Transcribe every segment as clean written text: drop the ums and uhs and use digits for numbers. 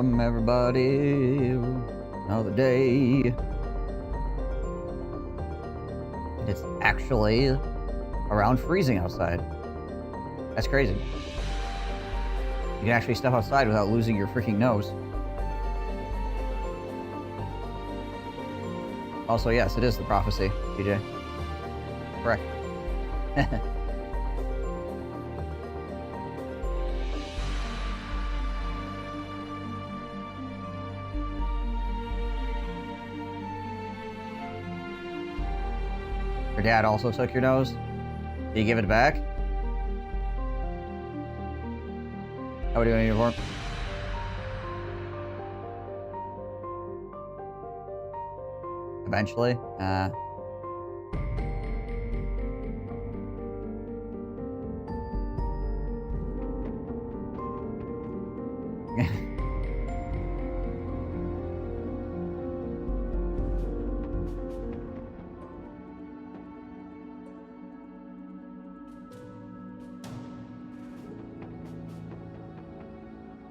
Welcome everybody. Another day. And it's actually around freezing outside. That's crazy. You can actually step outside without losing your freaking nose. Also, yes, it is the prophecy, TJ. Correct. Your dad also took your nose? Did you give it back? How are we doing in uniform? Eventually?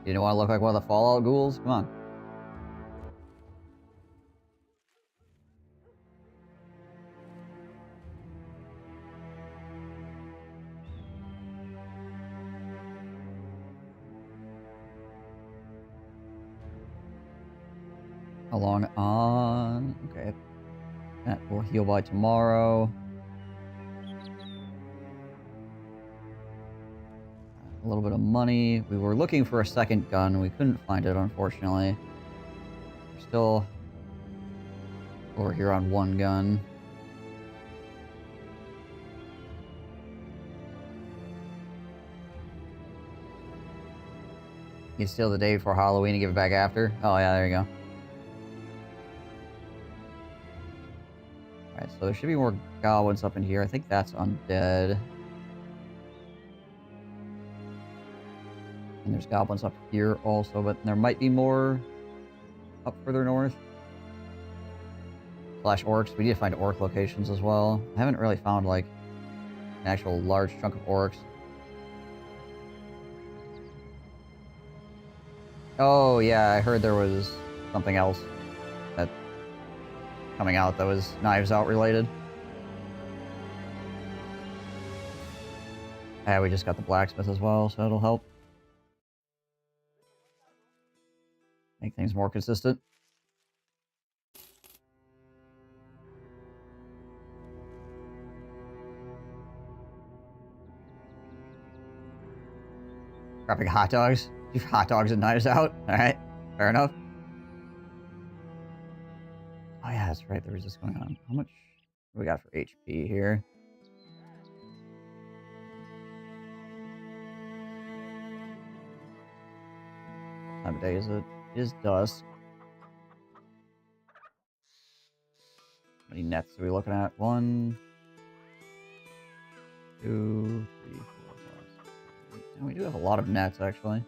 You don't want to look like one of the Fallout ghouls? Come on. How long on? Okay. That will heal by tomorrow. A little bit of money. We were looking for a second gun. We couldn't find it, unfortunately. We're still over here on one gun. You steal the day before Halloween and give it back after? Oh, yeah, there you go. Alright, so there should be more goblins up in here. I think that's undead. And there's goblins up here also, but there might be more up further north. Slash orcs. We need to find orc locations as well. I haven't really found, like, an actual large chunk of orcs. Oh, yeah, I heard there was something else that coming out that was Knives Out related. Yeah, we just got the blacksmith as well, so it'll help. Make things more consistent. Grabbing hot dogs. Hot dogs and Knives Out. Alright, fair enough. Oh yeah, that's right, there was this going on. How much do we got for HP here? What time of day is it? It is dusk. How many nets are we looking at? 1, 2, 3, 4, 5, 6, 7, 8. We do have a lot of nets, actually.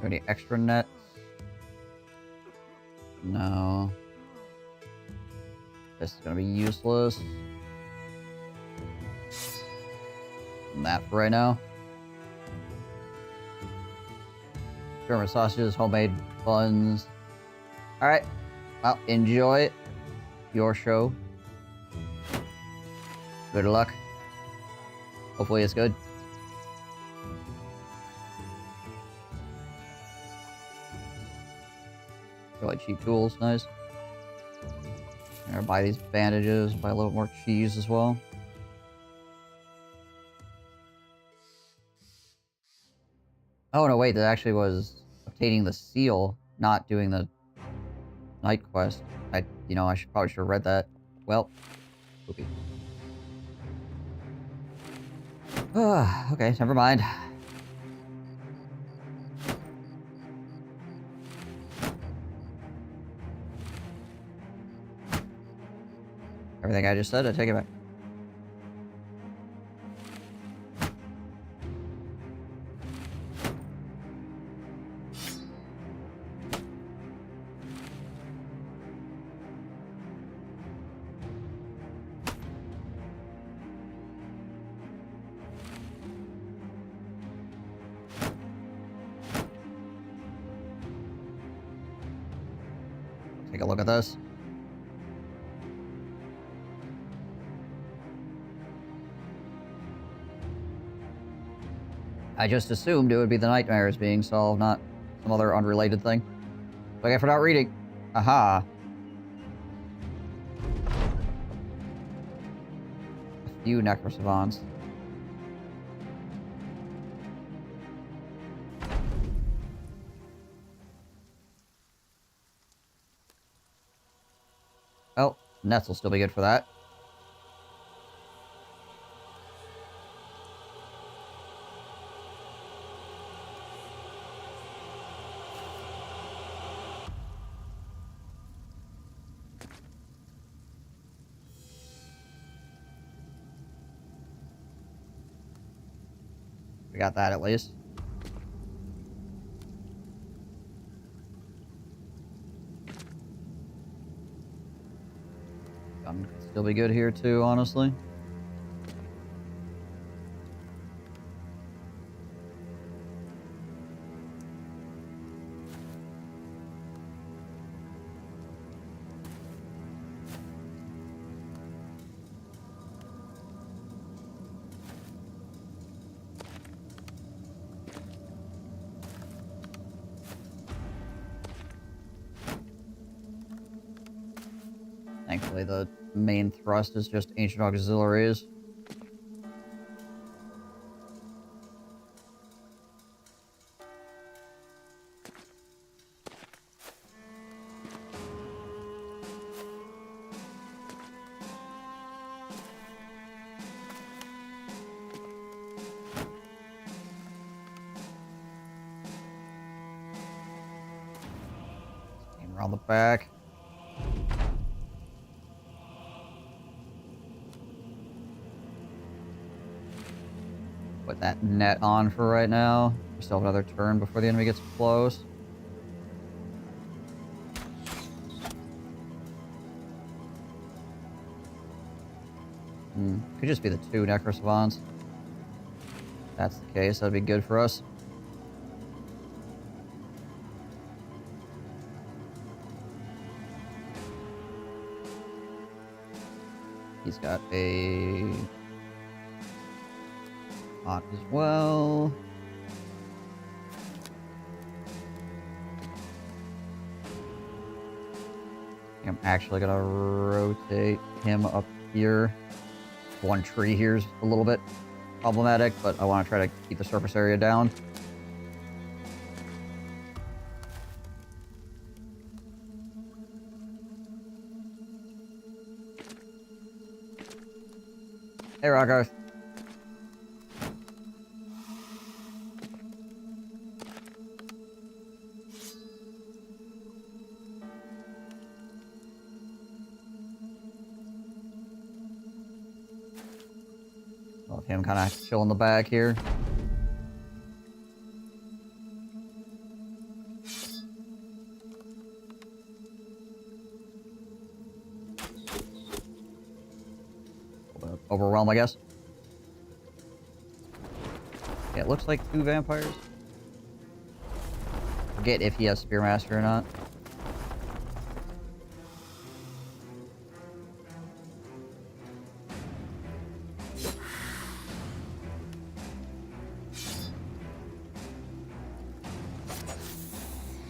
Any extra nets? No. This is gonna be useless. And that for right now. German sausages, homemade buns. Alright. Well, enjoy your show. Good luck. Hopefully it's good. Really cheap tools, nice. Or buy these bandages, buy a little more cheese as well. Oh no, wait, that actually was obtaining the seal, not doing the night quest. I probably should have read that. Well, poopy. Okay, never mind. Everything I just said, I take it back. Take a look at this. I just assumed it would be the nightmares being solved, not some other unrelated thing. So I get for not reading. Aha. A few necrosavants. Oh, nets will still be good for that. We got that at least. Gun could still be good here too, honestly. Thankfully, the main thrust is just ancient auxiliaries. Came around the back. Put that net on for right now. We still have another turn before the enemy gets close. Could just be the 2 necrosavants. If that's the case, that'd be good for us. He's got a hot as well. I'm actually gonna rotate him up here. One tree here is a little bit problematic, but I want to try to keep the surface area down. Hey, Rockarth. Love him kind of chill in the back here. Overwhelm, I guess. Yeah, it looks like 2 vampires. Forget if he has Spearmaster or not.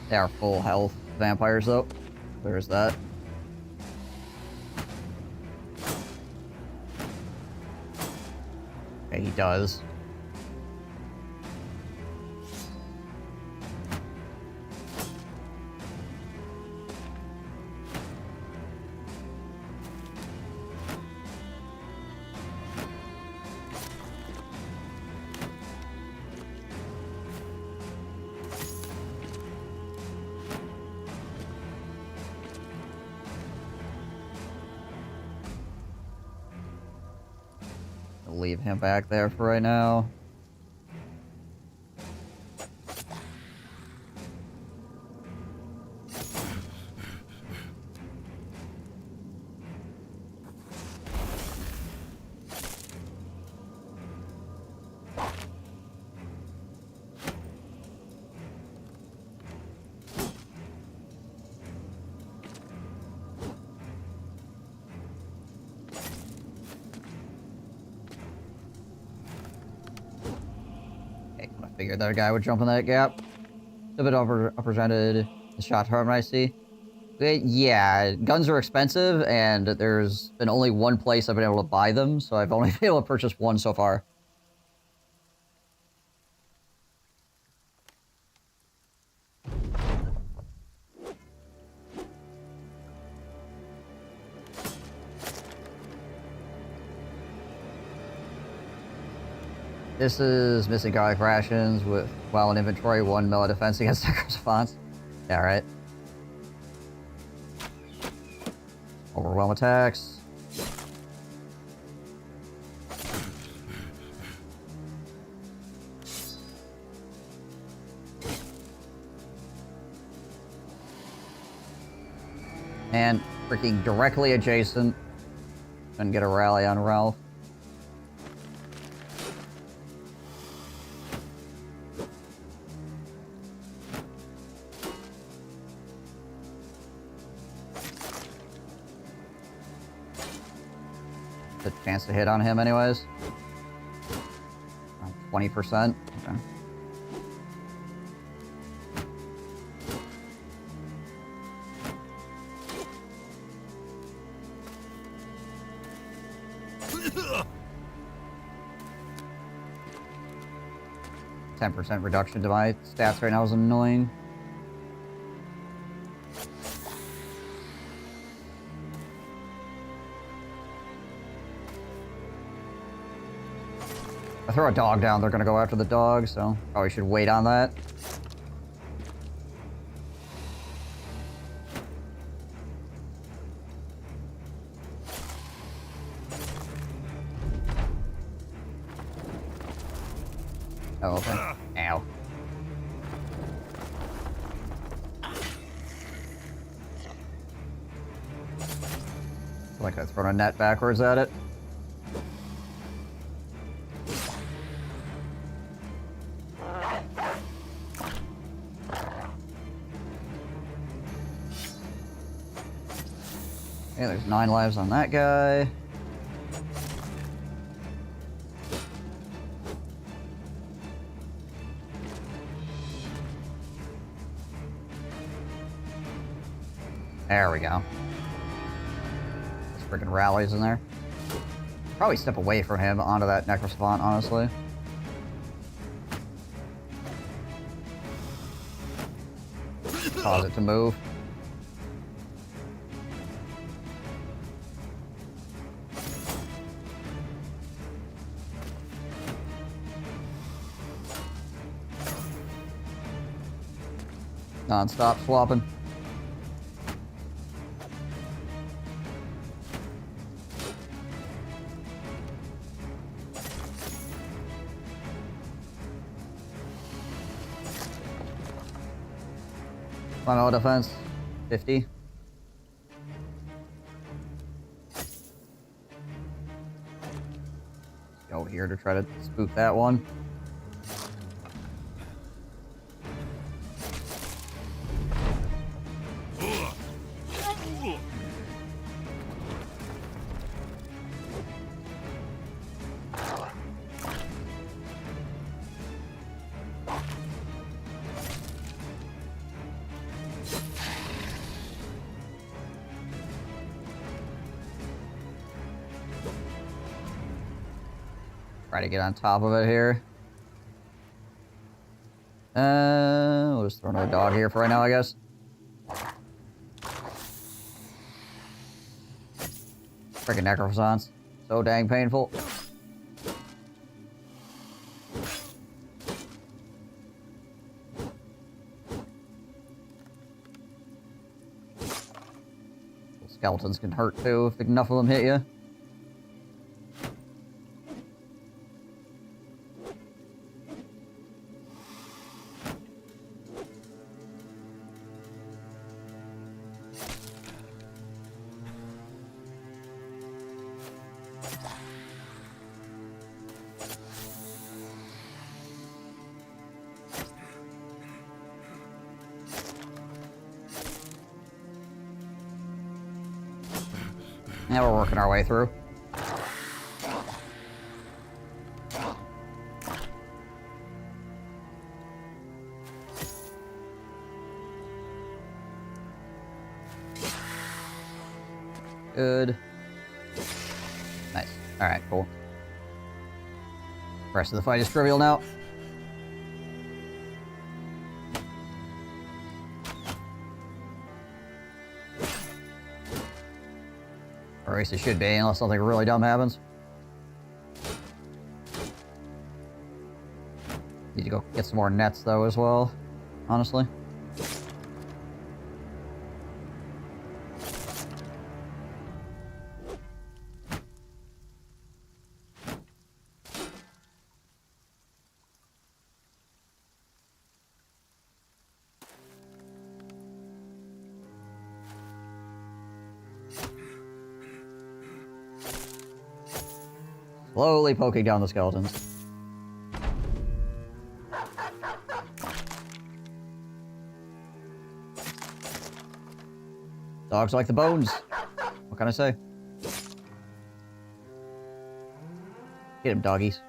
They are full health vampires, though. There's that. Okay, he does. leave him back there for right now. Figured that a guy would jump in that gap. A bit represented the shot term I see. Yeah, guns are expensive, and there's been only one place I've been able to buy them, so I've only been able to purchase one so far. This is missing garlic rations with, while in inventory, 1 melee defense against necrosaphants. Yeah, right. Overwhelm attacks. And freaking directly adjacent. Couldn't get a rally on Ralph. The chance to hit on him anyways. 20%. Okay. %10 reduction to my stats right now is annoying. If I throw a dog down, they're gonna go after the dog, so probably should wait on that. Oh, okay. Ow. Like I've thrown a net backwards at it. Okay, there's 9 lives on that guy. There we go. There's freaking rallies in there. Probably step away from him onto that necrosavant, honestly. Cause it to move. Non-stop swapping. Final defense, 50. Go over here to try to spook that one. Try to get on top of it here. We'll just throw another dog here for right now, I guess. Freaking necrosants. So dang painful. Skeletons can hurt too if enough of them hit you. Now we're working our way through. Good. Nice. Alright, cool. The rest of the fight is trivial now. Or at least it should be, unless something really dumb happens. Need to go get some more nets, though, as well. Honestly. Slowly poking down the skeletons. Dogs like the bones. What can I say? Get him, doggies.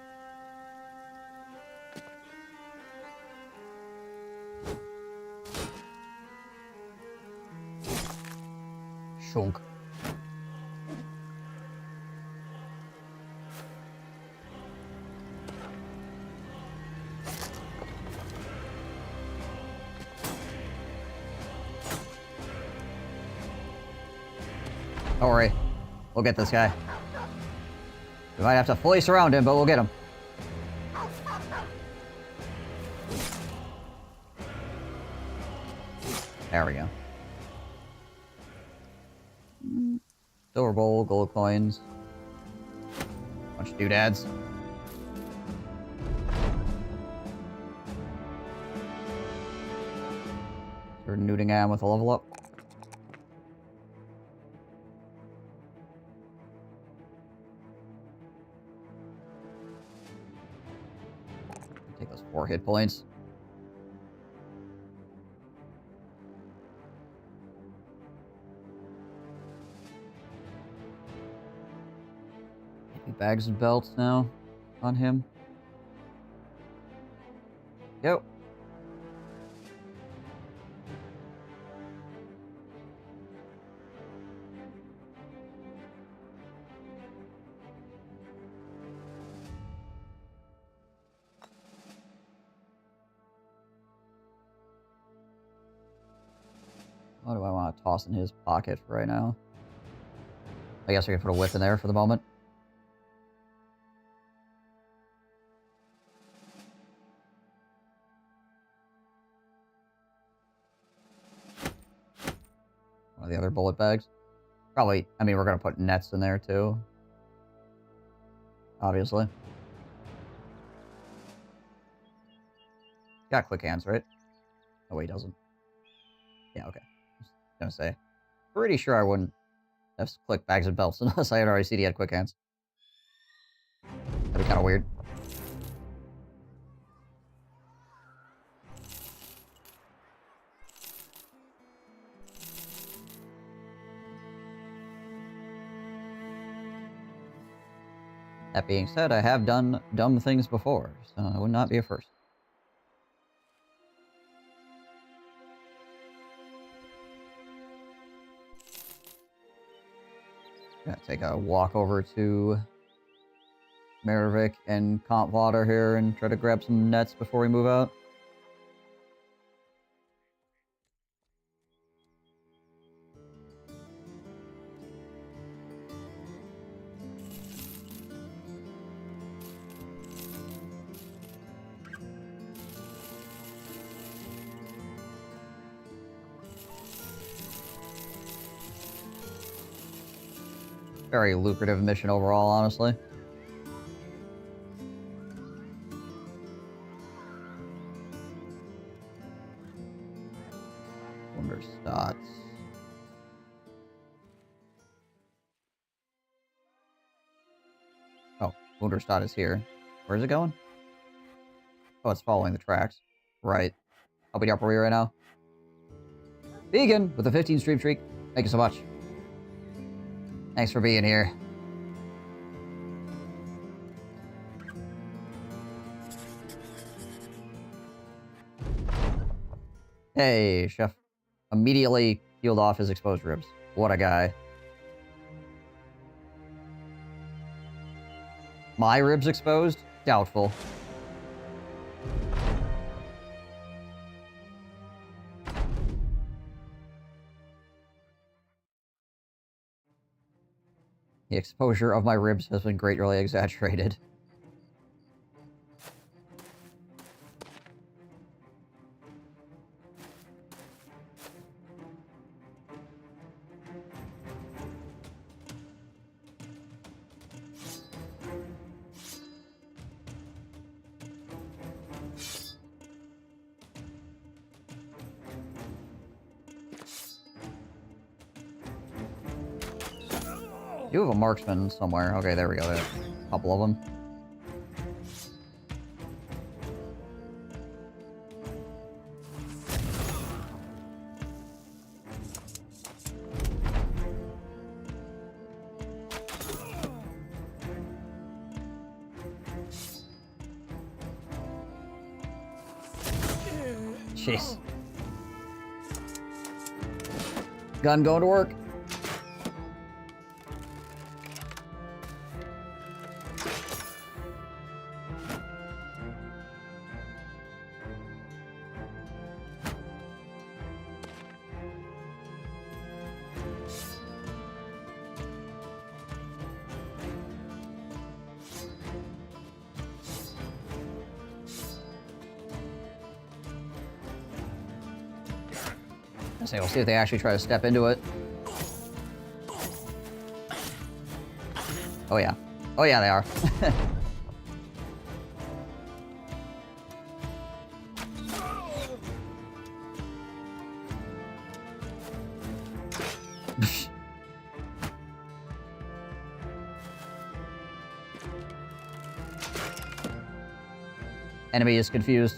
Shunk. Don't worry. We'll get this guy. We might have to fully surround him, but we'll get him. There we go. Silver bowl, gold coins. Bunch of doodads. We're nuding him with a level up. Take those 4 hit points. Maybe bags and belts now on him. Yep. What do I want to toss in his pocket for right now? I guess we can put a whip in there for the moment. One of the other bullet bags. Probably, I mean, we're going to put nets in there too. Obviously. Got quick hands, right? Oh, wait, he doesn't. Yeah, okay. I was gonna say. Pretty sure I wouldn't have clicked bags and belts unless I had already seen he had quick hands. That'd be kind of weird. That being said, I have done dumb things before, so it would not be a first. Gonna take a walk over to Maravik and Comp Water here and try to grab some nets before we move out. Very lucrative mission overall, honestly. Wunderstadt. Oh, Wunderstadt is here. Where's it going? Oh, it's following the tracks. Right. I'll be up for you right now. Vegan with a 15 stream streak. Thank you so much. Thanks for being here. Hey, Chef. Immediately peeled off his exposed ribs. What a guy. My ribs exposed? Doubtful. The exposure of my ribs has been greatly exaggerated. You have a marksman somewhere. Okay, there we go. There's a couple of them. Jeez. Gun going to work. We'll see if they actually try to step into it. Oh yeah. Oh yeah, they are. Enemy is confused.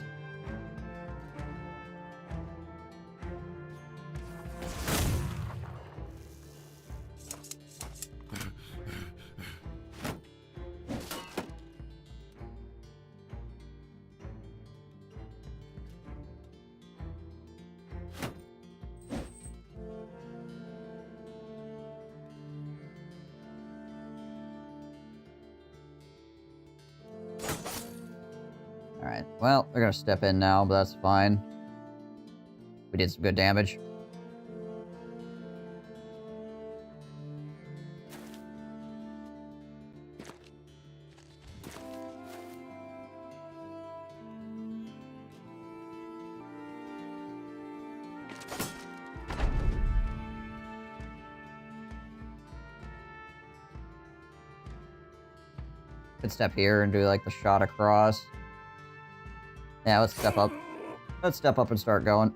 Alright, well, they're gonna step in now, but that's fine. We did some good damage. Could step here and do like the shot across. Yeah, let's step up. Let's step up and start going.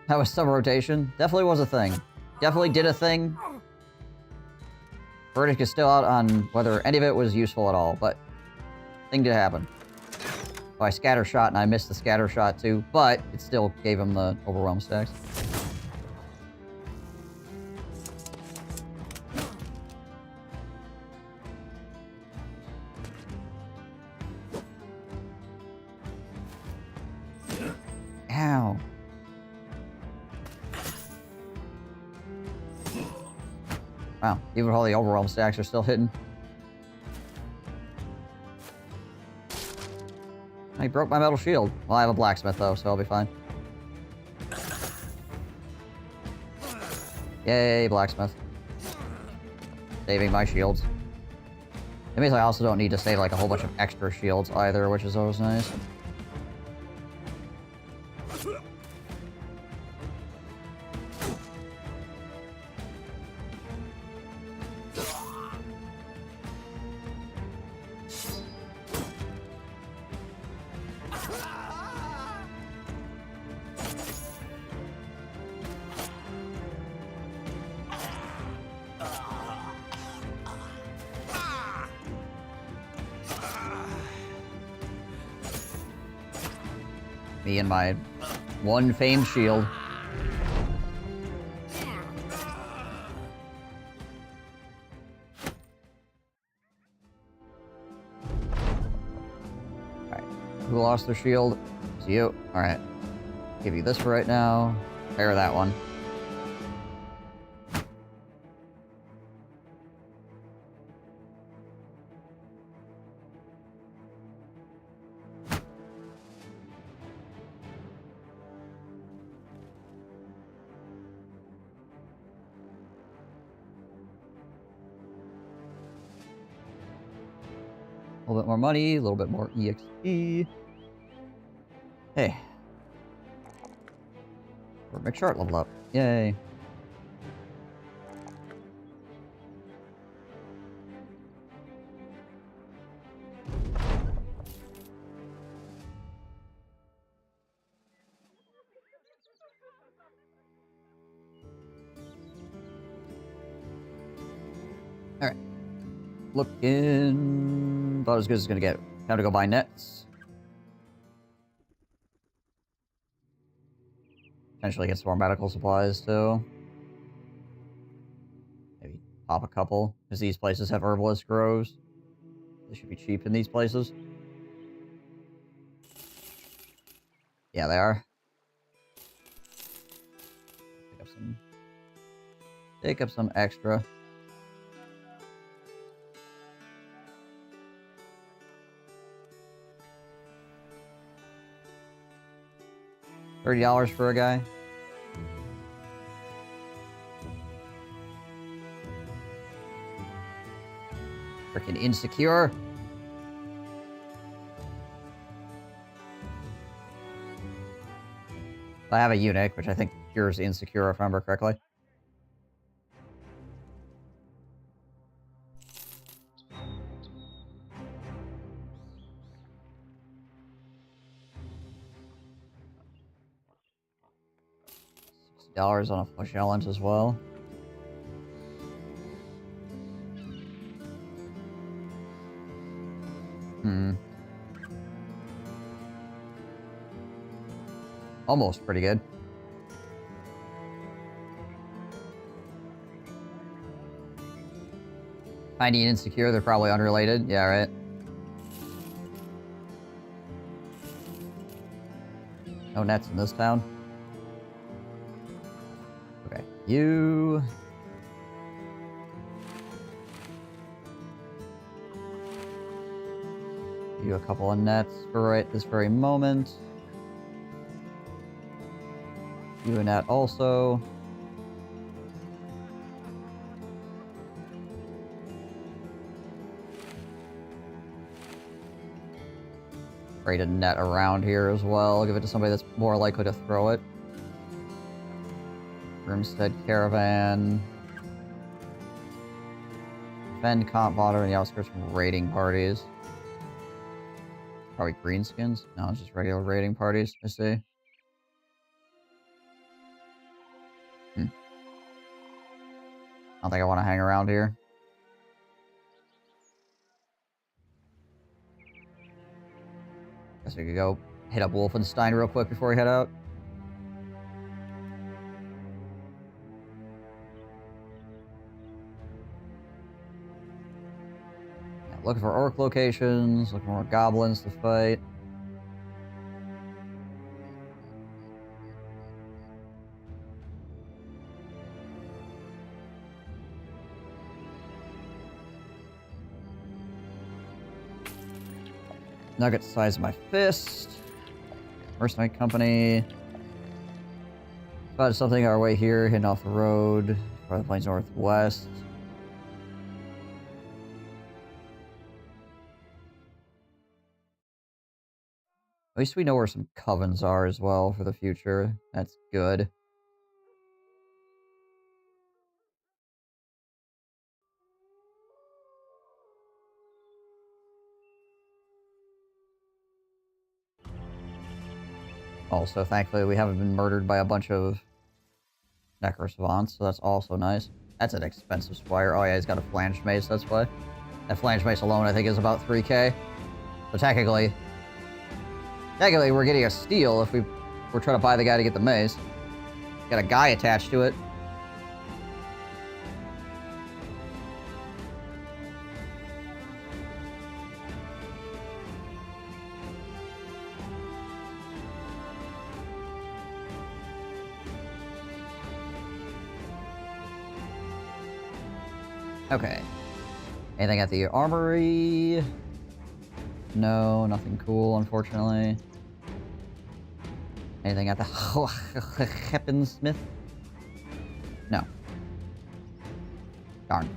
That was some rotation. Definitely was a thing. Definitely did a thing. Verdict is still out on whether any of it was useful at all, but thing did happen. So I scatter shot and I missed the scatter shot too, but it still gave him the overwhelm stacks. Ow. Wow, even all the overwhelm stacks are still hitting. I broke my metal shield. Well, I have a blacksmith though, so I'll be fine. Yay, blacksmith. Saving my shields. It means I also don't need to save like a whole bunch of extra shields either, which is always nice. Me and my one famed shield. who lost their shield? It's you. Alright. Give you this for right now. Repair that one. A little bit more money, a little bit more EXP. Hey. Make sure it leveled up. Yay. Alright. Looking about as good as it's gonna get. Time to go buy nets. Potentially get some more medical supplies, too. Maybe pop a couple, because these places have herbalist grows. They should be cheap in these places. Yeah, they are. Pick up some extra. $30 for a guy. Freaking insecure. I have a eunuch, which I think cures insecure if I remember correctly. $60 on a flagellant as well. Almost pretty good. Tiny and insecure, they're probably unrelated. Yeah, right. No nets in this town. Okay, you... You a couple of nets for right this very moment. You a net also. Create a net around here as well. Give it to somebody that's more likely to throw it. Grimstead Caravan. Defend comp fodder in the outskirts from raiding parties. Probably greenskins? No, it's just regular raiding parties, I see. I don't think I want to hang around here. Guess we could go hit up Wolfenstein real quick before we head out. Yeah, looking for orc locations, looking for more goblins to fight. Nugget the size of my fist. Mercenary company. Spotted something our way here, hitting off the road. For the plains northwest. At least we know where some covens are as well for the future. That's good. Also, thankfully, we haven't been murdered by a bunch of necrosavants, so that's also nice. That's an expensive squire. Oh yeah, he's got a flange mace, that's why. That flange mace alone, I think, is about 3k. So technically, we're getting a steal if we're trying to buy the guy to get the mace. Got a guy attached to it. Okay. Anything at the armory? No, nothing cool, unfortunately. Anything at the Heppensmith? No. Darn.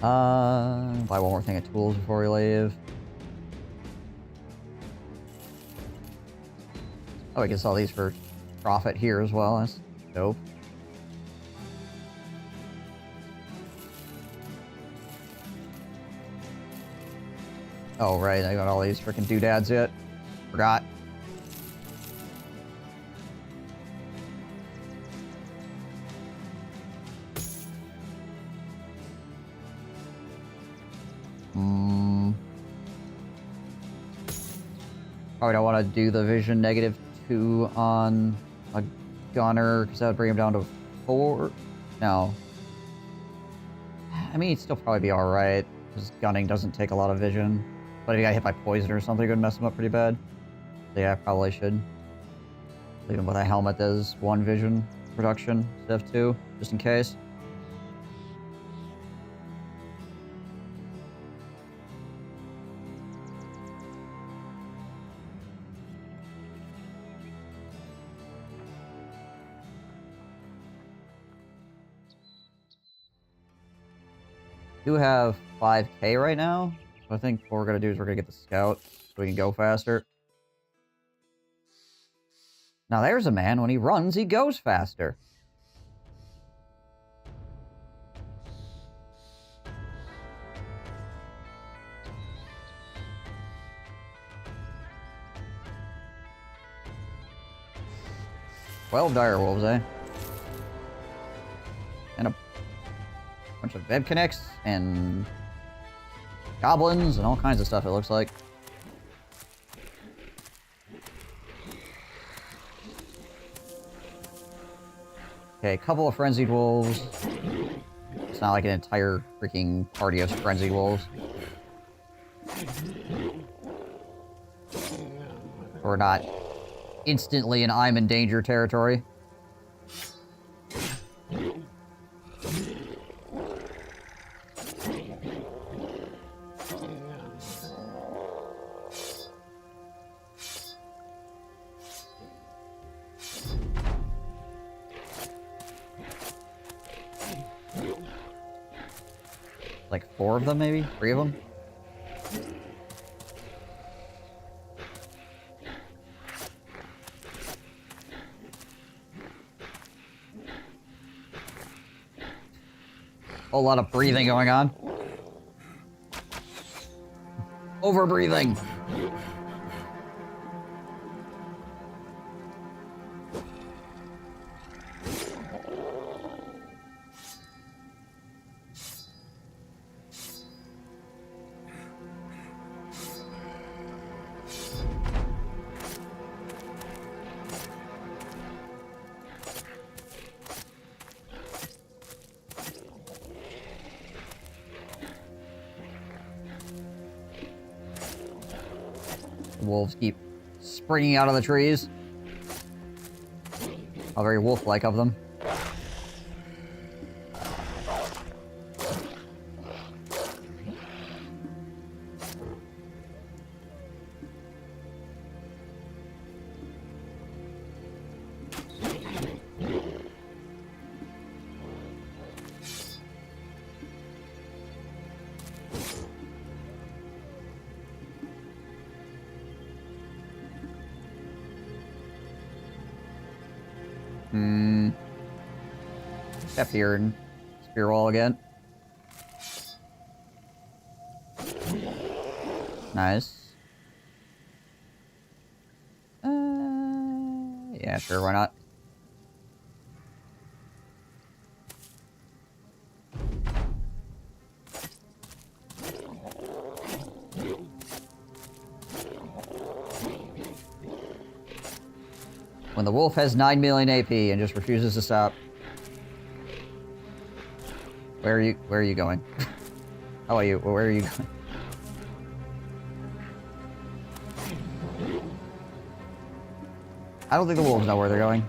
Buy one more thing of tools before we leave. Oh, we can sell these for profit here as well. That's dope. Oh, right. I got all these freaking doodads yet. Forgot. Probably don't want to do the vision -2 on a gunner, because that would bring him down to 4. No. I mean, he'd still probably be alright, because gunning doesn't take a lot of vision. But if he got hit by poison or something, it would mess him up pretty bad. So yeah, I probably should leave him with a helmet that has 1 vision reduction instead of 2, just in case. Do have 5K right now, so I think what we're gonna do is we're gonna get the scout so we can go faster. Now there's a man, when he runs, he goes faster. Well, direwolves, eh? And a bunch of web connects and goblins and all kinds of stuff, it looks like. Okay, a couple of frenzied wolves. It's not like an entire freaking party of frenzied wolves. We're not instantly in I'm in danger territory. Like 4 of them, maybe? 3 of them? A lot of breathing going on. Over-breathing. Wolves keep springing out of the trees. How very wolf-like of them. Step here and spear wall again. Nice. Yeah, sure, why not? When the wolf has 9 million AP and just refuses to stop. Where are you going? How are you? Where are you going? I don't think the wolves know where they're going.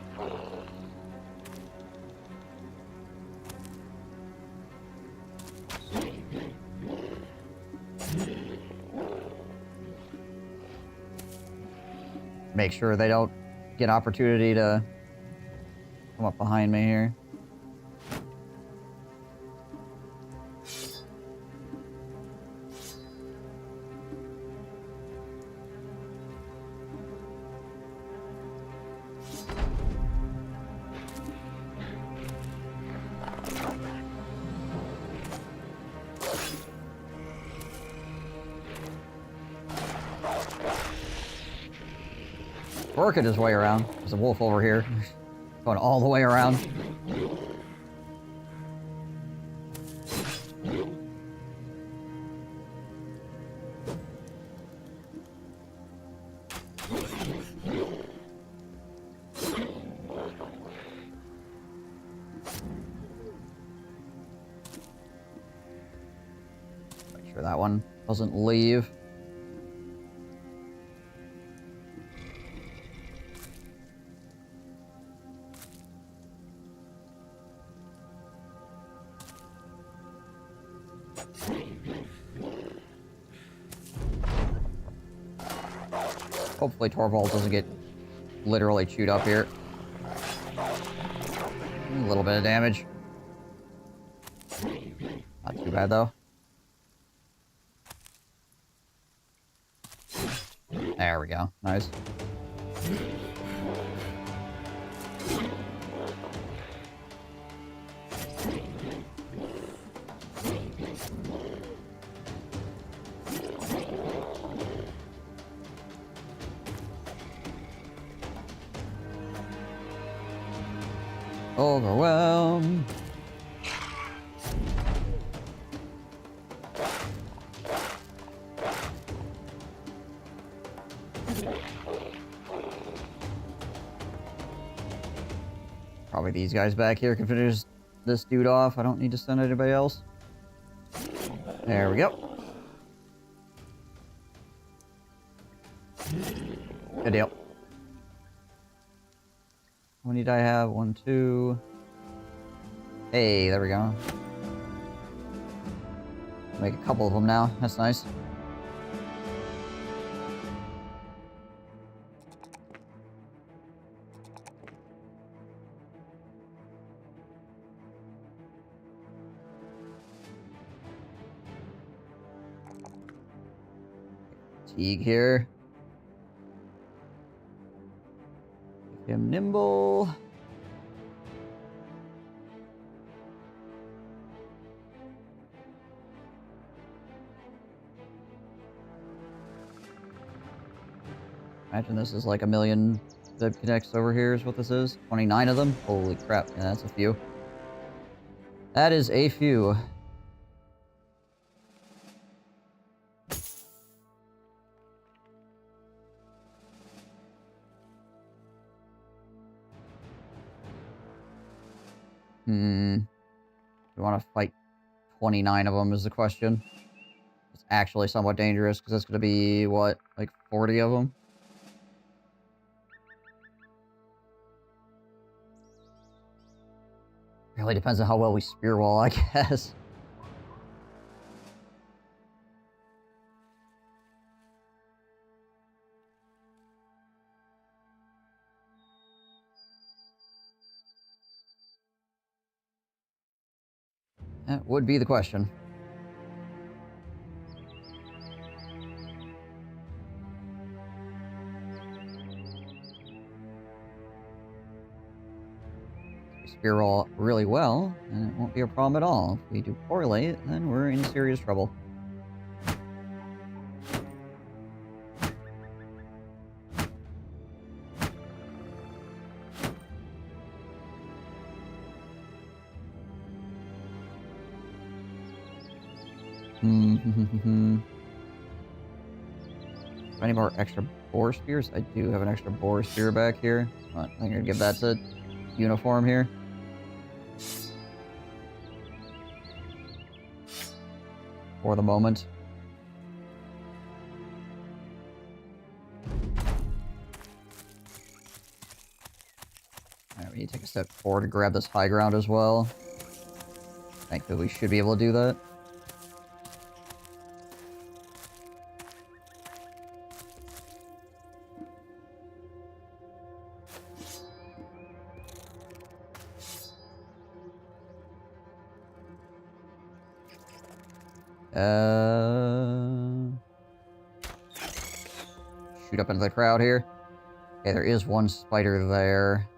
make sure they don't get opportunity to come up behind me here. Working his way around. There's a wolf over here. Going all the way around. Make sure that one doesn't leave. Hopefully Torvald doesn't get literally chewed up here. A little bit of damage. Not too bad though. There we go. Nice. Overwhelmed. Probably these guys back here can finish this dude off. I don't need to send anybody else. There we go. Good deal. How many did I have? 1, 2. Hey, there we go. Make a couple of them now. That's nice. Fatigue here. Make him nimble. Imagine this is like 1,000,000 Zeb Connects over here is what this is. 29 of them? Holy crap, yeah, that's a few. That is a few. We want to fight 29 of them is the question. It's actually somewhat dangerous because it's going to be, what, like 40 of them? Really depends on how well we spear wall, I guess. That would be the question. Spear roll really well, and it won't be a problem at all. If we do poorly, then we're in serious trouble. Any more extra boar spears? I do have an extra boar spear back here. I think I'm gonna give that to uniform here. For the moment. Alright, we need to take a step forward to grab this high ground as well. Thankfully, we should be able to do that. Shoot up into the crowd here. Okay, there is one spider there.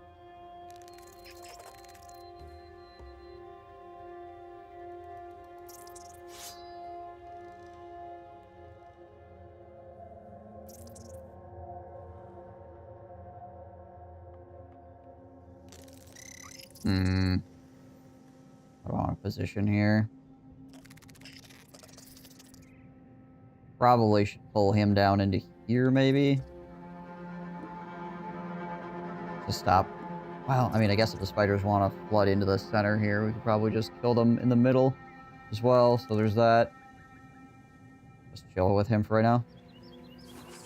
Wrong position here. Probably should pull him down into here, maybe. Just stop. Well, I mean, I guess if the spiders want to flood into the center here, we could probably just kill them in the middle as well. So there's that. Just chill with him for right now.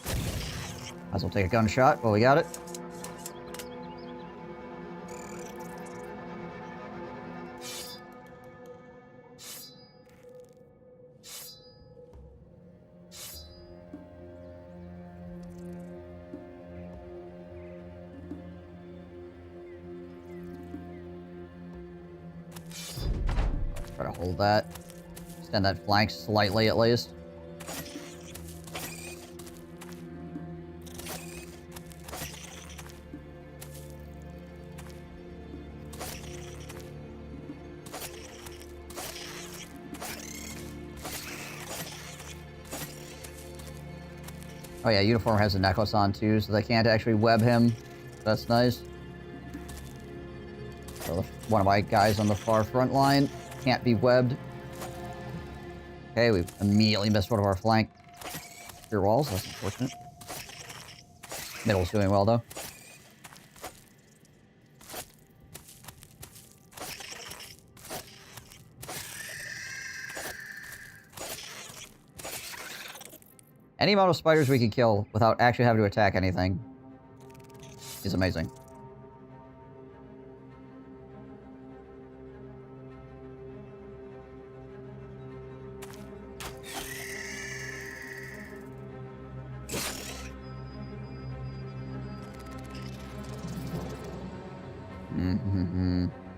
Might as well take a gunshot while we got it. Try to hold that. Extend that flank slightly at least. Oh yeah, Uniform has a necklace on too, so they can't actually web him. That's nice. So one of my guys on the far front line can't be webbed. Okay, we immediately missed one of our flank rear walls. That's unfortunate. Middle's doing well though. Any amount of spiders we can kill without actually having to attack anything is amazing.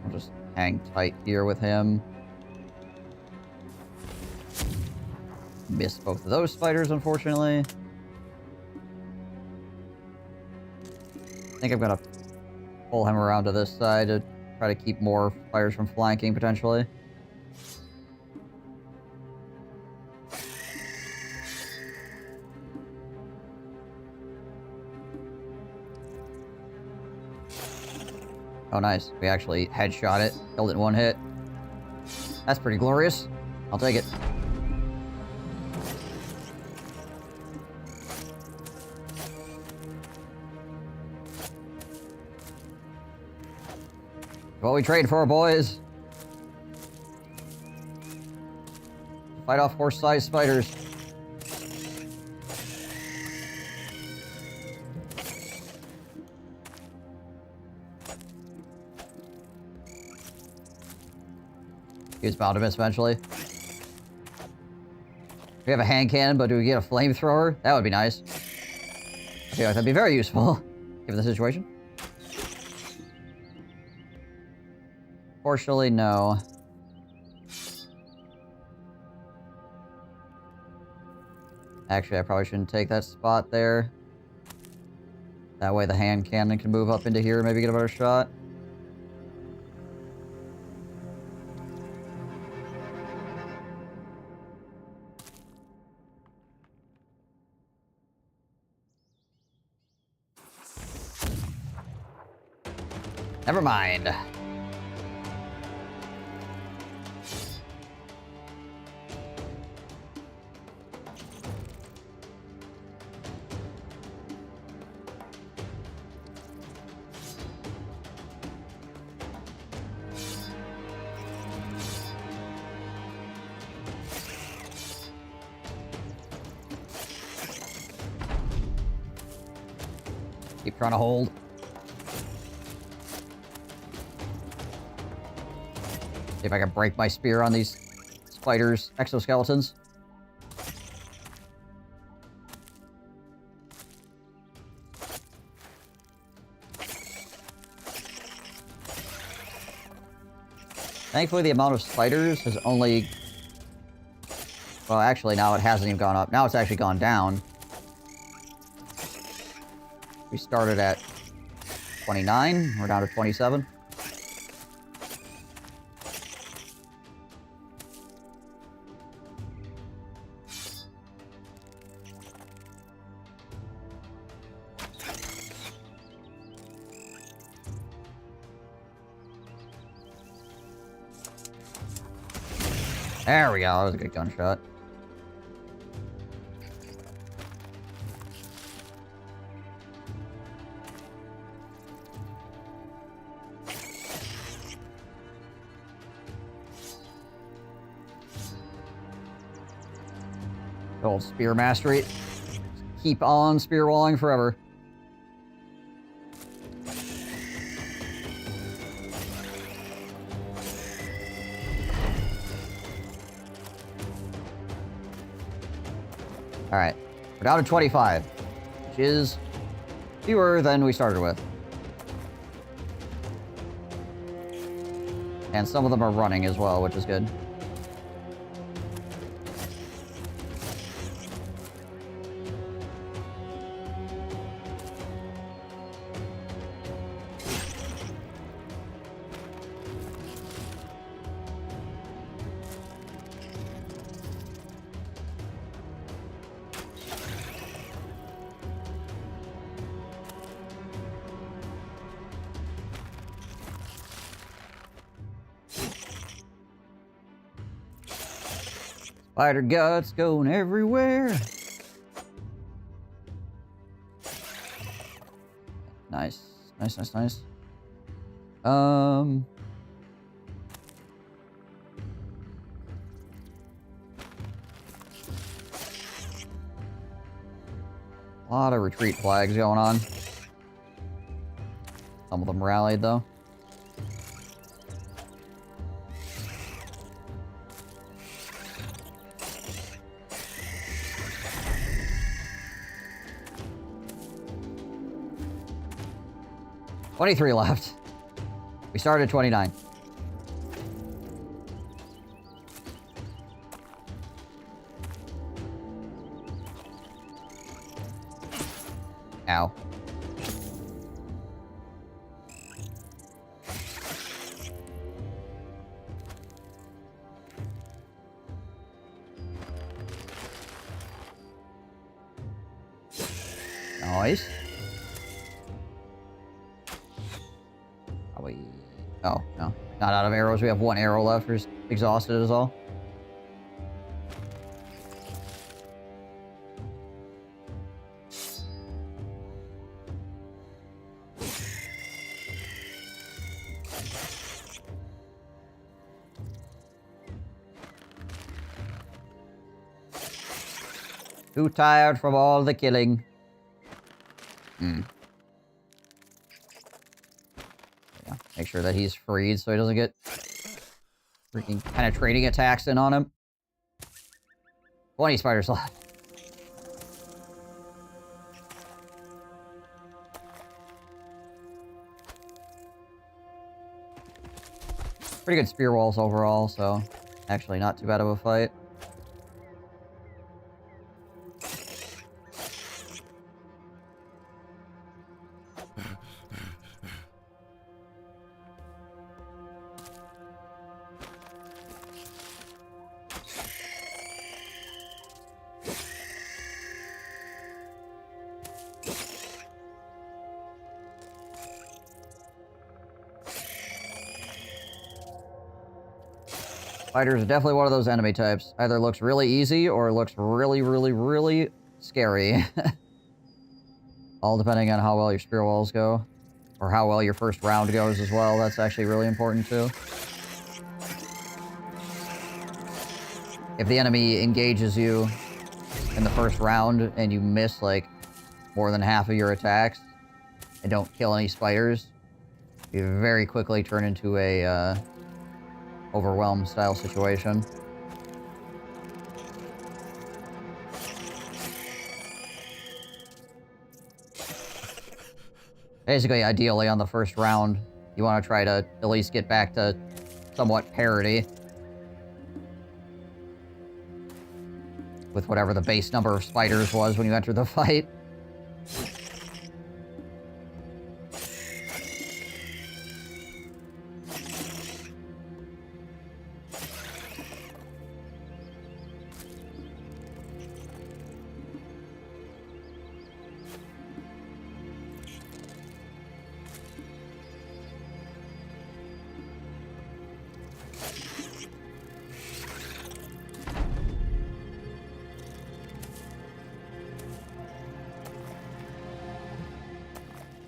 I'll just hang tight here with him. Missed both of those spiders, unfortunately. I think I'm gonna pull him around to this side to try to keep more spiders from flanking, potentially. Oh, nice. We actually headshot it. Killed it in one hit. That's pretty glorious. I'll take it. What we trade for, boys. Fight off horse-sized spiders. He's bound to miss eventually. We have a hand cannon, but do we get a flamethrower? That would be nice. I feel like that'd be very useful, given the situation. Fortunately, no. Actually, I probably shouldn't take that spot there. That way the hand cannon can move up into here and maybe get a better shot. Never mind. Keep trying to hold. See if I can break my spear on these spiders' exoskeletons. Thankfully, the amount of spiders has only Well, actually, now it hasn't even gone up. Now it's actually gone down. We started at 29. We're down to 27. There we go. That was a good gunshot. Old spear mastery. Keep on spear walling forever. Alright. We're down to 25. Which is fewer than we started with. And some of them are running as well, which is good. Spider guts going everywhere. Nice. Nice, nice, nice. A lot of retreat flags going on. Some of them rallied, though. $23 left. We started at 29. Ow. Nice. Probably... Oh, no. Not out of arrows. We have one arrow left. We're just exhausted is all. Too tired from all the killing. Yeah, make sure that he's freed so he doesn't get freaking penetrating attacks in on him. 20 spiders left. Pretty good spear walls overall, so actually not too bad of a fight. Spiders are definitely one of those enemy types. Either looks really easy or looks really, really, really scary. All depending on how well your spear walls go. Or how well your first round goes as well. That's actually really important too. If the enemy engages you in the first round and you miss like more than half of your attacks and don't kill any spiders, you very quickly turn into a overwhelm style situation. Basically, ideally on the first round, you want to try to at least get back to somewhat parity. with whatever the base number of spiders was when you entered the fight.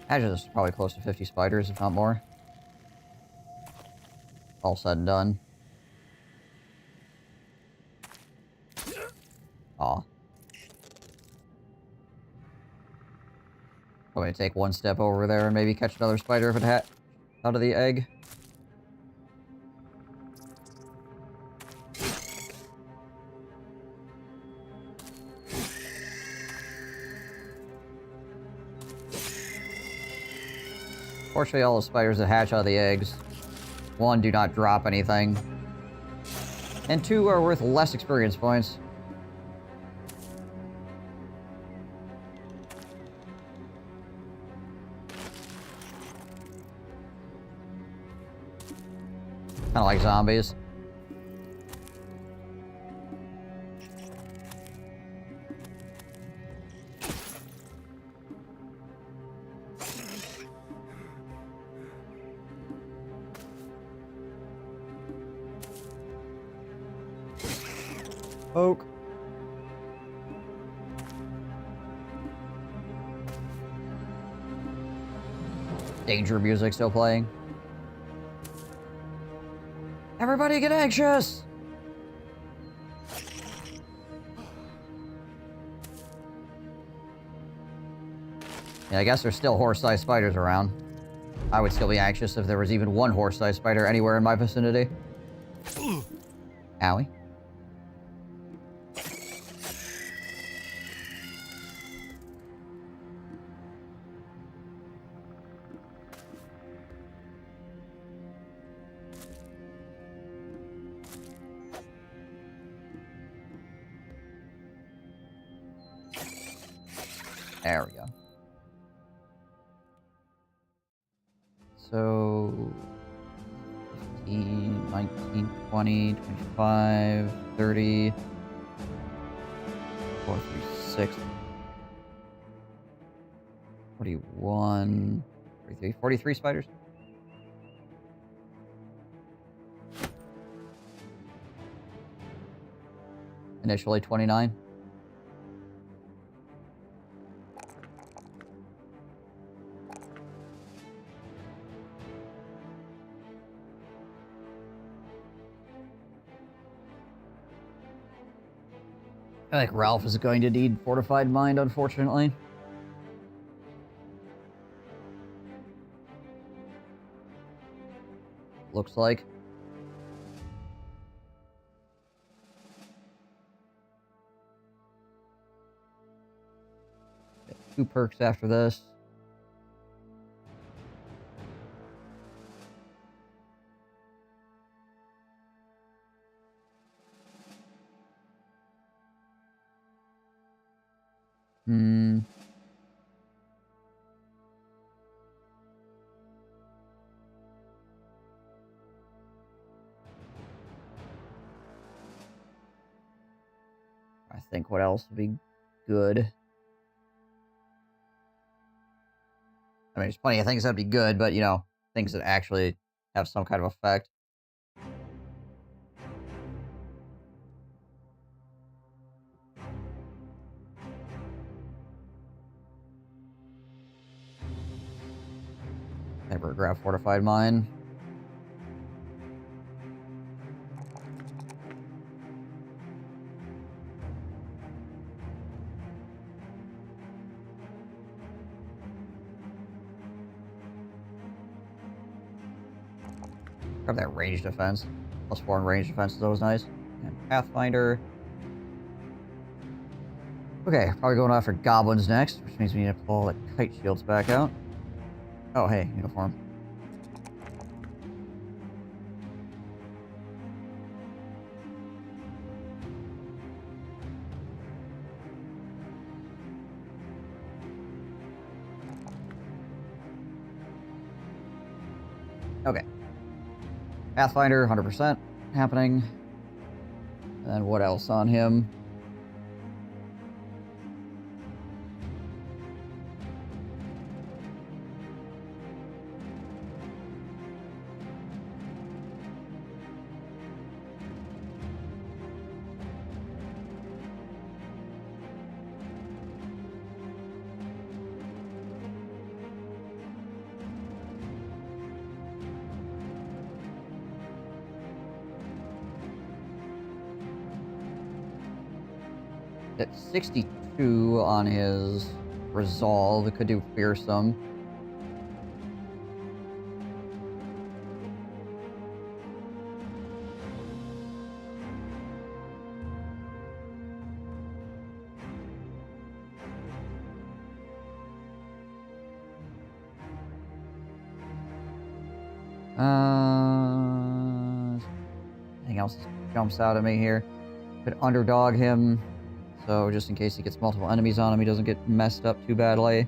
Imagine there's probably close to 50 spiders, if not more. All said and done. Aw. I'm going to take one step over there and maybe catch another spider if it hatched out of the egg. Fortunately, all the spiders that hatch out of the eggs, 1, do not drop anything, and 2, are worth less experience points. Kind of like zombies. Oak. Danger music still playing. Everybody get anxious! Yeah, I guess there's still horse-sized spiders around. I would still be anxious if there was even one horse-sized spider anywhere in my vicinity. Owie. There we go. So... 15, 19, 20, 25, 30... 4, 3, 6... 41... 43, 43 spiders? Initially 29. I think Ralph is going to need Fortified Mind, unfortunately. Looks like. Get 2 perks after this. I think what else would be good? I mean, there's plenty of things that'd be good, but, you know, things that actually have some kind of effect. Never grab Fortified Mind. Grab that range defense. +4 in range defense is always nice. And Pathfinder. Okay, probably going after goblins next, which means we need to pull the kite shields back out. Oh, hey, uniform. Okay. Pathfinder, 100% happening. And what else on him? At 62 on his resolve, it could do fearsome. Anything else jumps out at me here? Could underdog him. So, just in case he gets multiple enemies on him, he doesn't get messed up too badly.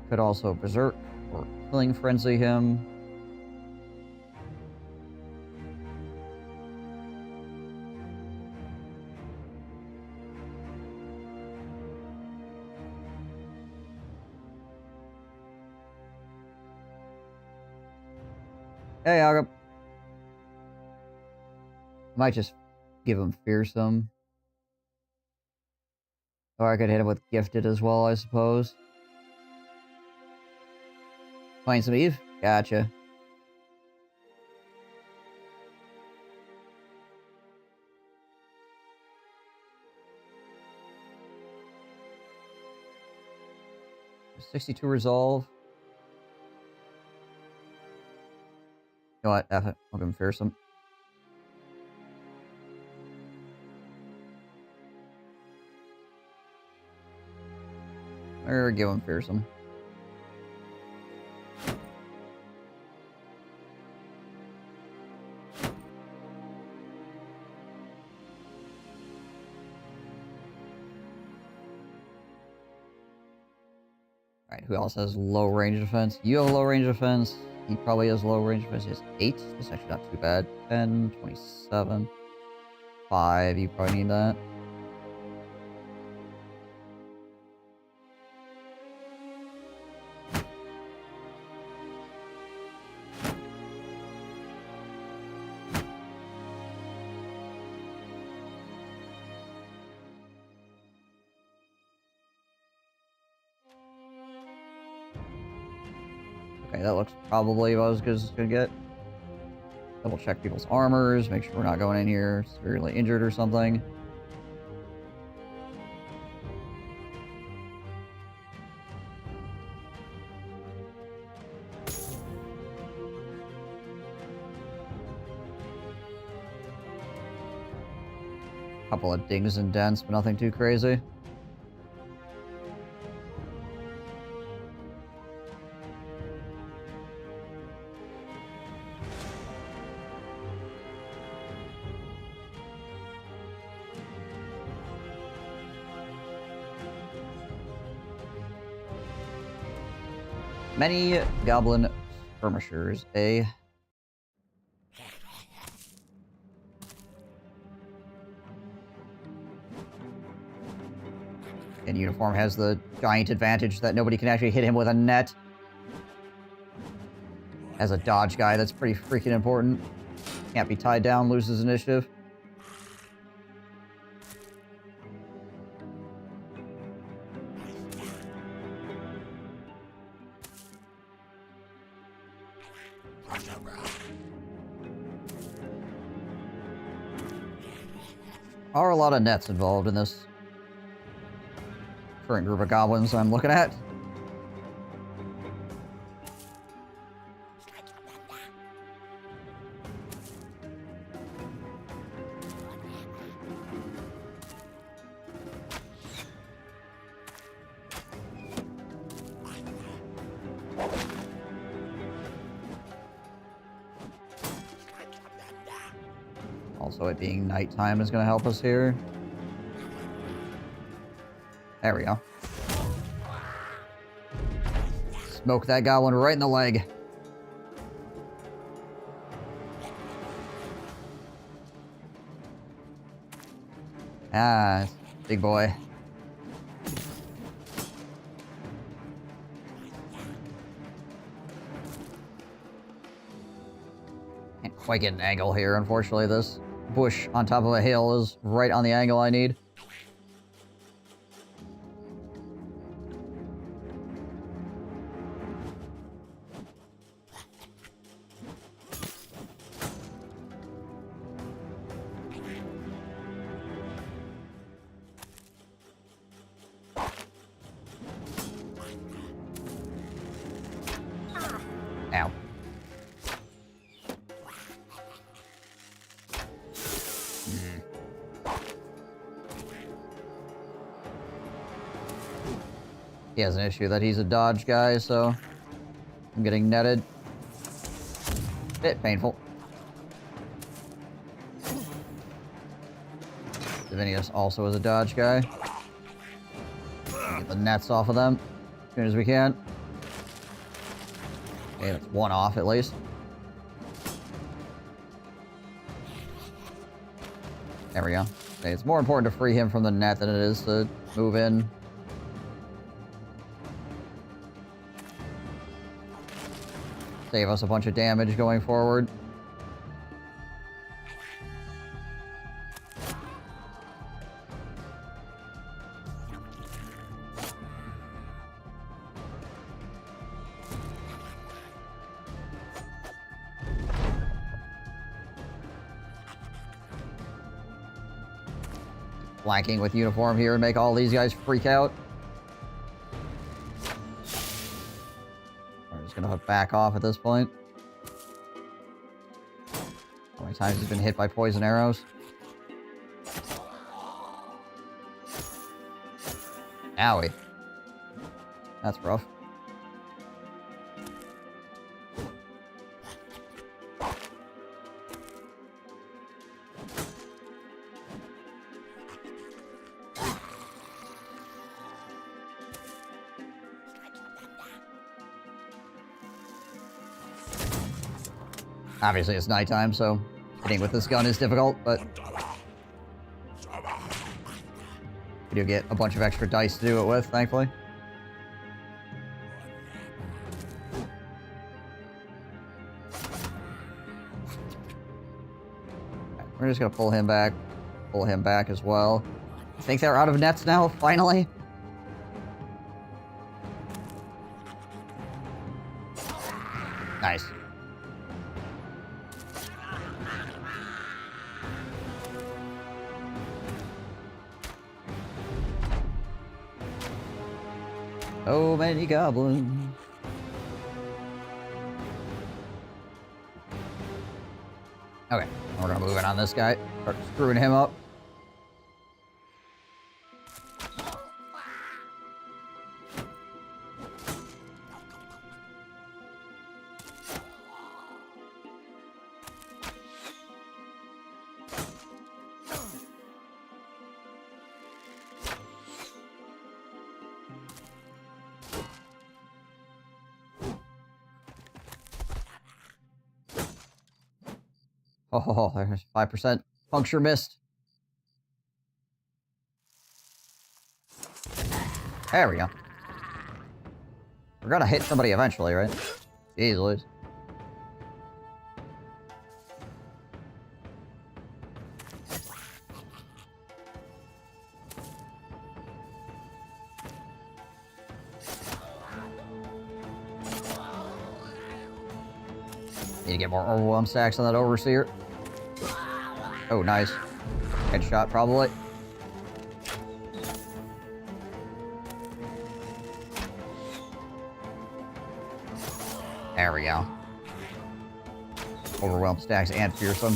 Could also Berserk or Killing Frenzy him. Hey, Aga. Might just give him Fearsome. Or I could hit him with Gifted as well, I suppose. Playing some Eve? Gotcha. $62 resolve. You know what? F it. I'll give him Fearsome. Or give him Fearsome. Alright, who else has low range defense? You have low range defense. He probably has low range defense. He has 8. That's actually not too bad. 10, 27. 5. You probably need that. Okay, that looks probably about as good as it's gonna get. Double check people's armors, make sure we're not going in here severely injured or something. Couple of dings and dents, but nothing too crazy. Many goblin skirmishers, eh? And uniform has the giant advantage that nobody can actually hit him with a net. As a dodge guy, that's pretty freaking important. Can't be tied down, loses initiative. Are a lot of nets involved in this current group of goblins I'm looking at. Also, it being nighttime is going to help us here. There we go. Smoke that goblin right in the leg. Ah, big boy. Can't quite get an angle here, unfortunately. This bush on top of a hill is right on the angle I need. Ow. He has an issue that he's a dodge guy, so I'm getting netted. Bit painful. Divinius also is a dodge guy. Get the nets off of them as soon as we can. Okay, that's one off at least. There we go. Okay, it's more important to free him from the net than it is to move in. Save us a bunch of damage going forward. Flanking with uniform here and make all these guys freak out. We're just gonna back off at this point. How many times he's been hit by poison arrows? Owie. That's rough. Obviously, it's nighttime, so hitting with this gun is difficult, but we do get a bunch of extra dice to do it with, thankfully. Right, we're just gonna pull him back as well. I think they're out of nets now, finally. Nice. So many goblins. Okay, we're gonna move in on this guy. Start screwing him up. Oh, there's 5% puncture missed. There we go. We're gonna hit somebody eventually, right? Jeez Louise. Need to get more overwhelm stacks on that overseer. Oh, nice. Headshot, probably. There we go. Overwhelm stacks and fearsome.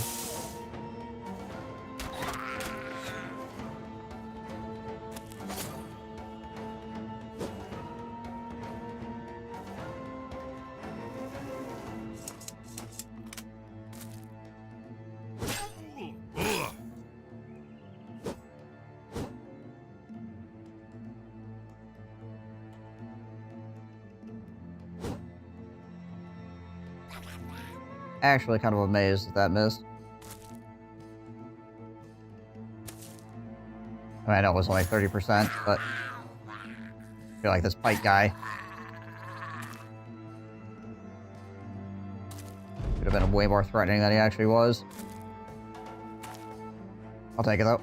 actually kind of amazed that missed. I mean, I know it was only 30%, but I feel like this pike guy could have been way more threatening than he actually was. I'll take it, though.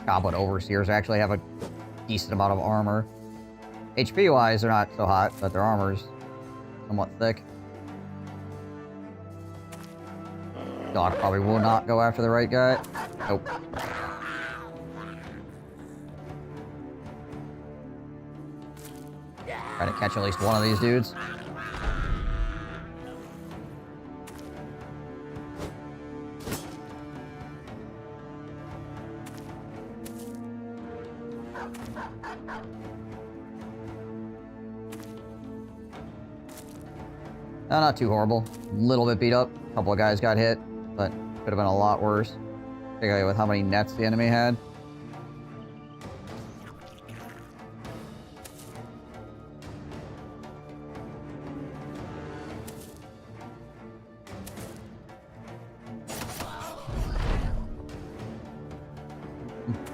Goblin Overseers actually have a decent amount of armor. HP-wise, they're not so hot, but their armor's somewhat thick. Dog probably will not go after the right guy. Nope. Try to catch at least one of these dudes. No, not too horrible. A little bit beat up. A couple of guys got hit, but could have been a lot worse. Particularly with how many nets the enemy had.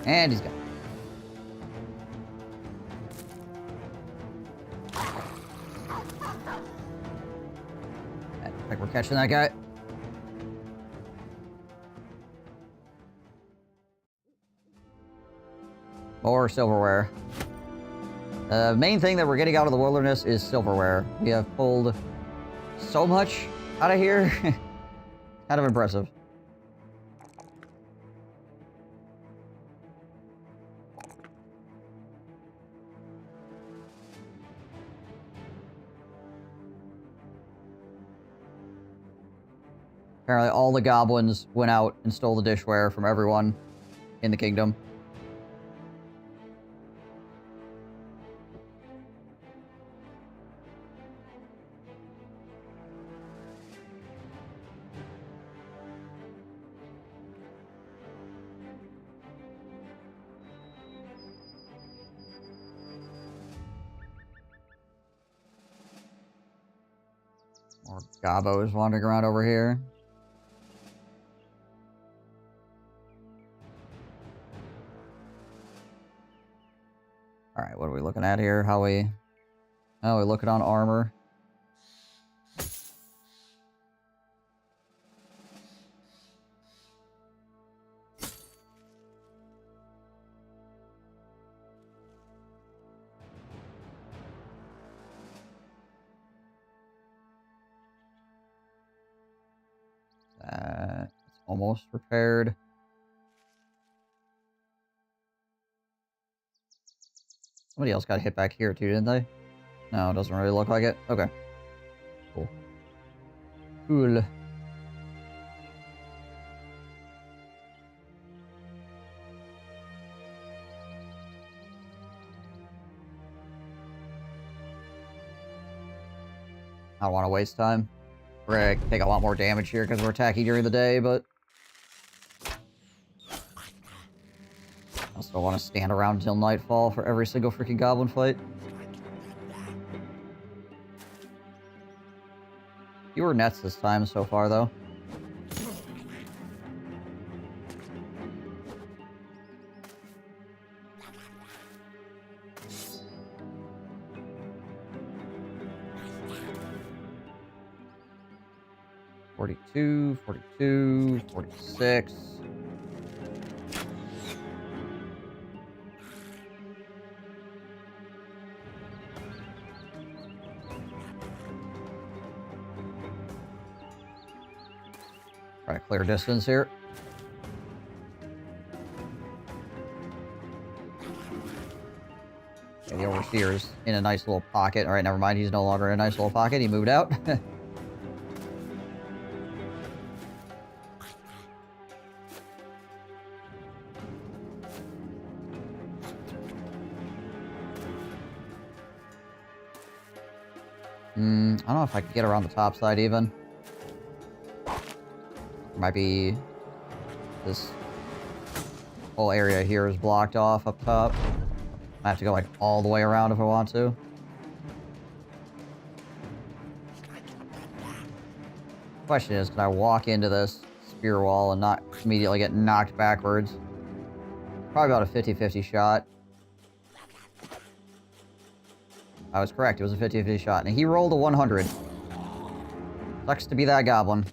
And he's gone. I think we're catching that guy. More silverware. The main thing that we're getting out of the wilderness is silverware. We have pulled so much out of here. Kind of impressive. Apparently all the goblins went out and stole the dishware from everyone in the kingdom. More gobos wandering around over here. Alright, what are we looking at here? How we looking on armor? It's almost repaired. Somebody else got hit back here too, didn't they? No, it doesn't really look like it. Okay. Cool. Cool. I don't want to waste time. We're gonna take a lot more damage here because we're attacking during the day, but I still want to stand around until nightfall for every single freaking goblin fight. Fewer nets this time so far, though. $42, $42, $46. Try to clear distance here. Okay, the Overseer's in a nice little pocket. Alright, never mind. He's no longer in a nice little pocket. He moved out. I don't know if I can get around the top side even. Might be this whole area here is blocked off up top. I have to go like all the way around if I want to. Question is, can I walk into this spear wall and not immediately get knocked backwards? Probably about a 50-50 shot. I was correct, it was a 50-50 shot. And he rolled a 100. Sucks to be that goblin.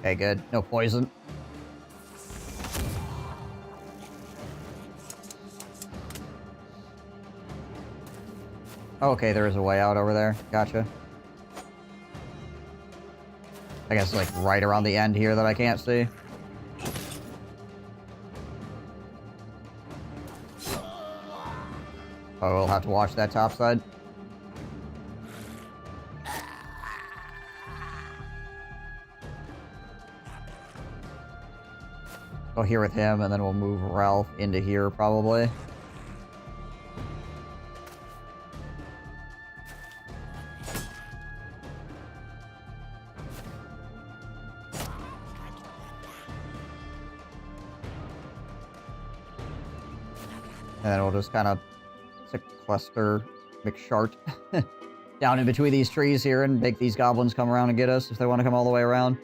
Okay, good. No poison. Okay, there is a way out over there. Gotcha. I guess like right around the end here that I can't see. Oh, we'll have to watch that top side. Go here with him, and then we'll move Ralph into here, probably. And then we'll just kind of cluster McShart down in between these trees here and make these goblins come around and get us if they want to come all the way around.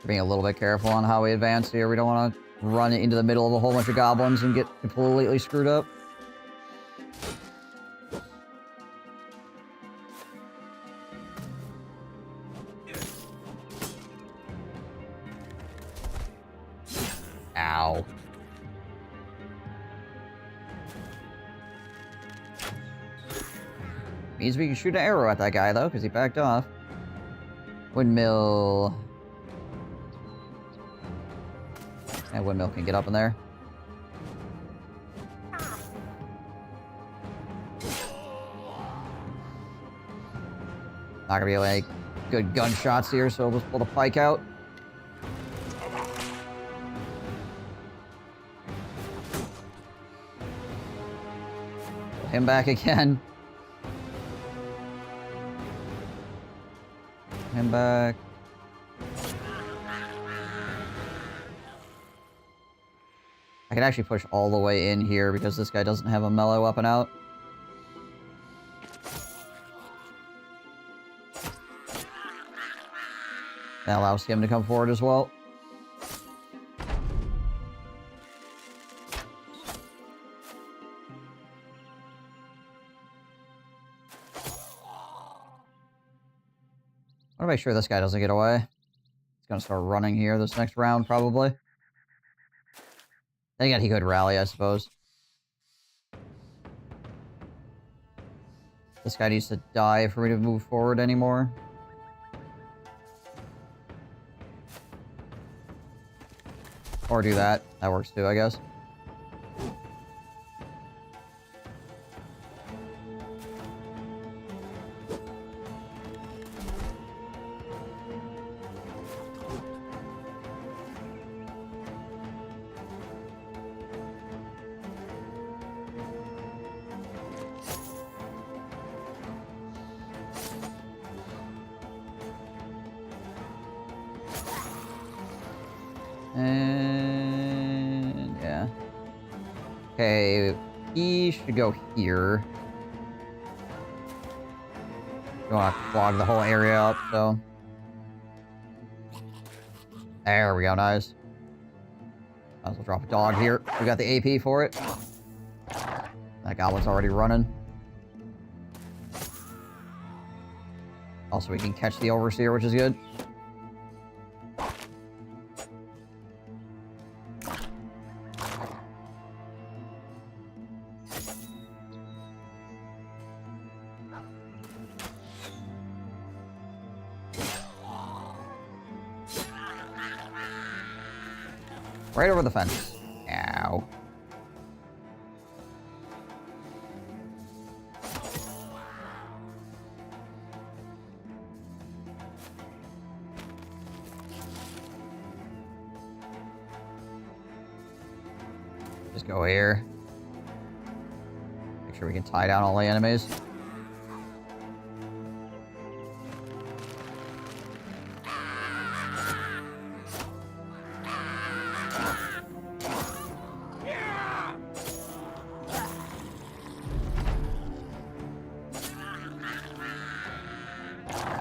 Being a little bit careful on how we advance here. We don't want to run into the middle of a whole bunch of goblins and get completely screwed up. Ow. Means we can shoot an arrow at that guy, though, because he backed off. Windmill. And Windmill can get up in there. Not gonna be like good gunshots here, so we'll just pull the pike out. Pull him back again. Him back. I can actually push all the way in here because this guy doesn't have a melee weapon out. That allows him to come forward as well. I want to make sure this guy doesn't get away. He's going to start running here this next round, probably. Then again, he could rally, I suppose. This guy needs to die for me to move forward anymore. Or do that. That works too, I guess. And yeah. Okay, he should go here. Don't want to clog the whole area up, so. There we go, nice. Might as well drop a dog here. We got the AP for it. That goblin's already running. Also, we can catch the Overseer, which is good. Right over the fence. Ow. Just go here. Make sure we can tie down all the enemies.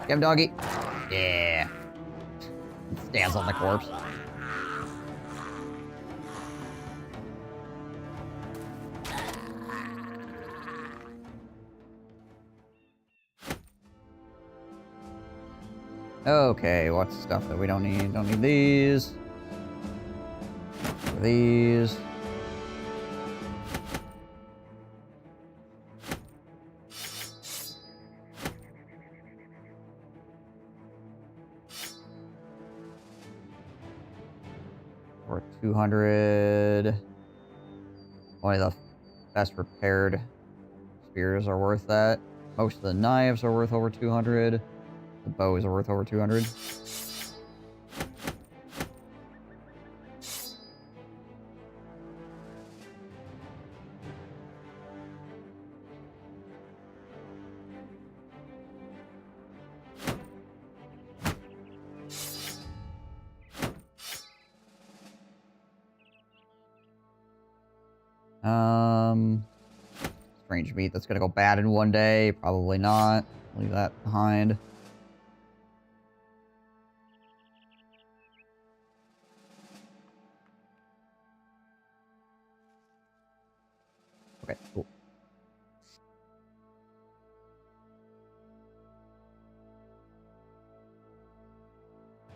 Get him, doggy. Yeah. Stands on the corpse. Okay, what's stuff that we don't need? Don't need these. These. Or 200. Only the best repaired spears are worth that. Most of the knives are worth over 200. The bows are worth over 200. Strange meat that's gonna go bad in one day. Probably not. Leave that behind. Okay, cool.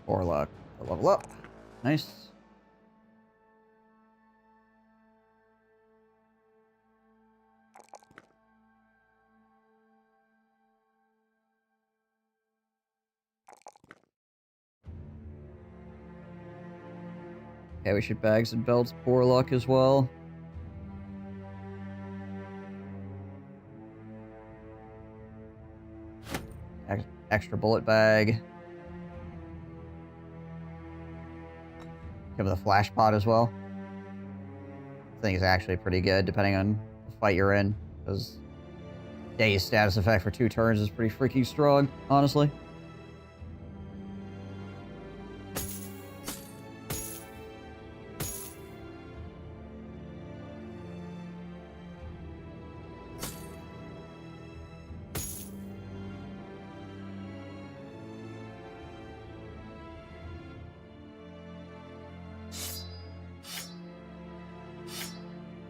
Or luck. Level up. Nice. Okay, we should bags and belts. Poor luck as well. Extra bullet bag. Give it a flash pot as well. This thing is actually pretty good depending on the fight you're in, because Daze status effect for 2 turns is pretty freaking strong, honestly.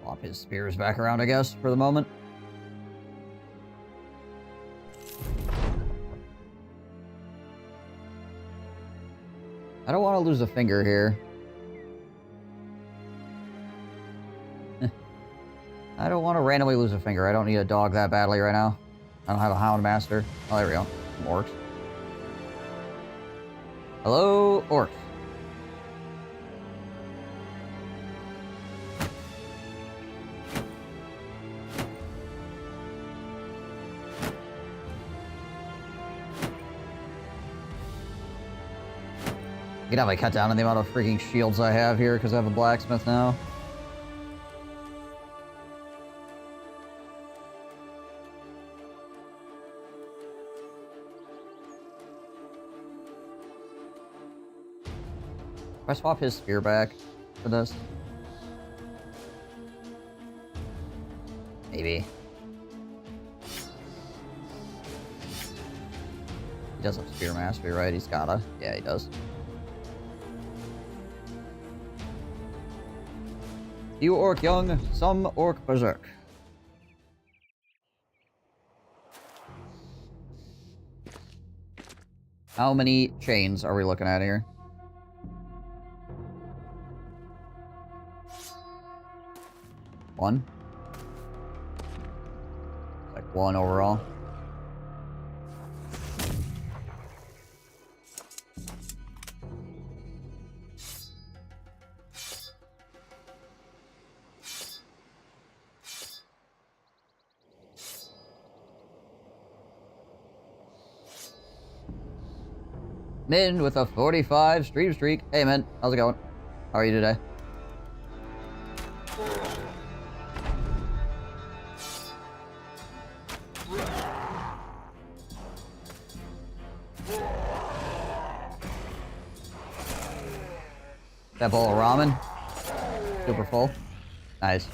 Swap his spears back around, I guess, for the moment. I don't want to lose a finger here. I don't want to randomly lose a finger. I don't need a dog that badly right now. I don't have a Hound Master. Oh, there we go. Some orcs. Hello, orcs. You can definitely cut down on the amount of freaking shields I have here because I have a blacksmith now. If I swap his spear back for this? Maybe. He does have spear mastery, right? He's gotta. Yeah, he does. You orc young, some orc berserk. How many chains are we looking at here? One? Like one overall. Min with a 45 stream streak. Hey, Min. How's it going? How are you today? That bowl of ramen? Super full. Nice.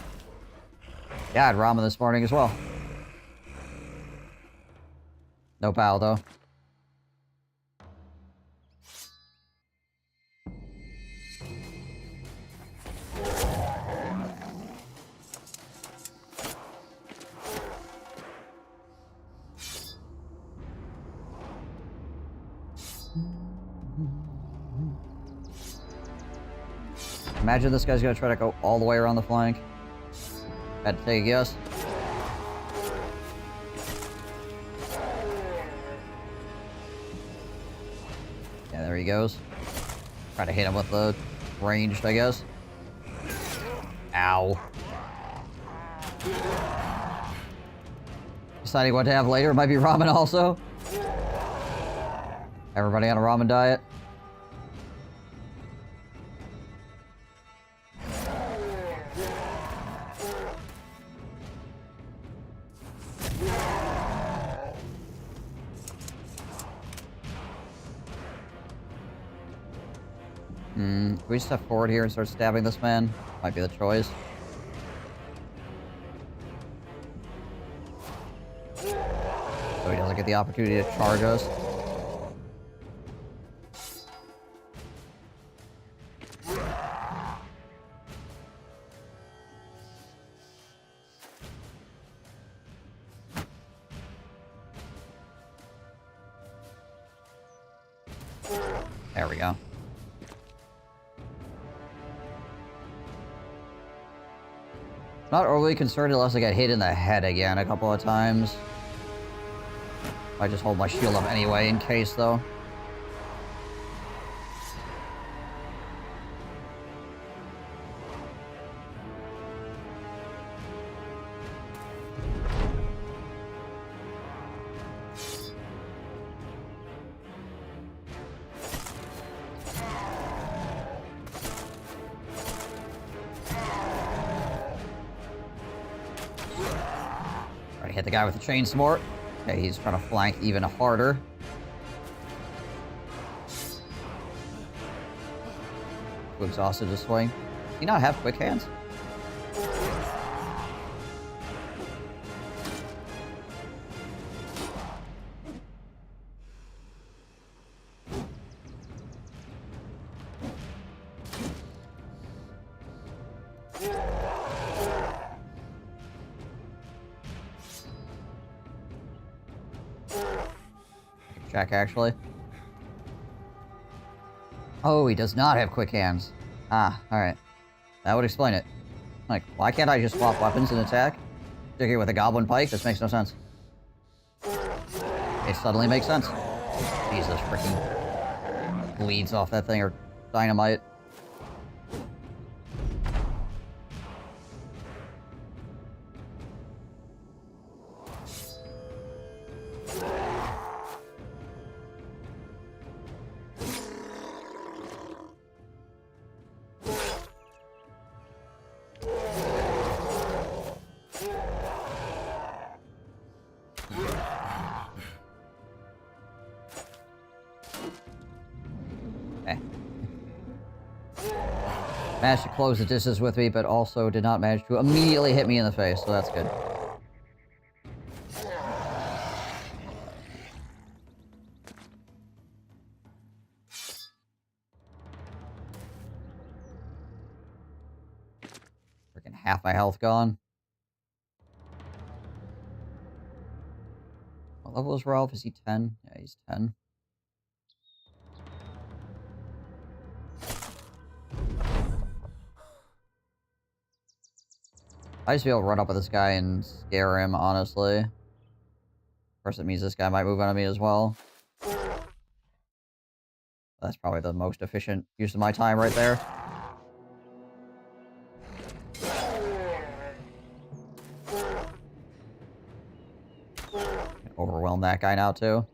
Yeah, I had ramen this morning as well. No pal, though. Imagine this guy's gonna try to go all the way around the flank. Had to take a guess. Yeah, there he goes. Try to hit him with the ranged, I guess. Ow. Deciding what to have later. Might be ramen also. Everybody on a ramen diet. Can we step forward here and start stabbing this man? Might be the choice. So he doesn't get the opportunity to charge us. There we go. Not overly concerned unless I get hit in the head again a couple of times. I just hold my shield up anyway in case, though. Hit the guy with the chain some more. Okay, he's trying to flank even harder. Too exhausted to swing. Does he not have quick hands? Check, actually. Oh, he does not have quick hands. Ah, alright. That would explain it. Like, why can't I just swap weapons and attack? Particularly with a goblin pike? This makes no sense. It suddenly makes sense. Jesus, freaking bleeds off that thing, or dynamite. Managed to close the distance with me, but also did not manage to immediately hit me in the face, so that's good. Freaking half my health gone. What level is Ralph? Is he 10? Yeah, he's 10. I just be able to run up with this guy and scare him, honestly. Of course, it means this guy might move on me as well. That's probably the most efficient use of my time right there. Overwhelm that guy now, too.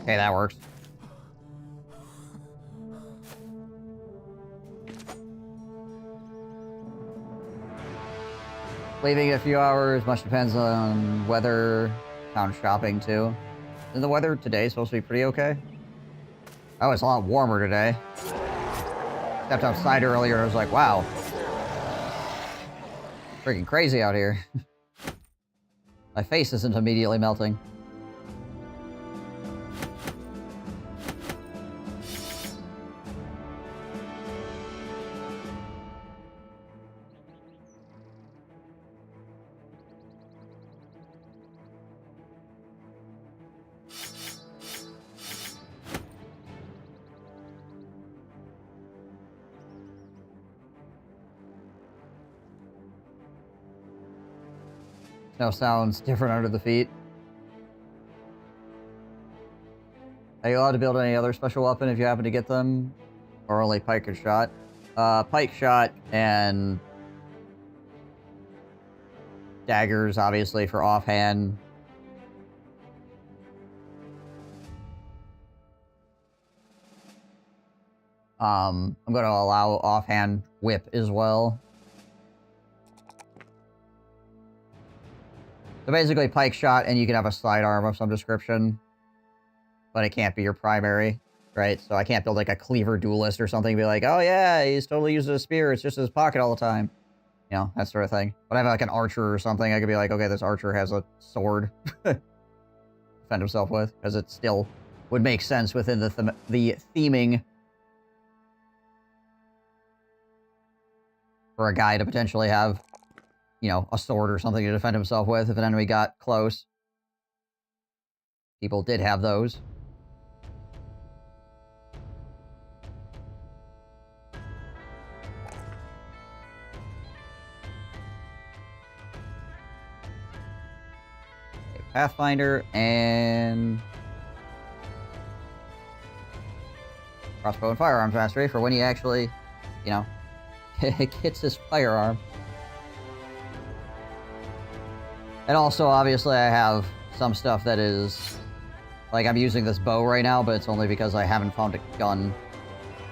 Okay, that works. Leaving in a few hours, much depends on weather, town shopping too. Isn't the weather today supposed to be pretty okay? Oh, it's a lot warmer today. Stepped outside earlier and I was like, wow. Freaking crazy out here. My face isn't immediately melting. No sounds different under the feet. Are you allowed to build any other special weapon if you happen to get them? Or only pike and shot? Pike shot and daggers, obviously, for offhand. I'm going to allow offhand whip as well. So basically, pike shot, and you can have a sidearm of some description. But it can't be your primary, right? So I can't build like a cleaver duelist or something and be like, oh yeah, he's totally using a spear, it's just in his pocket all the time. You know, that sort of thing. But I have like an archer or something, I could be like, okay, this archer has a sword to defend himself with, because it still would make sense within the theming for a guy to potentially have, you know, a sword or something to defend himself with if an enemy got close. People did have those. Pathfinder and crossbow and firearms mastery for when he actually, you know, gets his firearm. And also, obviously, I have some stuff that is, like, I'm using this bow right now, but it's only because I haven't found a gun.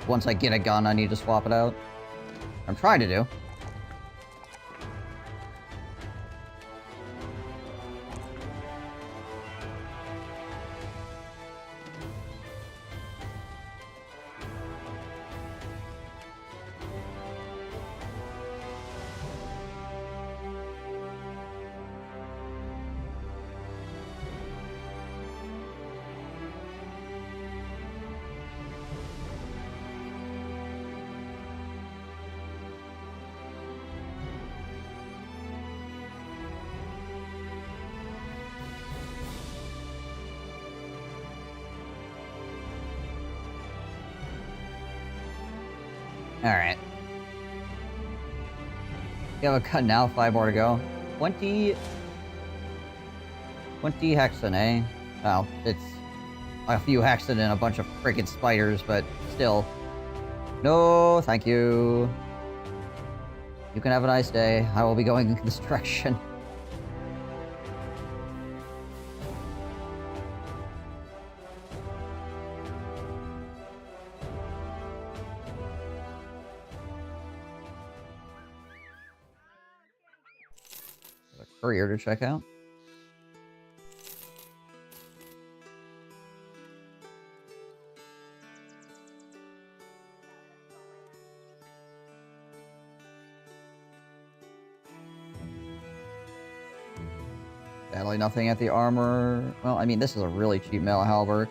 Once I get a gun, I need to swap it out. I'm trying to do. Alright. You have a cut now, 5 more to go. 20 hexen, eh? Well, it's a few hexen and a bunch of freaking spiders, but still. No, thank you. You can have a nice day. I will be going in this direction. Courier to check out. Sadly, nothing at the armor. Well, I mean, this is a really cheap metal halberd.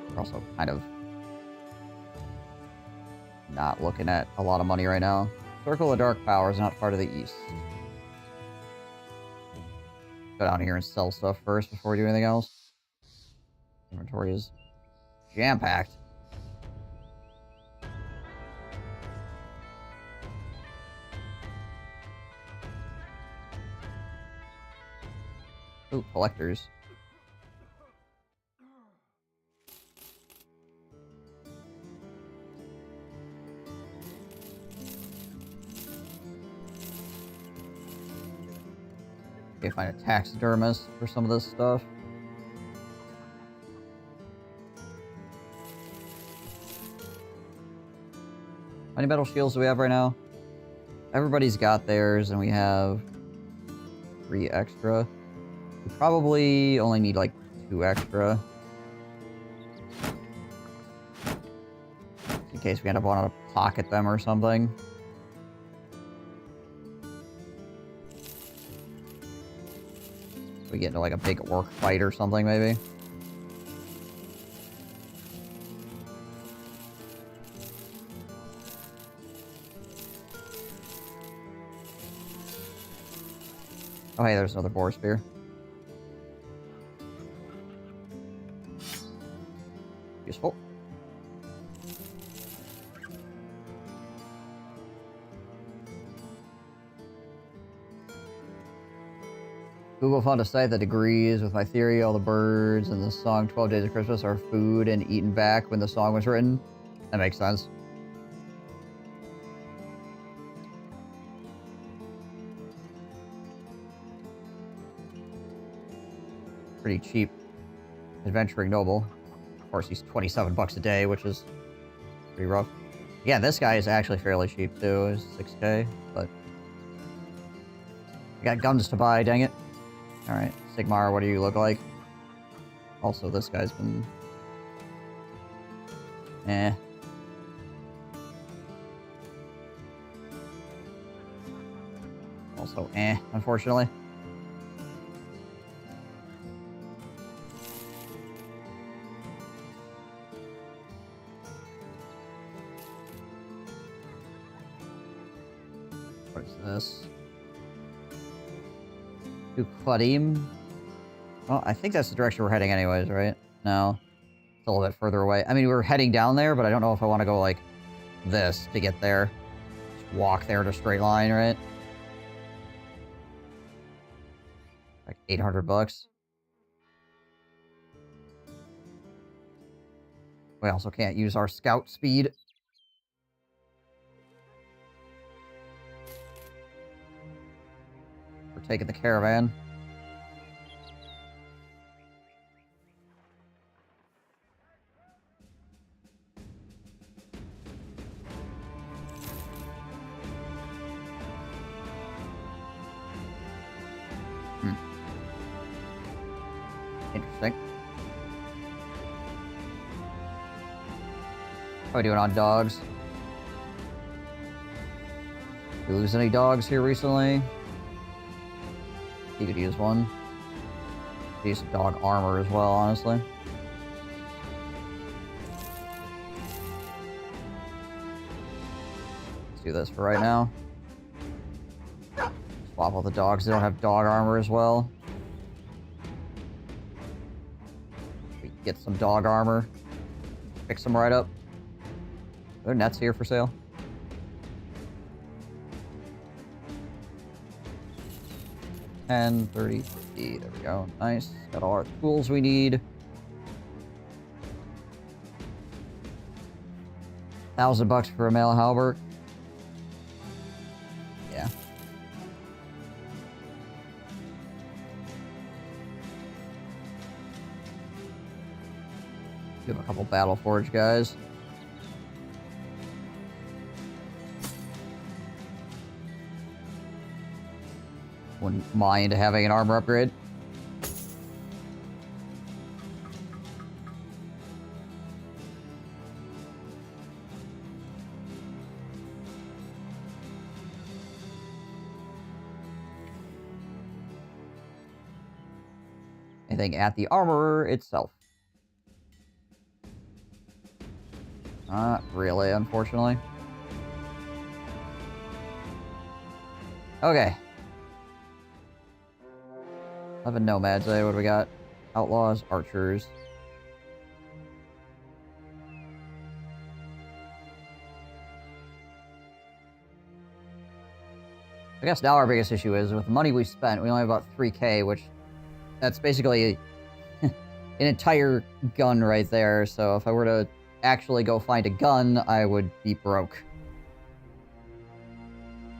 We're also kind of not looking at a lot of money right now. Circle of Dark Power is not part of the East. Go down here and sell stuff first before we do anything else. inventory is jam-packed. Ooh, collectors. Okay, find a taxidermist for some of this stuff. How many metal shields do we have right now? Everybody's got theirs, and we have 3 extra. We probably only need like 2 extra. In case we end up wanting to pocket them or something. We get into like a big orc fight or something, maybe. Oh, hey, there's another boar spear. Useful. Google found a site that agrees with my theory. All the birds in the song 12 Days of Christmas are food and eaten back when the song was written. That makes sense. Pretty cheap adventuring noble. Of course, he's 27 bucks a day, which is pretty rough. Yeah, this guy is actually fairly cheap too. It's 6k, but I got guns to buy, dang it. Alright, Sigmar, what do you look like? Also, this guy's been... eh. Also, unfortunately. What is this? To Cladim. Well, I think that's the direction we're heading anyways, right? No. It's a little bit further away. I mean, we're heading down there, but I don't know if I want to go like this to get there. Just walk there in a straight line, right? Like 800 bucks. We also can't use our scout speed. We're taking the caravan. Interesting. How are we doing on dogs? Did we lose any dogs here recently? You could use one. Could use some dog armor as well, honestly. Let's do this for right now. Swap all the dogs that don't have dog armor as well. We can get some dog armor. Fix them right up. Are there nets here for sale? $10, $30, $50. There we go. Nice. Got all our tools we need. 1,000 bucks for a male halberd. Yeah. Give a couple Battle Forge guys. Wouldn't mind having an armor upgrade. Anything at the armorer itself? Not really, unfortunately. Okay. 11 nomads, eh? What do we got? Outlaws, archers. I guess now our biggest issue is with the money we spent, we only have about 3K, which that's basically an entire gun right there. So if I were to actually go find a gun, I would be broke.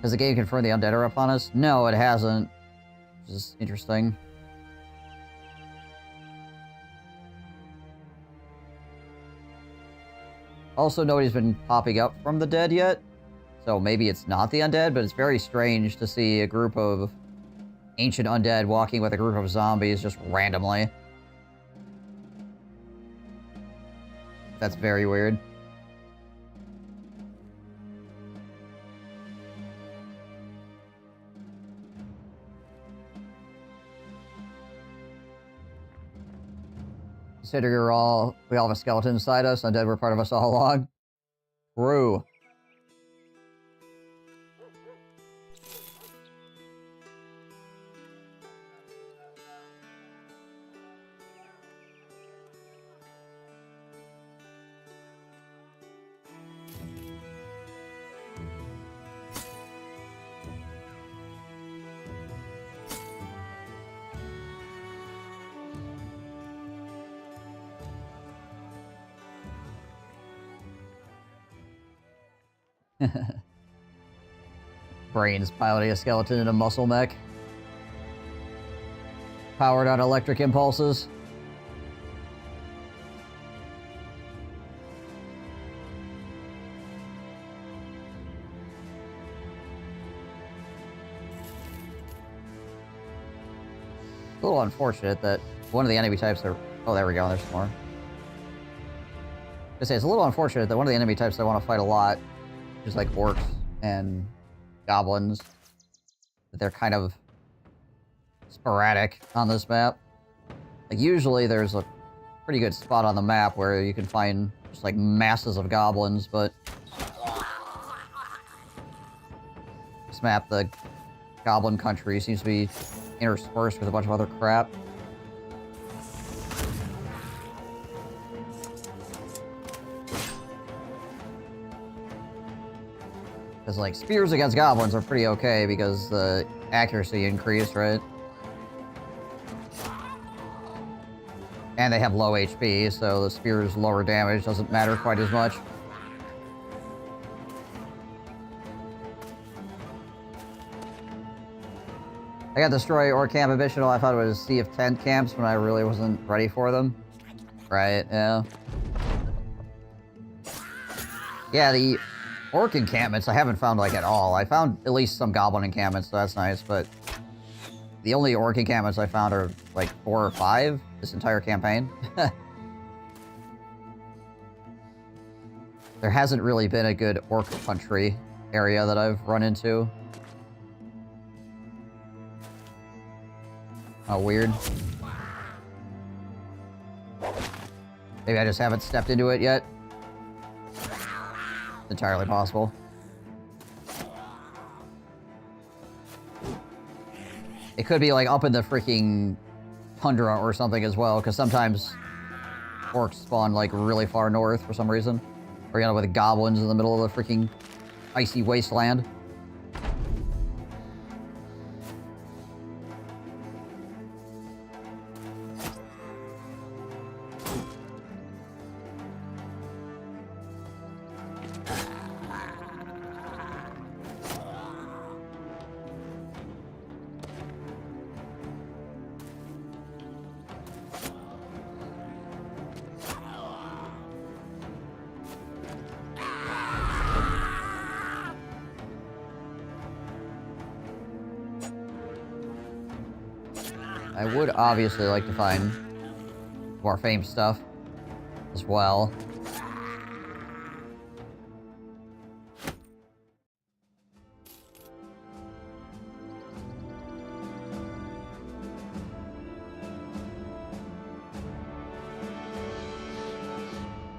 Has the game confirmed the undead are up on us? No, it hasn't. Which is interesting. Also, nobody's been popping up from the dead yet. So maybe it's not the undead, but it's very strange to see a group of ancient undead walking with a group of zombies just randomly. That's very weird. Consider we all have a skeleton inside us. Undead were part of us all along. True. Brains piloting a skeleton in a muscle mech. Powered on electric impulses. A little unfortunate that one of the enemy types are... Oh, there we go, there's more. I say it's a little unfortunate that one of the enemy types I want to fight a lot, just like orcs and goblins, that they're kind of sporadic on this map. Like usually there's a pretty good spot on the map where you can find just like masses of goblins, but this map, the goblin country, seems to be interspersed with a bunch of other crap. Because, like, spears against goblins are pretty okay because the accuracy increased, right? And they have low HP, so the spear's lower damage doesn't matter quite as much. I got Destroy or Camp Additional. I thought it was Sea of Tent camps when I really wasn't ready for them. Right, yeah. Yeah, the orc encampments I haven't found, like, at all. I found at least some goblin encampments, so that's nice, but the only orc encampments I found are, like, 4 or 5 this entire campaign. There hasn't really been a good orc country area that I've run into. Oh, weird. Maybe I just haven't stepped into it yet. It's entirely possible. It could be like up in the freaking tundra or something as well, because sometimes orcs spawn like really far north for some reason. Or you know, with goblins in the middle of the freaking icy wasteland. I would obviously like to find more fame stuff as well.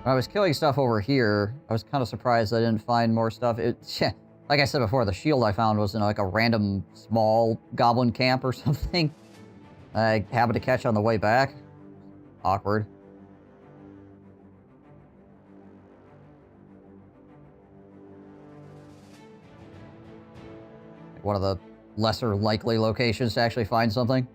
When I was killing stuff over here, I was kind of surprised I didn't find more stuff. Like I said before, the shield I found was in like a random small goblin camp or something. I happened to catch on the way back. Awkward. One of the lesser likely locations to actually find something.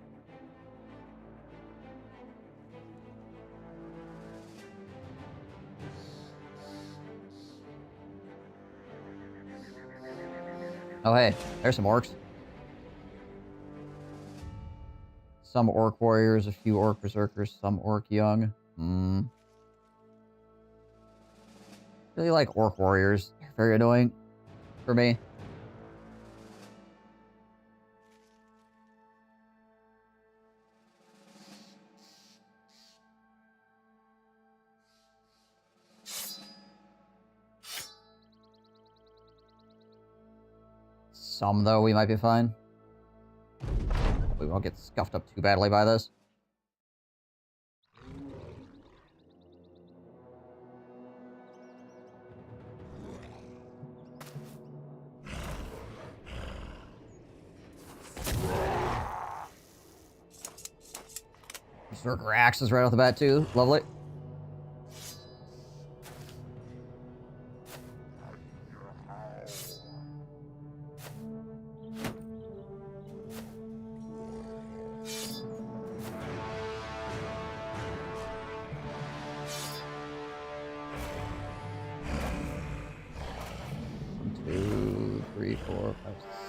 Oh hey, there's some orcs. Some orc warriors, a few orc berserkers, some orc young. Really like orc warriors. They're very annoying for me. Some, though, we might be fine. We won't get scuffed up too badly by this. Berserker axes right off the bat, too. Lovely.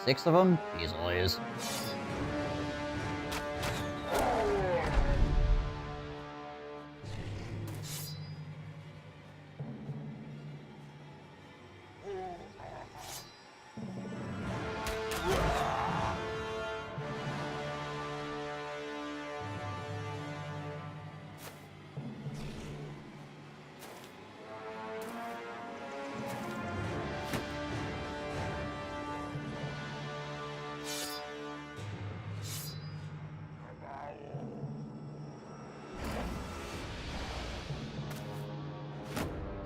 Six of them? Jeez Louise.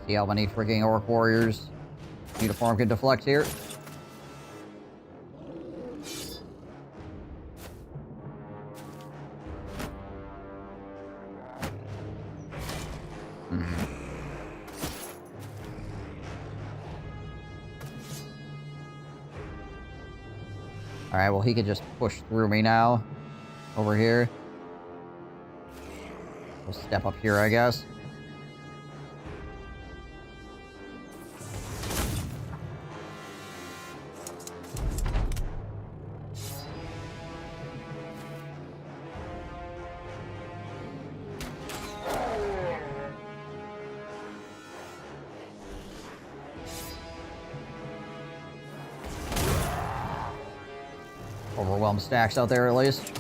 See how many freaking orc warriors uniform can deflect here. Alright, well he could just push through me now. Over here. We'll step up here, I guess. Overwhelmed stacks out there, at least.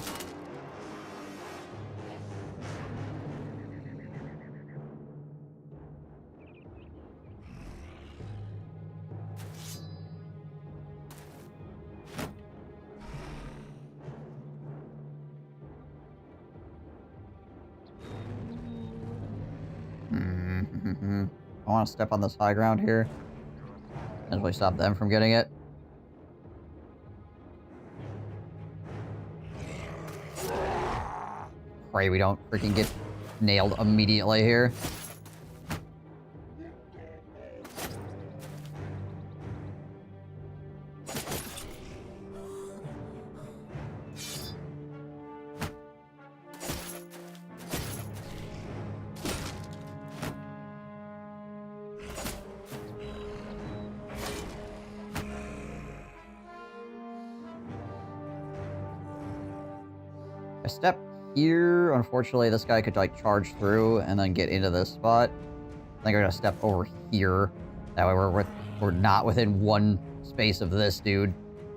I want to step on this high ground here. Essentially stop them from getting it. Pray we don't freaking get nailed immediately here. I step here. Unfortunately, this guy could, like, charge through and then get into this spot. I think I'm gonna step over here. That way we're not within one space of this dude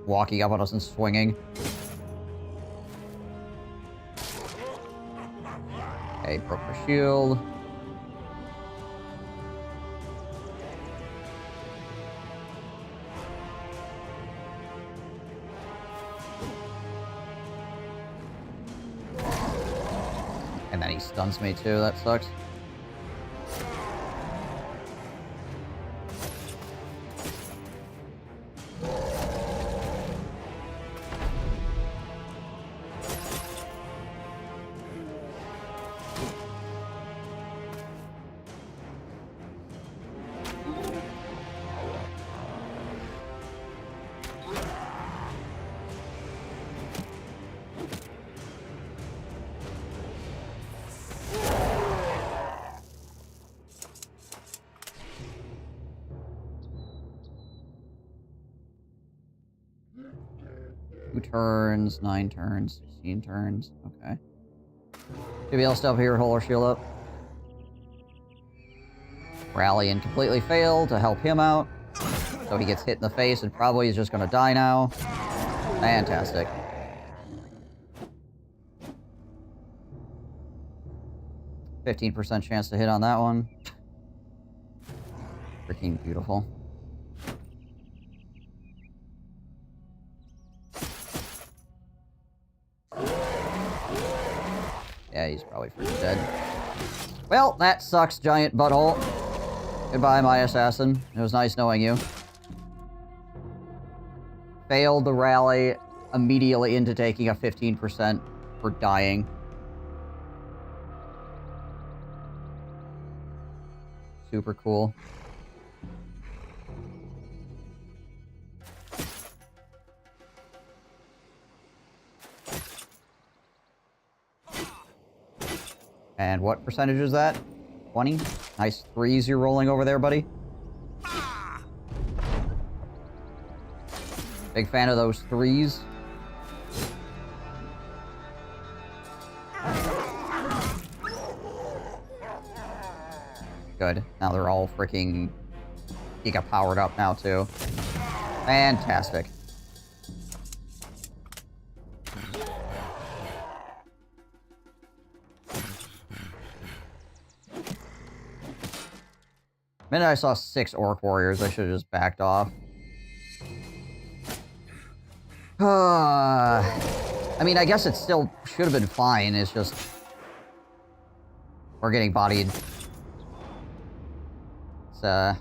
walking up on us and swinging. Okay, broke my shield. And then he stuns me too, that sucks. 2 turns, 9 turns, 16 turns. Okay. Should be able to stop here, hold our shield up. Rally and completely fail to help him out. So he gets hit in the face and probably is just gonna die now. Fantastic. %15 chance to hit on that one. Freaking beautiful. Yeah, he's probably freaking dead. Well, that sucks, giant butthole. Goodbye, my assassin. It was nice knowing you. Failed the rally immediately into taking a 15% for dying. Super cool. And what percentage is that? 20? Nice 3s you're rolling over there, buddy. Big fan of those 3s. Good. Now they're all freaking giga powered up now, too. Fantastic. The minute I saw 6 orc warriors, I should have just backed off. I mean, I guess it still should have been fine. It's just... we're getting bodied. It's,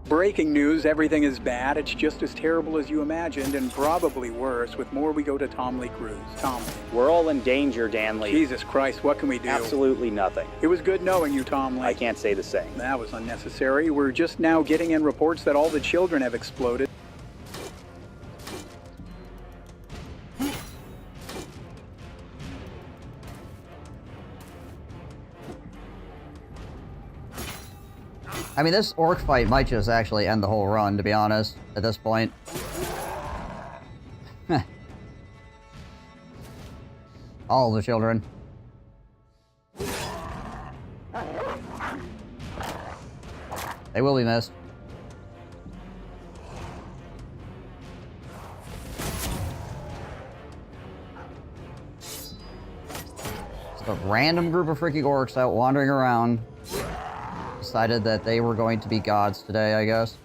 Breaking news, everything is bad. It's just as terrible as you imagined, and probably worse. With more, we go to Tom Lee Cruz. Tom Lee. We're all in danger, Dan Lee. Jesus Christ, what can we do? Absolutely nothing. It was good knowing you, Tom Lee. I can't say the same. That was unnecessary. We're just now getting in reports that all the children have exploded. I mean, this orc fight might just actually end the whole run, to be honest, at this point. All the children. They will be missed. Just a random group of freaking orcs out wandering around. Decided that they were going to be gods today, I guess.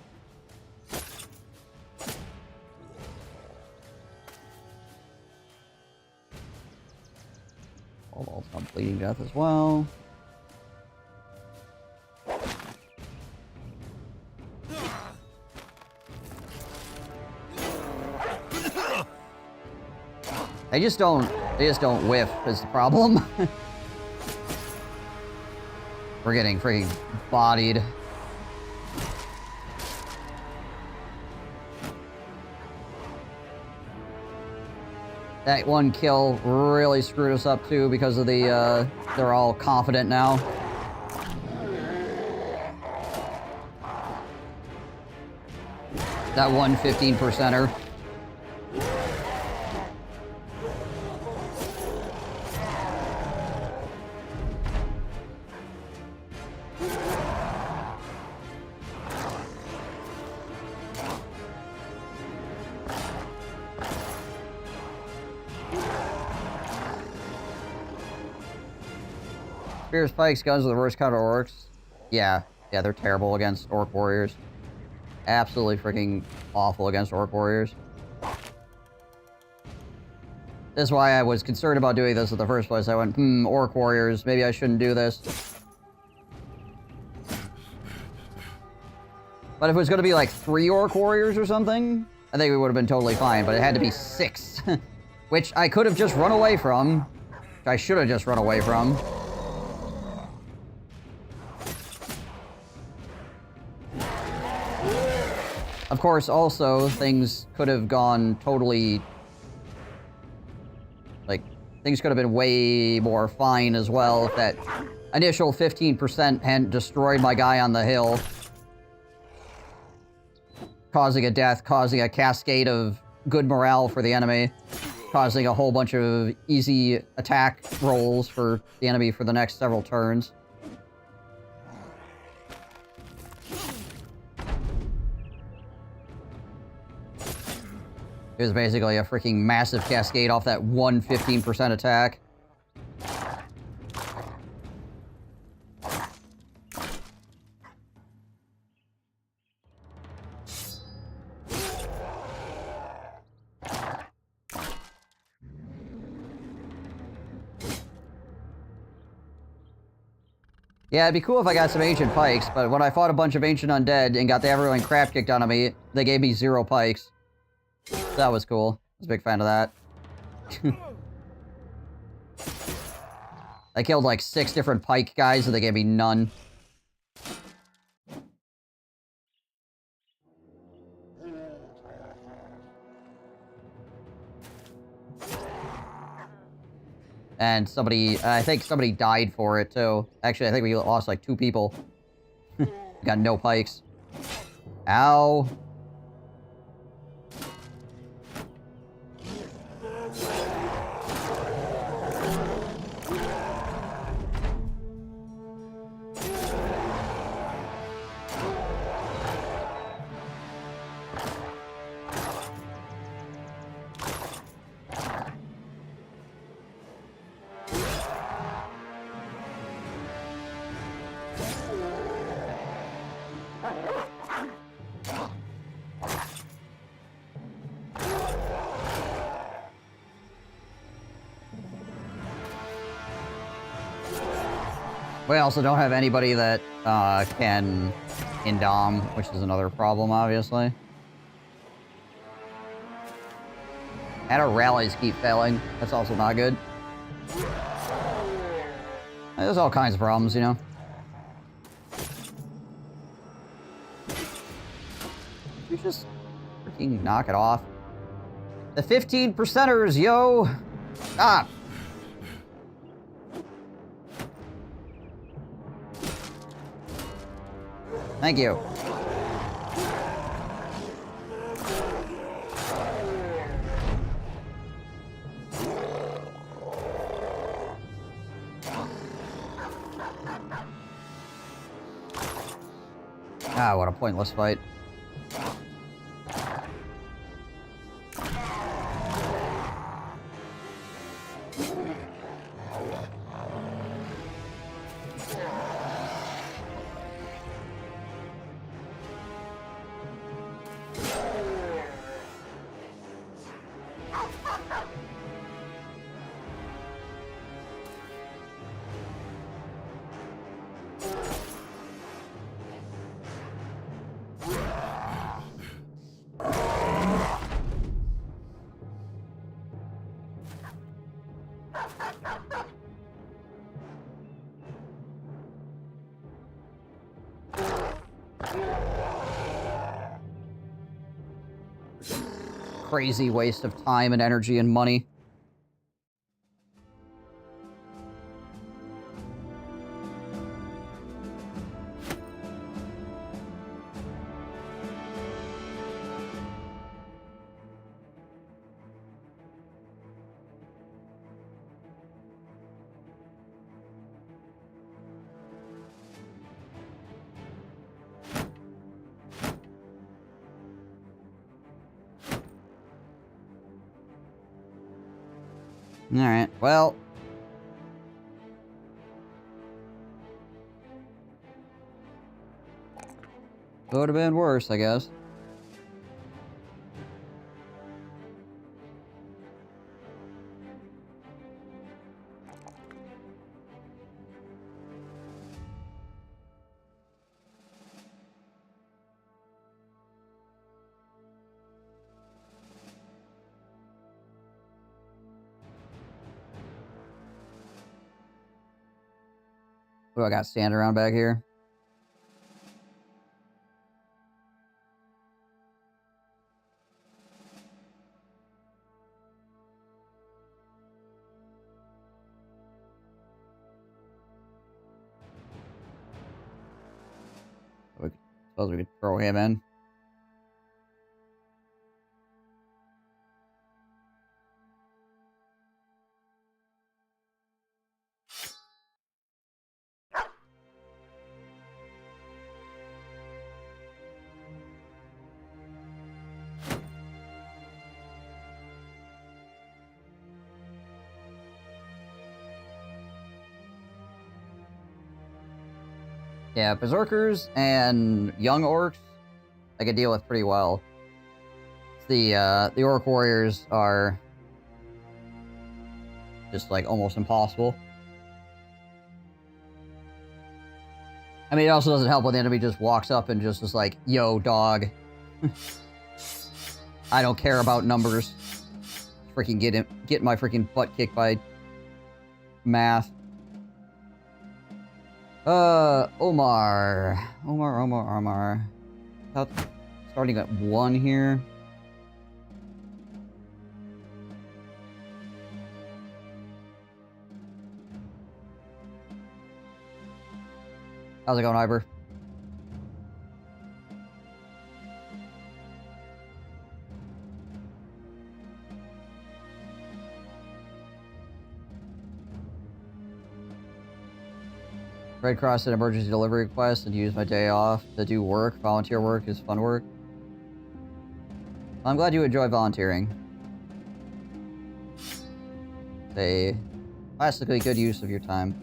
All some bleeding death as well. They just don't whiff is the problem. We're getting freaking bodied. That one kill really screwed us up too because of the, they're all confident now. That one 15%er. Spear spikes, guns are the worst counter orcs. Yeah, they're terrible against orc warriors. Absolutely freaking awful against orc warriors. That's why I was concerned about doing this in the first place. I went, orc warriors, maybe I shouldn't do this. But if it was going to be like 3 orc warriors or something, I think we would have been totally fine, but it had to be 6. Which I could have just run away from. Which I should have just run away from. Of course, also, things could have gone totally... like, things could have been way more fine as well if that initial 15% hadn't destroyed my guy on the hill. Causing a death, causing a cascade of good morale for the enemy, causing a whole bunch of easy attack rolls for the enemy for the next several turns. It was basically a freaking massive cascade off that one 15% attack. Yeah, it'd be cool if I got some ancient pikes, but when I fought a bunch of ancient undead and got the everyone crap kicked out of me, they gave me 0 pikes. That was cool. I was a big fan of that. I killed like 6 different pike guys and they gave me none. And somebody, I think somebody died for it too. Actually, I think we lost like 2 people. Got no pikes. Ow. We also don't have anybody that can indom, which is another problem, obviously. And our rallies keep failing. That's also not good. There's all kinds of problems, you know. You just freaking knock it off. The 15%ers, yo! Stop! Thank you. Ah, what a pointless fight. Crazy waste of time and energy and money. Alright, well. Would have been worse, I guess. What do I got standing around back here? Suppose we could throw him in. Yeah, berserkers and young orcs I could deal with pretty well. The orc warriors are just like almost impossible. I mean, it also doesn't help when the enemy just walks up and just is like, yo, dog. I don't care about numbers. Freaking get my freaking butt kicked by math. Omar. About starting at 1 here. How's it going, Iber? Red Cross an emergency delivery request and use my day off to do work. Volunteer work is fun work. I'm glad you enjoy volunteering. It's a classically good use of your time.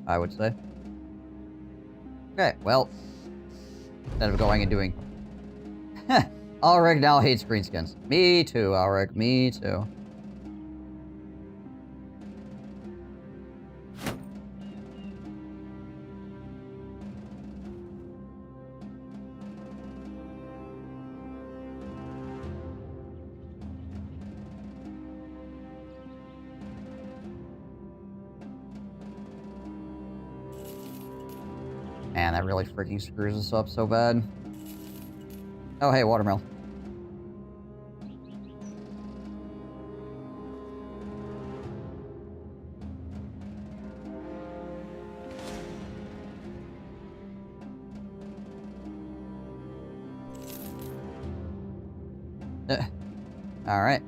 I would say. Okay, well, instead of going and doing... Alrig now hates greenskins. Me too, Alrig, me too. Man, that really freaking screws us up so bad. Oh, hey, watermill. Alright.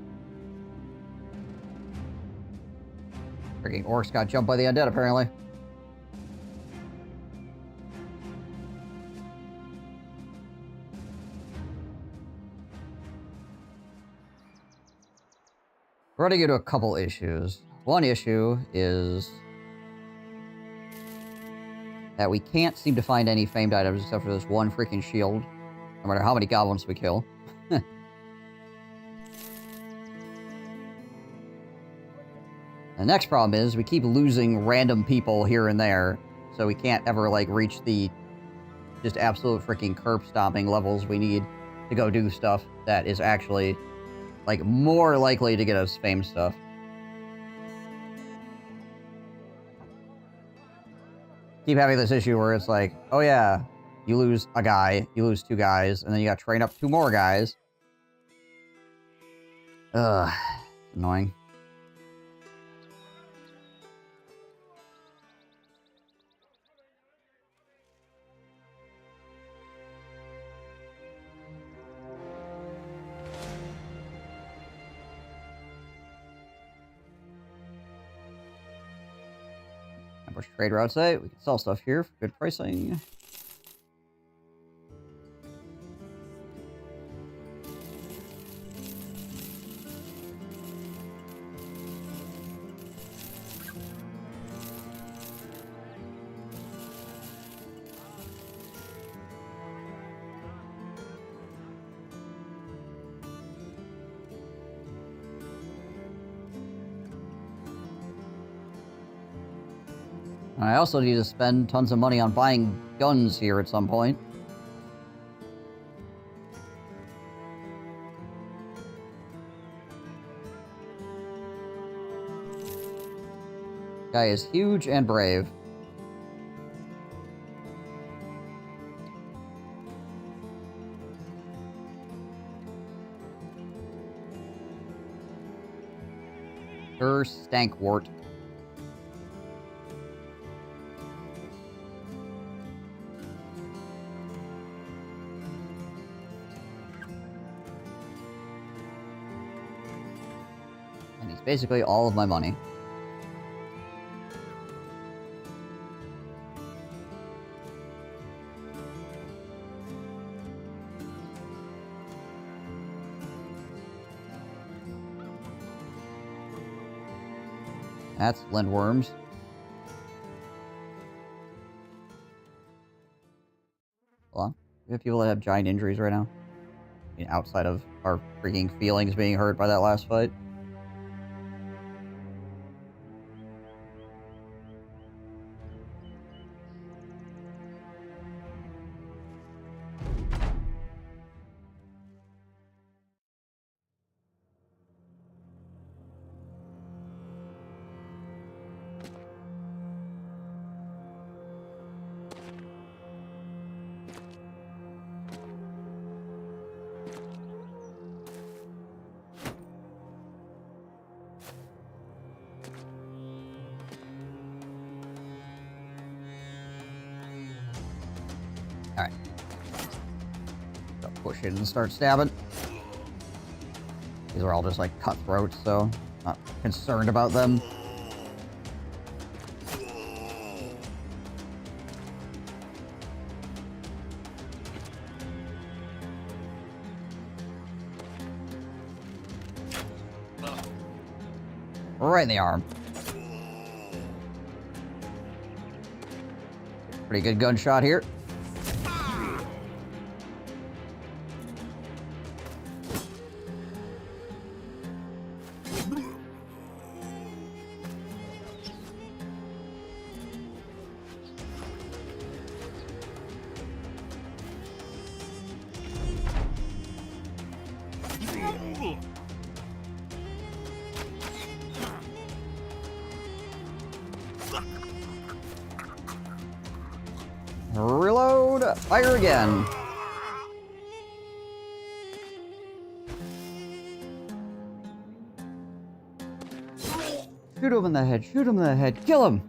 Freaking orcs got jumped by the undead, apparently. We're running into a couple issues. One issue is that we can't seem to find any famed items except for this one freaking shield, no matter how many goblins we kill. The next problem is we keep losing random people here and there, so we can't ever, like, reach the just absolute freaking curb stomping levels we need to go do stuff that is actually, like, more likely to get us fame stuff. Keep having this issue where it's like, oh yeah, you lose a guy, you lose 2 guys, and then you gotta train up 2 more guys. Ugh, annoying. Trade route site. We can sell stuff here for good pricing. I also need to spend tons of money on buying guns here at some point. Guy is huge and brave. Stankwart. Basically all of my money. That's lindworms. Hold on. We have people that have giant injuries right now. I mean, outside of our freaking feelings being hurt by that last fight. Alright. So push in and start stabbing. These are all just like cutthroats, so not concerned about them. Right in the arm. Pretty good gunshot here. Reload! Fire again! Shoot him in the head, shoot him in the head, kill him!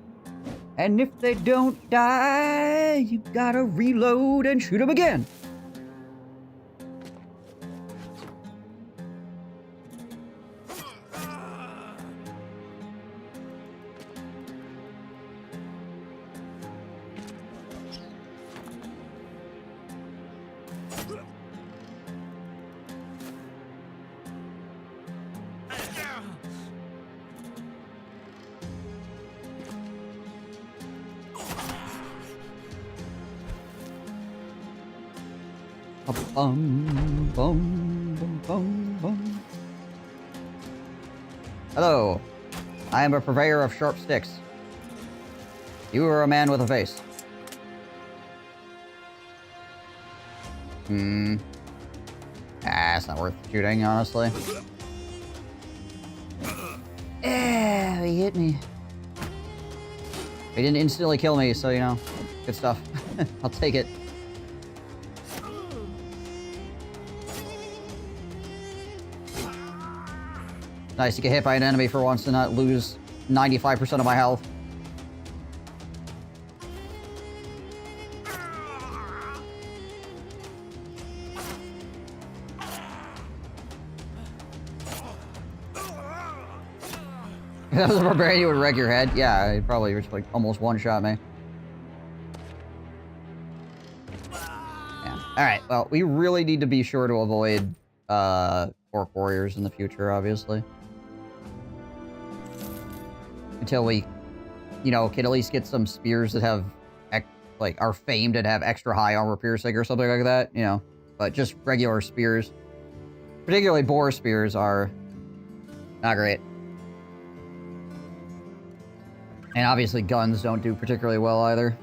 And if they don't die, you gotta reload and shoot him again! Bum, bum, bum, bum, bum. Hello, I am a purveyor of sharp sticks. You are a man with a face. It's not worth shooting, honestly. He hit me. He didn't instantly kill me, so, you know, good stuff. I'll take it. Nice to get hit by an enemy for once and not lose 95% of my health. If that was a barbarian, you would wreck your head. Yeah, he probably just like almost one-shot me. Yeah. Alright, well, we really need to be sure to avoid orc warriors in the future, obviously. Until we, you know, can at least get some spears that have, like, are famed and have extra high armor piercing or something like that, you know. But just regular spears, particularly boar spears, are not great. And obviously guns don't do particularly well either.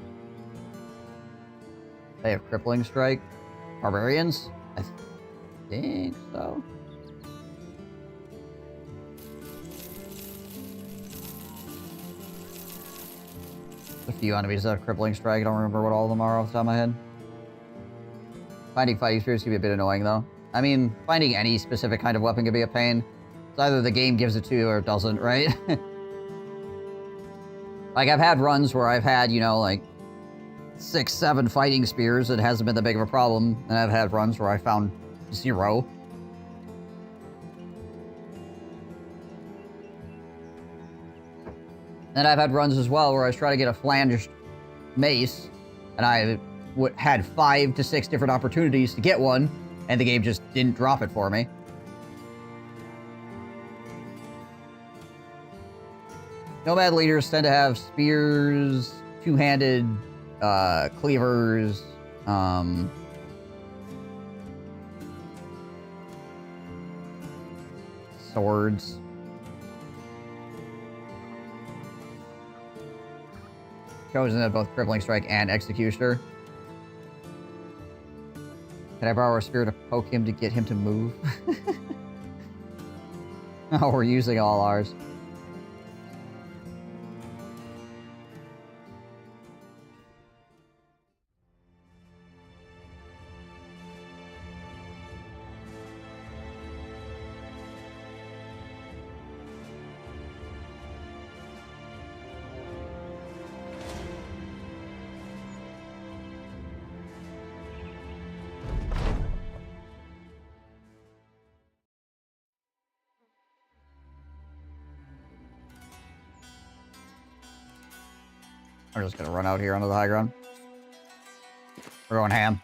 They have crippling strike. Barbarians? I think so. A few enemies that have crippling strike. I don't remember what all of them are off the top of my head. Finding fighting spears can be a bit annoying though. I mean, finding any specific kind of weapon can be a pain. It's either the game gives it to you or it doesn't, right? Like, I've had runs where I've had, you know, like 6, 7 fighting spears. It hasn't been that big of a problem. And I've had runs where I found 0. And I've had runs as well where I was trying to get a flanged mace, and I had 5 to 6 different opportunities to get one, and the game just didn't drop it for me. Nomad leaders tend to have spears, two-handed cleavers, swords. Chosen at both Crippling Strike and Executioner. Can I borrow a spear to poke him to get him to move? Oh, we're using all ours. We're just gonna run out here onto the high ground. We're going ham.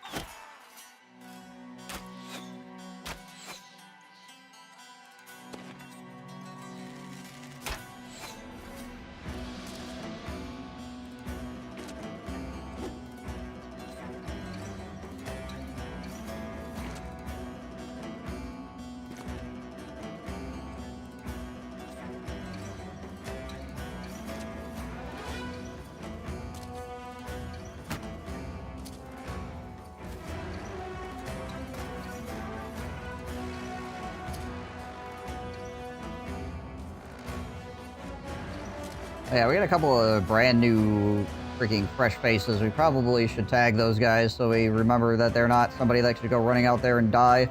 Yeah, we got a couple of brand new freaking fresh faces. We probably should tag those guys so we remember that they're not somebody that should go running out there and die.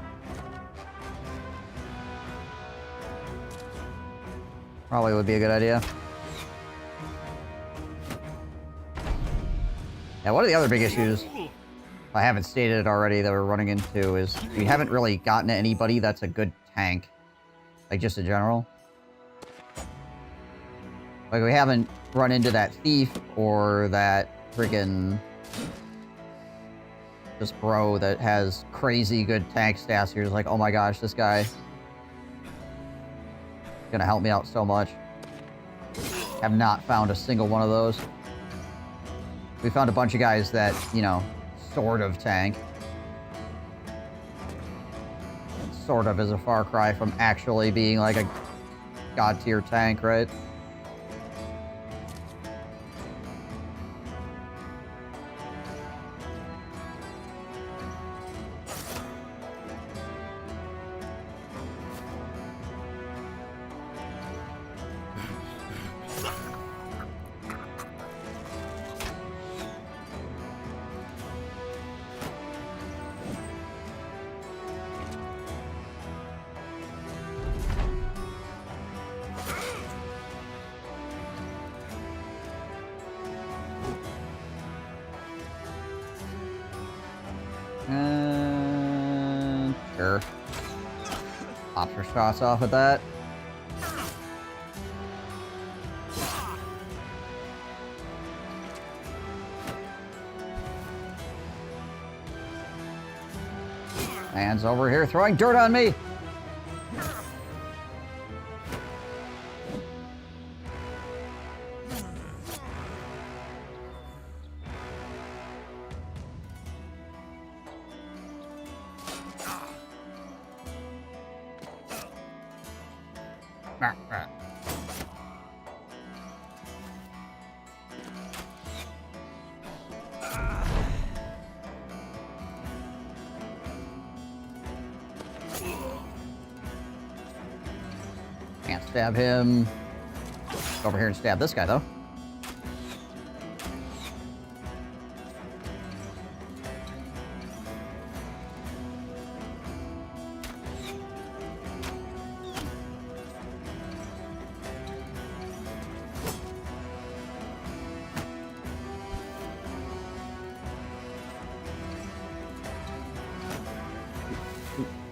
Probably would be a good idea. Yeah, one of the other big issues, if I haven't stated it already, that we're running into is we haven't really gotten anybody that's a good tank. Like, just in general. Like, we haven't run into that thief or that freaking just bro that has crazy good tank stats. You're just like, oh my gosh, this guy is gonna help me out so much. Have not found a single one of those. We found a bunch of guys that, you know, sort of tank. Sort of is a far cry from actually being like a god tier tank, right? Sure. Pop your shots off at that. Man's over here throwing dirt on me! Can't stab him. Go over here and stab this guy, though.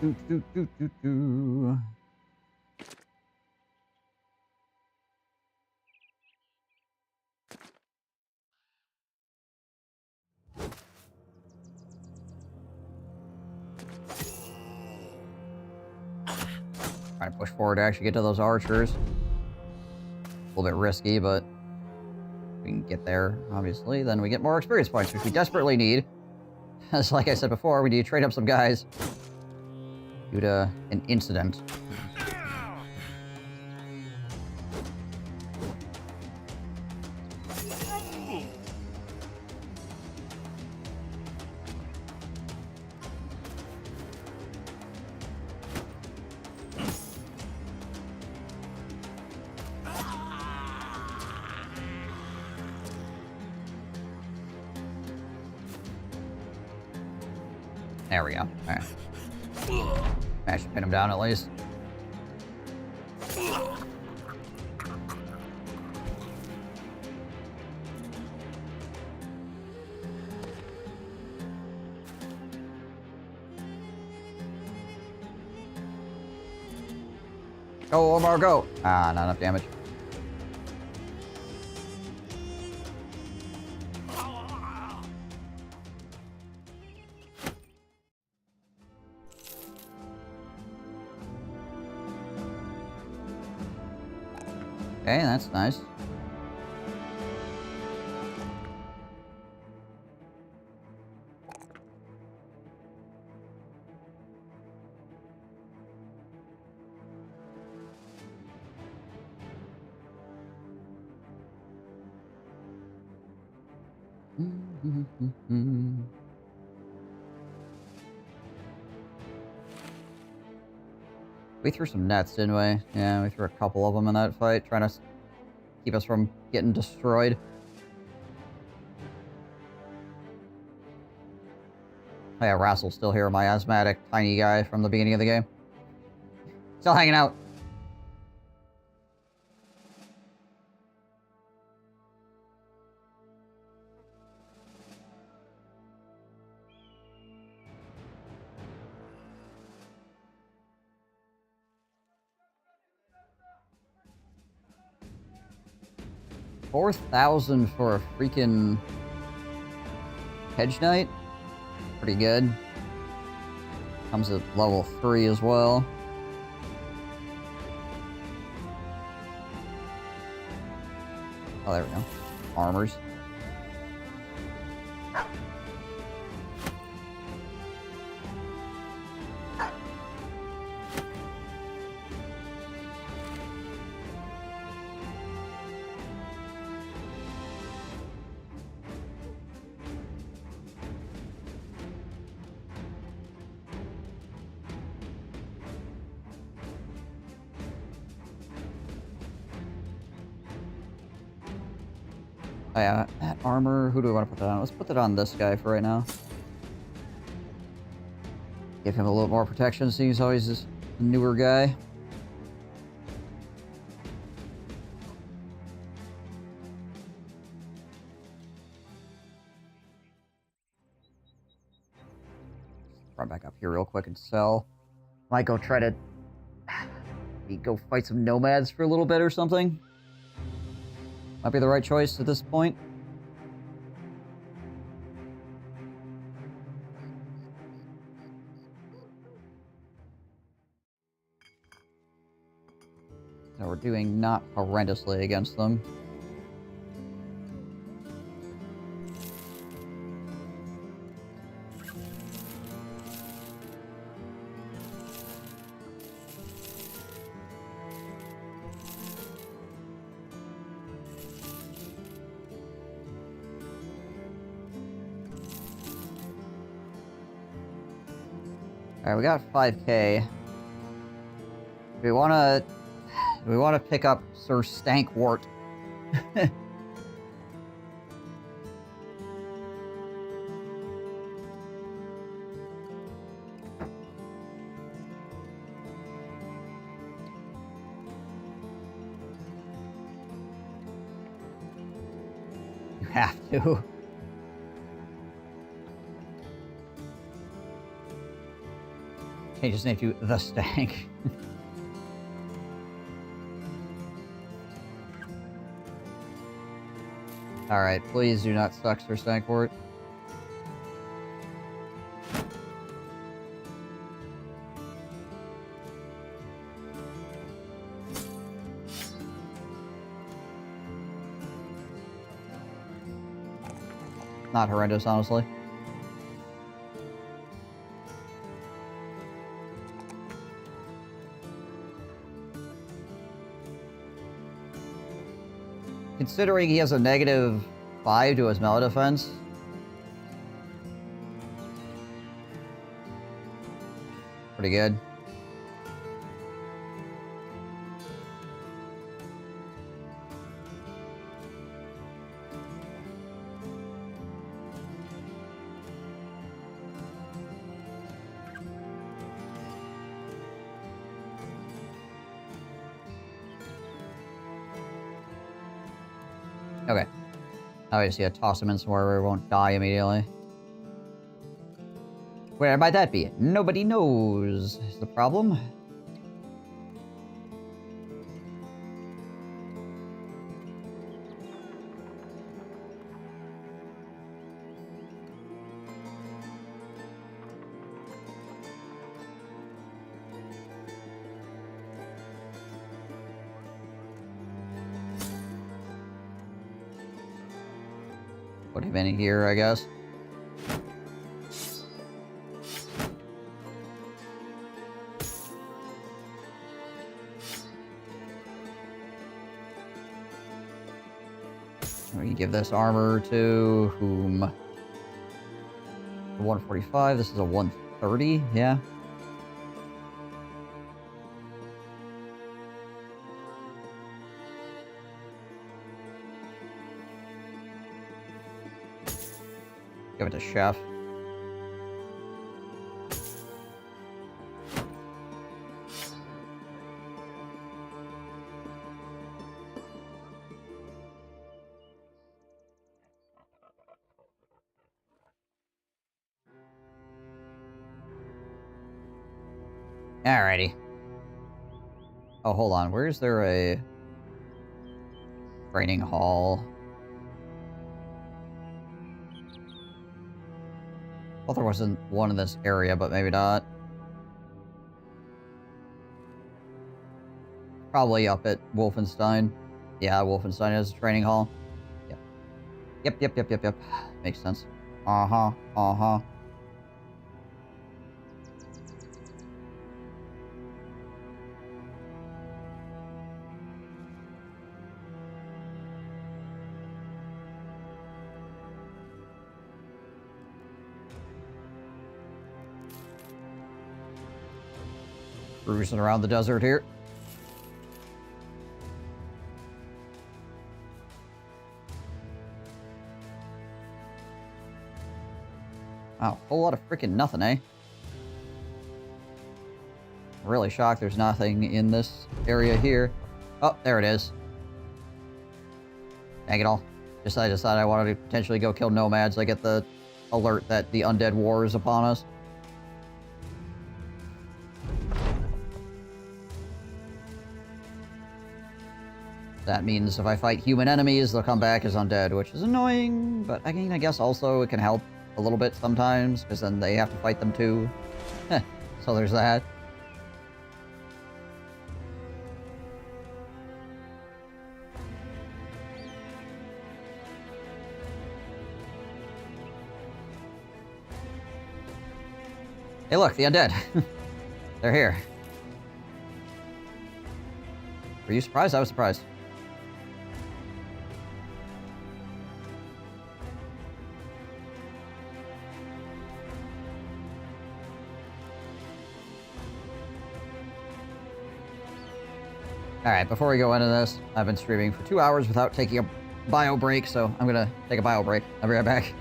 Do. Trying to push forward to actually get to those archers. little bit risky, but we can get there, obviously. Then we get more experience points, which we desperately need. As like I said before, we need to trade up some guys due to an incident. There we go. Alright. I should pin him down at least. Go, Omar, go! Ah, not enough damage. Okay, that's nice. We threw some nets, didn't we? Yeah, we threw a couple of them in that fight, trying to keep us from getting destroyed. Oh yeah, Rassel's still here, my asthmatic tiny guy from the beginning of the game. Still hanging out. $4,000 for a freaking Hedge Knight? Pretty good. Comes at level 3 as well. Oh, there we go. Armors. Oh yeah, that armor, who do we want to put that on? Let's put that on this guy for right now. Give him a little more protection, seeing as always this newer guy. Run back up here real quick and sell. Might go try to go fight some nomads for a little bit or something. Might be the right choice at this point. So we're doing not horrendously against them. Alright, we got 5k. We wanna pick up Sir Stankwart. You have to. Change his name to The Stank. Alright, please do not suck, Sir Stankwart. not horrendous, honestly. Considering he has a -5 to his melee defense. Pretty good. Okay. Now I just gotta toss him in somewhere where he won't die immediately. Where might that be? Nobody knows is the problem. Put him in here, I guess. We can give this armor to whom? The 145. This is a 130. Yeah. Give it to Chef. Alrighty. Oh, hold on. Where is there a training hall? Well, there wasn't one in this area, but maybe not. Probably up at Wolfenstein. Yeah, Wolfenstein has a training hall. Yep. Makes sense. Uh-huh. Cruising around the desert here. Wow, a whole lot of freaking nothing, eh? I'm really shocked there's nothing in this area here. Oh, there it is. Dang it all. I decided I wanted to potentially go kill nomads. I get the alert that the undead war is upon us. That means if I fight human enemies, they'll come back as undead, which is annoying, but I mean, I guess also it can help a little bit sometimes, because then they have to fight them too. So there's that. Hey look, the undead. They're here. Were you surprised? I was surprised. Alright, before we go into this, I've been streaming for 2 hours without taking a bio break, so I'm gonna take a bio break. I'll be right back.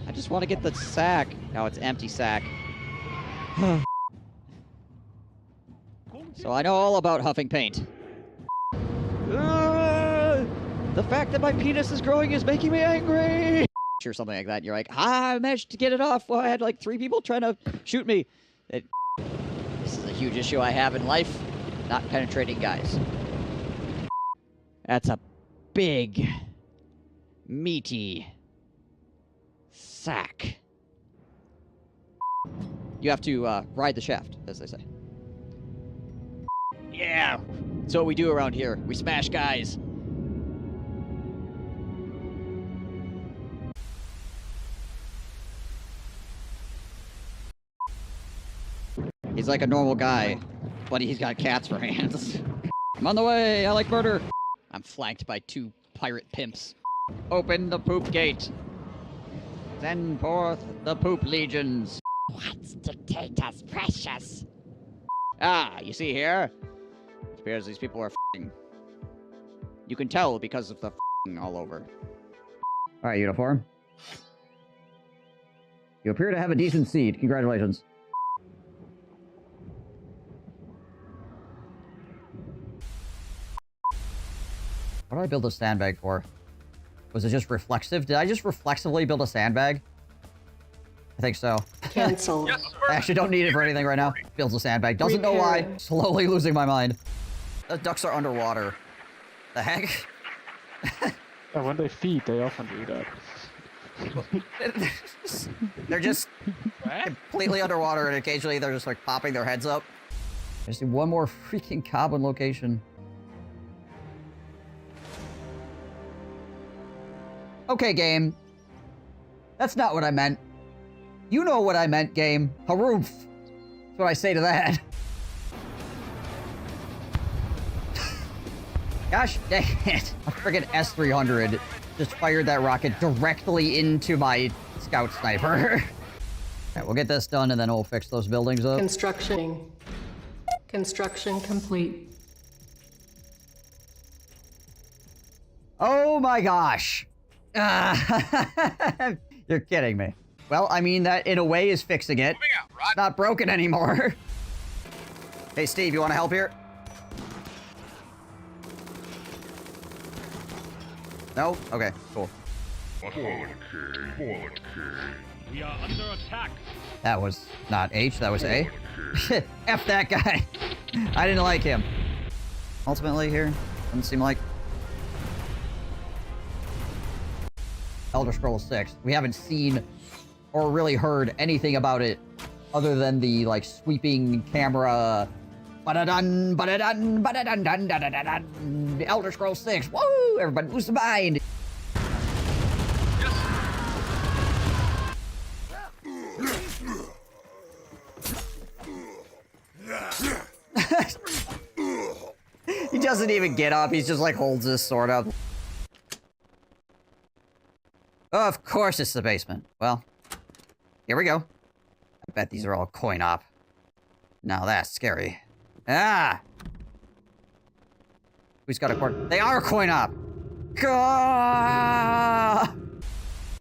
I just want to get the sack. Now it's empty sack. So I know all about huffing paint. The fact that my penis is growing is making me angry! Or something like that. You're like, I managed to get it off. Well, I had like 3 people trying to shoot me. This is a huge issue I have in life. Not penetrating guys. That's a big, meaty sack. You have to ride the shaft, as they say. Yeah! That's what we do around here. We smash guys. like a normal guy, but he's got cats for hands. I'm on the way. I like murder. I'm flanked by 2 pirate pimps. Open the poop gate. Send forth the poop legions. What's dictators precious? Ah, you see here? It appears these people are f***ing. You can tell because of the f***ing all over. All right, uniform. You appear to have a decent seed. Congratulations. What did I build a sandbag for? Was it just reflexive? Did I just reflexively build a sandbag? I think so. Cancel. I actually don't need it for anything right now. Builds a sandbag. Doesn't know why. Slowly losing my mind. The ducks are underwater. The heck? And when they feed, they often do that. They're just completely underwater, and occasionally they're just like popping their heads up. I just need one more freaking Goblin location. Okay, game. That's not what I meant. You know what I meant, game. Haroomph. That's what I say to that. Gosh dang it. A friggin' S-300 just fired that rocket directly into my scout sniper. Alright, we'll get this done and then we'll fix those buildings up. Construction complete. Oh my gosh. You're kidding me. Well, I mean, that in a way is fixing it. It's not broken anymore. Hey, Steve, you want to help here? No? Okay, cool. We are under attack. That was not H, that was A. F that guy. I didn't like him. Ultimately here, doesn't seem like... Elder Scrolls 6. We haven't seen or really heard anything about it other than the, like, sweeping camera... Ba-da-dun, ba-da-dun, ba-da-dun, dun, da-da-da-dun. Elder Scrolls 6. Woo! Everybody lose the mind. He doesn't even get up. He's just like holds his sword up. Oh, of course it's the basement. Well, here we go. I bet these are all coin op. Now that's scary. Ah! Who's got a coin? They are coin op! Gah!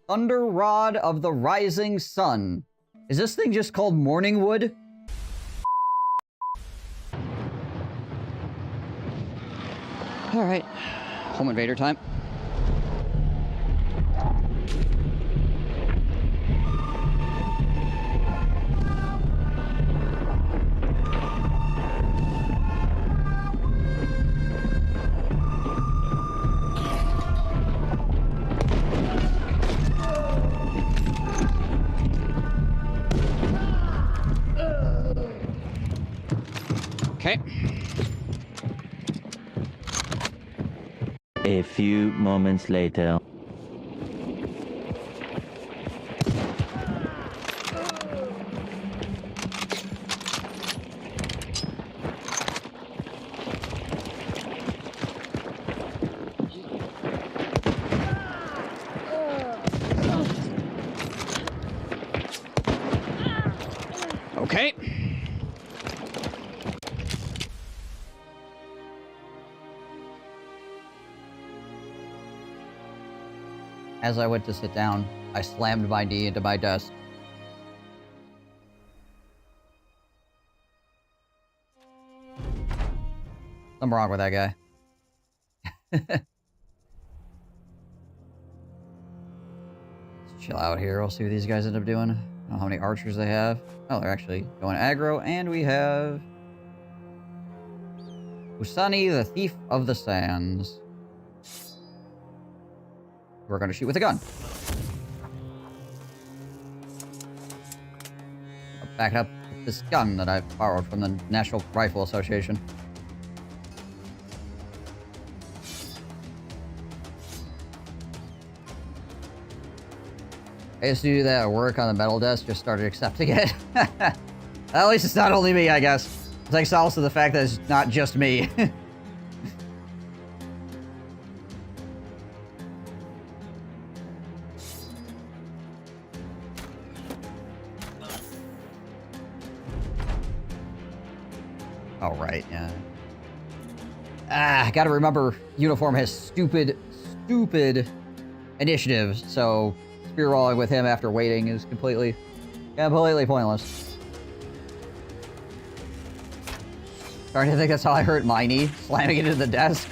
Thunder Rod of the Rising Sun. Is this thing just called Morning Wood? Alright. Home invader time. Okay. A few moments later. Okay. As I went to sit down, I slammed my knee into my desk. Something wrong with that guy. Let's chill out here. We'll see what these guys end up doing. I don't know how many archers they have. Oh, they're actually going aggro. And we have... Usani, the Thief of the Sands. We're going to shoot with a gun. I'll back up with this gun that I've borrowed from the National Rifle Association. I used to do that at work on the metal desk, just started accepting it. At least it's not only me, I guess. Thanks also to the fact that it's not just me. Oh, right, yeah. I gotta remember, Uniform has stupid initiatives, so spear rolling with him after waiting is completely pointless. Starting to think that's how I hurt my knee, slamming it into the desk.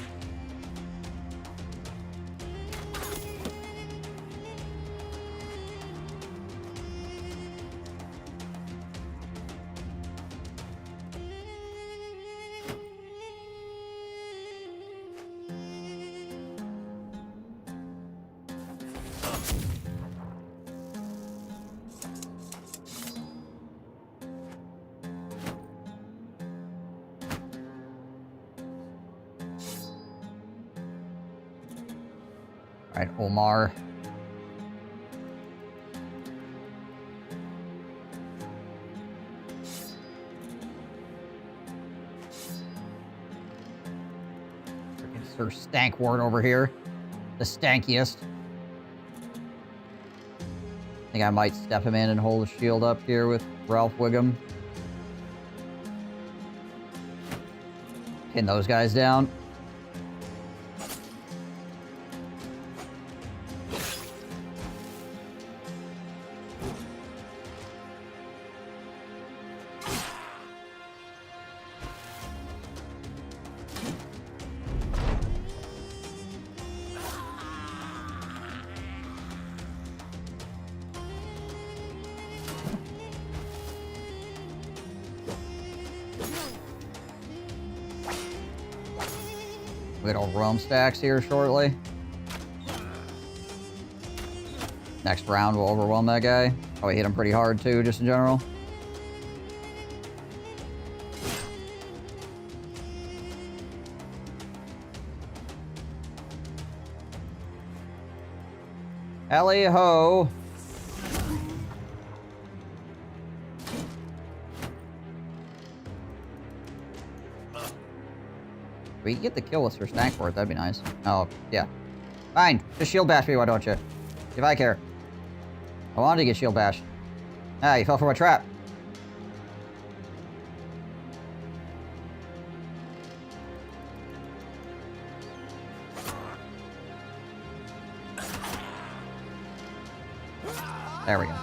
Alright, Omar. Freaking Sir Stankwart over here. The stankiest. I think I might step him in and hold the shield up here with Ralph Wiggum. Pin those guys down. Little Rome stacks here shortly. Next round will overwhelm that guy. Probably hit him pretty hard too, just in general. Alley ho. We can get the kill with Sir Stankwart, that'd be nice. Oh, yeah. Fine, just shield bash me, why don't you? If I care. I wanted to get shield bashed. Ah, you fell for my trap. There we go.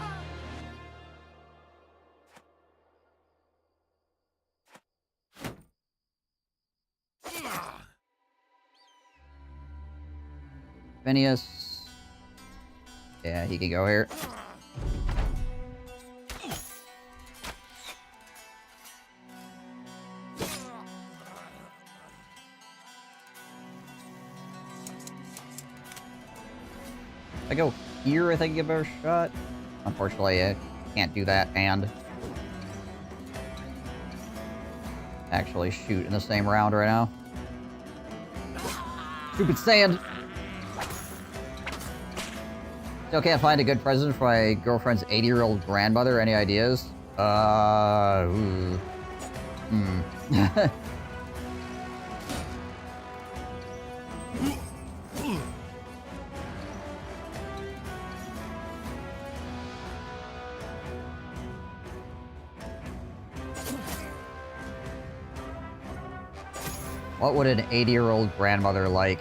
Phineas. Yeah, he could go here. If I go here, I think I get a better shot. Unfortunately, I can't do that and actually shoot in the same round right now. Stupid sand! Still can't find a good present for my girlfriend's 80-year-old grandmother. Any ideas? What would an 80-year-old grandmother like?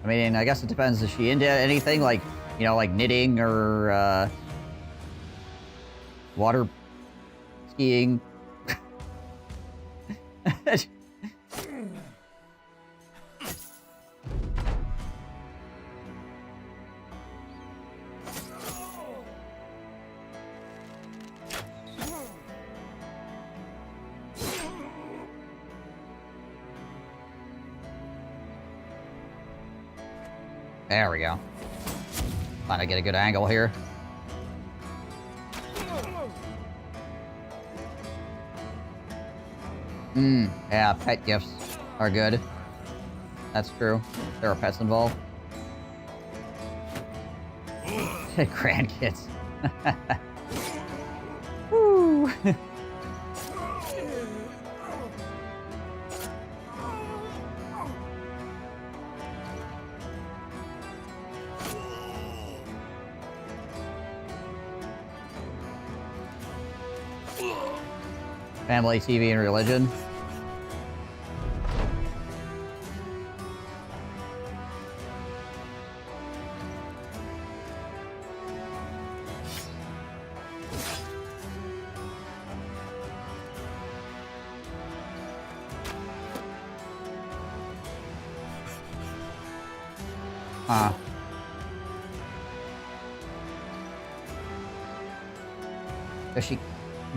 I mean, I guess it depends. Is she into anything like, you know, like knitting or water skiing? There we go. Trying to get a good angle here. Yeah, pet gifts are good. That's true. There are pets involved. Grandkids. Woo! Family, TV, and religion. Huh. Does she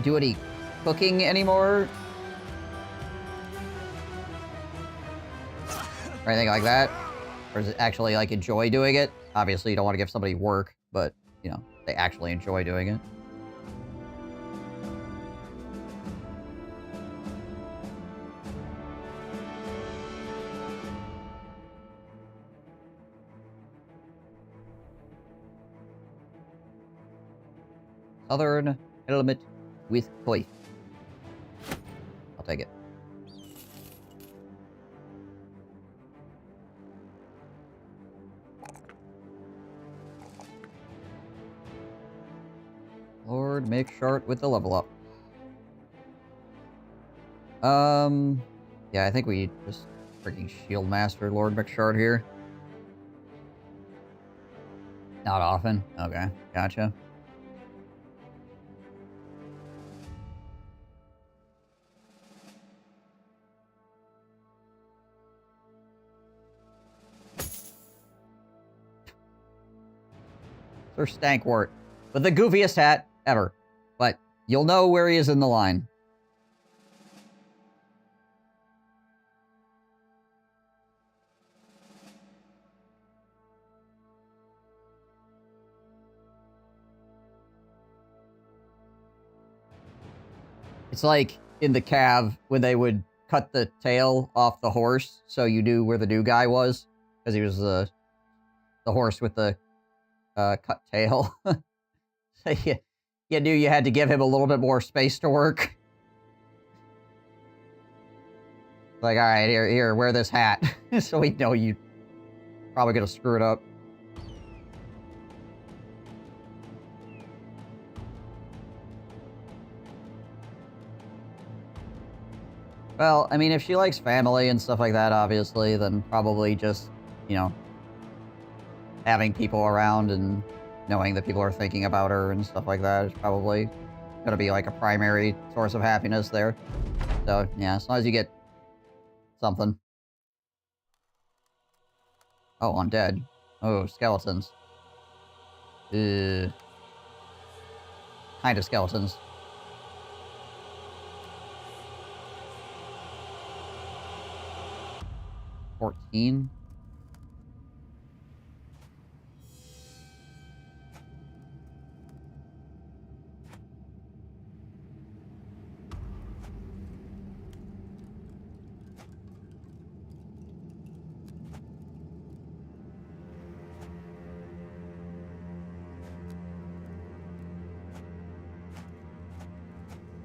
do any cooking anymore? Or anything like that? Or does it actually, like, enjoy doing it? Obviously, you don't want to give somebody work, but, you know, they actually enjoy doing it. Southern element with koi. I'll take it. Lord, make short with the level up. Yeah, I think we just freaking shield master Lord McShard here. Not often. Okay, gotcha. Sir Stankwart with the goofiest hat ever, but you'll know where he is in the line. It's like in the Cav when they would cut the tail off the horse so you knew where the new guy was, because he was the horse with the cut tail. So you knew you had to give him a little bit more space to work. Like, all right, here, wear this hat. So we know you probably gonna screw it up. Well, I mean, if she likes family and stuff like that, obviously, then probably just, you know, having people around and knowing that people are thinking about her and stuff like that is probably going to be like a primary source of happiness there. So, yeah, as long as you get something. Oh, undead. Oh, skeletons. Kind of skeletons. $14.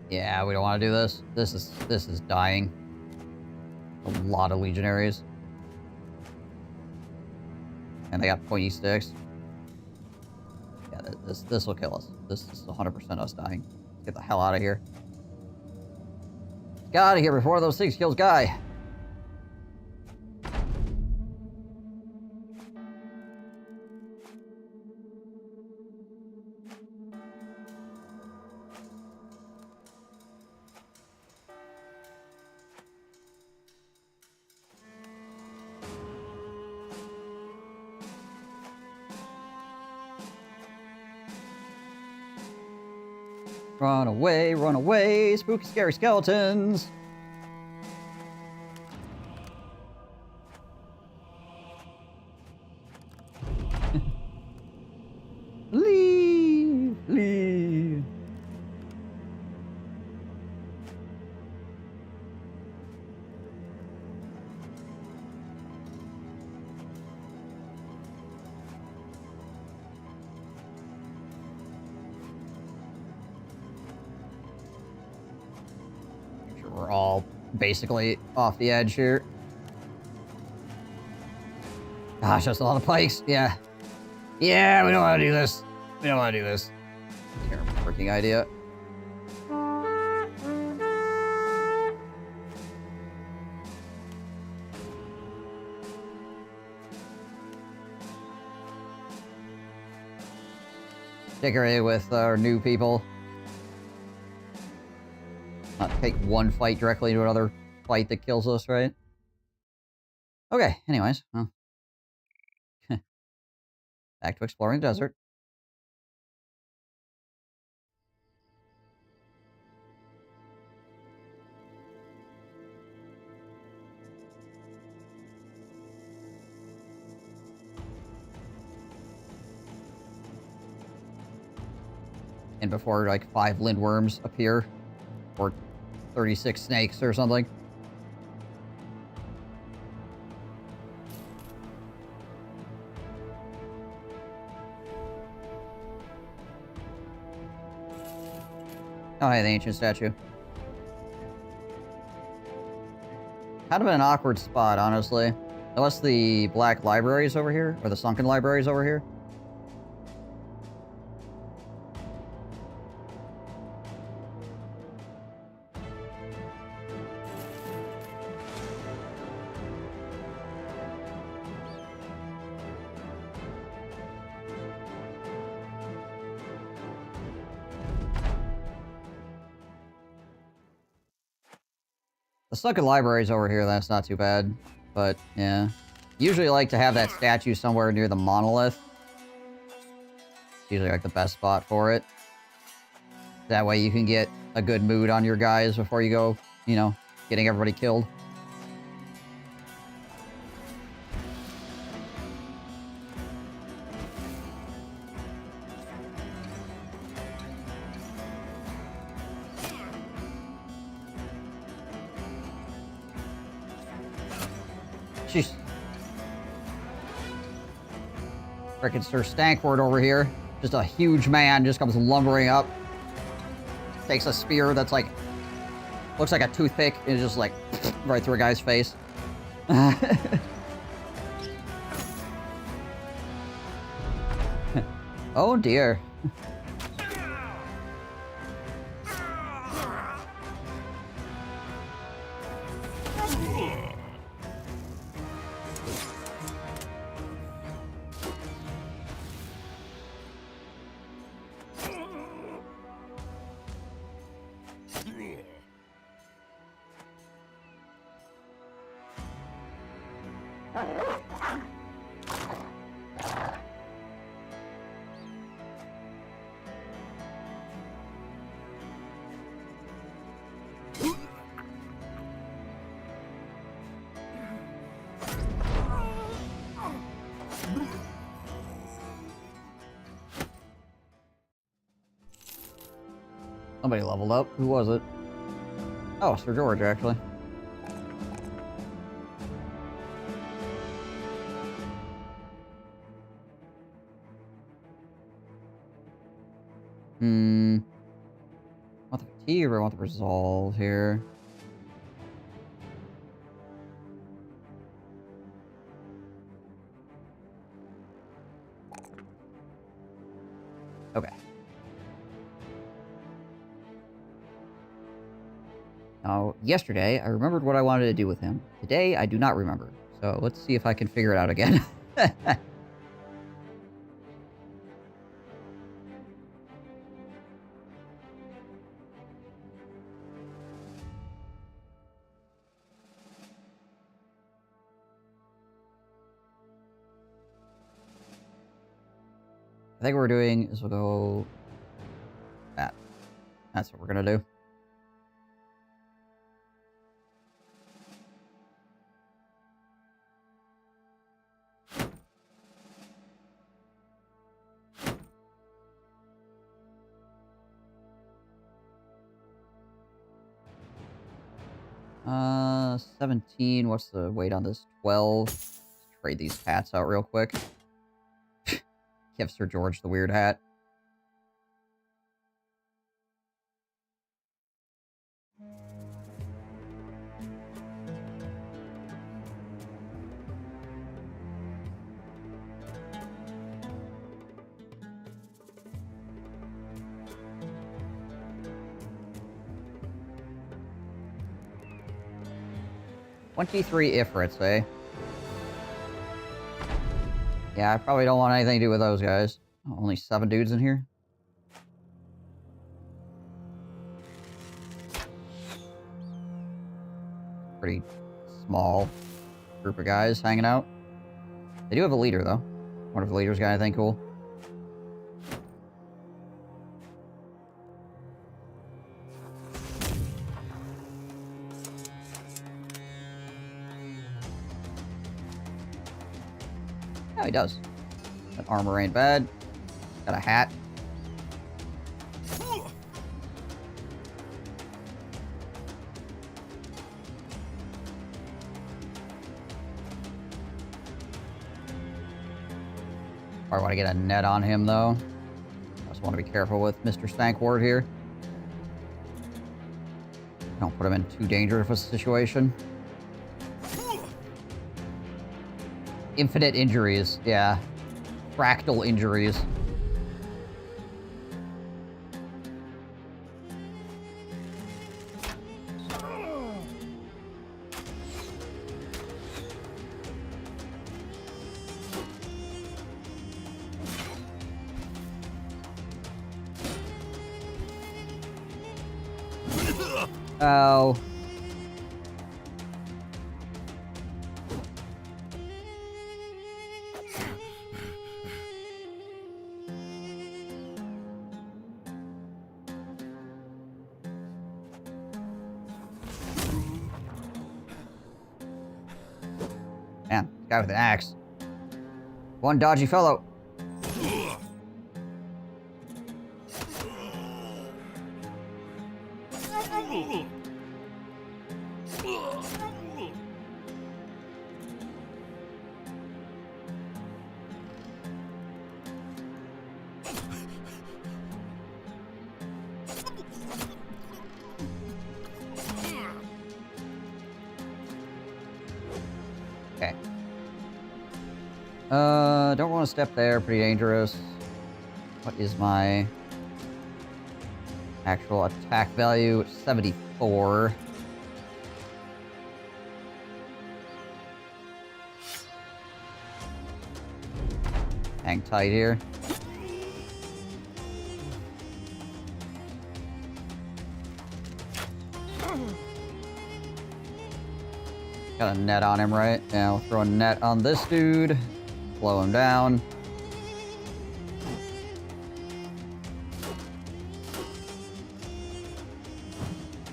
Yeah, we don't want to do this. This is dying. A lot of legionaries. And they got pointy sticks. Yeah, this will kill us. This is 100% us dying. Get the hell out of here. Get out of here before those things kills Guy. Run away, spooky, scary skeletons! Leave! Leave! We're all basically off the edge here. Gosh, that's a lot of pikes. Yeah. Yeah, we don't want to do this. We don't want to do this. Terrible freaking idea. Particularly with our new people. Not take one fight directly to another fight that kills us, right? Okay, anyways, well. Back to exploring the desert. And before, like, 5 lindworms appear. Or 36 snakes or something. Oh, hey, the ancient statue. Kind of an awkward spot, honestly. Unless the black library is over here, or the sunken library is over here. The sunken library's over here, that's not too bad. But, yeah. Usually like to have that statue somewhere near the monolith. It's usually like the best spot for it. That way you can get a good mood on your guys before you go, you know, getting everybody killed. Jeez. Frickin' Sir Stankward over here. Just a huge man just comes lumbering up. Takes a spear that's like... looks like a toothpick. And just like... right through a guy's face. Oh dear. Somebody leveled up. Who was it? Oh, Sir George, actually. Want the fatigue or want the resolve here? Okay. Now, yesterday, I remembered what I wanted to do with him. Today, I do not remember. So, let's see if I can figure it out again. I think what we're doing is we'll go... that. That's what we're gonna do. Uh, 17. What's the weight on this? 12. Let's trade these hats out real quick. Give Sir George the weird hat. "23 Ifrits, eh? Yeah, I probably don't want anything to do with those guys. Oh, only 7 dudes in here? pretty small group of guys hanging out. They do have a leader, though. I wonder if the leader's got anything cool. Yeah, he does. That armor ain't bad. Got a hat. Probably want to get a net on him, though. I just want to be careful with Mr. Stankward here. Don't put him in too dangerous of a situation. Infinite injuries, yeah. Fractal injuries. Oh. Man, guy with an axe. One dodgy fellow. Okay. Don't want to step there. Pretty dangerous. What is my actual attack value? 74. Hang tight here. Got a net on him, right? Yeah, we'll throw a net on this dude. Slow him down.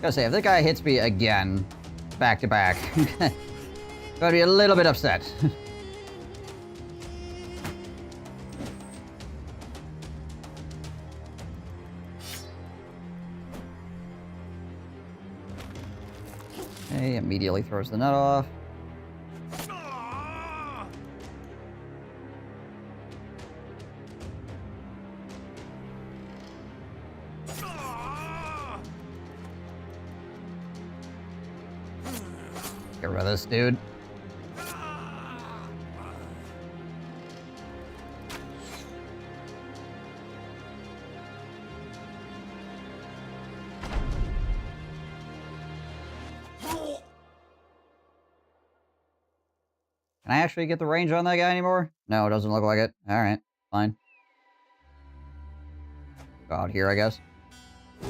Gotta say, if this guy hits me again, back to back, gonna be a little bit upset. Okay, immediately throws the net off. Get rid of this dude. Can I actually get the range on that guy anymore? No, it doesn't look like it. Alright, fine. Go out here, I guess. Do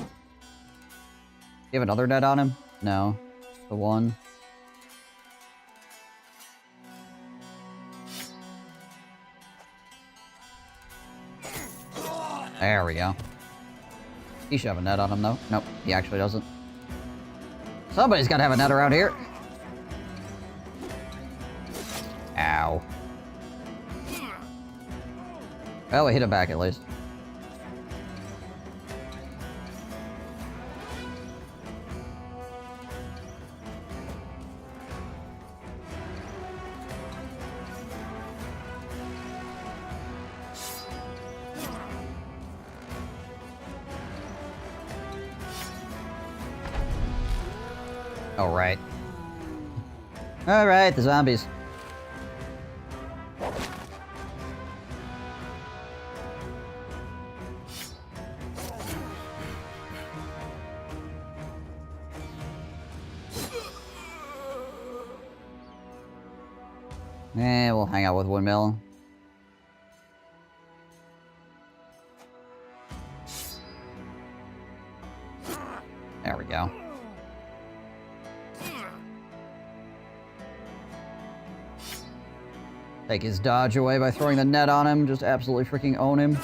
you have another net on him? No. The one. There we go. He should have a net on him, though. Nope, he actually doesn't. Somebody's got to have a net around here. Ow. Well, we hit him back at least. Alright. Alright, the zombies. We'll hang out with Windmill. There we go. Take his dodge away by throwing the net on him. Just absolutely freaking own him.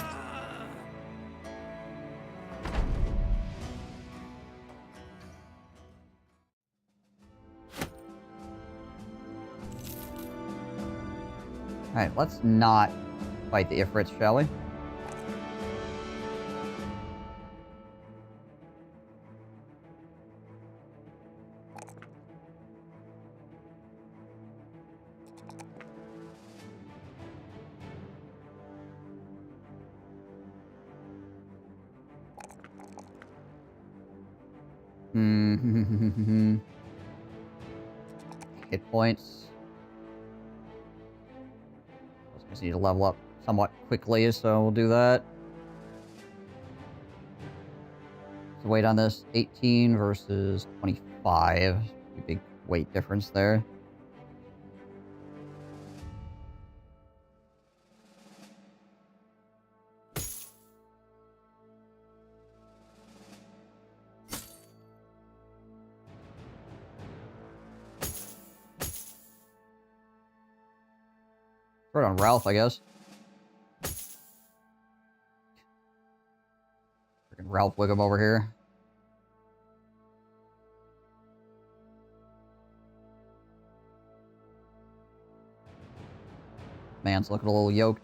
Alright, let's not fight the Ifrits, shall we? Hit points. I just need to level up somewhat quickly, so we'll do that. So weight on this, 18 versus 25. A big weight difference there. Throw it on Ralph, I guess. Freaking Ralph Wiggum over here. Man's looking a little yoked.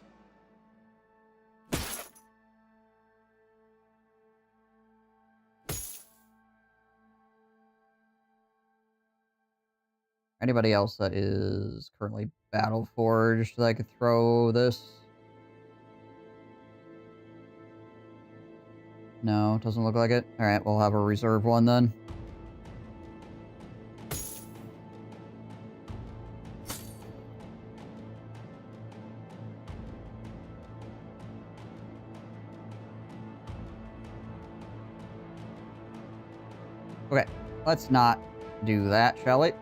Anybody else that is currently battle forged that I could throw this? No, doesn't look like it. Alright, we'll have a reserve one then. Okay, let's not do that, shall we?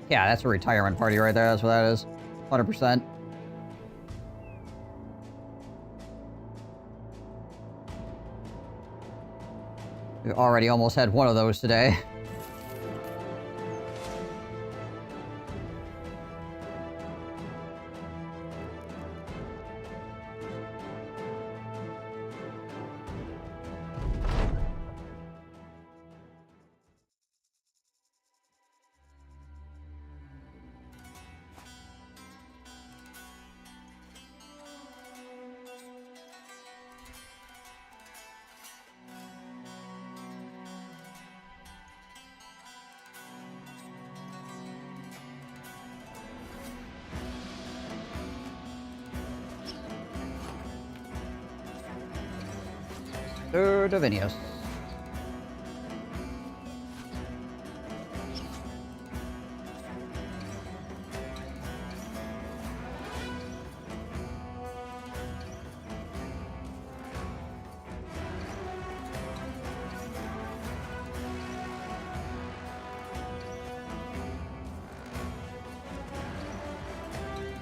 Yeah, that's a retirement party right there. That's what that is. 100%. We already almost had one of those today. Davinius.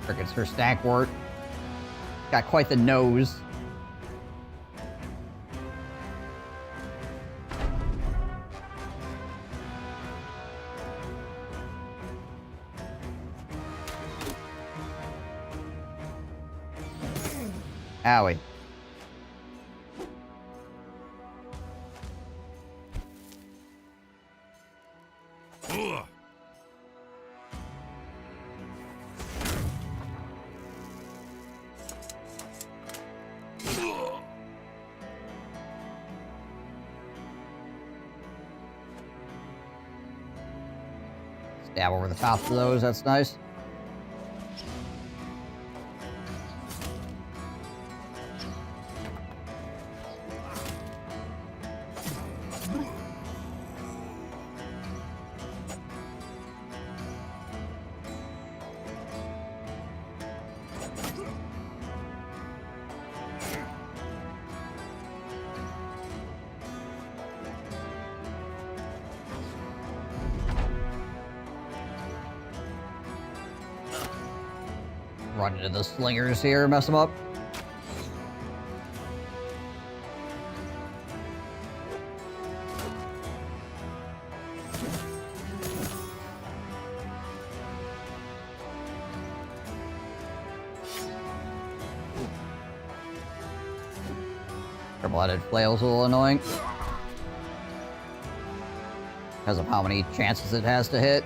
Crickets for Stackwort. Got quite the nose. Owie. Stab over the top of those, that's nice. Run into the slingers here, mess them up. Triple-headed flail's a little annoying. Because of how many chances it has to hit.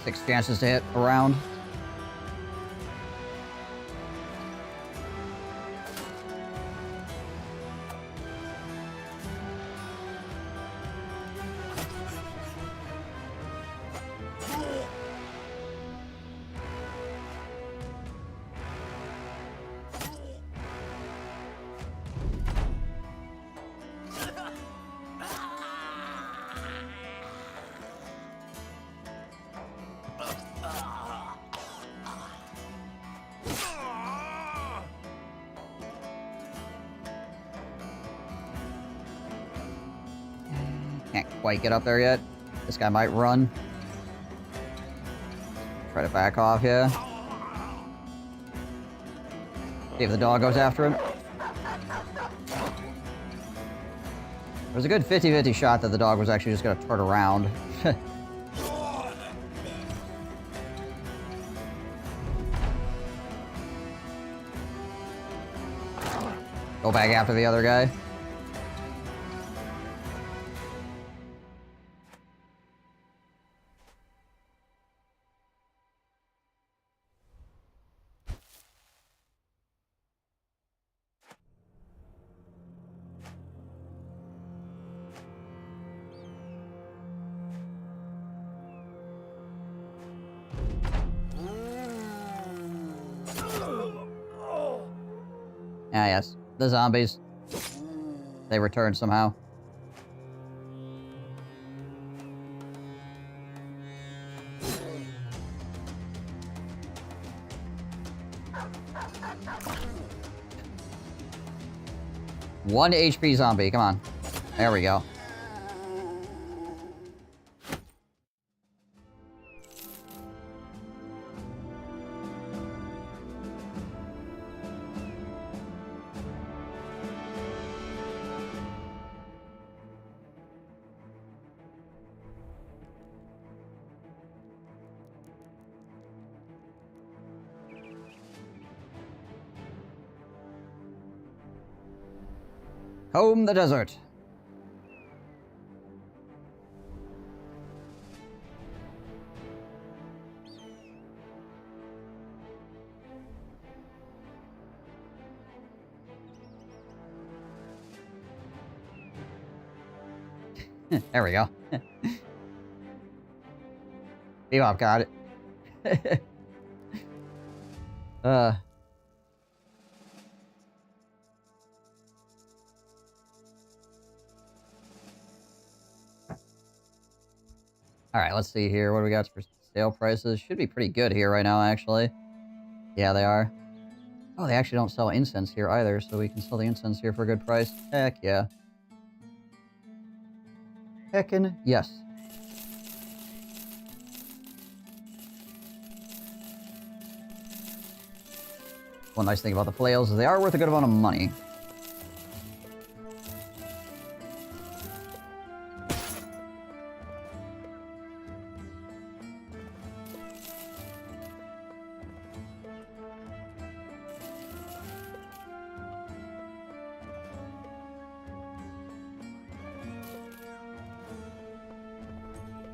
6 chances to hit a round. Can't quite get up there yet. This guy might run. Try to back off, yeah. See if the dog goes after him. There's a good 50-50 shot that the dog was actually just going to turn around. Go back after the other guy. Ah, yes. The zombies. They returned somehow. One HP zombie, come on. There we go. Comb the desert. There we go. Bebop got it. Alright, let's see here. What do we got for sale prices? Should be pretty good here right now, actually. Yeah, they are. Oh, they actually don't sell incense here either, so we can sell the incense here for a good price. Heck yeah. Heckin' yes. One nice thing about the flails is they are worth a good amount of money.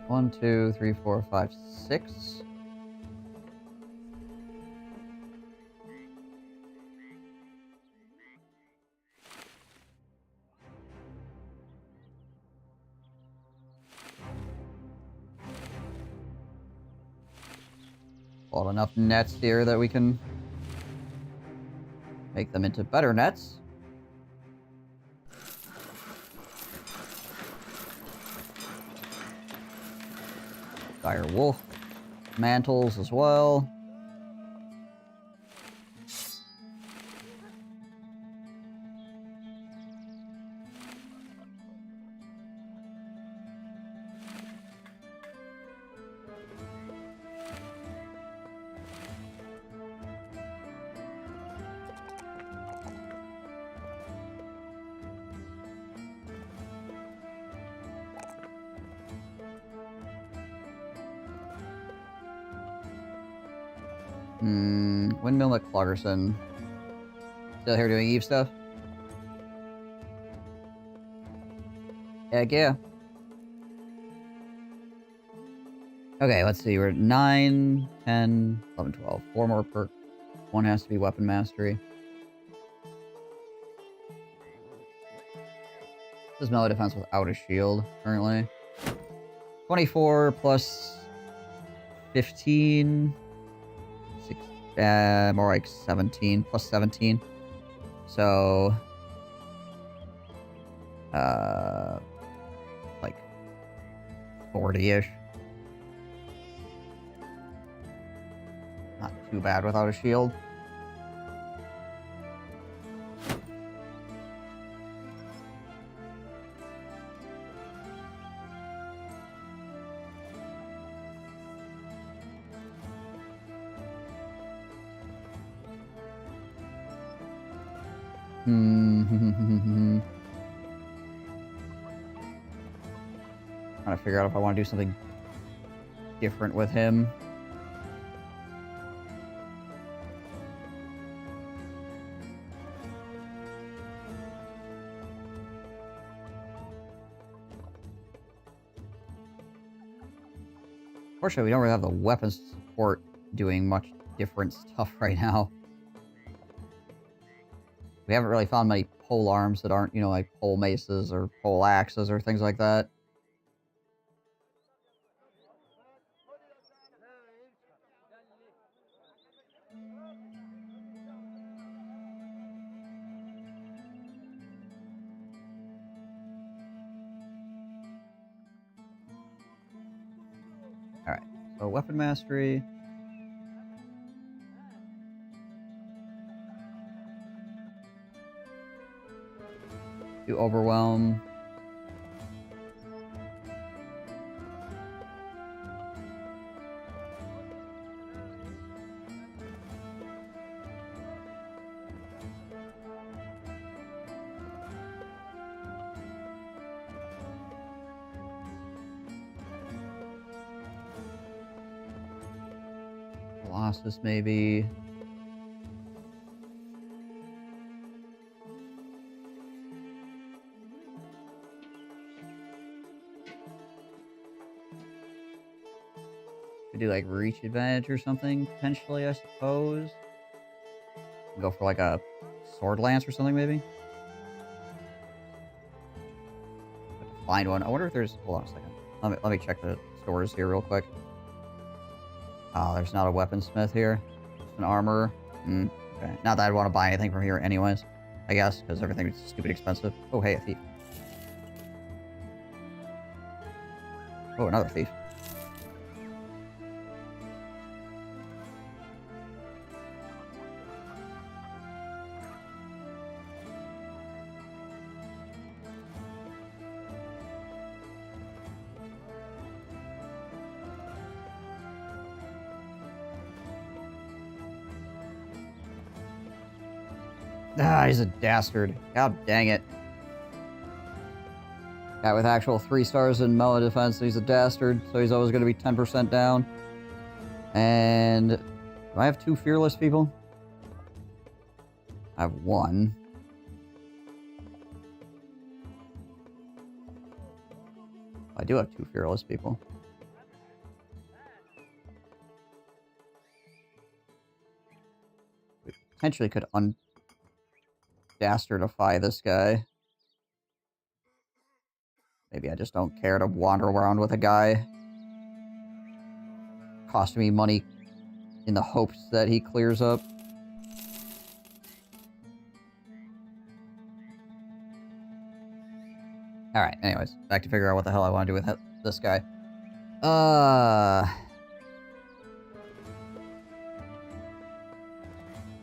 One, two, three, four, five, six. Bought enough nets here that we can make them into better nets. Dire wolf mantles as well. Windmill McCluggerson. Still here doing Eve stuff? Heck yeah. Okay, let's see. We're at 9, 10, 11, 12. 4 more perks. One has to be weapon mastery. This is melee defense without a shield, currently. 24 plus 15. More like 17. Plus 17. So... like 40-ish. Not too bad without a shield. Trying to figure out if I want to do something different with him. Fortunately, we don't really have the weapons support doing much different stuff right now. We haven't really found many pole arms that aren't, you know, like pole maces or pole axes or things like that. Alright, so weapon mastery. Do overwhelm. Colossus, maybe. Could do like reach advantage or something, potentially, I suppose. Go for like a sword lance or something, maybe. Have to find one. I wonder if there's. Hold on a second. Let me check the stores here real quick. Oh, there's not a weaponsmith here. Just an armorer. Okay. Not that I'd want to buy anything from here anyways. I guess, because everything's stupid expensive. Oh, hey, a thief. Oh, another thief. Ah, he's a dastard. God dang it. Guy with actual 3 stars in melee defense, he's a dastard, so he's always going to be 10% down. And... do I have 2 fearless people? I have 1. I do have 2 fearless people. We potentially could dastardify this guy. Maybe I just don't care to wander around with a guy. Costing me money in the hopes that he clears up. Alright, anyways. Back to figure out what the hell I want to do with this guy.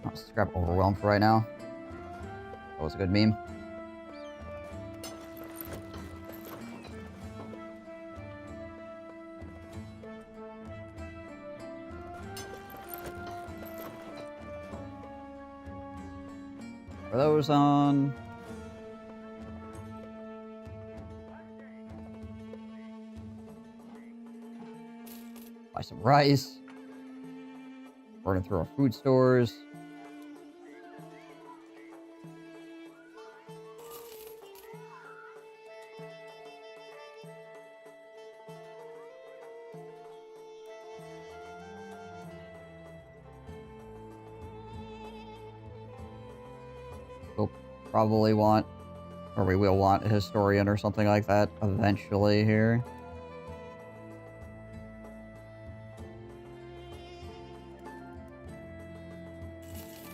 Let's grab Overwhelm for right now. That was a good meme. Are those on? Buy some rice. Burning through our food stores. we'll probably want, or we will want a historian or something like that eventually here.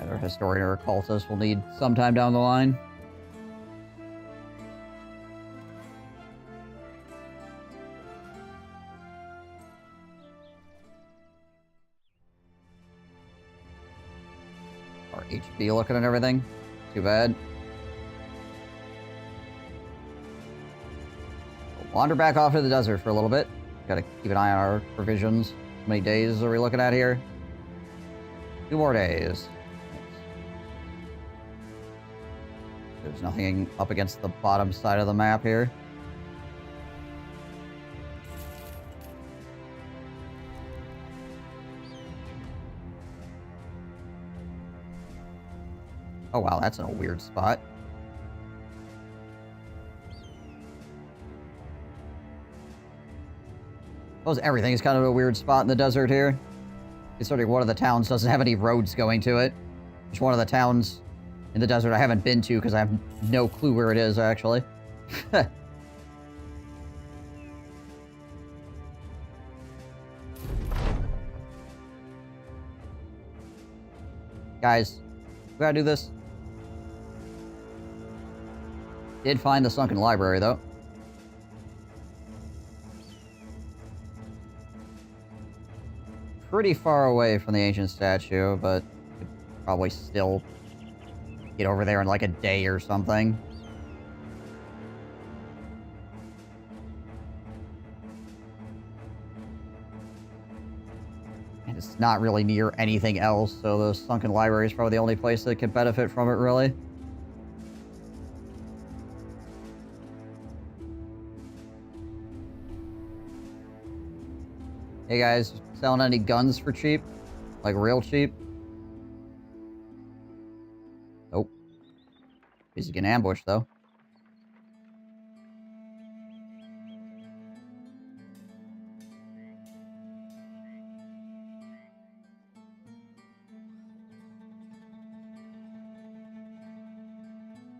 Either a historian or a cultist we'll need sometime down the line. Our HP looking at everything. Too bad. We'll wander back off to the desert for a little bit. Gotta keep an eye on our provisions. How many days are we looking at here? 2 more days. There's nothing up against the bottom side of the map here. Oh wow, that's in a weird spot. Suppose everything is kind of a weird spot in the desert here. Considering one of the towns doesn't have any roads going to it. It's one of the towns in the desert I haven't been to because I have no clue where it is, actually. Guys, we gotta do this. Did find the sunken library, though. Pretty far away from the ancient statue, but could probably still get over there in like a day or something. And it's not really near anything else, so the sunken library is probably the only place that could benefit from it, really. Hey guys, selling any guns for cheap? Like real cheap? Nope. He's getting ambushed though.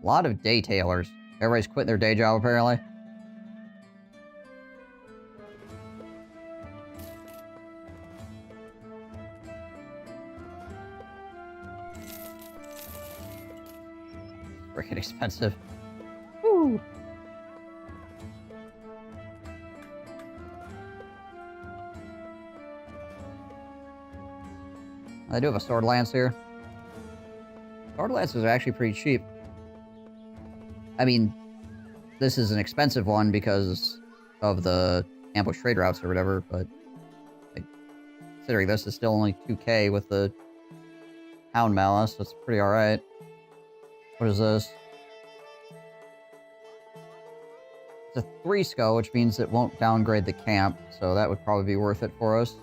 A lot of day tailors. Everybody's quitting their day job apparently. Freaking expensive. Woo! I do have a sword lance here. Sword lances are actually pretty cheap. I mean, this is an expensive one because of the ambush trade routes or whatever, but like, considering this is still only 2k with the Hound Malice, that's pretty alright. What is this? It's a 3 skull, which means it won't downgrade the camp, so that would probably be worth it for us.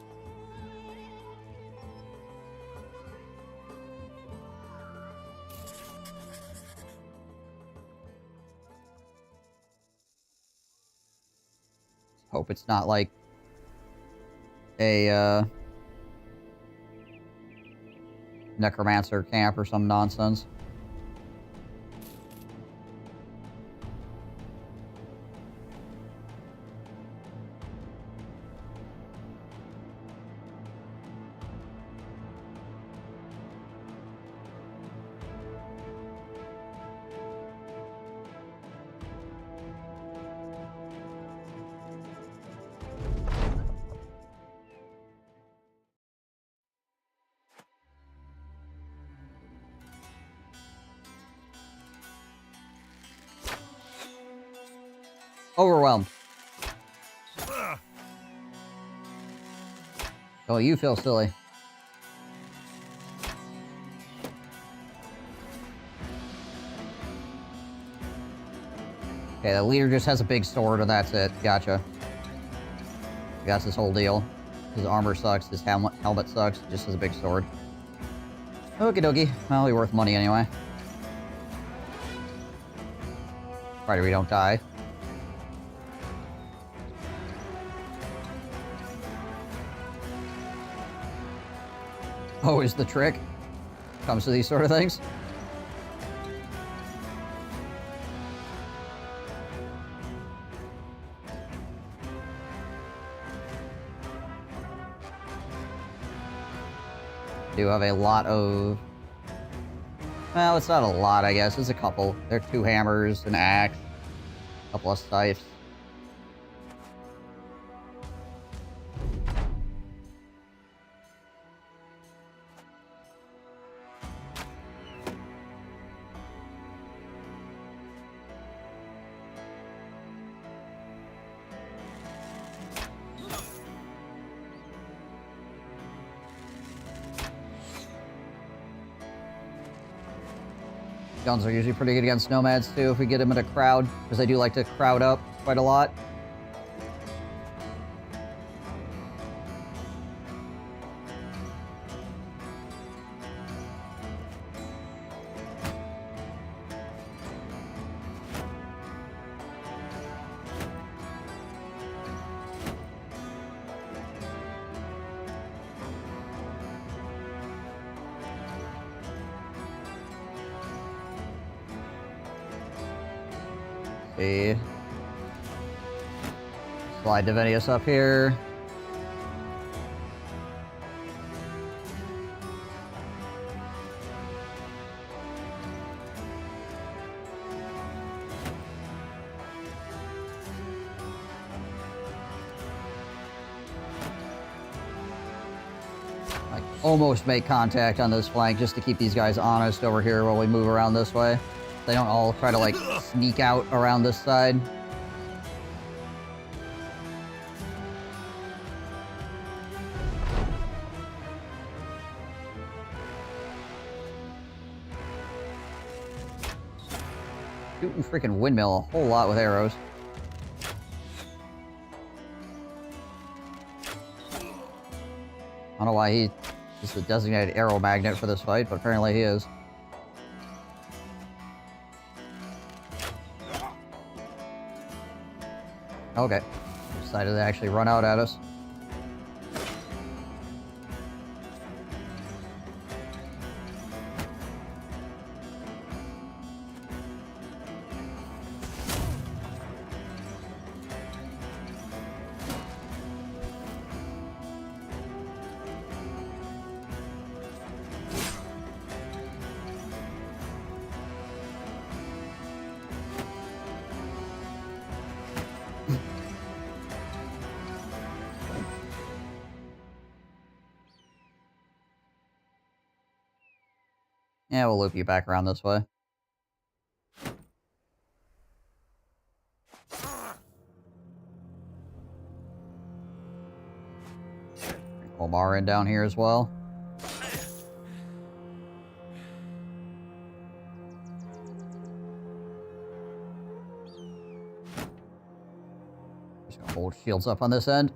Hope it's not like a necromancer camp or some nonsense. Overwhelmed. Oh, you feel silly. Okay, the leader just has a big sword and that's it. Gotcha. That's his whole deal. His armor sucks, his helmet sucks, just has a big sword. Okie dokie. Well, he'll be worth money anyway. Provided we don't die. Always the trick. Comes to these sort of things. Do have a lot of... Well, it's not a lot, I guess. It's a couple. There are 2 hammers, an axe, a couple of scythes. Guns are usually pretty good against nomads too if we get them in a crowd, because they do like to crowd up quite a lot. See. Slide Divinius up here. I almost make contact on this flank just to keep these guys honest over here while we move around this way. They don't all try to, like, sneak out around this side. Shooting freaking windmill a whole lot with arrows. I don't know why he is the designated arrow magnet for this fight, but apparently he is. Okay. Decided to actually run out at us. Yeah, we'll loop you back around this way. Omar in down here as well. Just gonna hold shields up on this end.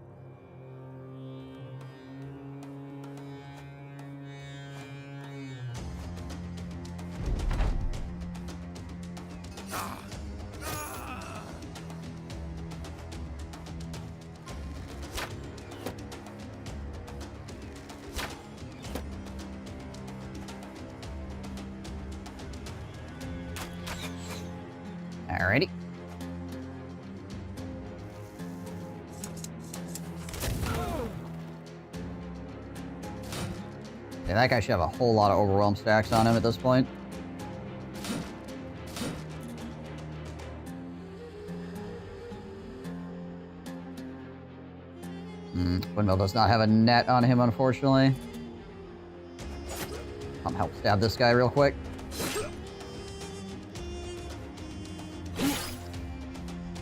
Alrighty. Yeah, that guy should have a whole lot of overwhelm stacks on him at this point. Windmill does not have a net on him, unfortunately. Come help stab this guy real quick.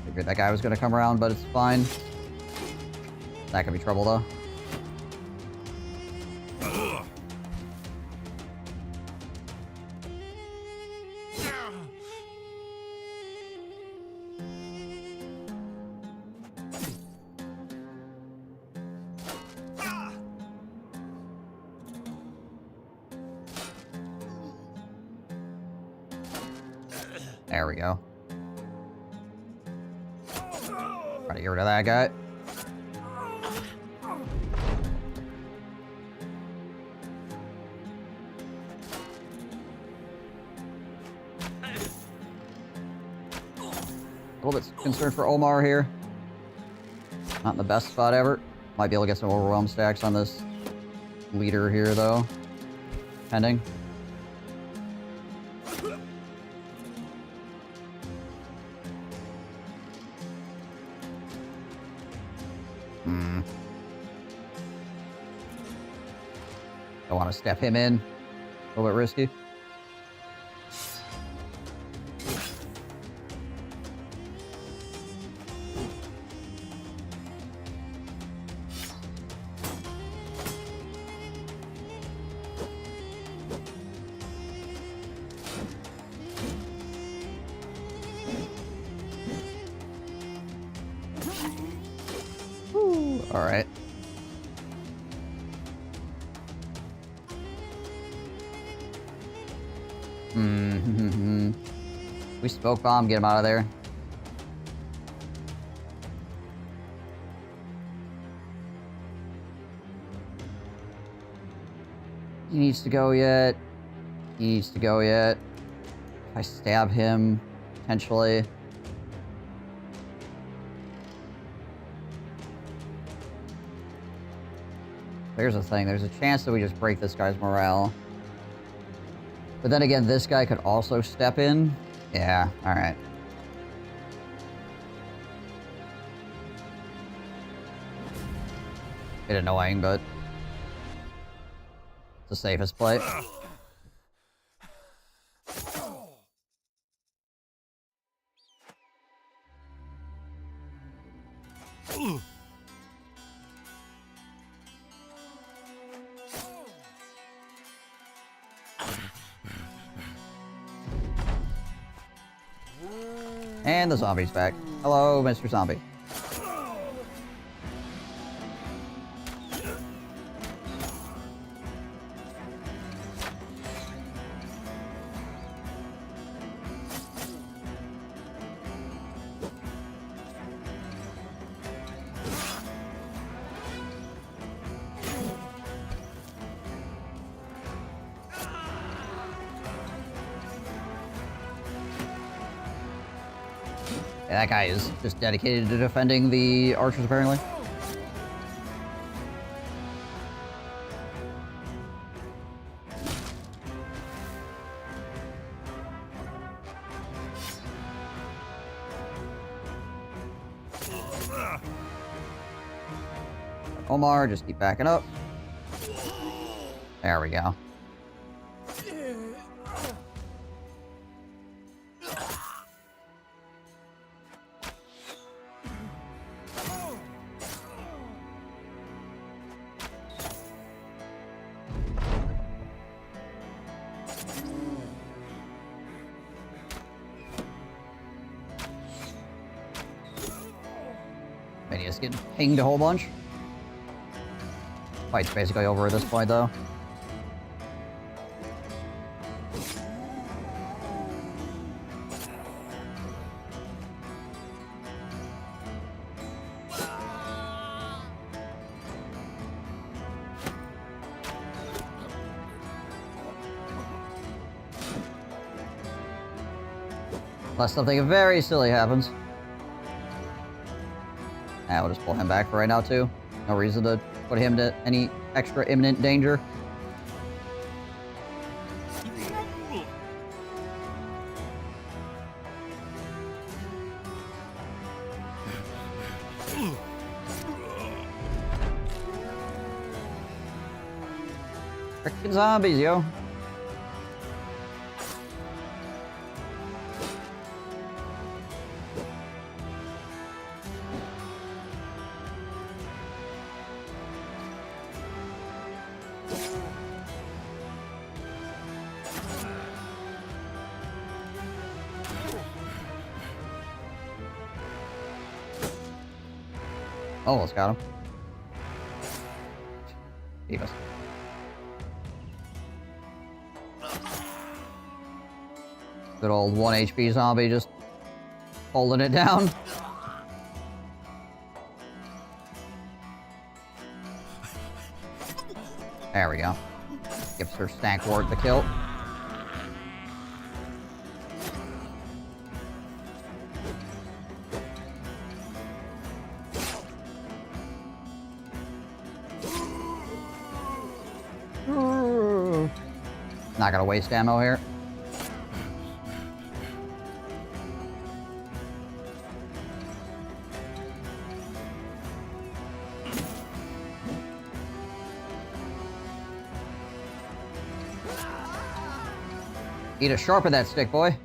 Figured that guy was going to come around, but it's fine. That could be trouble, though. There we go. Try to get rid of that guy. A little bit concerned for Omar here. Not in the best spot ever. Might be able to get some overwhelm stacks on this leader here, though. pending. Don't want to step him in. A little bit risky. All right. We smoke bomb, get him out of there. He needs to go yet. He needs to go yet. If I stab him, potentially. There's the thing. There's a chance that we just break this guy's morale. But then again, this guy could also step in. Yeah, alright. Bit annoying, but it's the safest play. And the zombie's back. Hello, Mr. Zombie. Yeah, that guy is just dedicated to defending the archers, apparently. Omar, just keep backing up. There we go. Mania's getting pinged a whole bunch. Fight's basically over at this point, though. Unless something very silly happens. Yeah, we'll just pull him back for right now, too. No reason to put him to any extra imminent danger. Frickin' zombies, yo. Almost got him. Beavis. Good old 1 HP zombie just holding it down. There we go. Gives her Stank Ward the kill. Not gonna waste ammo here. Need to sharpen that stick, boy.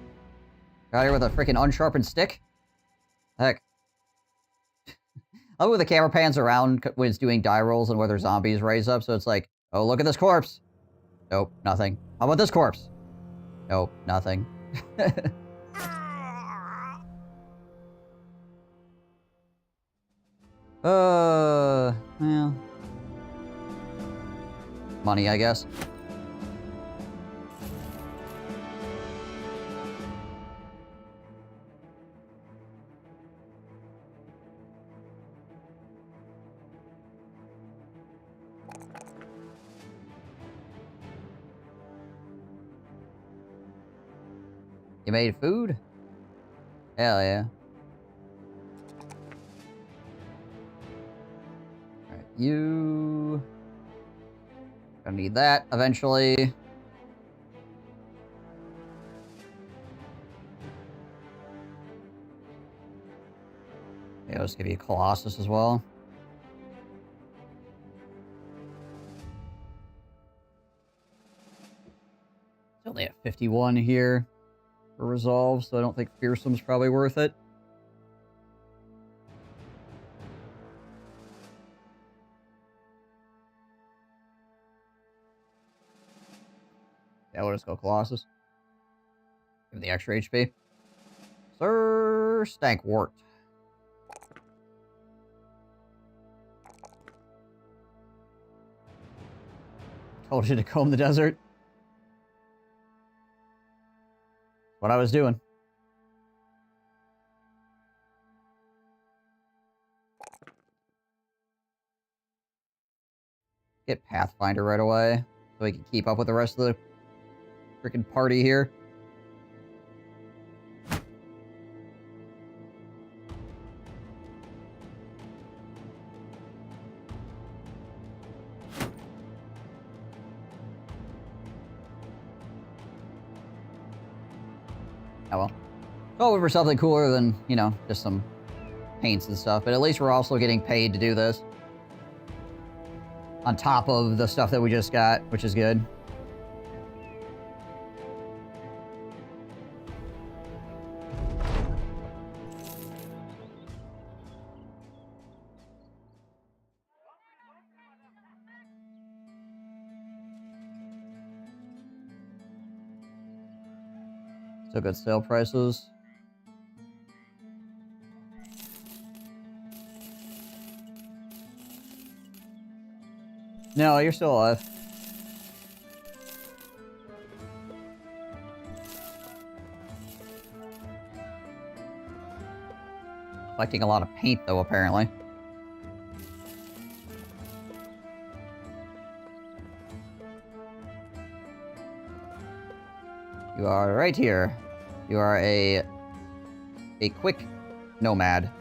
Got here with a freaking unsharpened stick? Heck. I love when the camera pans around when it's doing die rolls and whether zombies raise up, so it's like, oh, look at this corpse. Nope, nothing. How about this corpse? Nope, nothing. Well. Money, I guess. You made food? Hell yeah. Alright, you... Gonna need that eventually. Yeah, I'll just give you Colossus as well. It's only at 51 here for resolve, so I don't think Fearsome's probably worth it. Yeah, we'll just go Colossus. Give him the extra HP. Sir Stankwort. Told you to comb the desert. What I was doing. Get Pathfinder right away, so we can keep up with the rest of the freaking party here. Oh well. Hoping for something cooler than, you know, just some paints and stuff. But at least we're also getting paid to do this. On top of the stuff that we just got, which is good. Still good sale prices. No, you're still alive. Collecting a lot of paint, though, apparently. You are right here. You are a quick nomad.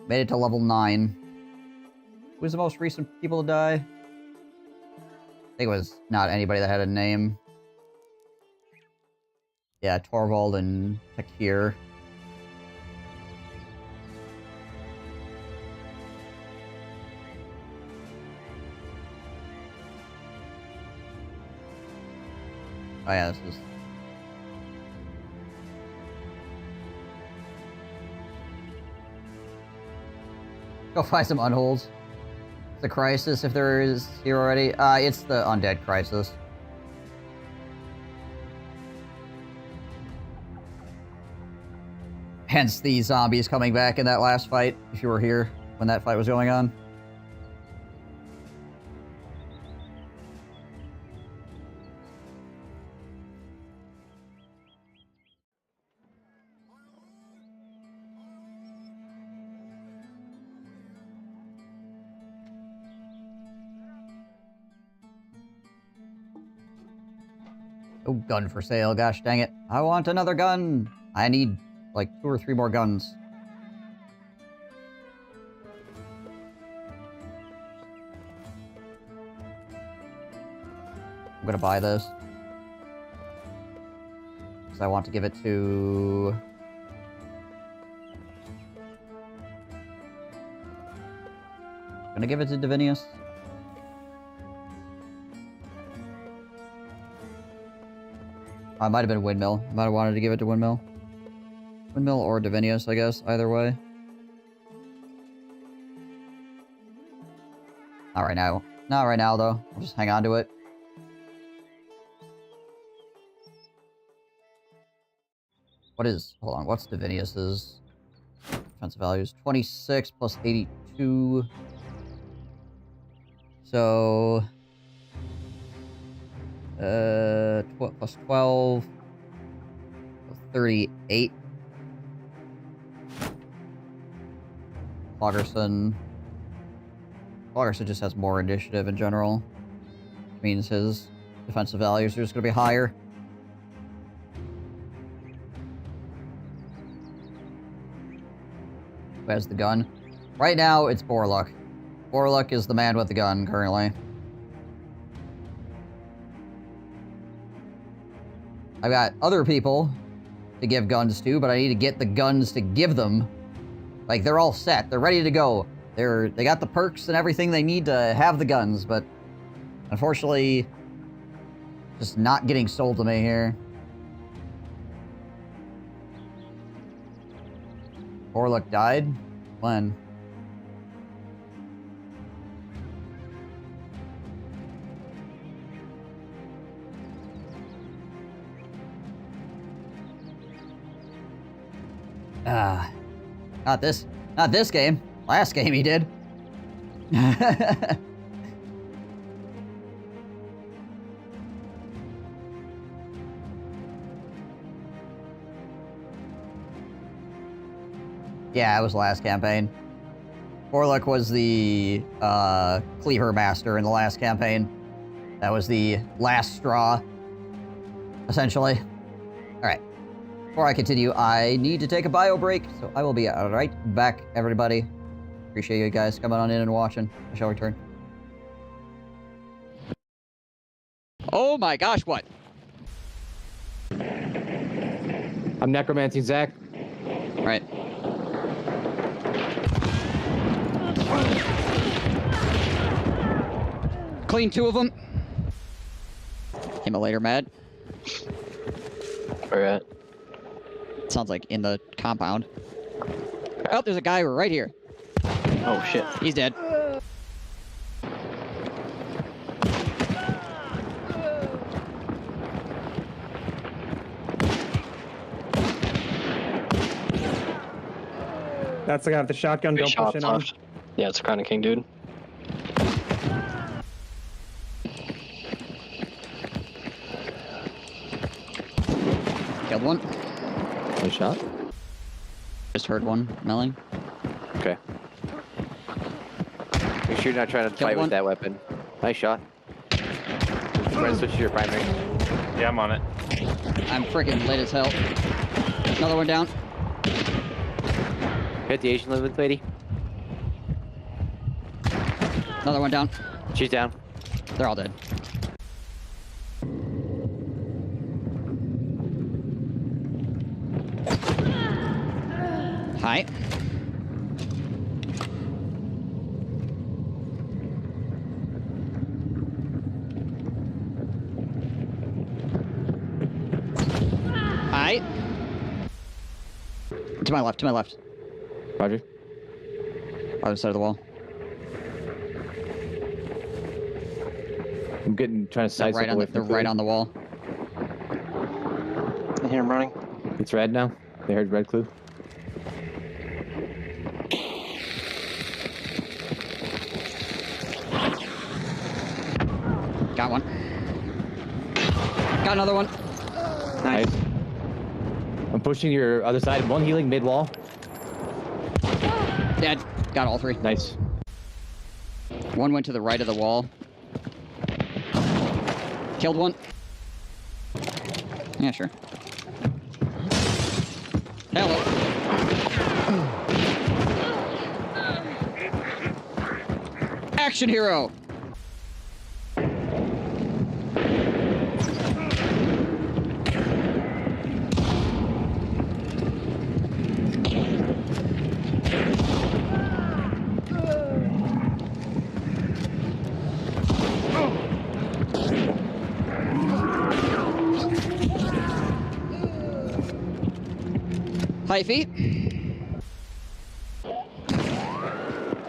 Made it to level 9. Who's the most recent people to die? I think it was not anybody that had a name. Yeah, Torvald and Takir. Oh yeah, this is... Go find some unholds. It's the crisis, if there is here already. It's the undead crisis. Hence the zombies coming back in that last fight, if you were here when that fight was going on. Oh, gun for sale, gosh dang it. I want another gun! I need, like, 2 or 3 more guns. I'm gonna buy this. Because I want to give it to... I'm gonna give it to Divinius. I might have been Windmill. I might have wanted to give it to Windmill. Windmill or Divinius, I guess. Either way. Not right now. Not right now, though. I'll just hang on to it. What is... Hold on. What's Divinius's defensive values? 26 plus 82. So... plus 12. 38. Foggerson just has more initiative in general. Which means his defensive values are just going to be higher. Who has the gun? Right now, it's Borluck. Borluck is the man with the gun, currently. I've got other people to give guns to, but I need to get the guns to give them. Like, they're all set. They're ready to go. They got the perks and everything they need to have the guns, but unfortunately, just not getting sold to me here. Borluck died? When? Not this game. Last game he did. Yeah, it was last campaign. Borluck was the Cleaver Master in the last campaign. That was the last straw, essentially. Alright. Before I continue, I need to take a bio break, so I will be right back, everybody. Appreciate you guys coming on in and watching. I shall return. Oh my gosh, what? I'm necromancing Zach. Right. Clean 2 of them. Immolator mad. Where at? Sounds like in the compound. Oh, there's a guy right here. Oh shit. He's dead. That's the guy with the shotgun. Don't push in on him. Yeah, it's a Crown King dude. Killed one. Nice shot. Just heard one milling. Okay. Make sure you're not trying to Killed fight one. with that weapon. Nice shot. Try to switch to your primary. Yeah, I'm on it. I'm freaking lit as hell. Another one down. Hit the Asian living lady. Another one down. She's down. They're all dead. Hi. Hi. To my left, to my left. Roger. Other side of the wall. I'm trying to They're size right on the, they're right on the wall. I hear him running. It's red now. They heard red clue. Got one. Got another one. Nice. I'm pushing your other side. One healing mid wall. Dead. Got all 3. Nice. One went to the right of the wall. Killed one. Yeah, sure. Hello. Action hero. Hyphy.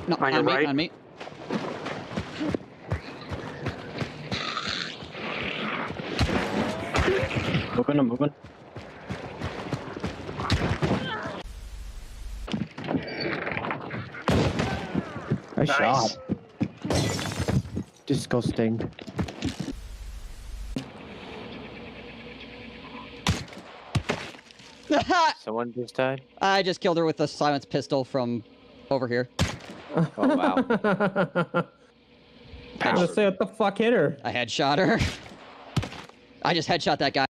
No, On your me, right. on me. Moving, I'm moving. Nice shot. Disgusting. Someone just died? I just killed her with a silenced pistol from over here. Oh, wow. I was gonna say, what the fuck hit her? I headshot her. I just headshot that guy.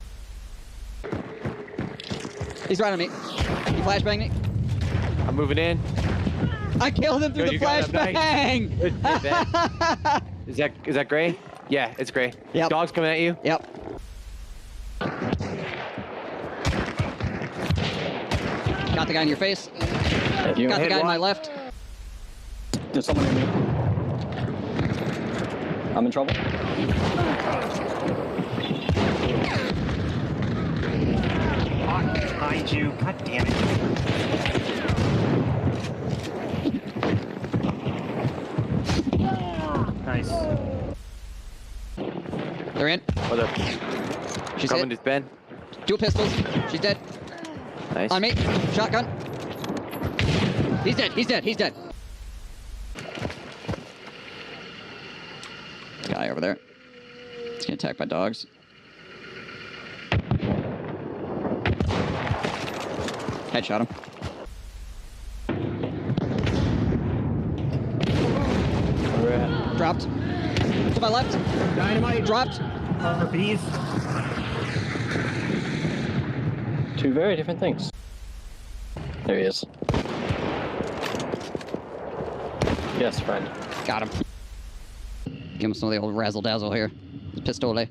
He's right on me. He flashbanged me. I'm moving in. I killed him through Good, the you got him. Nice. flashbang! Good, Ben. Is that gray? Yeah, it's gray. Yep. Dog's coming at you. Yep. Got the guy in your face. Got the guy in my left. There's someone in me. I'm in trouble. Behind you. God damn it. Nice. They're in. What up? She's Coming hit. to Ben. Dual pistols. She's dead. Nice. On me. Shotgun. He's dead. He's dead. He's dead. Guy over there. He's getting attacked by dogs. Headshot him. Where at? Dropped. To my left. Dynamite. Dropped. Bees. Two very different things. There he is. Yes, friend. Got him. Give him some of the old razzle dazzle here. Pistole.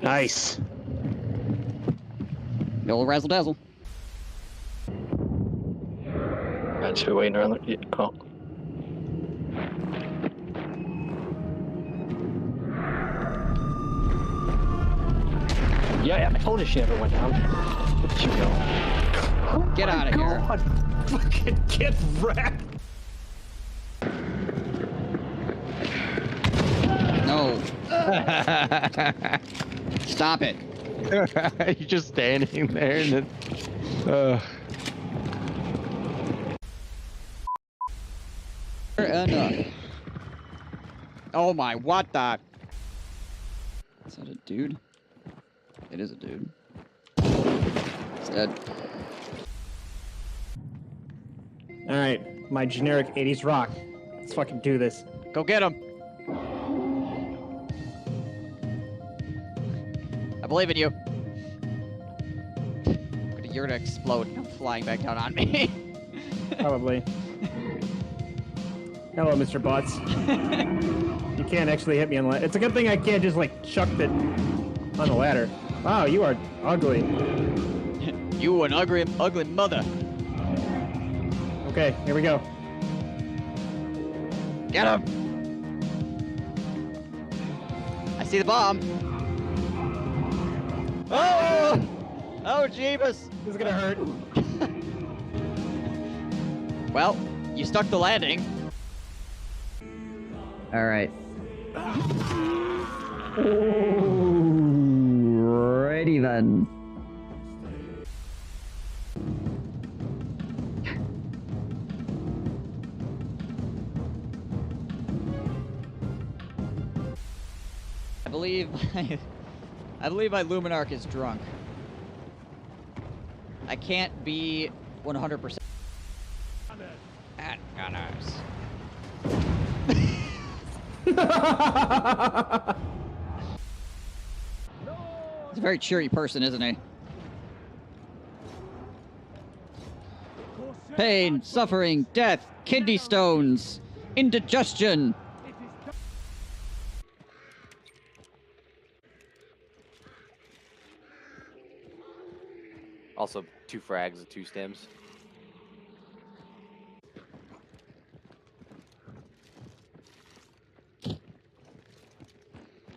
Nice. The old razzle dazzle. Got two waiting around the... Oh. Yeah, I told you she never went down. Look at you go. Get out of here. Fucking get wrecked. No. Stop it. You're just standing there and then... Enough. Oh my, what the? Is that a dude? It is a dude. It's dead. Alright, my generic 80s rock. Let's fucking do this. Go get him. I believe in you. You're gonna explode and come flying back down on me. Probably. Hello, Mr. Butts. You can't actually hit me on the ladder. It's a good thing I can't just, like, chuck it on the ladder. Wow, you are ugly. You an ugly mother. Okay, here we go. Get him. I see the bomb. Oh! Oh, Jeebus. This is gonna hurt. Well, you stuck the landing. All right. Alrighty then. I believe my Luminarch is drunk. I can't be 100%. At gunners. He's a very cheery person, isn't he? Pain, suffering, death, kidney stones, indigestion. Also, 2 frags and 2 stems.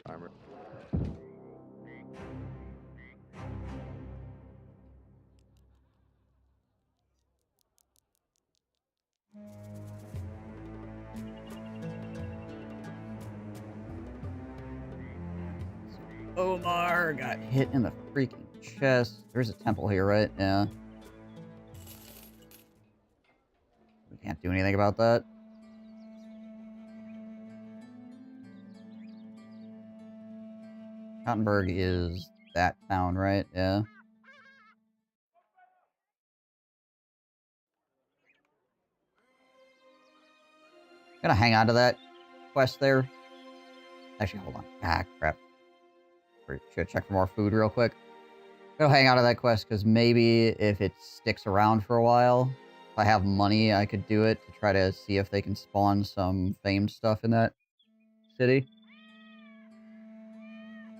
Armor. Omar got hit in the freaking chest. There's a temple here, right? Yeah. We can't do anything about that. Schottenberg is that town, right? Yeah. Gonna hang on to that quest there. Actually, hold on. Ah, crap. Should check for more food real quick. Go hang out of that quest because maybe if it sticks around for a while, if I have money, I could do it to try to see if they can spawn some famed stuff in that city.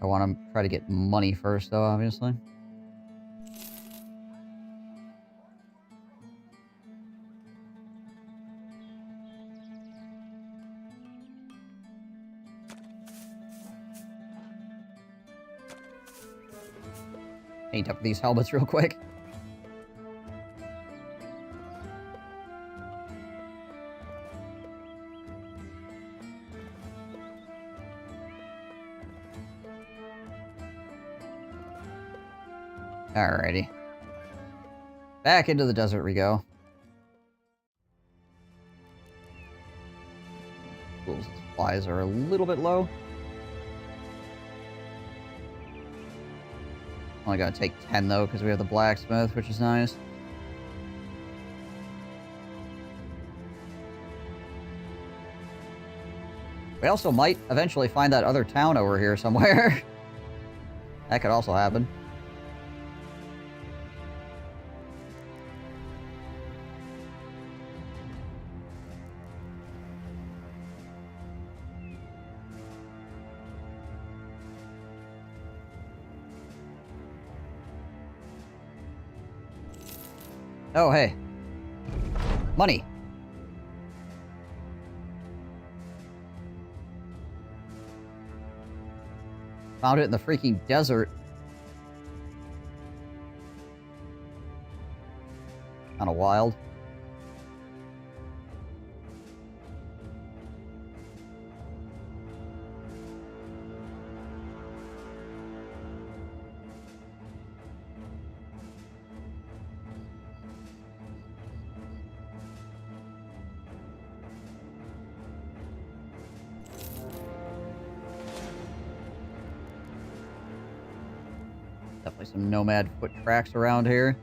I want to try to get money first, though, obviously. Paint up these helmets real quick. Alrighty. Back into the desert we go. Tools and supplies are a little bit low. Only gotta take 10 though, because we have the blacksmith, which is nice. We also might eventually find that other town over here somewhere. That could also happen. Oh, hey. Money. Found it in the freaking desert. Kinda wild. Definitely some nomad foot tracks around here.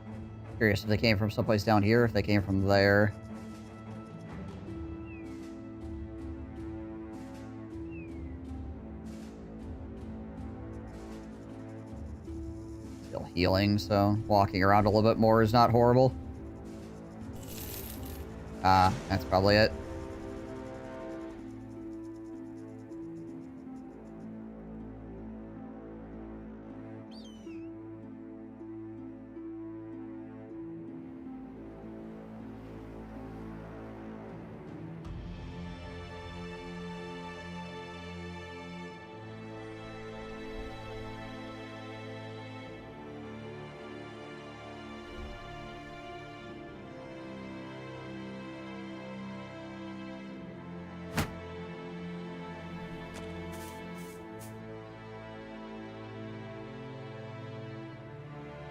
Curious if they came from someplace down here, if they came from there. Still healing, so walking around a little bit more is not horrible. Ah, that's probably it.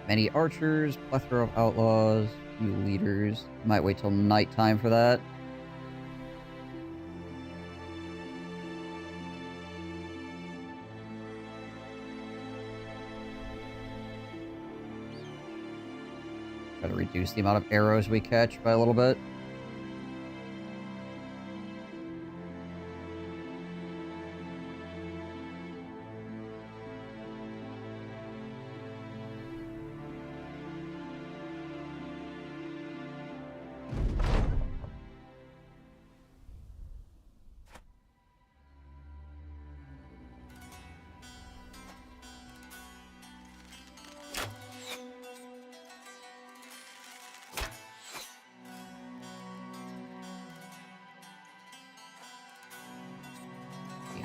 Many archers, plethora of outlaws, few leaders. Might wait till nighttime for that. Try to reduce the amount of arrows we catch by a little bit.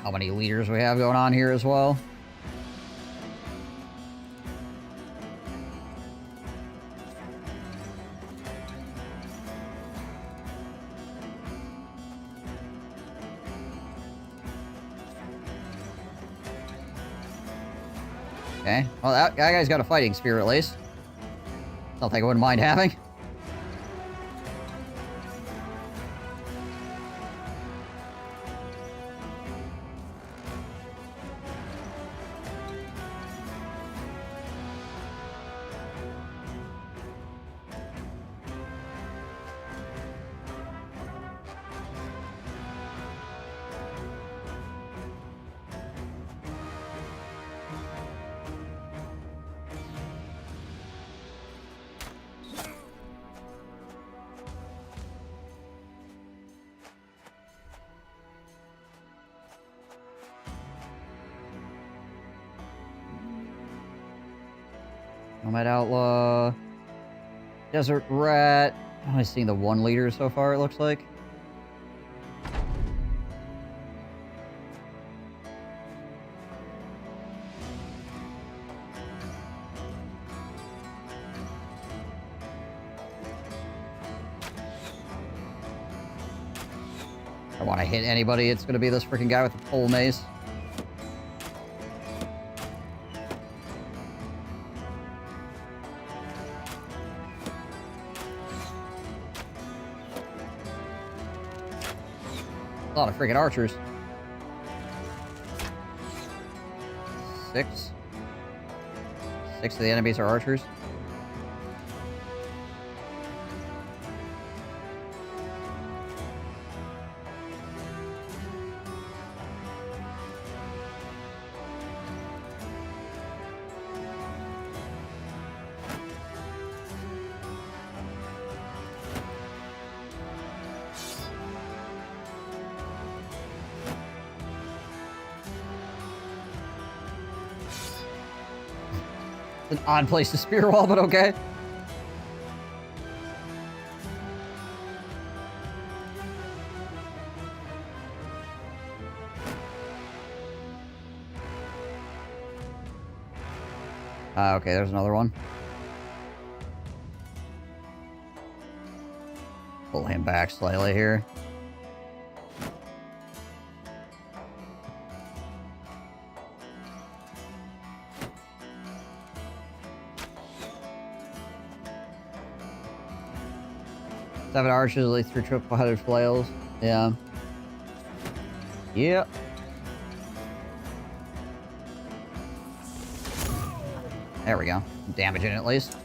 how many leaders we have going on here as well. Okay, well, that guy's got a fighting spear at least. Something I wouldn't mind having. Nomad Outlaw, Desert Rat. I'm only seeing the one leader so far, it looks like. I want to hit anybody, it's going to be this freaking guy with the pole mace. A lot of freaking archers. 6. 6 of the enemies are archers. An odd place to spear wall, but okay. Okay, there's another one. Pull him back slightly here. Seven archers, at least 3 triple-headed flails. Yeah. Yep. There we go. Damaging at least.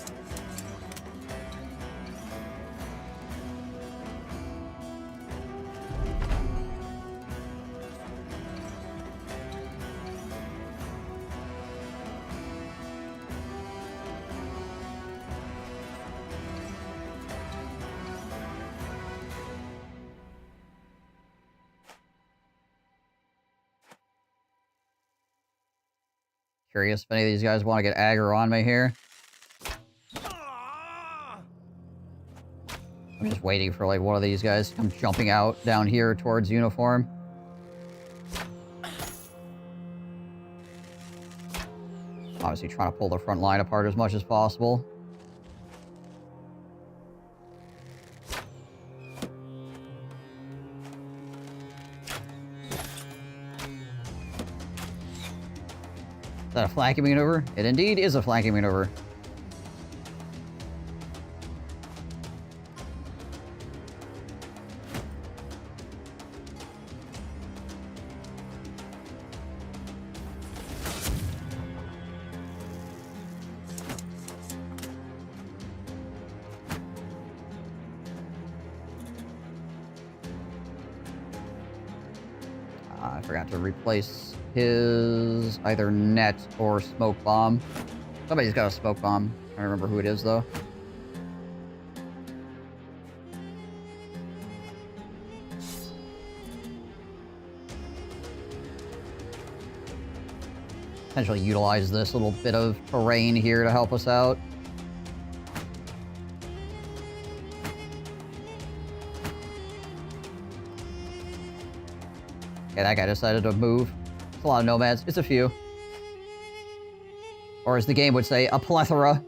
Curious if any of these guys want to get aggro on me here. I'm just waiting for like one of these guys to come jumping out down here towards uniform. Obviously trying to pull the front line apart as much as possible. Is that a flanking maneuver? It indeed is a flanking maneuver. I forgot to replace his either net or smoke bomb. Somebody's got a smoke bomb. I don't remember who it is though. Potentially utilize this little bit of terrain here to help us out. Okay, that guy decided to move. It's a lot of nomads. It's a few. Or as the game would say, a plethora.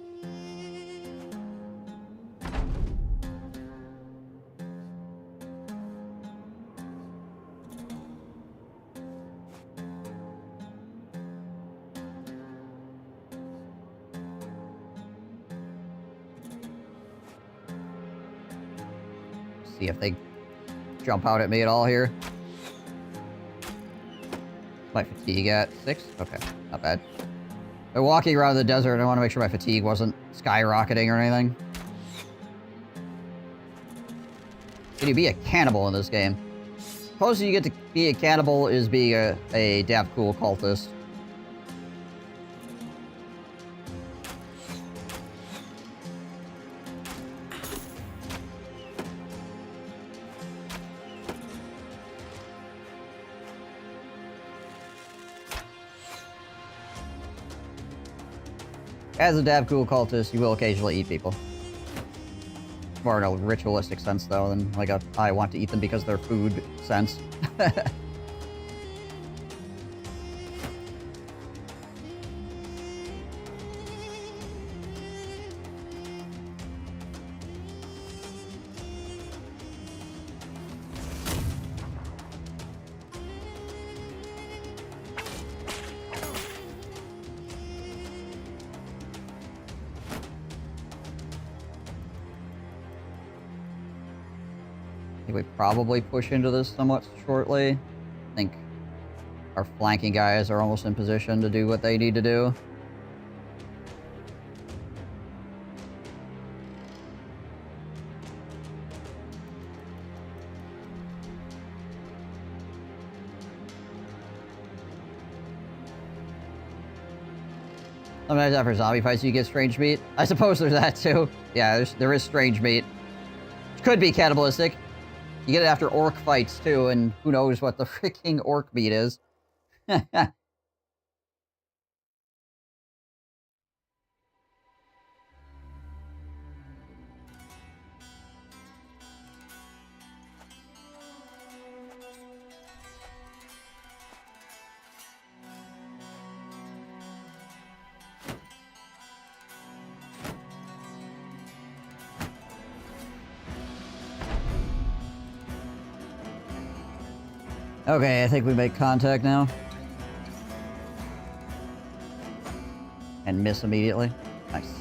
See if they jump out at me at all here. My fatigue at 6? Okay, not bad. By walking around the desert, I want to make sure my fatigue wasn't skyrocketing or anything. Can you be a cannibal in this game? Closest you get to be a cannibal is being a damn cool cultist. As a damn cool cultist, you will occasionally eat people. More in a ritualistic sense, though, than like a I want to eat them because they're food sense. I think we probably push into this somewhat shortly. I think our flanking guys are almost in position to do what they need to do. Sometimes after zombie fights you get strange meat. I suppose there's that too. Yeah, there is strange meat. Which could be cannibalistic. You get it after orc fights, too, and who knows what the freaking orc meat is. Okay, I think we make contact now. And miss immediately. Nice.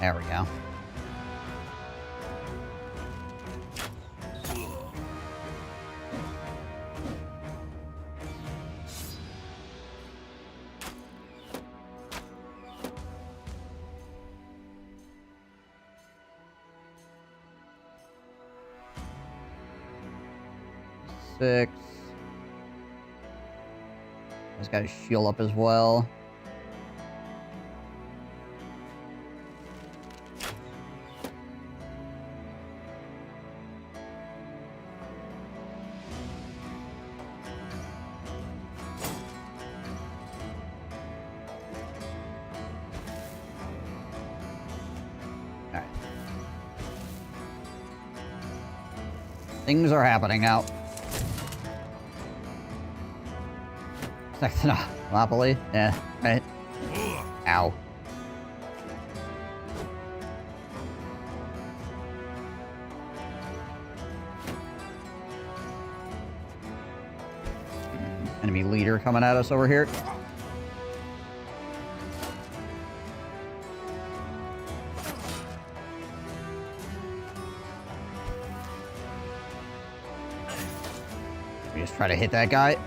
There we go. Six. He's got his shield up as well. Things are happening now. Monopoly? Yeah, right. Ow. Enemy leader coming at us over here. We just try to hit that guy.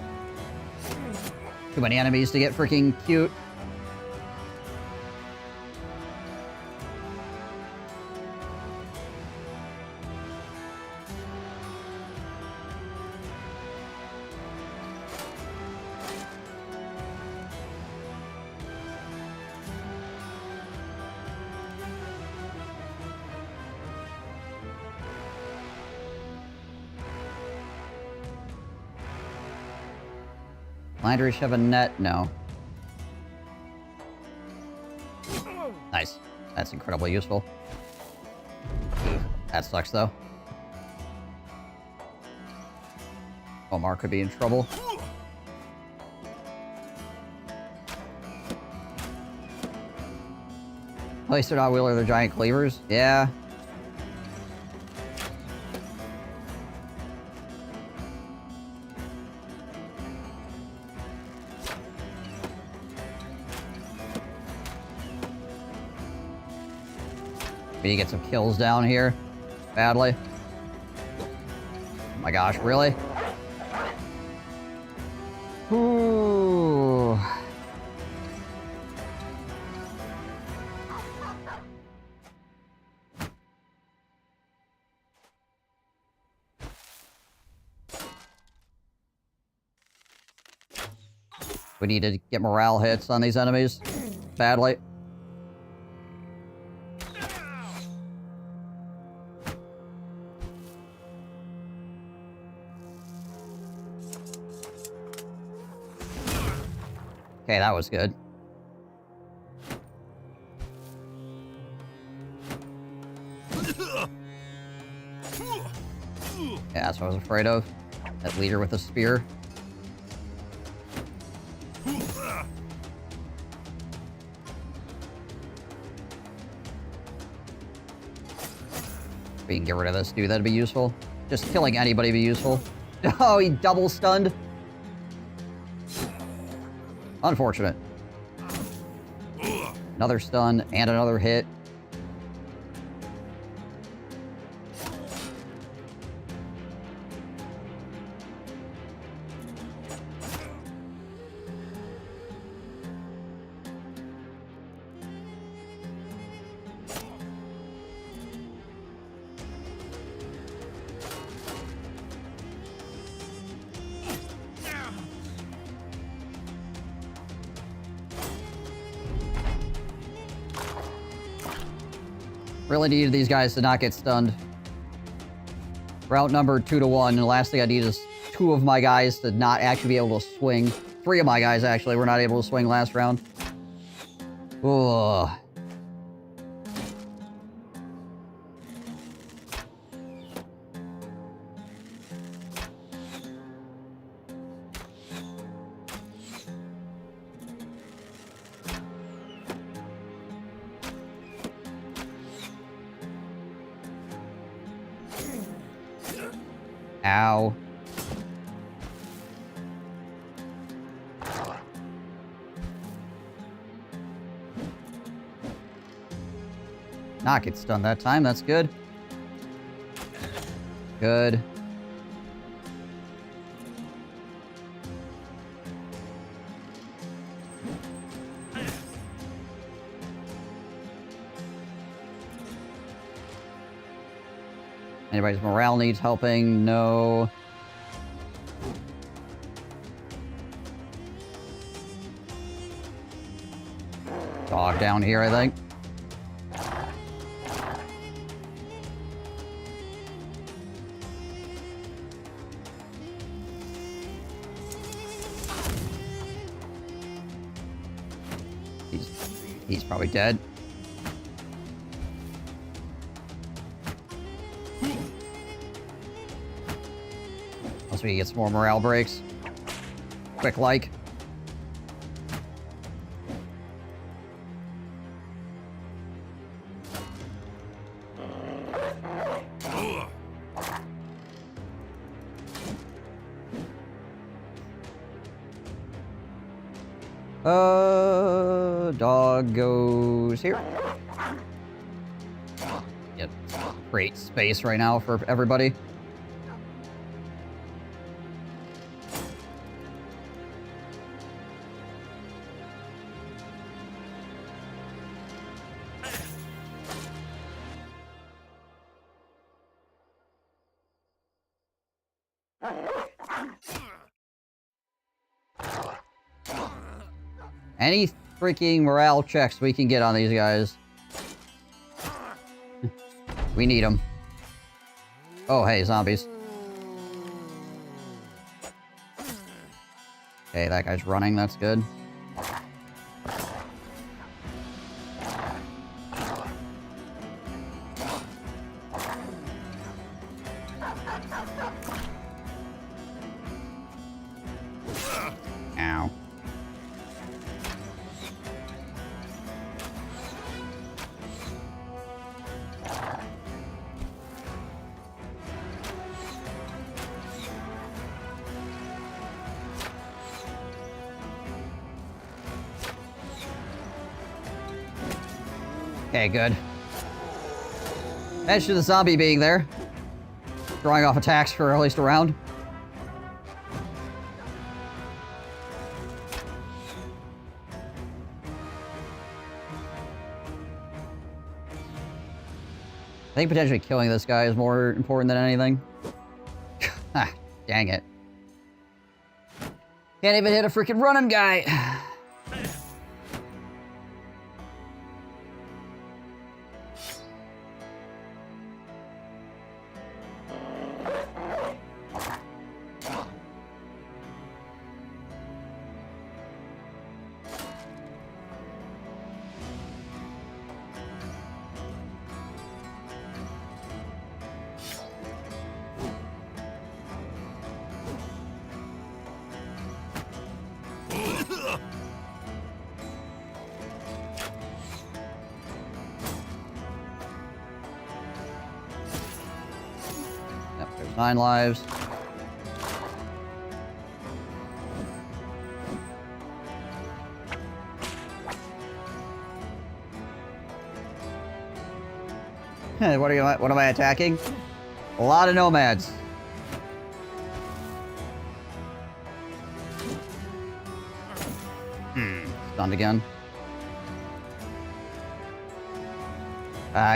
Too many enemies to get freaking cute. Landry have a net? No. Nice. That's incredibly useful. That sucks, though. Omar could be in trouble. At least they're not wielding their giant cleavers. Yeah. We need to get some kills down here. Badly. Oh my gosh, really? Ooh. We need to get morale hits on these enemies. Badly. Okay, that was good. Yeah, that's what I was afraid of. That leader with a spear. We can get rid of this dude, that'd be useful. Just killing anybody would be useful. Oh, he double stunned. Unfortunate. Another stun and another hit. Really needed these guys to not get stunned. We're outnumbered 2-1, and the last thing I need is 2 of my guys to not actually be able to swing. 3 of my guys, actually, were not able to swing last round. Ugh. Ow. Not get stunned that time, that's good. Good. Anybody's morale needs helping? No. Dog down here, I think. He's probably dead. Unless we can get some more morale breaks. Quick like. Dog goes here. Yep. Great space right now for everybody. Any freaking morale checks we can get on these guys. We need them. Oh, hey, zombies. Okay, Okay, that guy's running. That's good. Ow. Okay, good. Thanks to the zombie being there. Drawing off attacks for at least a round. I think potentially killing this guy is more important than anything. Ah, dang it. Can't even hit a freaking running guy. Yep, there's 9 lives. What am I attacking? A lot of nomads. Stunned again.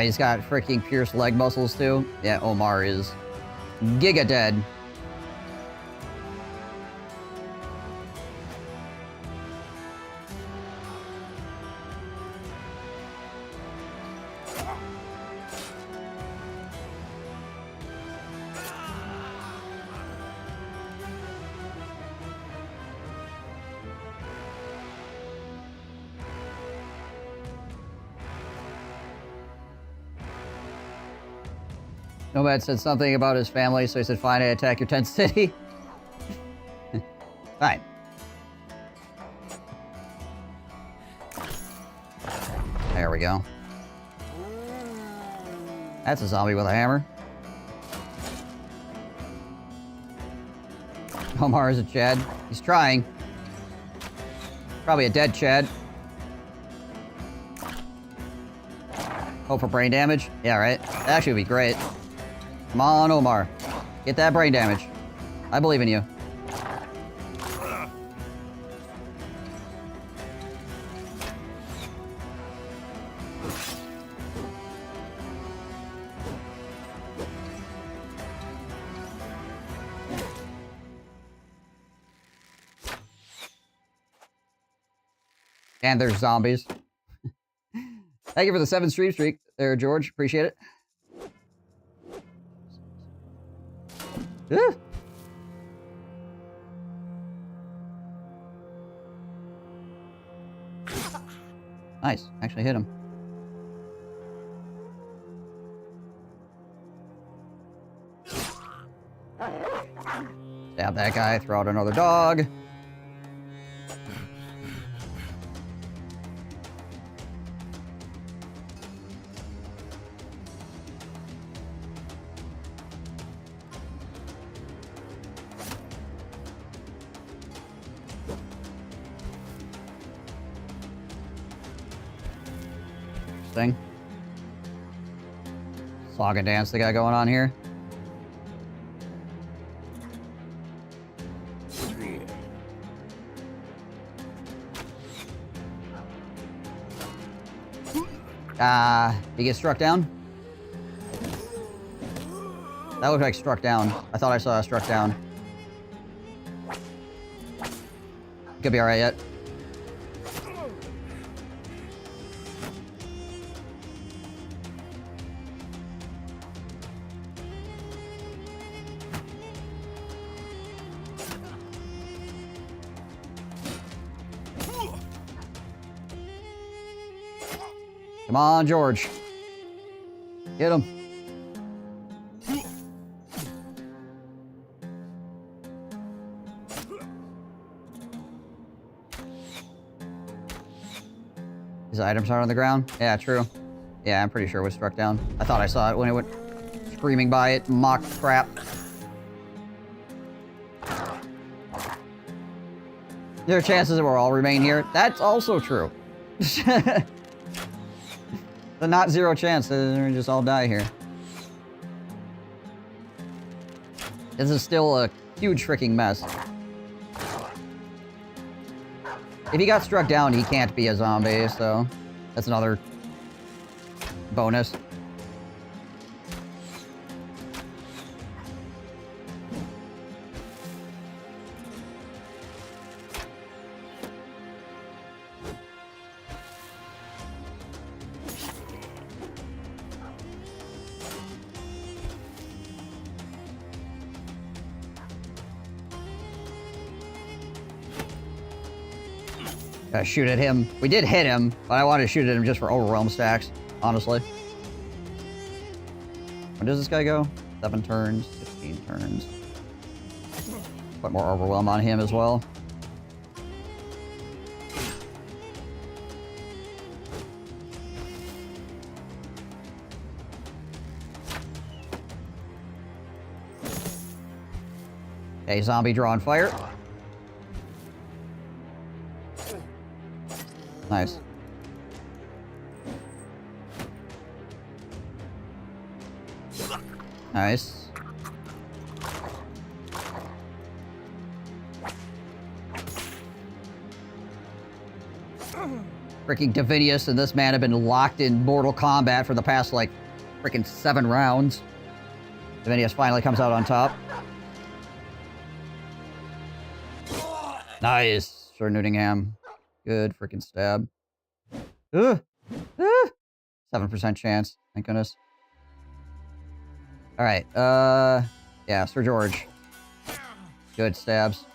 He's got freaking pierced leg muscles too. Yeah, Omar is giga dead. Nomad said something about his family, so he said, fine, I attack your tent city. Fine. There we go. That's a zombie with a hammer. Omar is a Chad. He's trying. Probably a dead Chad. Hope for brain damage? Yeah, right? That actually would be great. Come on, Omar. Get that brain damage. I believe in you. And there's zombies. Thank you for the 7 stream streak there, George. Appreciate it. Ooh. Nice. Actually hit him. Stab that guy. Throw out another dog. Thing. Saga dance they got going on here. He gets struck down? That looked like struck down. I thought I saw a struck down. Could be alright yet. Come on, George. Get him. His items are on the ground? Yeah, true. Yeah, I'm pretty sure it was struck down. I thought I saw it when it went screaming by it. Mock crap. There are chances it will all remain here. That's also true. The not zero chance that they're just all die here. This is still a huge freaking mess. If he got struck down, he can't be a zombie, so that's another bonus. Gotta shoot at him. We did hit him, but I wanted to shoot at him just for overwhelm stacks, honestly. When does this guy go? 7 turns, 16 turns. Put more overwhelm on him as well. Okay, zombie drawing fire. Nice. Nice. Freaking Davinius and this man have been locked in Mortal Kombat for the past, like, freaking 7 rounds. Davinius finally comes out on top. Nice. Sir Newtingham. Good freaking stab. 7% chance. Thank goodness. Alright, yeah, Sir George. Good stabs.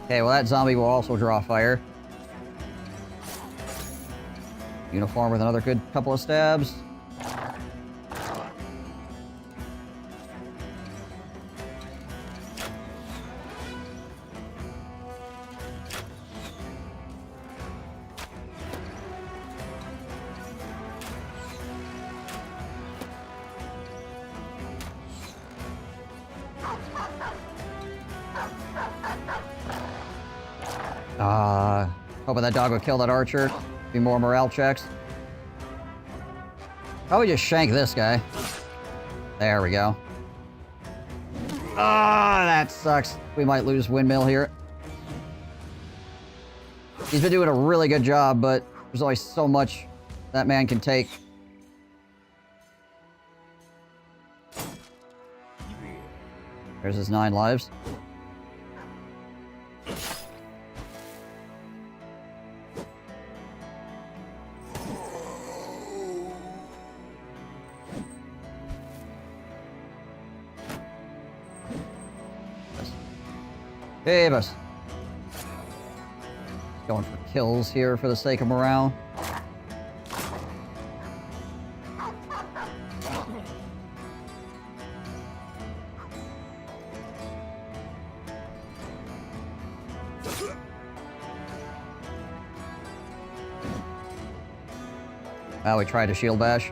Okay, well that zombie will also draw fire. Uniform with another good couple of stabs. Hoping that dog would kill that archer. Be more morale checks. Probably just shank this guy. There we go. Ah, that sucks. We might lose windmill here. He's been doing a really good job, but there's only so much that man can take. There's his 9 lives. Hey, boss. Going for kills here for the sake of morale. We tried to shield bash.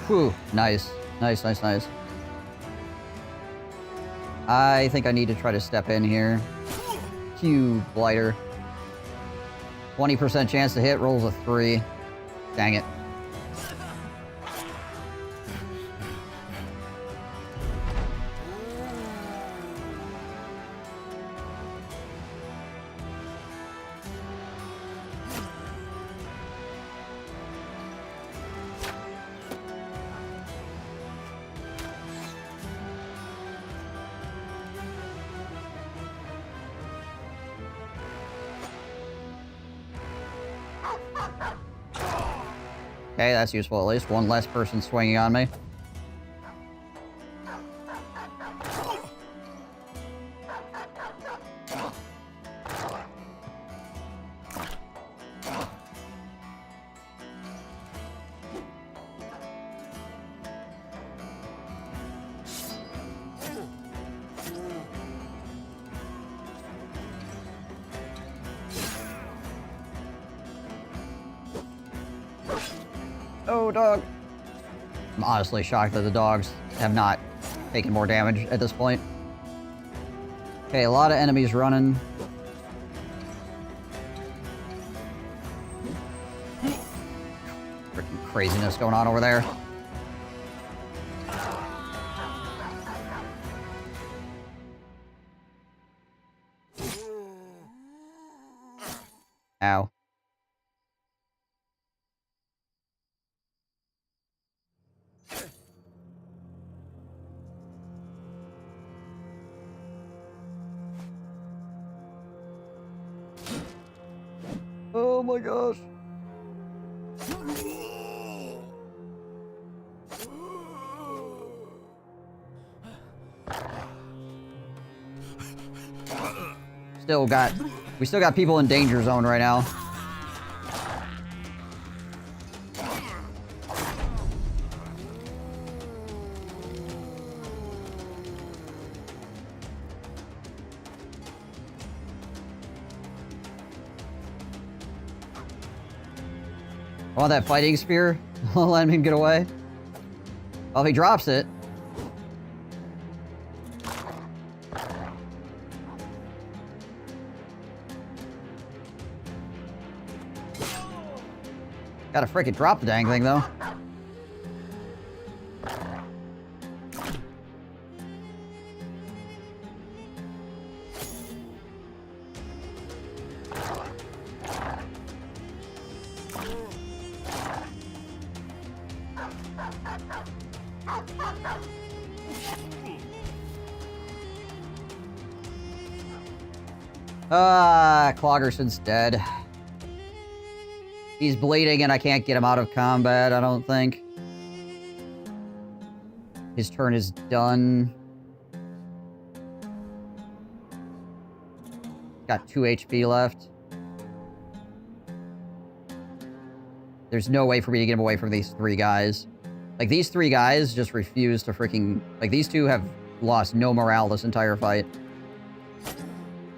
Whew, nice. Nice, nice, nice. I think I need to try to step in here. Q blighter. 20% chance to hit, rolls a 3. Dang it. Okay, that's useful at least. One less person swinging on me. Oh, dog. I'm honestly shocked that the dogs have not taken more damage at this point. Okay, a lot of enemies running. Freaking craziness going on over there. Ow. Oh my gosh. We still got people in danger zone right now. I want that fighting spear. I'll let him get away. Well, if he drops it. Gotta frickin' drop the dang thing, though. Cloggerson's dead. He's bleeding and I can't get him out of combat, I don't think. His turn is done. Got 2 HP left. There's no way for me to get him away from these 3 guys. Like, these 3 guys just refuse to freaking... Like, these 2 have lost no morale this entire fight.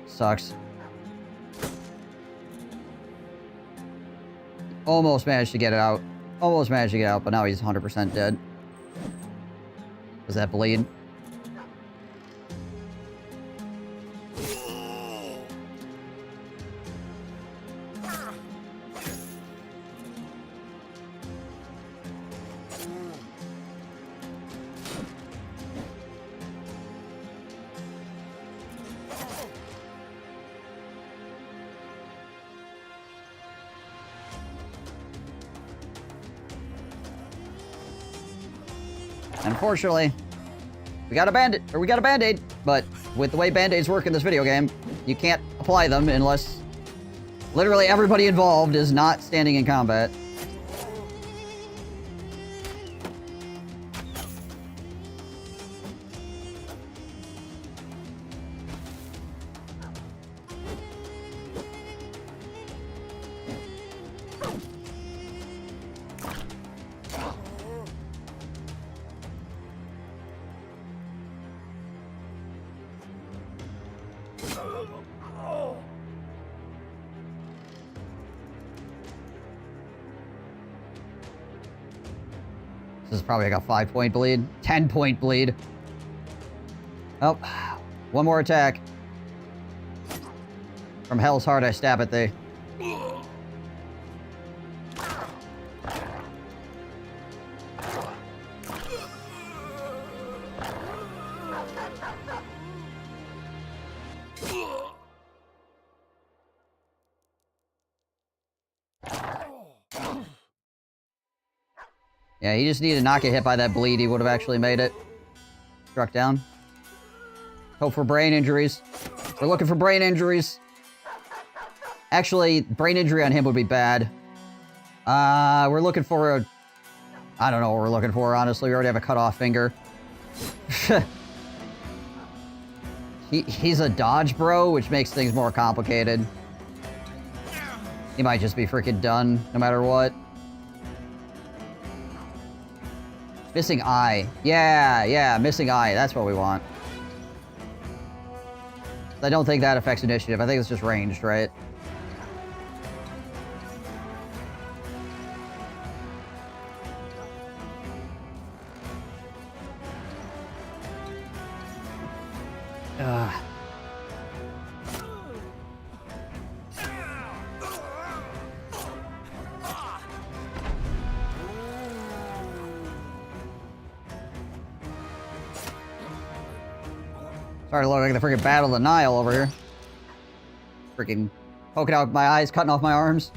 Sucks. Almost managed to get it out. Almost managed to get out, but now he's 100% dead. Does that bleed? Unfortunately, we got a band-aid, but with the way band-aids work in this video game, you can't apply them unless literally everybody involved is not standing in combat. This is probably like a 5-point bleed. 10-point bleed. Oh, one more attack. From hell's heart, I stab at thee. Yeah, he just needed to not get hit by that bleed. He would have actually made it. Struck down. Hope for brain injuries. We're looking for brain injuries. Actually, brain injury on him would be bad. We're looking for a... I don't know what we're looking for, honestly. We already have a cut-off finger. He's a dodge bro, which makes things more complicated. He might just be freaking done, no matter what. Missing eye. Yeah, missing eye. That's what we want. I don't think that affects initiative. I think it's just ranged, right? Starting to look like the freaking Battle of the Nile over here. Freaking poking out my eyes, cutting off my arms.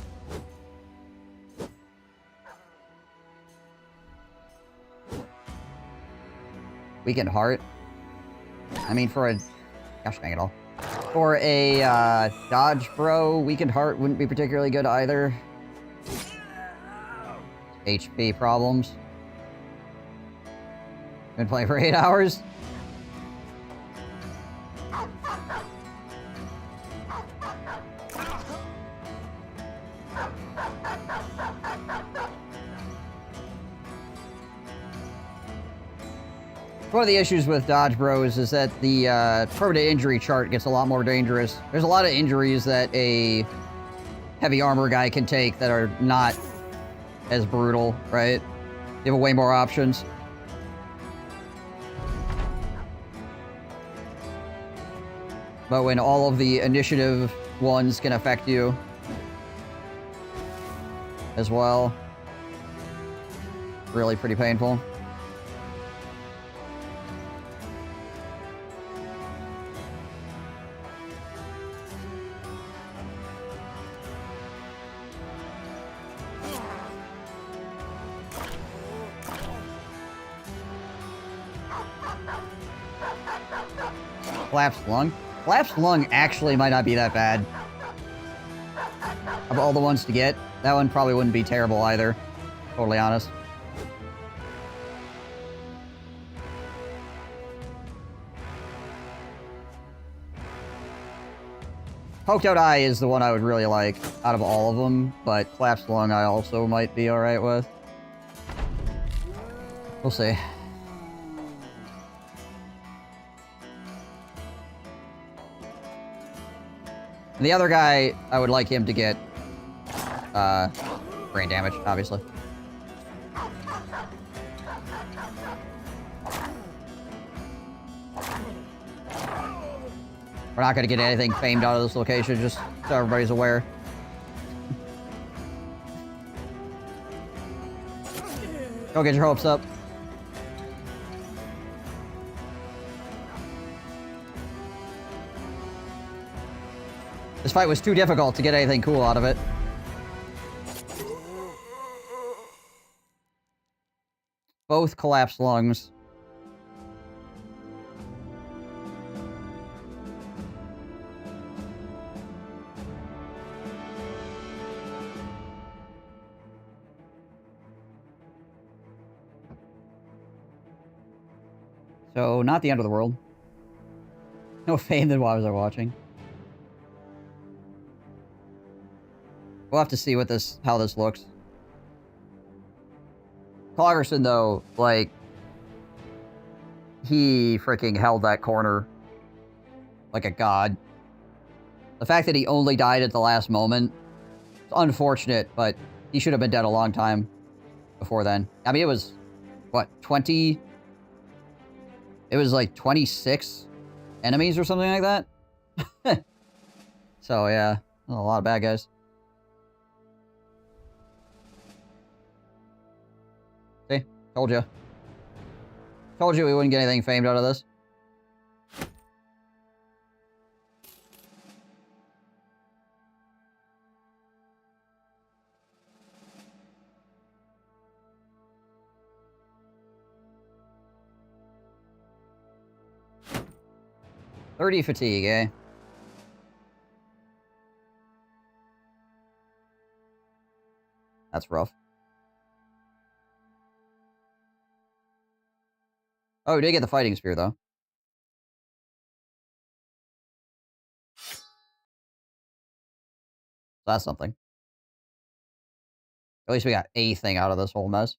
Weakened heart. I mean, for a... Gosh dang it all. For a dodge bro, weakened heart wouldn't be particularly good either. HP problems. Been playing for 8 hours. One of the issues with dodge bros is that the permanent injury chart gets a lot more dangerous. There's a lot of injuries that a heavy armor guy can take that are not as brutal, right? You have way more options. But when all of the initiative ones can affect you as well, really pretty painful. Collapsed lung? Collapsed lung actually might not be that bad. Of all the ones to get, that one probably wouldn't be terrible either. Totally honest. Poked out eye is the one I would really like out of all of them, but collapsed lung I also might be alright with. We'll see. And the other guy, I would like him to get, brain damage, obviously. We're not gonna get anything famed out of this location, just so everybody's aware. Don't get your hopes up. This fight was too difficult to get anything cool out of it. Both collapsed lungs. So, not the end of the world. No fame then why was I watching? We'll have to see what how this looks. Coggerson, though, like, he freaking held that corner like a god. The fact that he only died at the last moment, it's unfortunate, but he should have been dead a long time before then. I mean, it was, what, 20? It was like 26 enemies or something like that. So, yeah, a lot of bad guys. See? Told you. Told you we wouldn't get anything famed out of this. .30 fatigue, eh? That's rough. Oh, we did get the fighting spear, though. That's something. At least we got a thing out of this whole mess.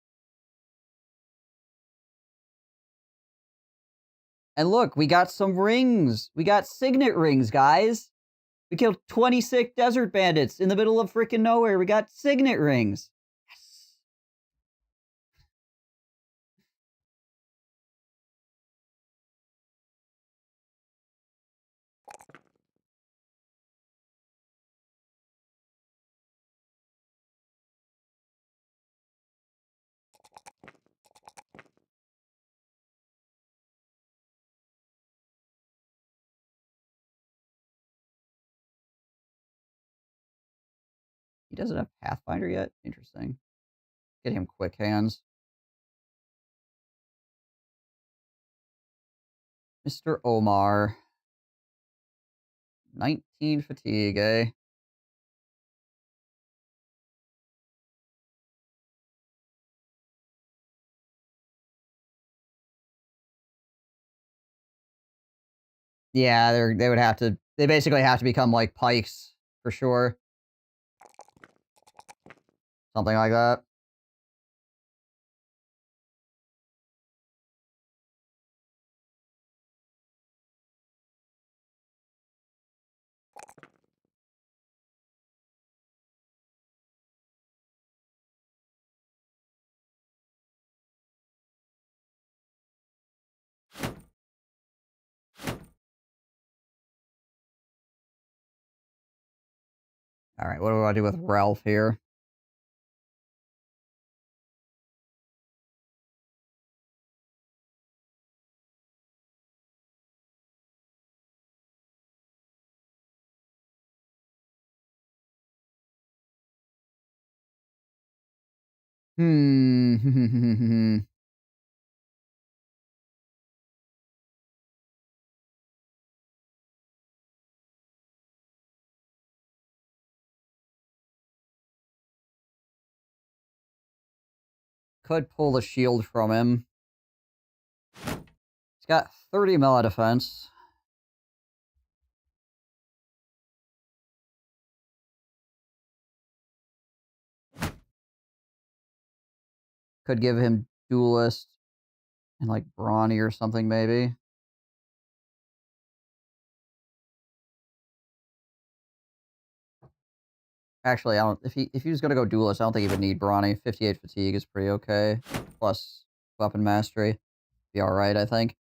And look, we got some rings. We got signet rings, guys. We killed 26 desert bandits in the middle of freaking nowhere. We got signet rings. Yes. He doesn't have Pathfinder yet? Interesting. Get him quick hands. Mr. Omar. 19 fatigue, eh? Yeah, they would have to... They basically have to become, like, pikes, for sure. Something like that. Alright, what do I do with Ralph here? Could pull the shield from him. He's got 30 melee defense. Could give him Duelist and like Brawny or something, maybe. Actually, I don't. If he was gonna go Duelist, I don't think he would need Brawny. 58 fatigue is pretty okay. Plus weapon mastery, be all right, I think.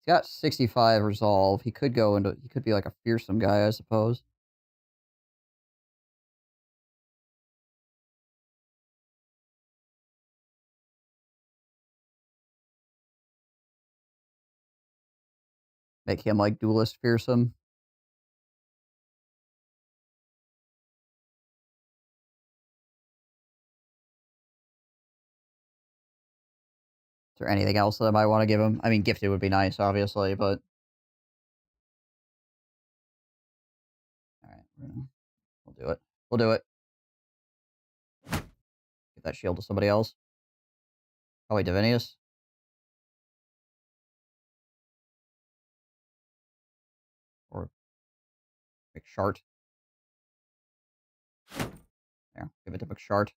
He's got 65 resolve. He could go into. He could be like a fearsome guy, I suppose. Make him like Duelist fearsome. Is there anything else that I might want to give him? I mean, Gifted would be nice, obviously, but... Alright, we'll do it. We'll do it. Get that shield to somebody else. Oh, wait, Divinius? Or... McShart. There, give it to McShart.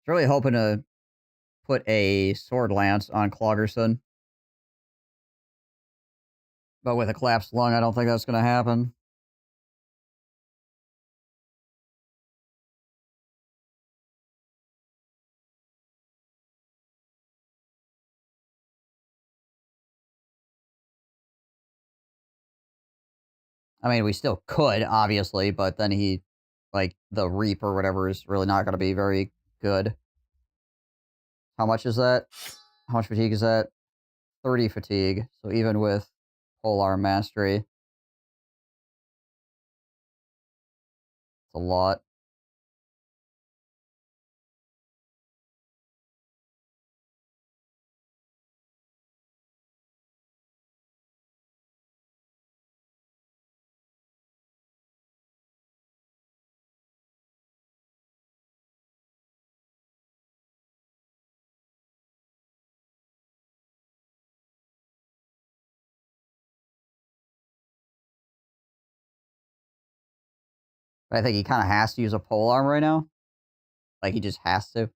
Really hoping to put a Sword Lance on Cloggerson. But with a collapsed lung, I don't think that's going to happen. I mean, we still could, obviously, but then he, like, the Reap or whatever is really not going to be very good. How much is that? How much fatigue is that? 30 fatigue. So even with polearm mastery. It's a lot. I think he kind of has to use a polearm right now. Like, he just has to.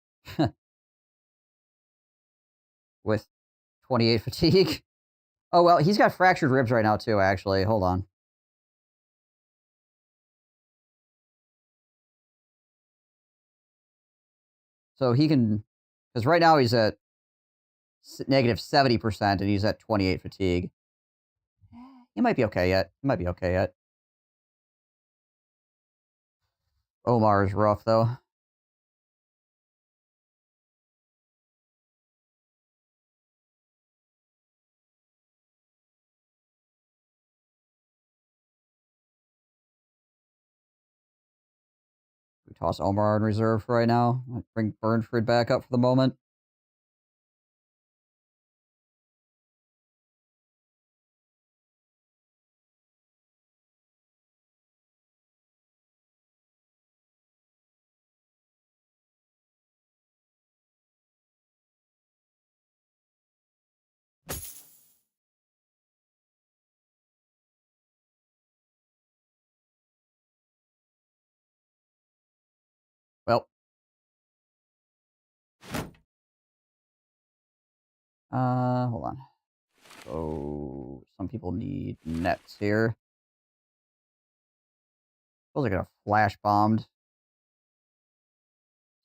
With 28 fatigue. Oh, well, he's got fractured ribs right now, too, actually. Hold on. So he can... Because right now he's at negative 70%, and he's at 28 fatigue. He might be okay yet. He might be okay yet. Omar is rough, though. We toss Omar in reserve for right now. Bring Burnford back up for the moment. Well. Hold on. So, some people need nets here. Suppose I could have flash bombed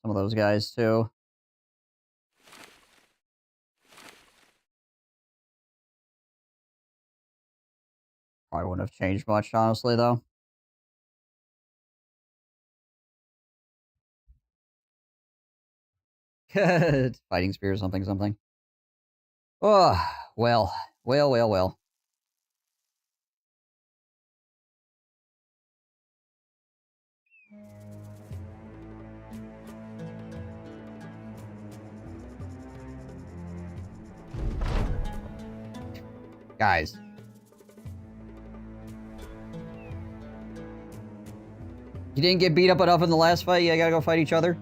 some of those guys, too. Probably wouldn't have changed much, honestly, though. Good. Fighting spear, something, something. Oh, well. Well. Guys. You didn't get beat up enough in the last fight? You gotta go fight each other?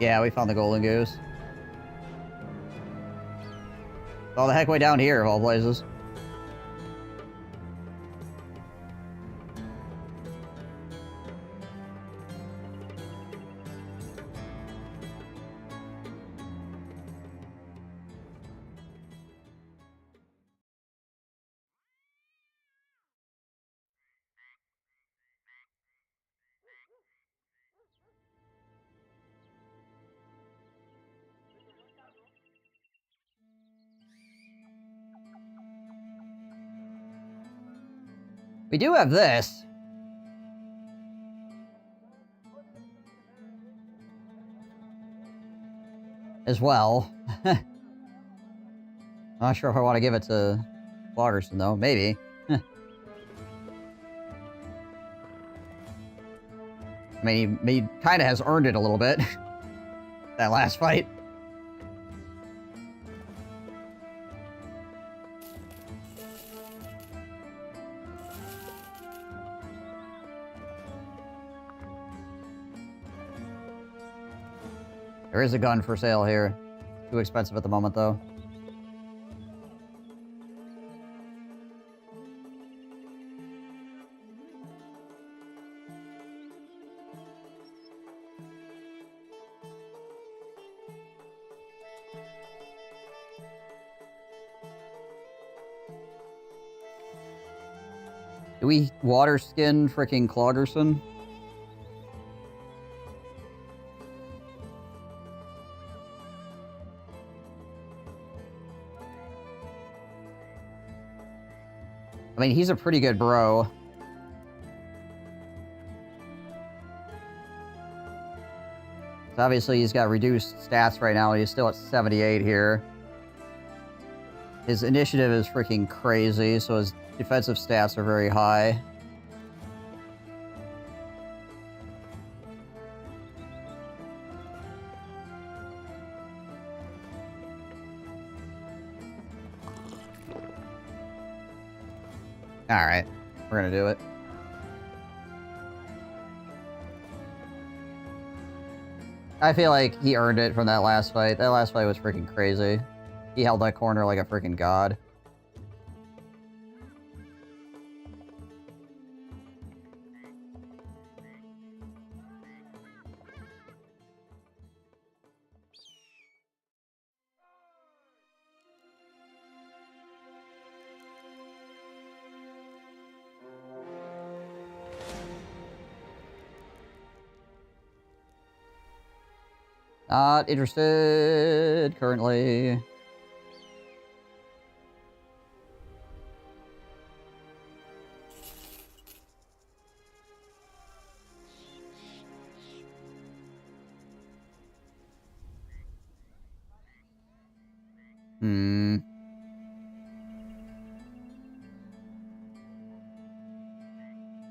Yeah, we found the golden goose. All the heck way down here, of all places. We do have this. As well. I'm not sure if I want to give it to Floggerson, though. Maybe. I mean, he kind of has earned it a little bit. That last fight. There is a gun for sale here. Too expensive at the moment, though. Do we water skin fricking Cloggerson? I mean, he's a pretty good bro. So obviously, he's got reduced stats right now, and he's still at 78 here. His initiative is freaking crazy, so his defensive stats are very high. Alright, we're gonna do it. I feel like he earned it from that last fight. That last fight was freaking crazy. He held that corner like a freaking god. Not interested currently.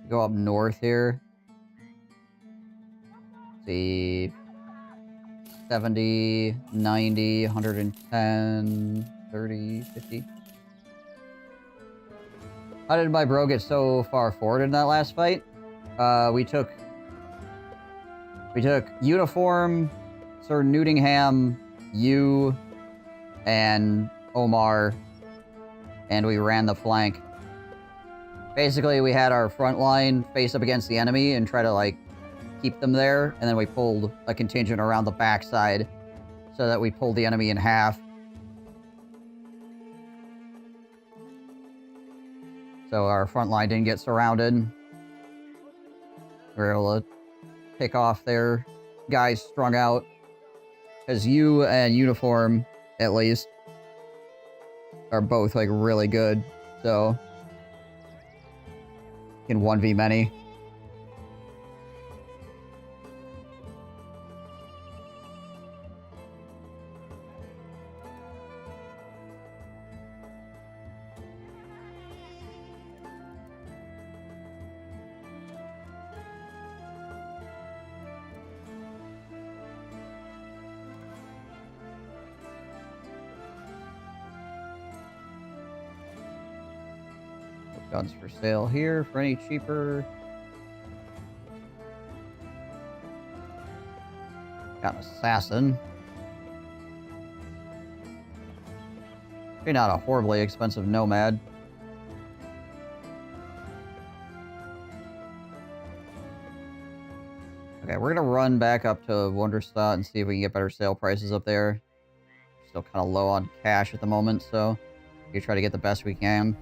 Go up north here. See. 70, 90, 110, 30, 50. How did my bro get so far forward in that last fight? We took Uniform, Sir Newtingham, you, and Omar, and we ran the flank. Basically, we had our front line face up against the enemy and try to, like, keep them there, and then we pulled a contingent around the backside so that we pulled the enemy in half. So our front line didn't get surrounded. We were able to pick off their guys strung out. Because you and Uniform, at least, are both, like, really good. So, can 1v many. Guns for sale here for any cheaper. Got an assassin. Maybe not a horribly expensive nomad. Okay, we're gonna run back up to Wonderstadt and see if we can get better sale prices up there. Still kind of low on cash at the moment, so we try to get the best we can.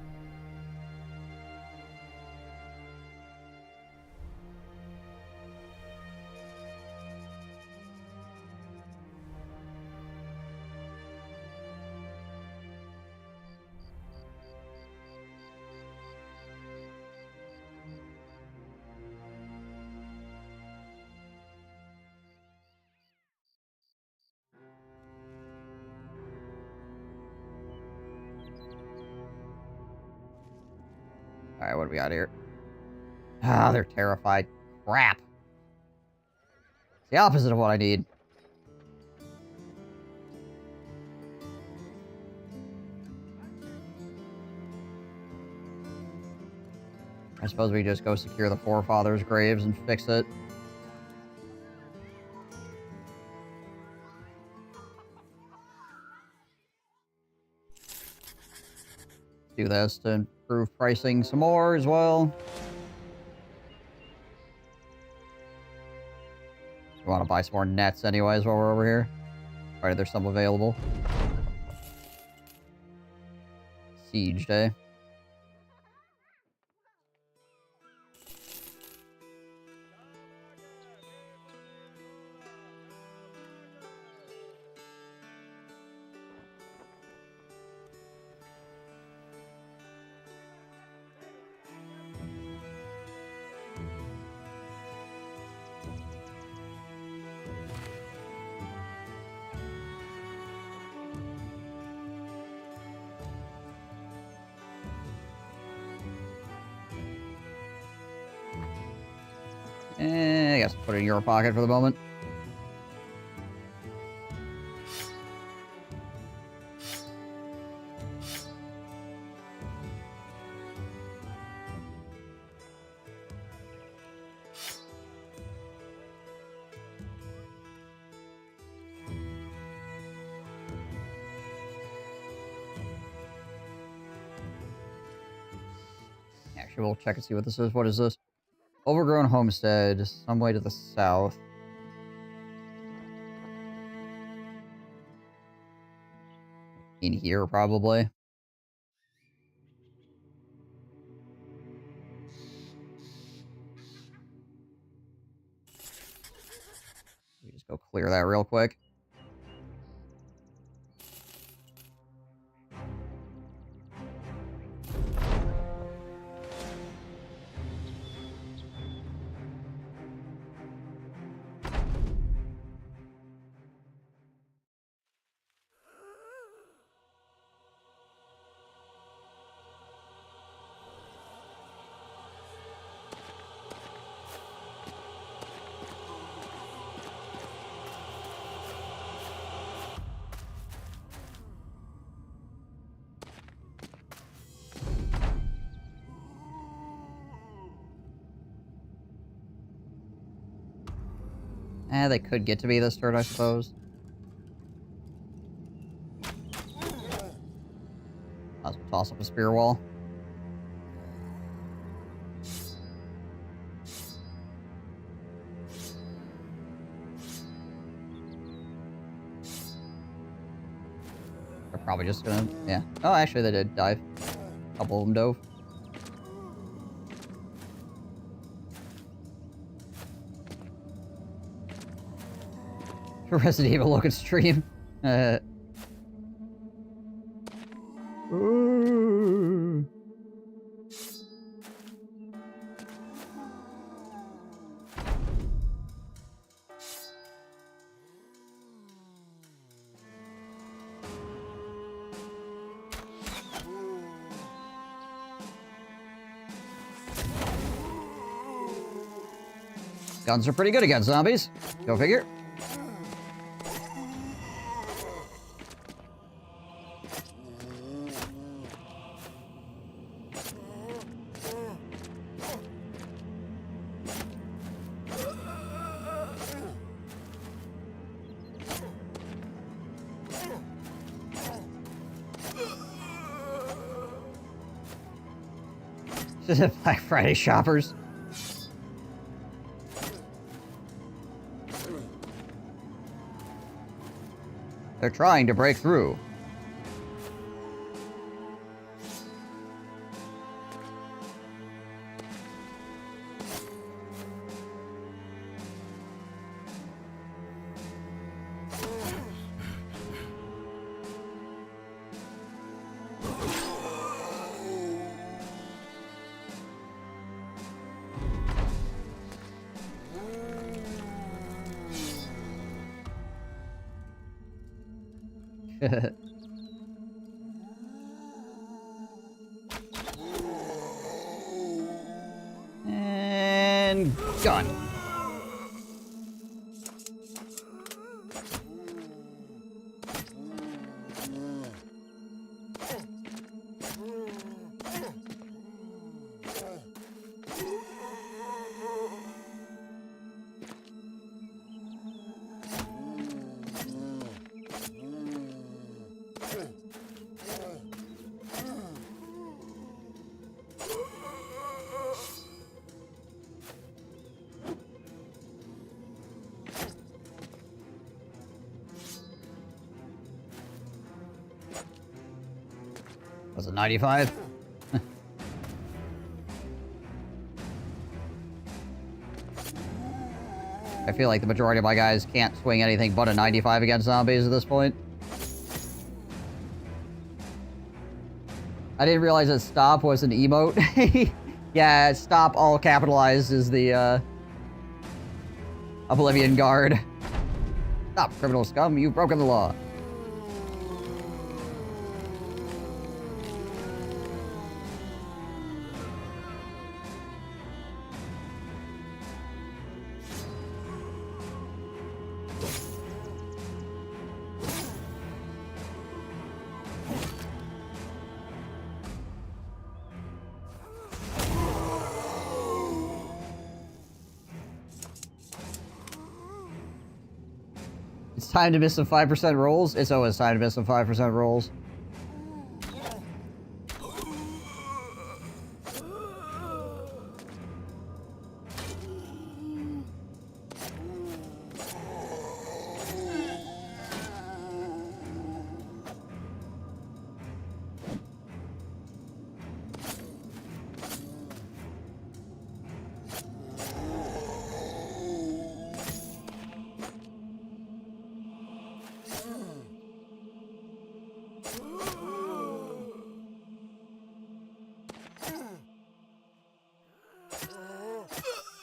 Alright, what do we got here? Ah, they're terrified. Crap. It's the opposite of what I need. I suppose we just go secure the forefathers' graves and fix it. Do this to improve pricing some more as well. We want to buy some more nets anyways while we're over here. Alright, there's some available. Siege Day. I guess put it in your pocket for the moment. Actually, we'll check and see what this is. What is this? Overgrown homestead, some way to the south. In here, probably. We just go clear that real quick. They could get to be this turn, I suppose. I'll toss up a spear wall. They're probably just gonna... yeah. Oh, actually, they did dive. A couple of them dove. Resident Evil looking stream. Guns are pretty good against zombies. Go figure. Black Friday shoppers. They're trying to break through. And gun. Was it 95? I feel like the majority of my guys can't swing anything but a 95 against zombies at this point. I didn't realize that stop was an emote. Yeah, stop all capitalized is the Oblivion Guard. Stop, criminal scum, you've broken the law. It's time to miss some 5% rolls. It's always time to miss some 5% rolls.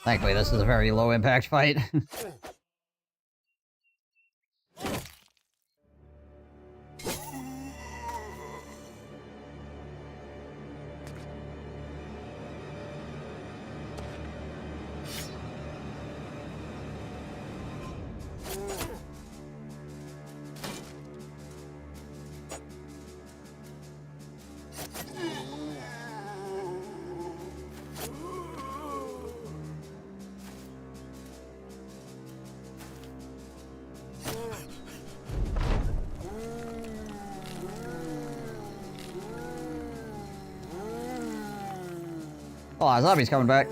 Thankfully, this is a very low-impact fight. Oh, zombie's coming back.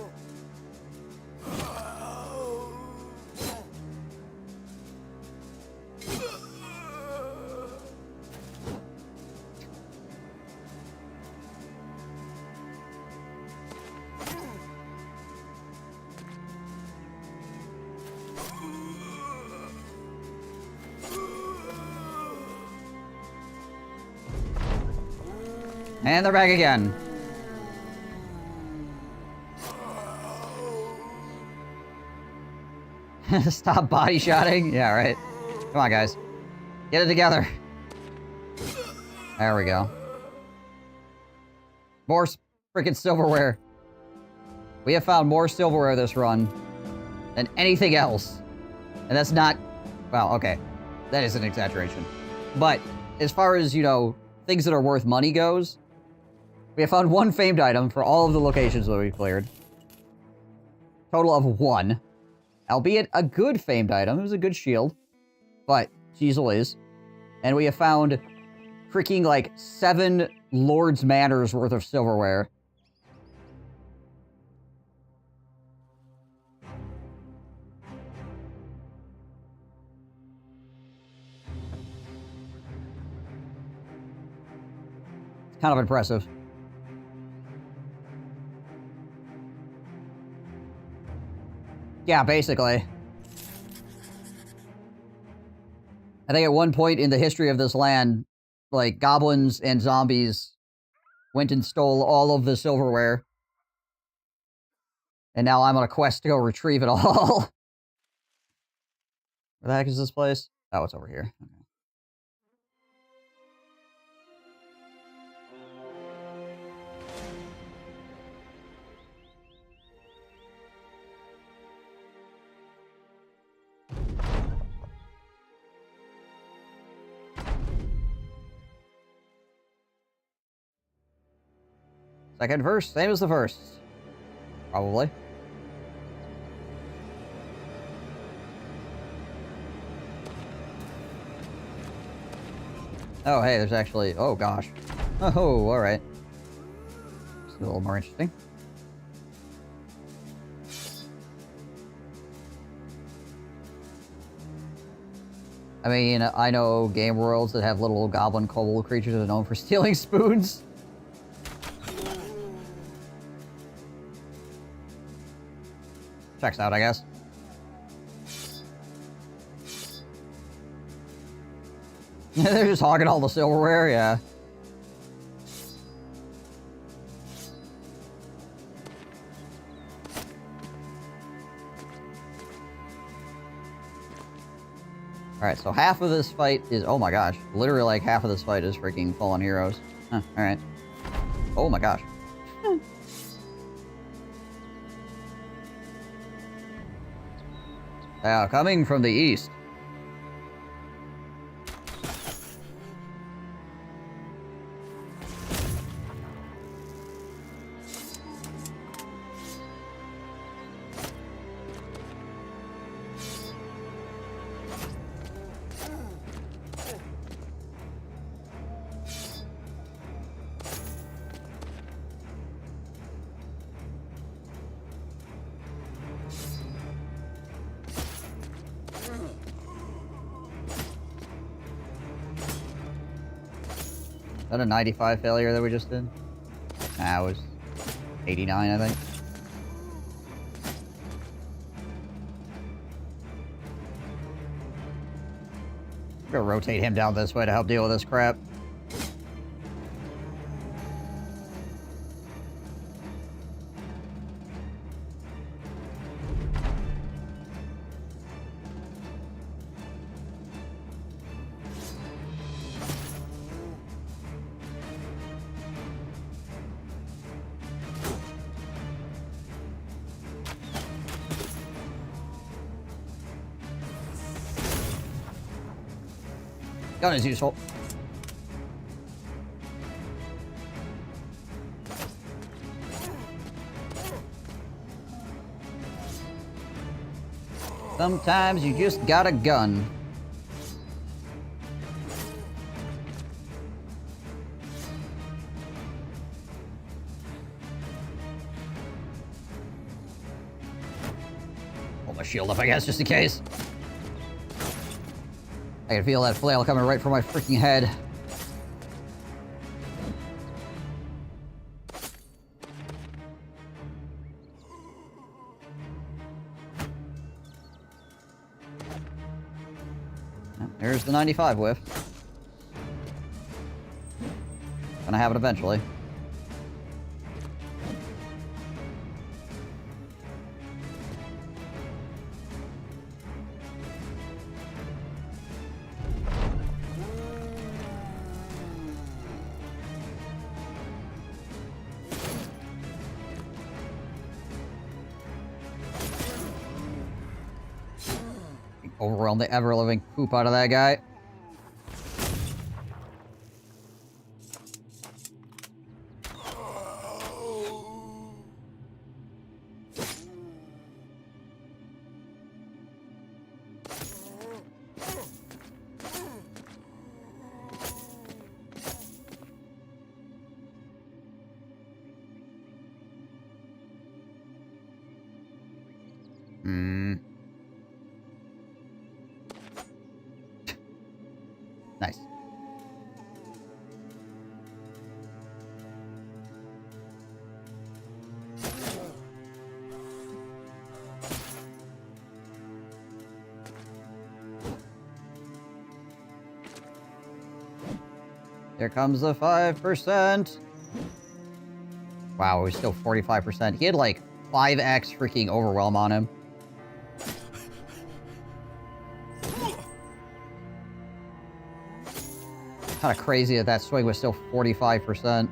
And they're back again. Stop body shotting? Yeah, right. Come on, guys. Get it together. There we go. More freaking silverware. We have found more silverware this run than anything else. And that's not... Well, okay. That is an exaggeration. But as far as, you know, things that are worth money goes, we have found one famed item for all of the locations that we've cleared. Total of 1. Albeit a good famed item. It was a good shield. But, geez Louise. And we have found freaking, like, 7 Lord's Manors worth of silverware. It's kind of impressive. Yeah, basically. I think at one point in the history of this land, like, goblins and zombies went and stole all of the silverware. And now I'm on a quest to go retrieve it all. Where the heck is this place? Oh, it's over here. Okay. Second verse, same as the first. Probably. Oh, hey, there's actually... Oh, gosh. Oh, alright. It's a little more interesting. I mean, I know game worlds that have little goblin kobold creatures that are known for stealing spoons. Checks out, I guess. They're just hogging all the silverware, yeah. Alright, so half of this fight is... Oh my gosh. Literally, like, half of this fight is freaking fallen heroes. Huh, alright. Oh my gosh. Coming from the east. that a 95 failure that we just did? Nah, it was 89, I think. I'm gonna rotate him down this way to help deal with this crap. Gun is useful. Sometimes you just got a gun. Hold my shield up, I guess, just in case. I can feel that flail coming right for my freaking head. There's the 95 whiff. Gonna have it eventually. Overwhelm the ever-living poop out of that guy. Nice. Here comes the 5%. Wow, he's still 45%. He had like 5x freaking overwhelm on him. Kind of crazy that that swing was still 45%.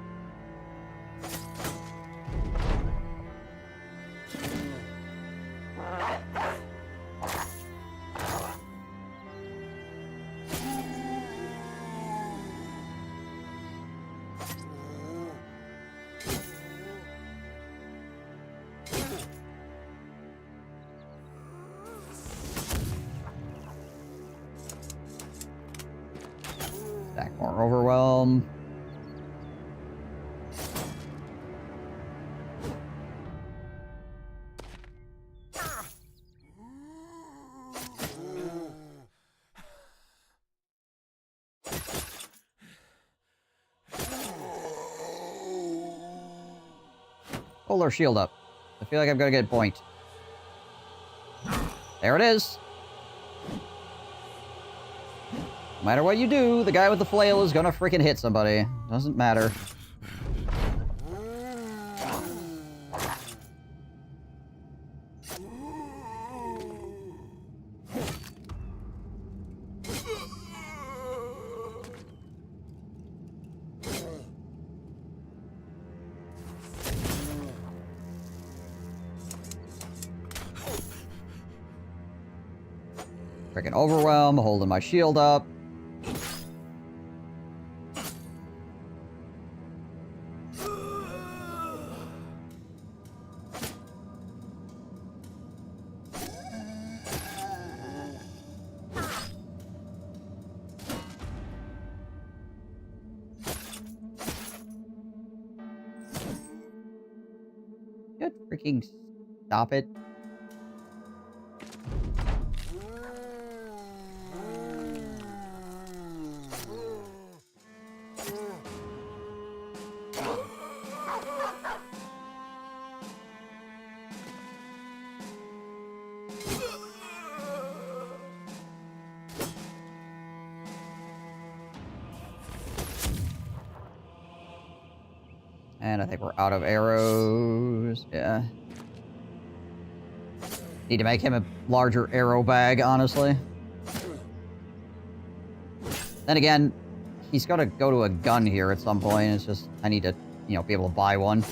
Stack more overwhelm. Hold our shield up. I feel like I'm gonna get point. There it is. No matter what you do, the guy with the flail is gonna freaking hit somebody. Doesn't matter. Freaking overwhelm, holding my shield up. Good freaking stop it. And I think we're out of arrows. Yeah. Need to make him a larger arrow bag, honestly. Then again, he's got to go to a gun here at some point. It's just, I need to, you know, be able to buy one.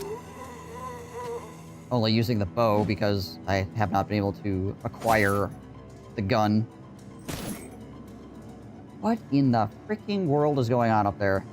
Only using the bow because I have not been able to acquire the gun. What in the freaking world is going on up there?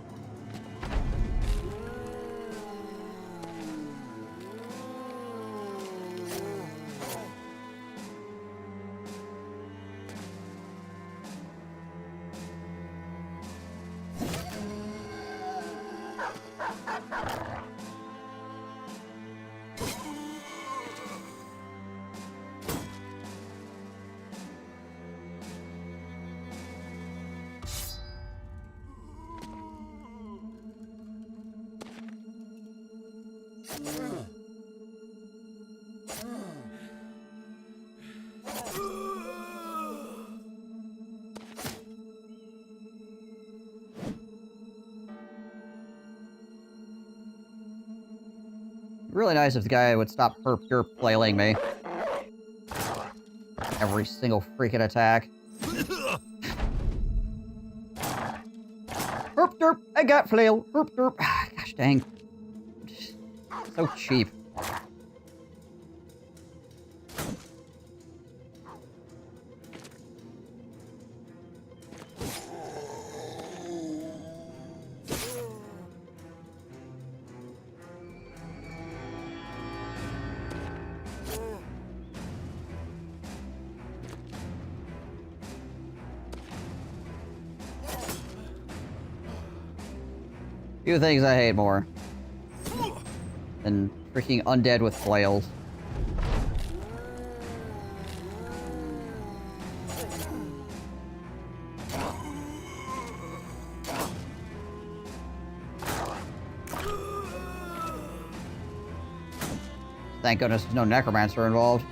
Really nice if the guy would stop pure flailing me. Every single freaking attack. Herp derp, I got flail. Herp derp. Gosh dang. So cheap. Few things I hate more than freaking undead with flails. Thank goodness there's no necromancer involved.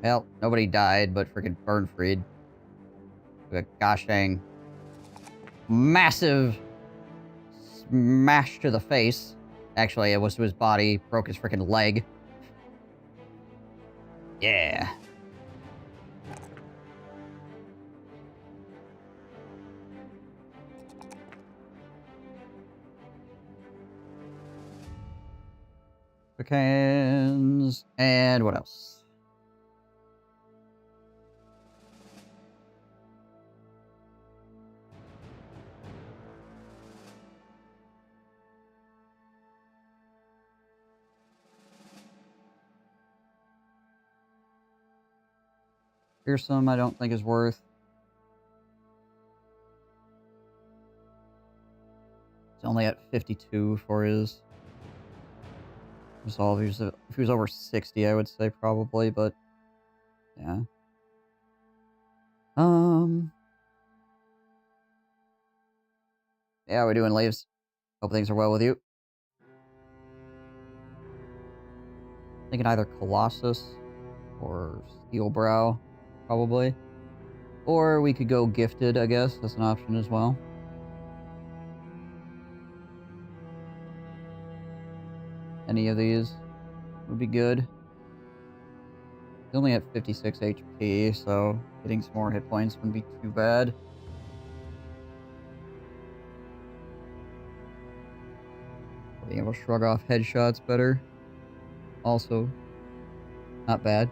Well, nobody died, but freaking Burnfried. With a gosh dang massive smash to the face. Actually, it was to his body, broke his freaking leg. Yeah. Cans. And what else? Fearsome, I don't think is worth. It's only at 52 for his resolve. If he was over 60, I would say probably, but yeah. Yeah, we're doing leaves. Hope things are well with you. Thinking either Colossus or Steelbrow, probably. Or we could go Gifted, I guess. That's an option as well. Any of these would be good. He's only at 56 HP, so getting some more hit points wouldn't be too bad. Being able to shrug off headshots better. Also, not bad.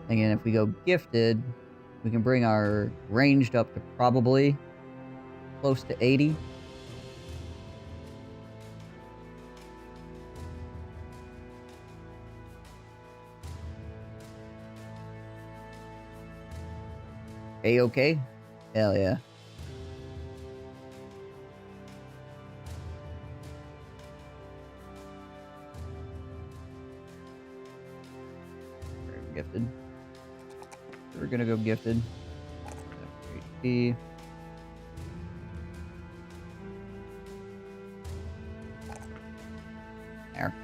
Again, if we go Gifted, we can bring our ranged up to probably close to 80. A-okay? Hell yeah. Gifted. We're gonna go gifted. HP. There.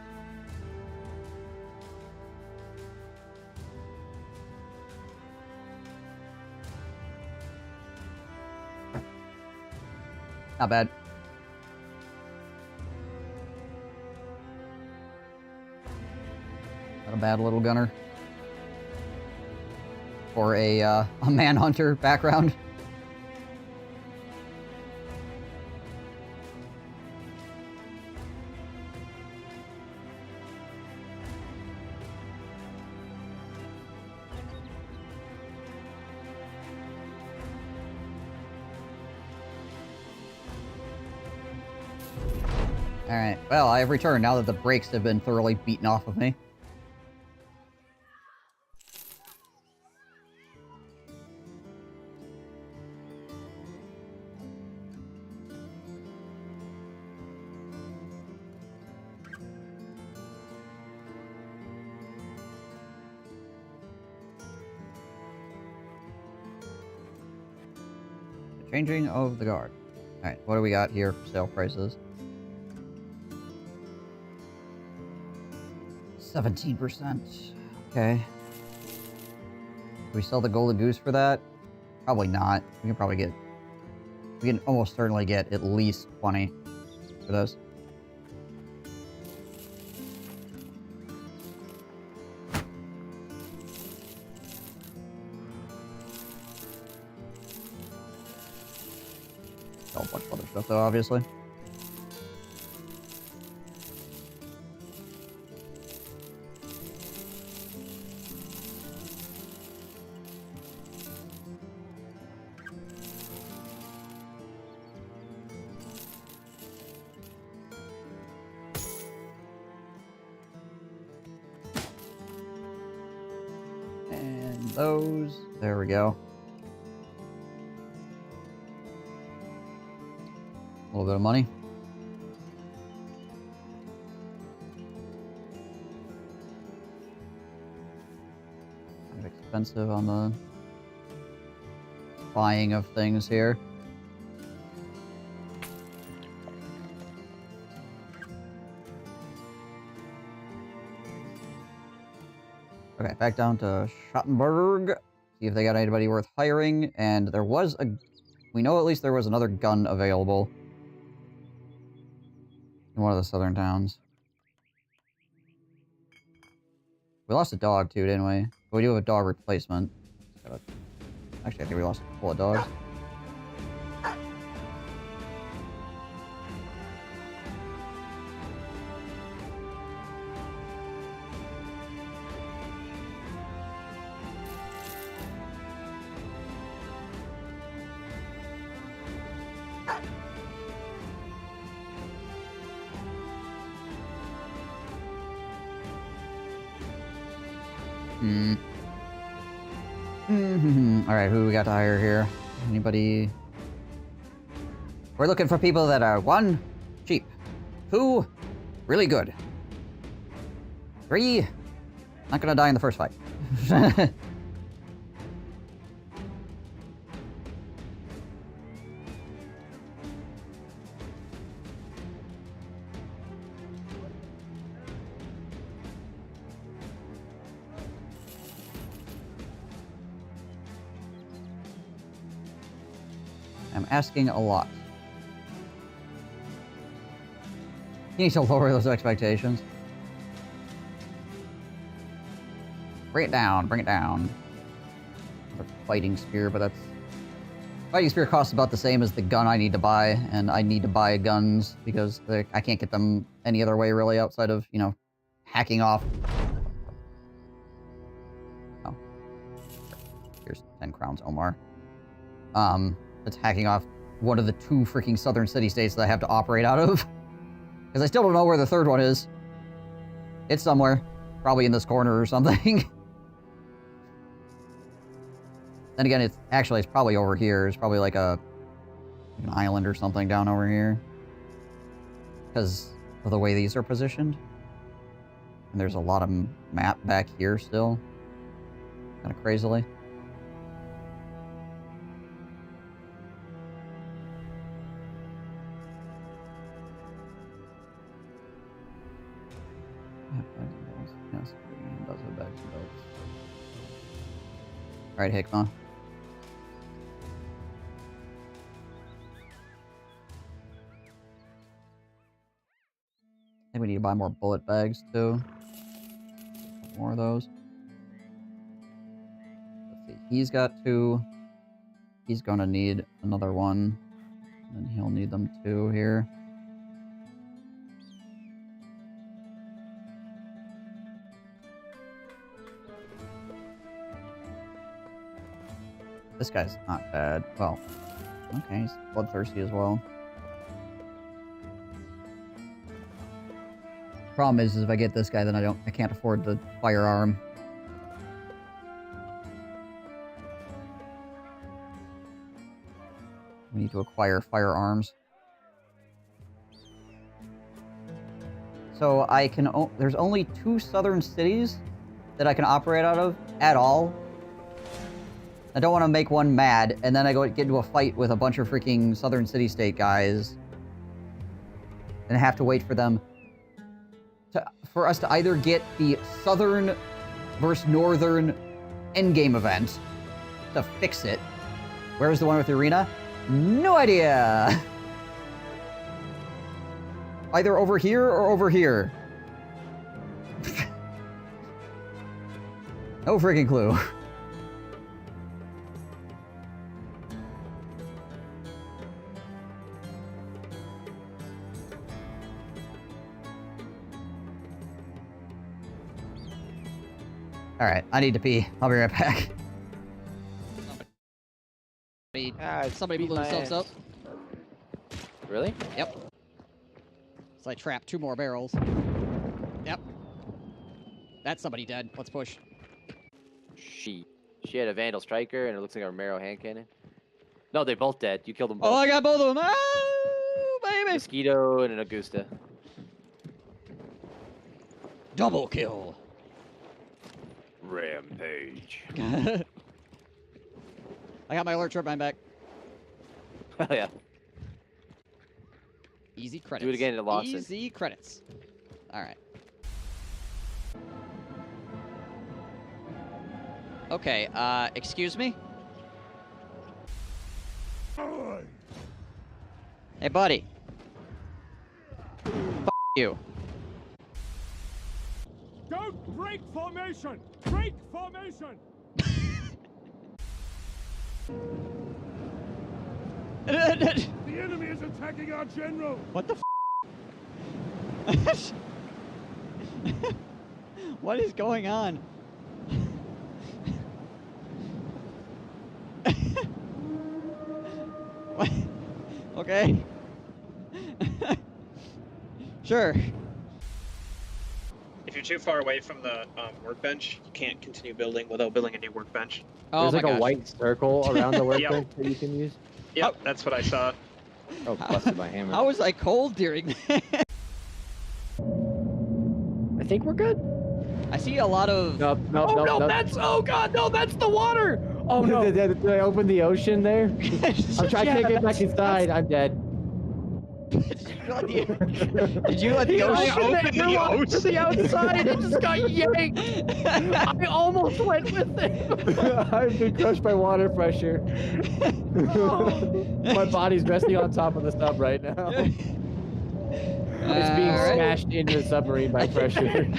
Not bad. Not a bad little gunner. For a manhunter background. Alright, well, I have returned now that the brakes have been thoroughly beaten off of me. Changing of the guard. Alright, what do we got here for sale prices? 17%. Okay. Do we sell the golden goose for that? Probably not. We can probably get... We can almost certainly get at least 20 for this. Sell a bunch of other stuff though, obviously. Those. There we go. A little bit of money. Kind of expensive on the buying of things here. Okay, back down to Schottenberg. See if they got anybody worth hiring. And there was a... We know at least there was another gun available in one of the southern towns. We lost a dog too, didn't we? But we do have a dog replacement. Actually, I think we lost a couple of dogs. Alright, who we got to hire here? Anybody? We're looking for people that are 1, cheap. 2, really good. 3, not gonna die in the first fight. I'm asking a lot. You need to lower those expectations. Bring it down, bring it down. Another fighting spear, but that's... Fighting spear costs about the same as the gun I need to buy, and I need to buy guns because I can't get them any other way really outside of, you know, hacking off. Oh. Here's 10 crowns, Omar. That's hacking off one of the 2 freaking southern city-states that I have to operate out of. Because I still don't know where the third one is. It's somewhere. Probably in this corner or something. Then again, it's probably over here. It's probably like an island or something down over here. Because of the way these are positioned. And there's a lot of map back here still. Kind of crazily. Yes, does it back to those. Alright, Hickma. I think we need to buy more bullet bags too. More of those. Let's see. He's got 2. He's gonna need another one. And then he'll need them too here. This guy's not bad. Well, okay, he's bloodthirsty as well. Problem is if I get this guy, then I can't afford the firearm. We need to acquire firearms. So I can, there's only 2 southern cities that I can operate out of at all. I don't want to make one mad, and then I get into a fight with a bunch of freaking southern city-state guys. And have to wait for them for us to either get the southern versus northern endgame event to fix it. Where's the one with the arena? No idea! Either over here or over here. No freaking clue. Alright, I need to pee. I'll be right back. Somebody blew themselves up. Really? Yep. So I trapped 2 more barrels. Yep. That's somebody dead. Let's push. She had a Vandal Striker and it looks like a Romero hand cannon. No, they're both dead. You killed them both. Oh, I got both of them. Oh, baby. Mosquito and an Augusta. Double kill. Rampage. I got my alert turbine back. Oh yeah. Easy credits. Do it again at Lawson. Easy credits. Alright. Okay, excuse me? Hey, buddy. F you. Don't break formation! Break formation! The enemy is attacking our general! What the f? What is going on? What? Okay. Sure. If you're too far away from the workbench, you can't continue building without building a new workbench. Oh, there's like a white circle around the workbench that you can use. Yep, that's what I saw. Oh, busted my hammer. How was I cold during that? I think we're good. I see a lot of... Nope, that's... Oh god, no, that's the water! Oh no. Did I open the ocean there? I'm trying to get back inside. I'm dead. Did you let the ocean open the ocean to the outside? It just got yanked. I almost went with it. I've been crushed by water pressure. My body's resting on top of the sub right now. It's being smashed into the submarine by pressure.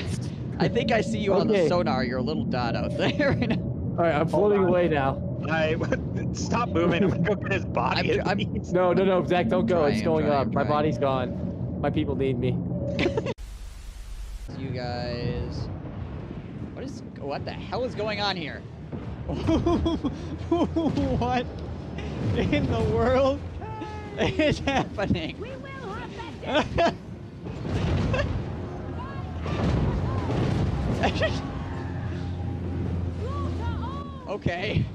I think I see you on the sonar. You're a little dot out there right now. All right, I'm floating away now. Stop moving. I'm gonna go get his body. No, Zach, don't go. It's going up. My body's gone. My people need me. You guys... What the hell is going on here? What in the world is happening? We will have that. Okay.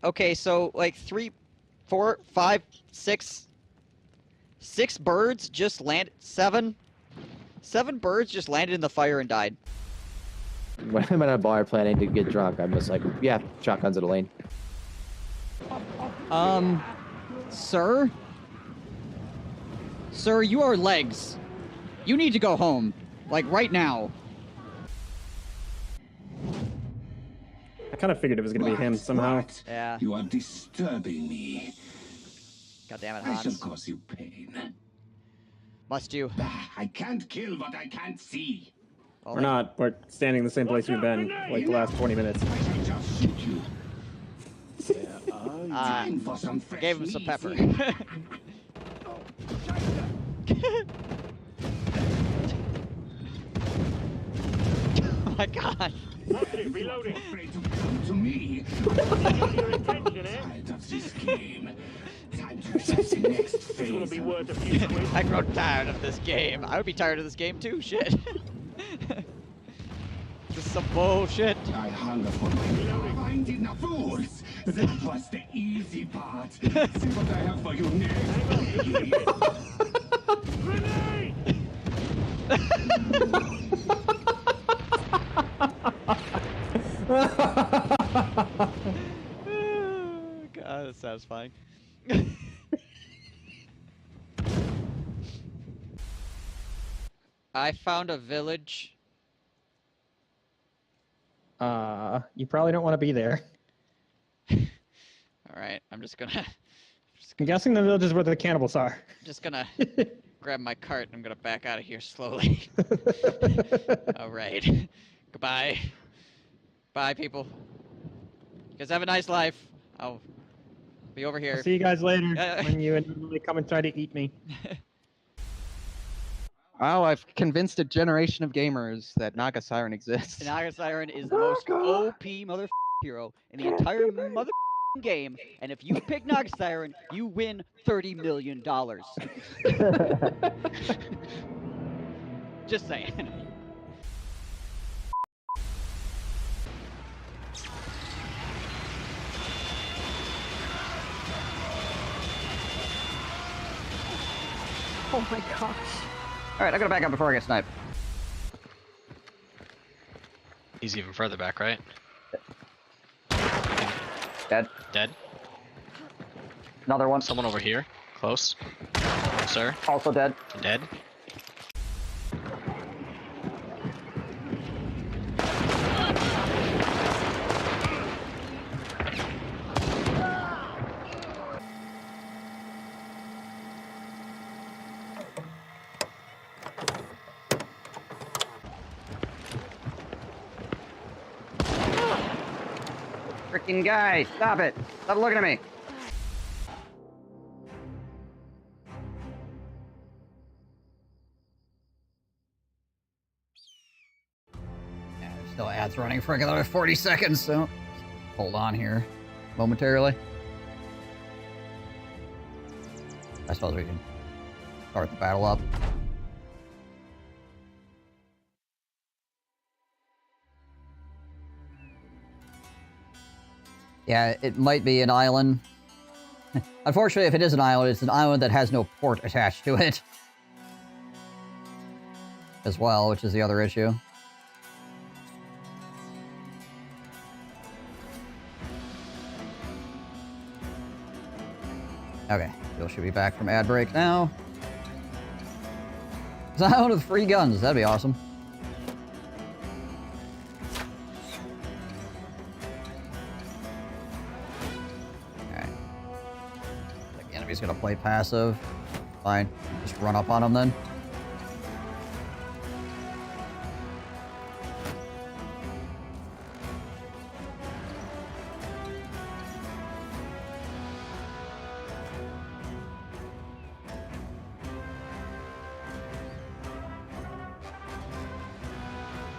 Okay, so like 3, 4, 5, 6 birds just landed. 7 birds just landed in the fire and died. When I'm at a bar planning to get drunk, I'm just like, yeah, shotguns at a lane. Sir? Sir, you are legs. You need to go home. Like, right now. I kind of figured it was going to be him somehow. Yeah. You are disturbing me. God damn it, I shall Hans. cause you pain. Must you? I can't kill what I can't see. Well, We're not. We're standing in the same place we've been like the last 20 minutes. I shall just shoot you. Time for some fresh gave him some meat. pepper. Oh my god. Reloading. Afraid to come to me. Tired of this game. Time to set the next phase. I grow tired of this game. I would be tired of this game too. Shit. This is some bullshit. I hunger for my finding the fools. That was the easy part. See what I have for you God, that's satisfying. I found a village. You probably don't want to be there. Alright, I'm just gonna I'm guessing the village is where the cannibals are. just gonna grab my cart and I'm gonna back out of here slowly. Alright. Goodbye. Bye, people. You guys have a nice life. I'll be over here. I'll see you guys later when you inevitably come and try to eat me. Wow, I've convinced a generation of gamers that Naga Siren exists. Naga Siren is the most OP mother hero in the entire mother game, and if you pick Naga Siren, you win $30 million. Just saying. Oh my gosh. Alright, I gotta back up before I get sniped. He's even further back, right? Dead. Dead. Another one. Someone over here. Close. Sir. Also dead. Dead. Freaking guy, stop it. Stop looking at me. Yeah, there's still ads running for another 40 seconds, so hold on here momentarily. I suppose we can start the battle up. Yeah, it might be an island. Unfortunately, if it is an island, it's an island that has no port attached to it. As well, which is the other issue. Okay, Bill should be back from ad break now. It's an island with free guns, that'd be awesome. He's gonna play passive. Fine. Just run up on him then.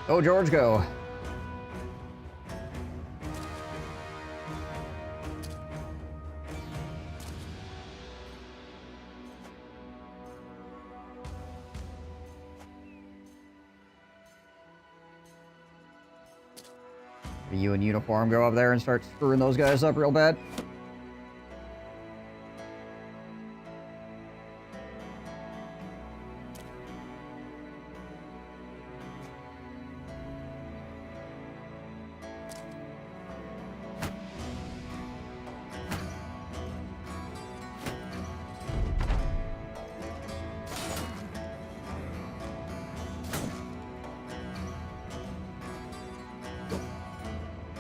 Go, George, go. You in uniform go up there and start screwing those guys up real bad.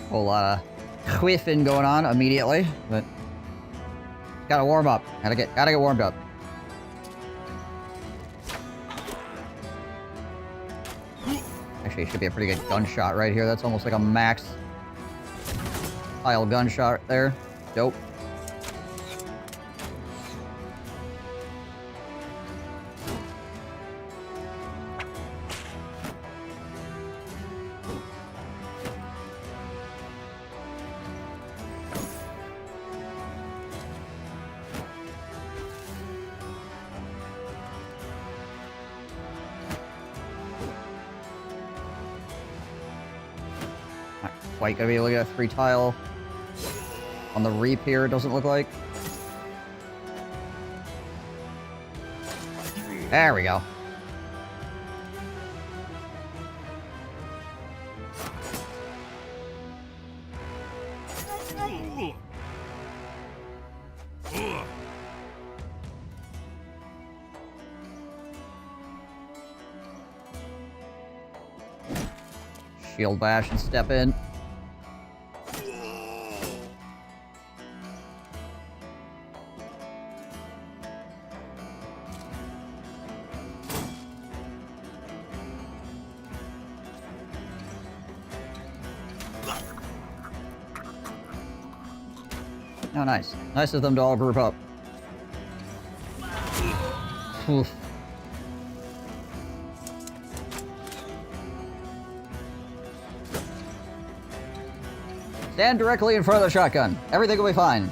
Whole lot of whiffing going on immediately, but gotta warm up. Gotta get warmed up. Actually, it should be a pretty good gunshot right here. That's almost like a max style gunshot there. Dope. Quite gonna be able to get a 3 tile on the reap here, it doesn't look like. There we go. Shield bash and step in. Oh, nice. Nice of them to all group up. Oof. Stand directly in front of the shotgun. Everything will be fine.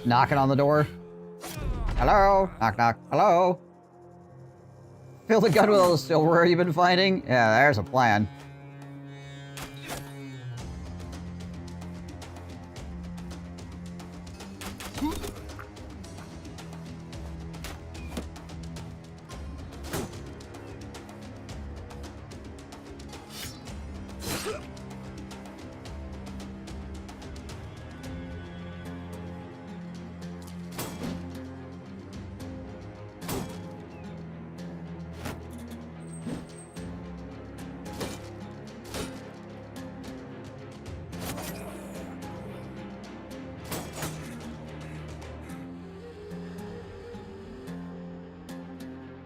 Knocking on the door. Hello? Knock, knock. Hello? Fill the gun with all the silverware you've been finding? Yeah, there's a plan.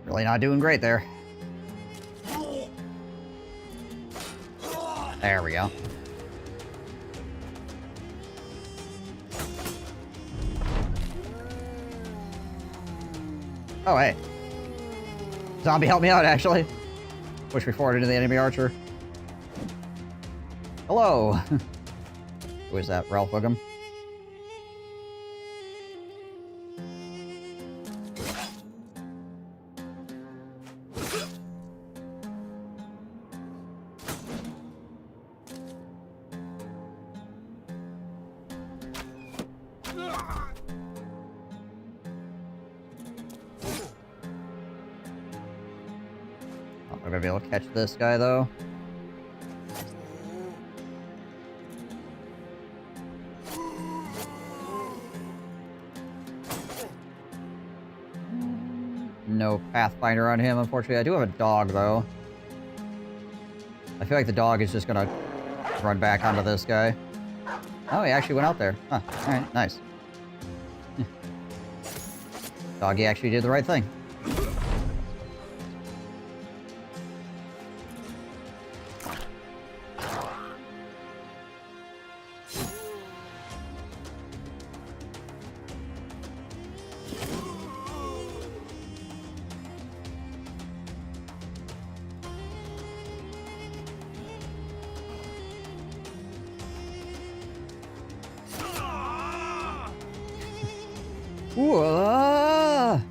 Really not doing great there. There we go. Oh, hey. Zombie, help me out, actually. Push me forward into the enemy archer. Hello. Who is that? Ralph Wiggum? I'm gonna be able to catch this guy, though. No Pathfinder on him, unfortunately. I do have a dog, though. I feel like the dog is just gonna run back onto this guy. Oh, he actually went out there. Huh. Alright, nice. Doggy actually did the right thing. Ooh, ah!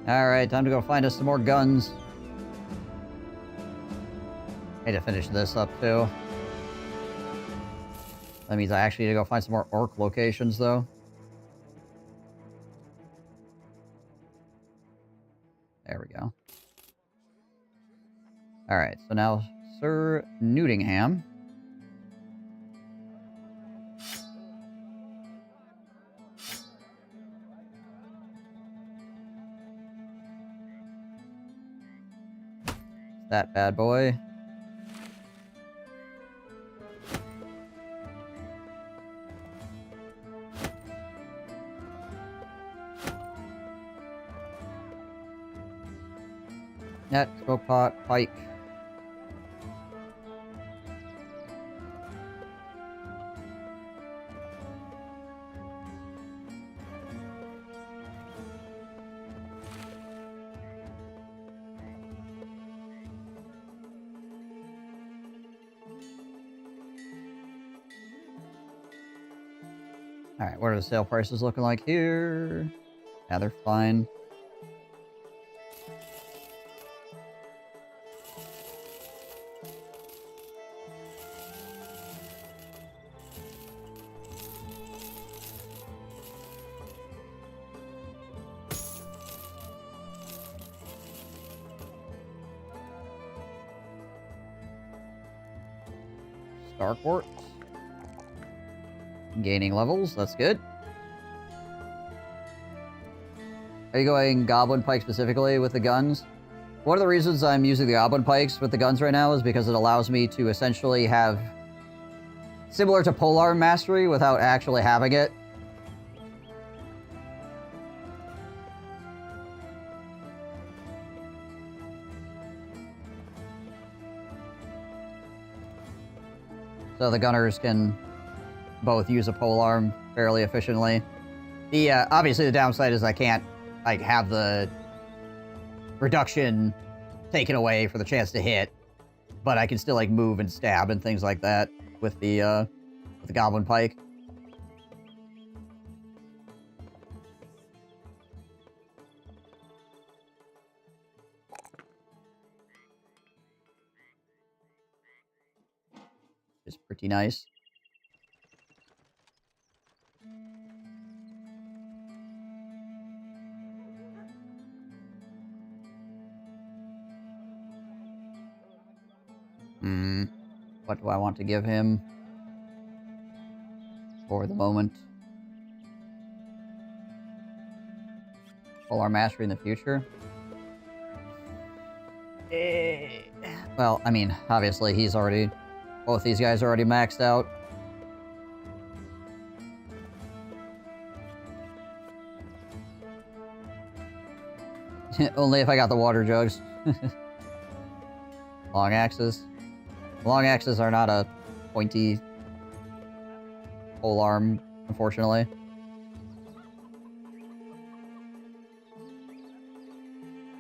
Alright, time to go find us some more guns. Need to finish this up, too. That means I actually need to go find some more orc locations, though. There we go. Alright, so now Sir Newdingham. That bad boy. Net, smoke pot, pike. Alright, what are the sale prices looking like here? Yeah, they're fine. Starport. Gaining levels, that's good. Are you going Goblin Pike specifically with the guns? One of the reasons I'm using the Goblin Pikes with the guns right now is because it allows me to essentially have similar to polearm mastery without actually having it. So the gunners can both use a polearm fairly efficiently. The obviously the downside is I can't like have the reduction taken away for the chance to hit, but I can still like move and stab and things like that with the Goblin Pike. It's pretty nice. What do I want to give him for the moment? Polearm mastery in the future? Well, I mean, obviously he's already... Both these guys are already maxed out. Only if I got the water jugs. Long axes. Long axes are not a pointy polearm, unfortunately.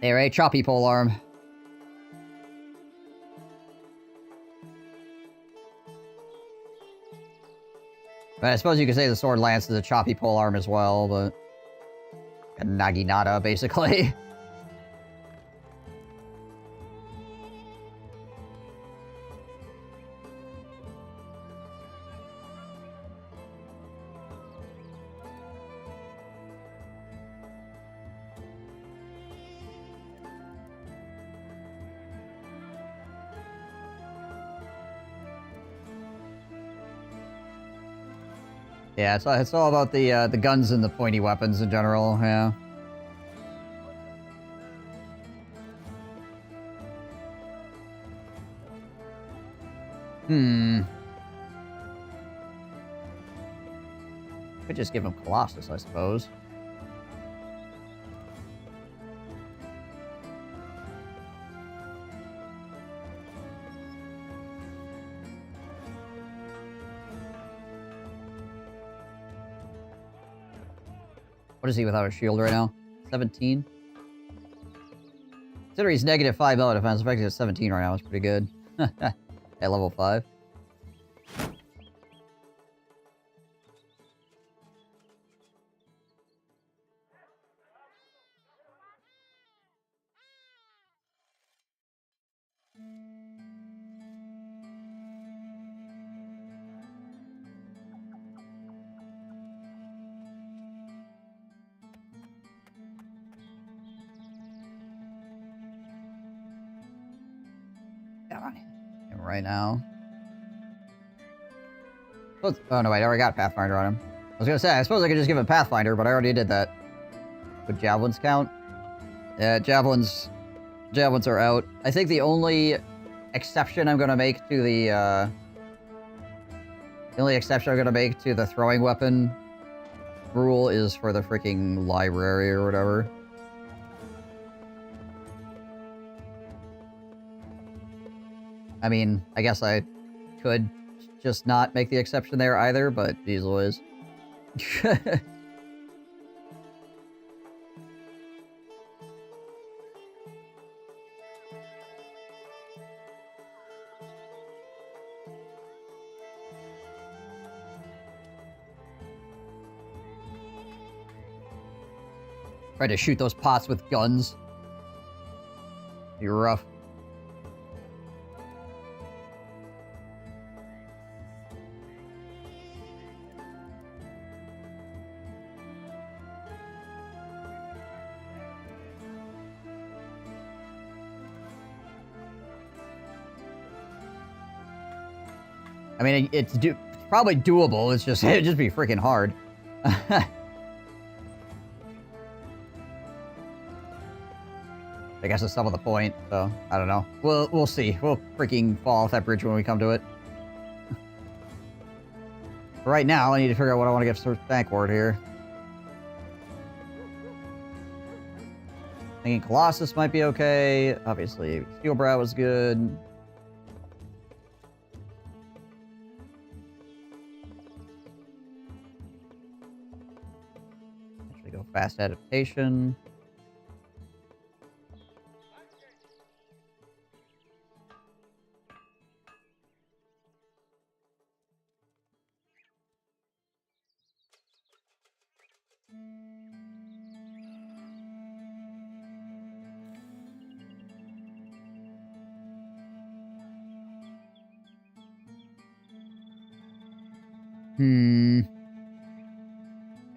They're a choppy polearm. But I suppose you could say the sword lance is a choppy polearm as well, but a naginata, basically. Yeah, it's all about the guns and the pointy weapons in general, yeah. Could just give him Colossus, I suppose. What is he without a shield right now? 17? Considering he's negative 5 melee defense, effective at 17 right now, it's pretty good. At level 5. Come on. And right now. Oh no, wait, I already got Pathfinder on him. I was gonna say, I suppose I could just give him Pathfinder, but I already did that. Would javelins count? Yeah, javelins are out. I think the only exception I'm gonna make to the throwing weapon rule is for the freaking library or whatever. I mean, I guess I could just not make the exception there either, but geez Louise. Try to shoot those pots with guns. You're rough. I mean, it's probably doable. It's just it'd just be freaking hard. I guess that's some of the point. So I don't know. We'll see. We'll freaking fall off that bridge when we come to it. For right now, I need to figure out what I want to get for Thankward here. Thinking Colossus might be okay. Obviously, Steelbrow was good. Go fast adaptation.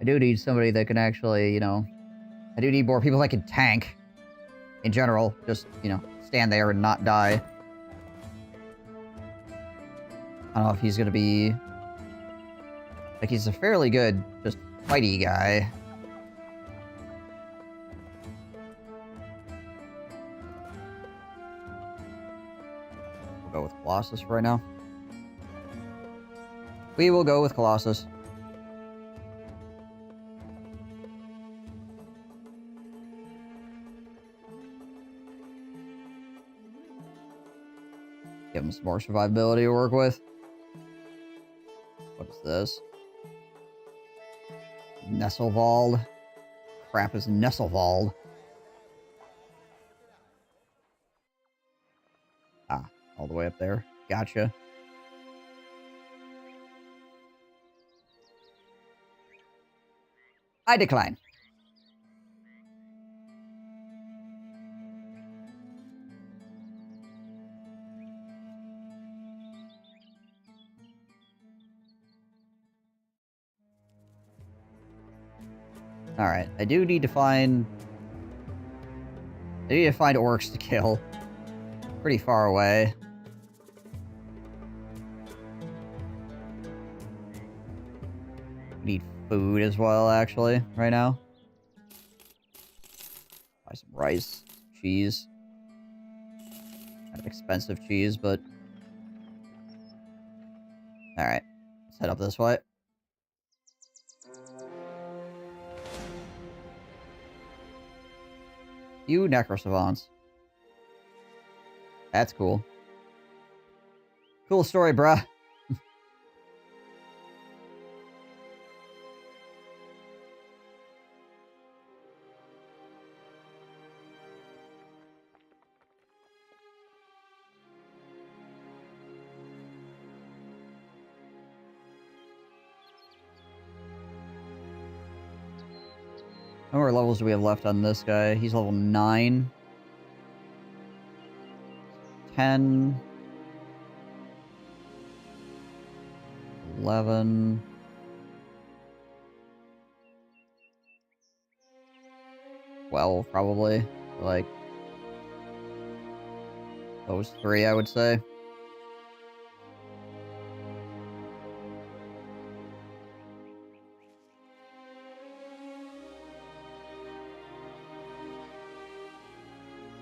I do need somebody that can actually, you know... I do need more people that can tank. In general. Just, you know, stand there and not die. I don't know if he's gonna be... Like, he's a fairly good, just, fighty guy. We'll go with Colossus for right now. We will go with Colossus. Give him some more survivability to work with. What is this? Nesselwald. Crap is Nesselwald. Ah, all the way up there. Gotcha. I decline. Alright, I do need to find... I need to find orcs to kill. Pretty far away. Need food as well, actually, right now. Buy some rice, cheese. Kind of expensive cheese, but... Alright, let's head up this way. You necrosavants. That's cool. Cool story, bruh. How many levels do we have left on this guy? He's level 9. 10. 11. 12, probably. Like, those 3, I would say.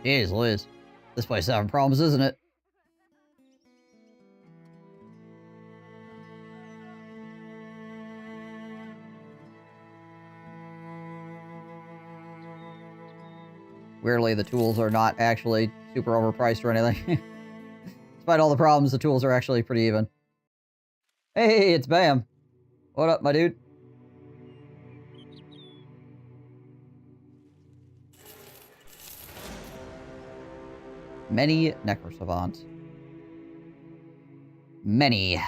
Jeez, Liz. This place is having problems, isn't it? Weirdly, the tools are not actually super overpriced or anything. Despite all the problems, the tools are actually pretty even. Hey, it's Bam. What up, my dude? Many necrosavants. Many.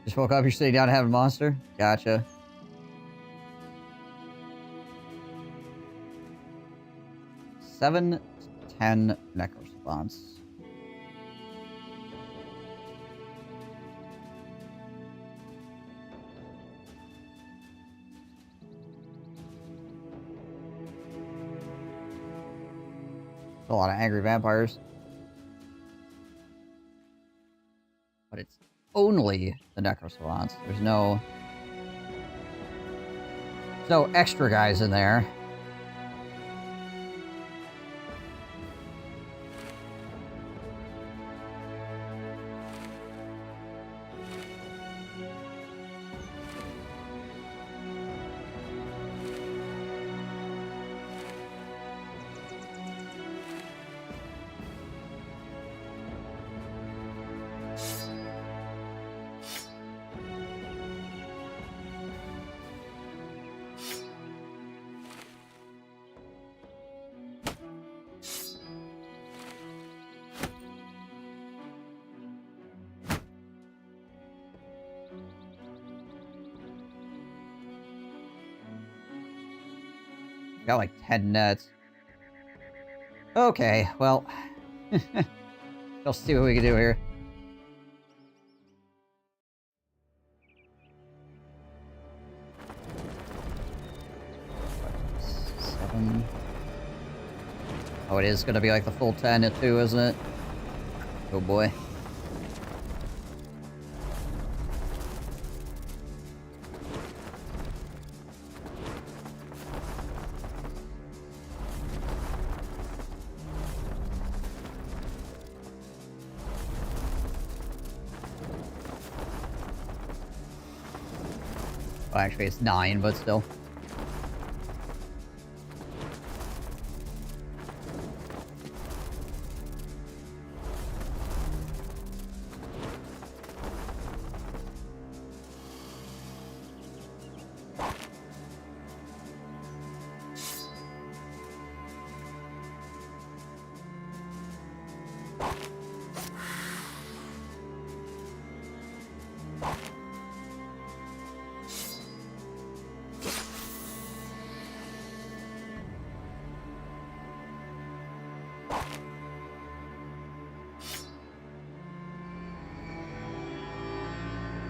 Just woke up, you're sitting down having a monster? Gotcha. Seven to 10 necrosavants. A lot of angry vampires. But it's only the necrosavants. There's no extra guys in there. Got like 10 nets. Okay, well. Let's see what we can do here. Seven. Oh, it is gonna be like the full 10 at 2, isn't it? Oh boy. Well, actually, it's 9, but still.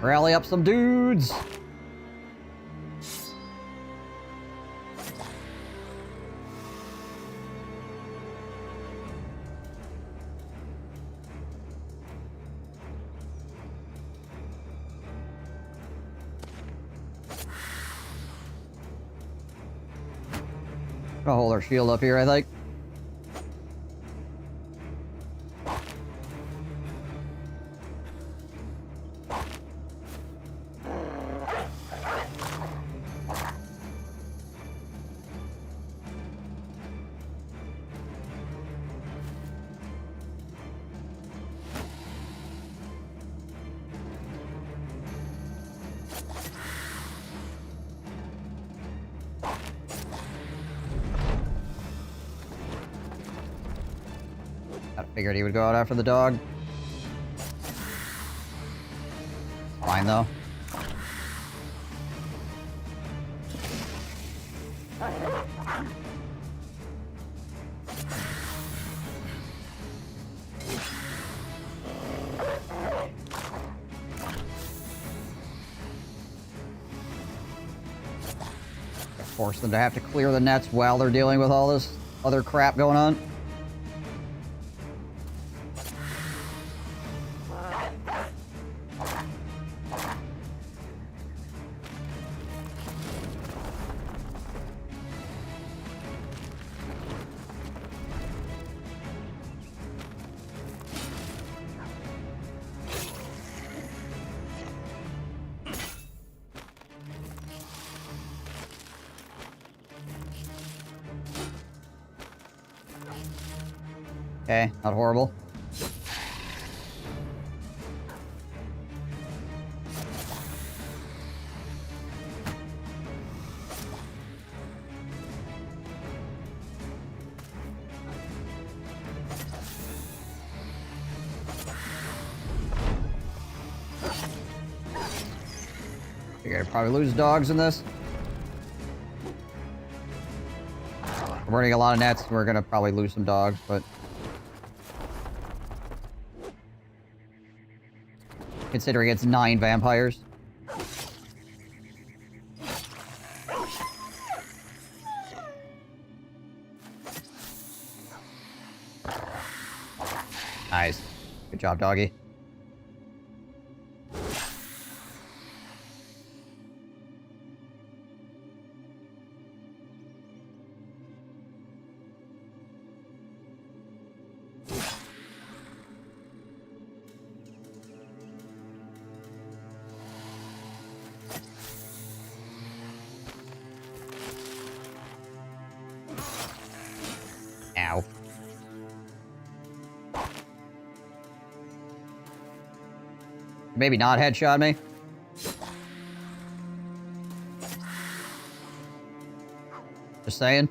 Rally up some dudes! I'll hold our shield up here, I think. Figured he would go out after the dog. Fine, though. Force them to have to clear the nets while they're dealing with all this other crap going on. Okay, not horrible. Figure I'd probably lose dogs in this. We're running a lot of nets, we're gonna probably lose some dogs, but... considering it's 9 vampires. Nice. Good job, doggy. Ow. Maybe not headshot me. Just saying.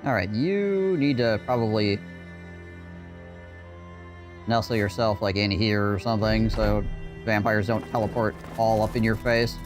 Alright, you need to probably nestle yourself like in here or something so vampires don't teleport all up in your face.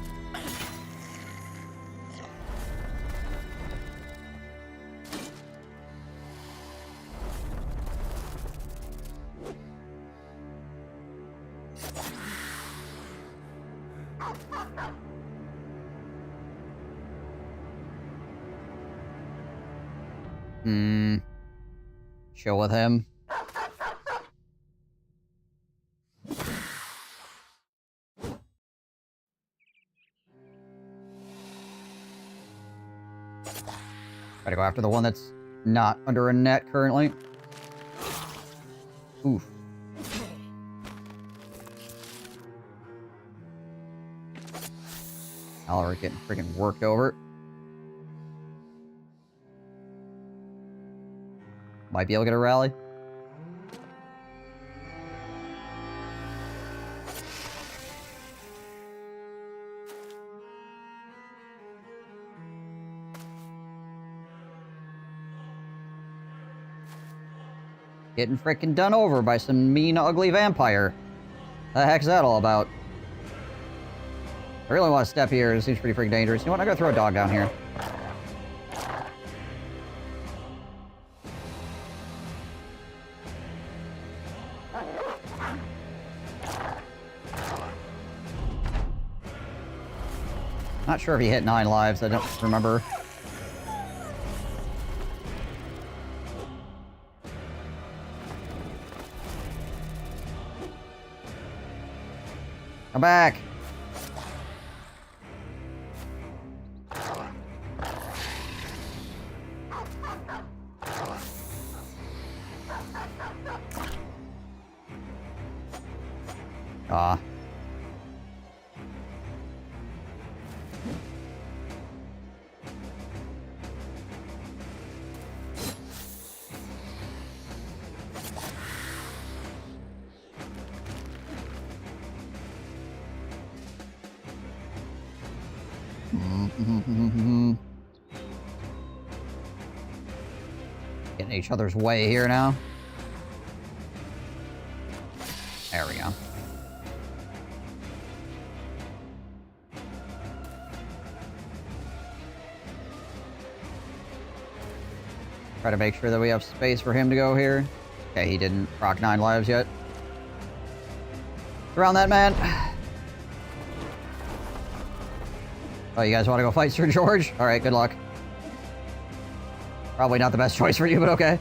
Chill with him. Try to go after the one that's not under a net currently. Oof. Alright, getting freaking worked over. Might be able to get a rally. Getting frickin' done over by some mean, ugly vampire. The heck's that all about? I really want to step here. It seems pretty freaking dangerous. You know what? I'm gonna throw a dog down here. Not sure if he hit 9 lives. I don't remember. Come back! Aw. Getting each other's way here now. There we go. Try to make sure that we have space for him to go here. Okay, he didn't proc 9 lives yet. Around that man. Oh, you guys want to go fight Sir George? Alright, good luck. Probably not the best choice for you, but okay.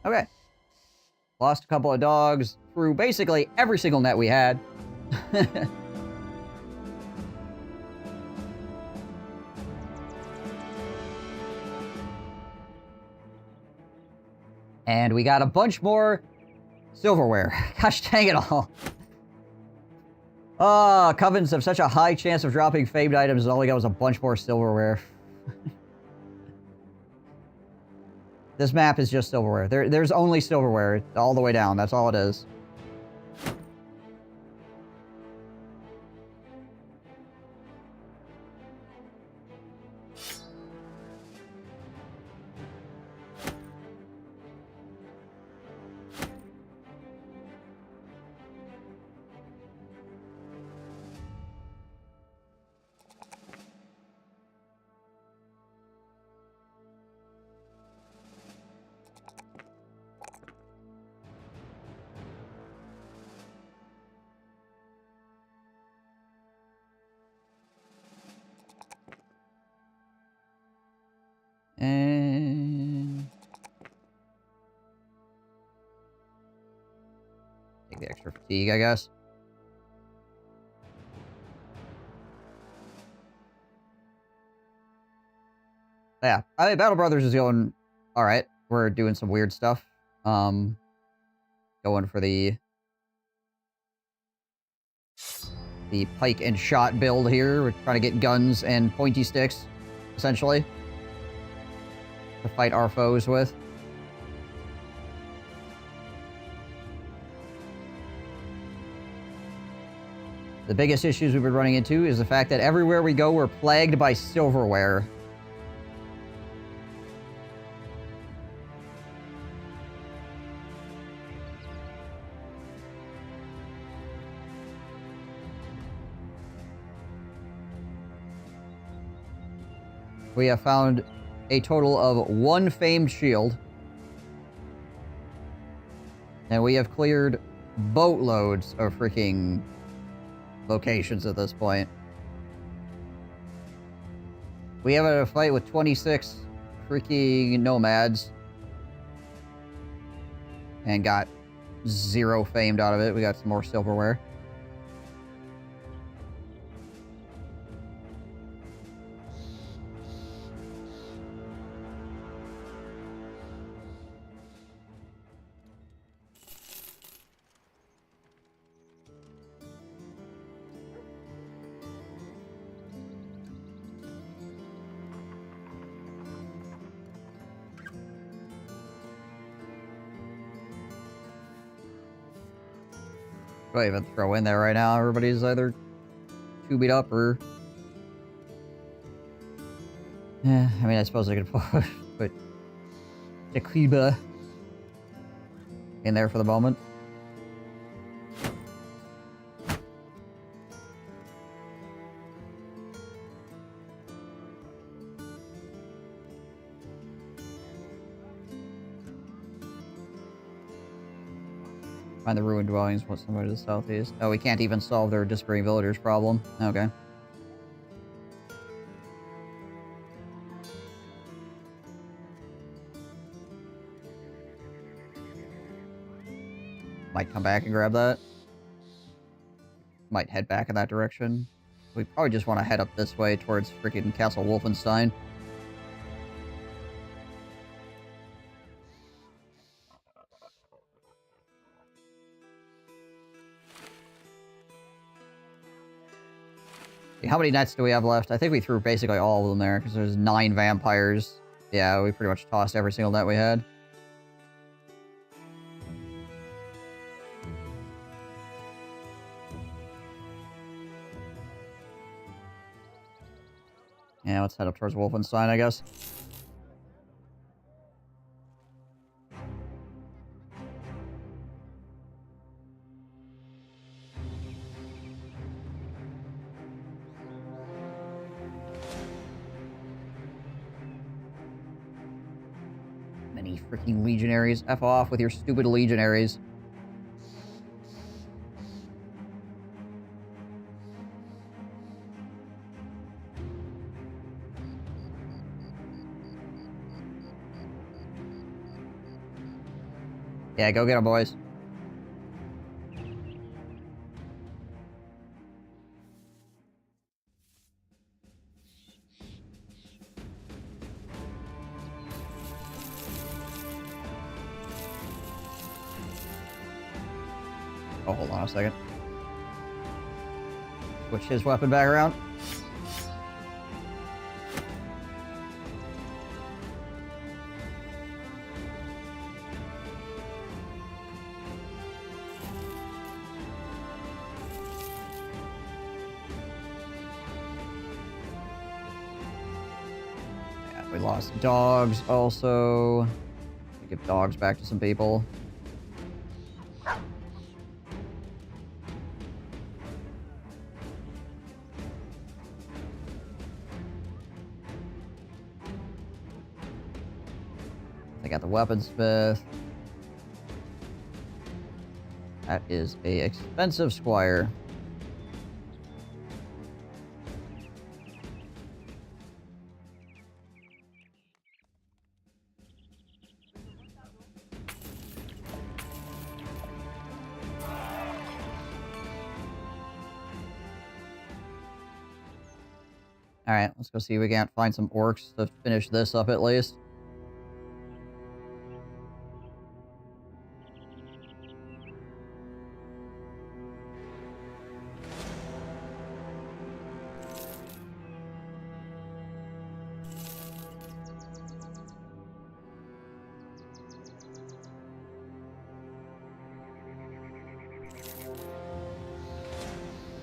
Okay. Lost a couple of dogs through basically every single net we had. And we got a bunch more silverware. Gosh dang it all. Oh, covens have such a high chance of dropping famed items, and all we got was a bunch more silverware. This map is just silverware. There's only silverware all the way down. That's all it is. And take the extra fatigue, I guess. Yeah, I mean, Battle Brothers is going all right. We're doing some weird stuff. Going for the pike and shot build here. We're trying to get guns and pointy sticks, essentially, to fight our foes with. The biggest issues we've been running into is the fact that everywhere we go, we're plagued by silverware. We have found a total of 1 famed shield. And we have cleared boatloads of freaking locations at this point. We have a fight with 26 freaking nomads. And got 0 famed out of it. We got some more silverware. Do I even throw in there right now? Everybody's either too beat up or... Yeah, I mean, I suppose I could put Tequila in there for the moment. Find the ruined dwellings, what's somewhere to the southeast. Oh, we can't even solve their disappearing villagers problem. Okay. Might come back and grab that. Might head back in that direction. We probably just want to head up this way towards freaking Castle Wolfenstein. how many nets do we have left? I think we threw basically all of them there, because there's 9 vampires. Yeah, we pretty much tossed every single net we had. Yeah, let's head up towards Wolfenstein, I guess. Many freaking legionaries. F off with your stupid legionaries. Yeah, go get them, boys. Oh, hold on a second. Switch his weapon back around. We lost dogs also. Give dogs back to some people. I got the weaponsmith. That is a expensive squire. Alright, let's go see if we can't find some orcs to finish this up at least.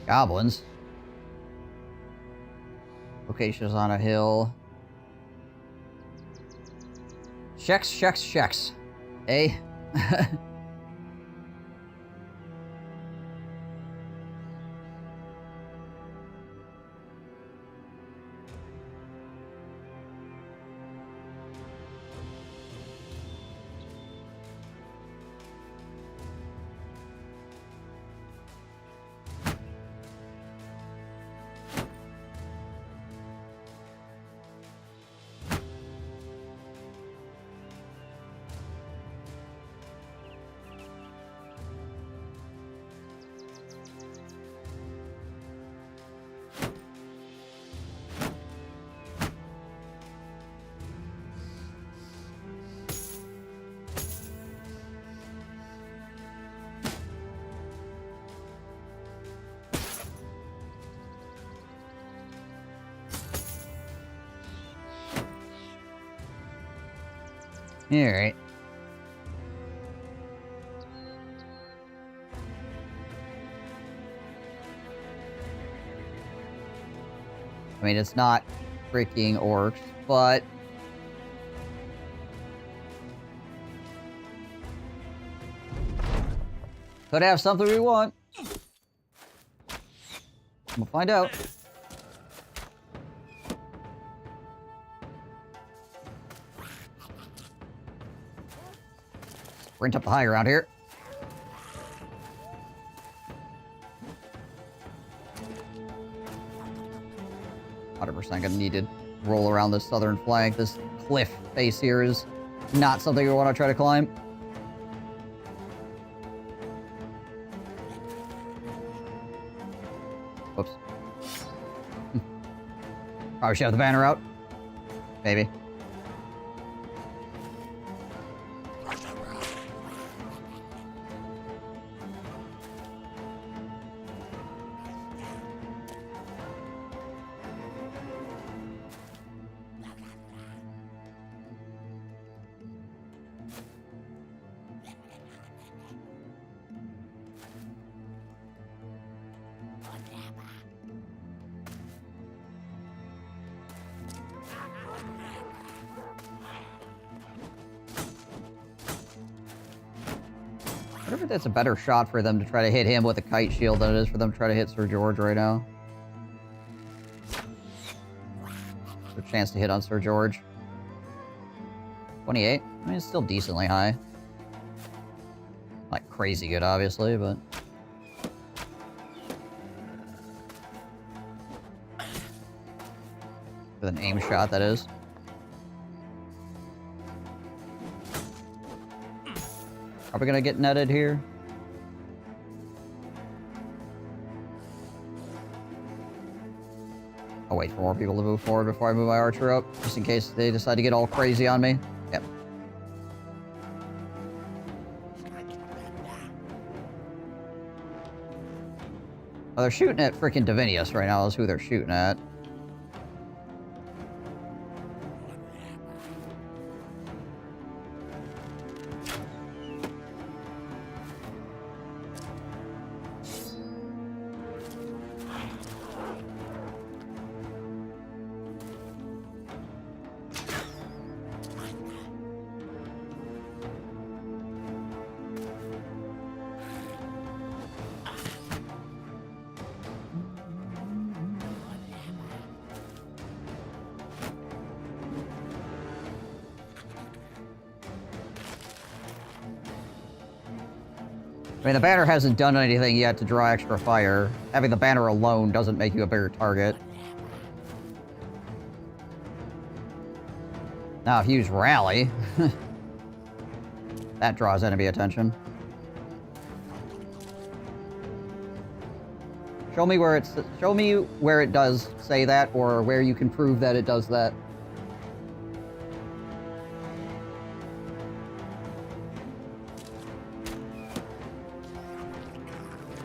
Goblins. Locations on a hill. Checks. Eh? Alright. I mean, it's not freaking orcs, but... could have something we want. We'll find out. Sprint up the high ground here. Gonna need to roll around this southern flank. This cliff face here is not something we want to try to climb. Whoops. Probably should have the banner out. Maybe. wonder if that's a better shot for them to try to hit him with a kite shield than it is for them to try to hit Sir George right now. A chance to hit on Sir George. 28? I mean, it's still decently high. Not crazy good, obviously, but... with an aim shot, that is. Are we gonna get netted here? I'll wait for more people to move forward before I move my archer up, just in case they decide to get all crazy on me. Yep. Oh, they're shooting at freaking Divinius right now, is who they're shooting at. I mean, the banner hasn't done anything yet to draw extra fire. Having the banner alone doesn't make you a bigger target. Now, if you use Rally, that draws enemy attention. Show me where it does say that, or where you can prove that it does that.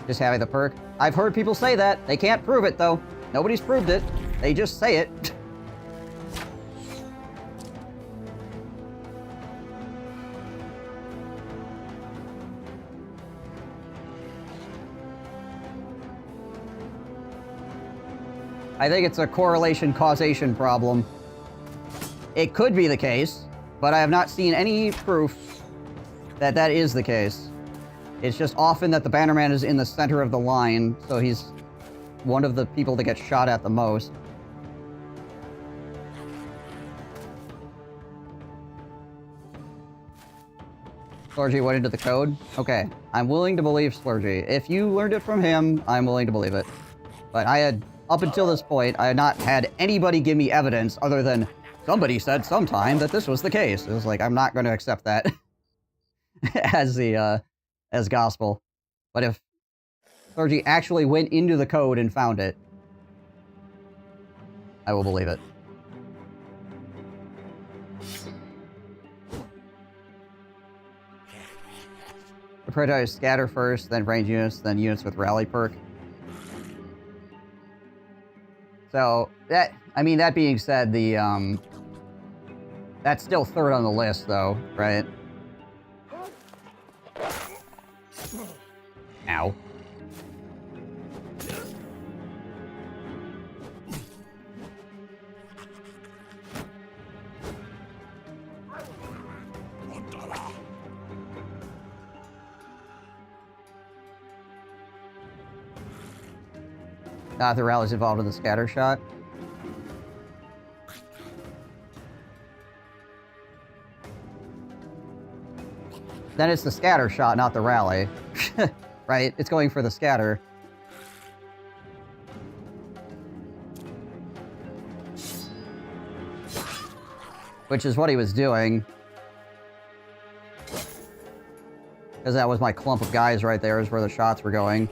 Just having the perk. I've heard people say that. They can't prove it, though. Nobody's proved it. They just say it. I think it's a correlation-causation problem. It could be the case, but I have not seen any proof that that is the case. It's just often that the Bannerman is in the center of the line, so he's one of the people that gets shot at the most. Slurgy went into the code? Okay, I'm willing to believe Slurgy. If you learned it from him, I'm willing to believe it. But I had, up until this point, I had not had anybody give me evidence other than somebody said sometime that this was the case. It was like, I'm not going to accept that as gospel. But if Slurgy actually went into the code and found it, I will believe it. Prioritize scatter first, then range units, then units with rally perk. So, that being said, that's still third on the list, though, right? Ow. The rally's involved in the scatter shot. Then it's the scatter shot, not the rally. Right? It's going for the scatter. Which is what he was doing. Because that was my clump of guys right there, is where the shots were going.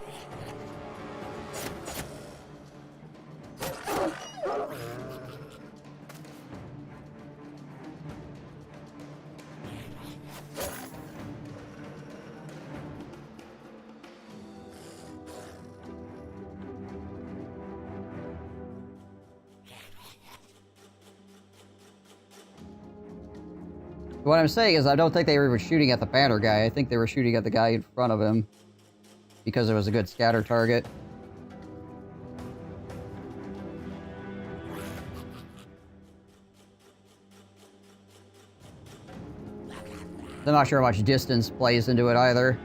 What I'm saying is I don't think they were shooting at the banner guy. I think they were shooting at the guy in front of him. Because it was a good scatter target. I'm not sure how much distance plays into it either.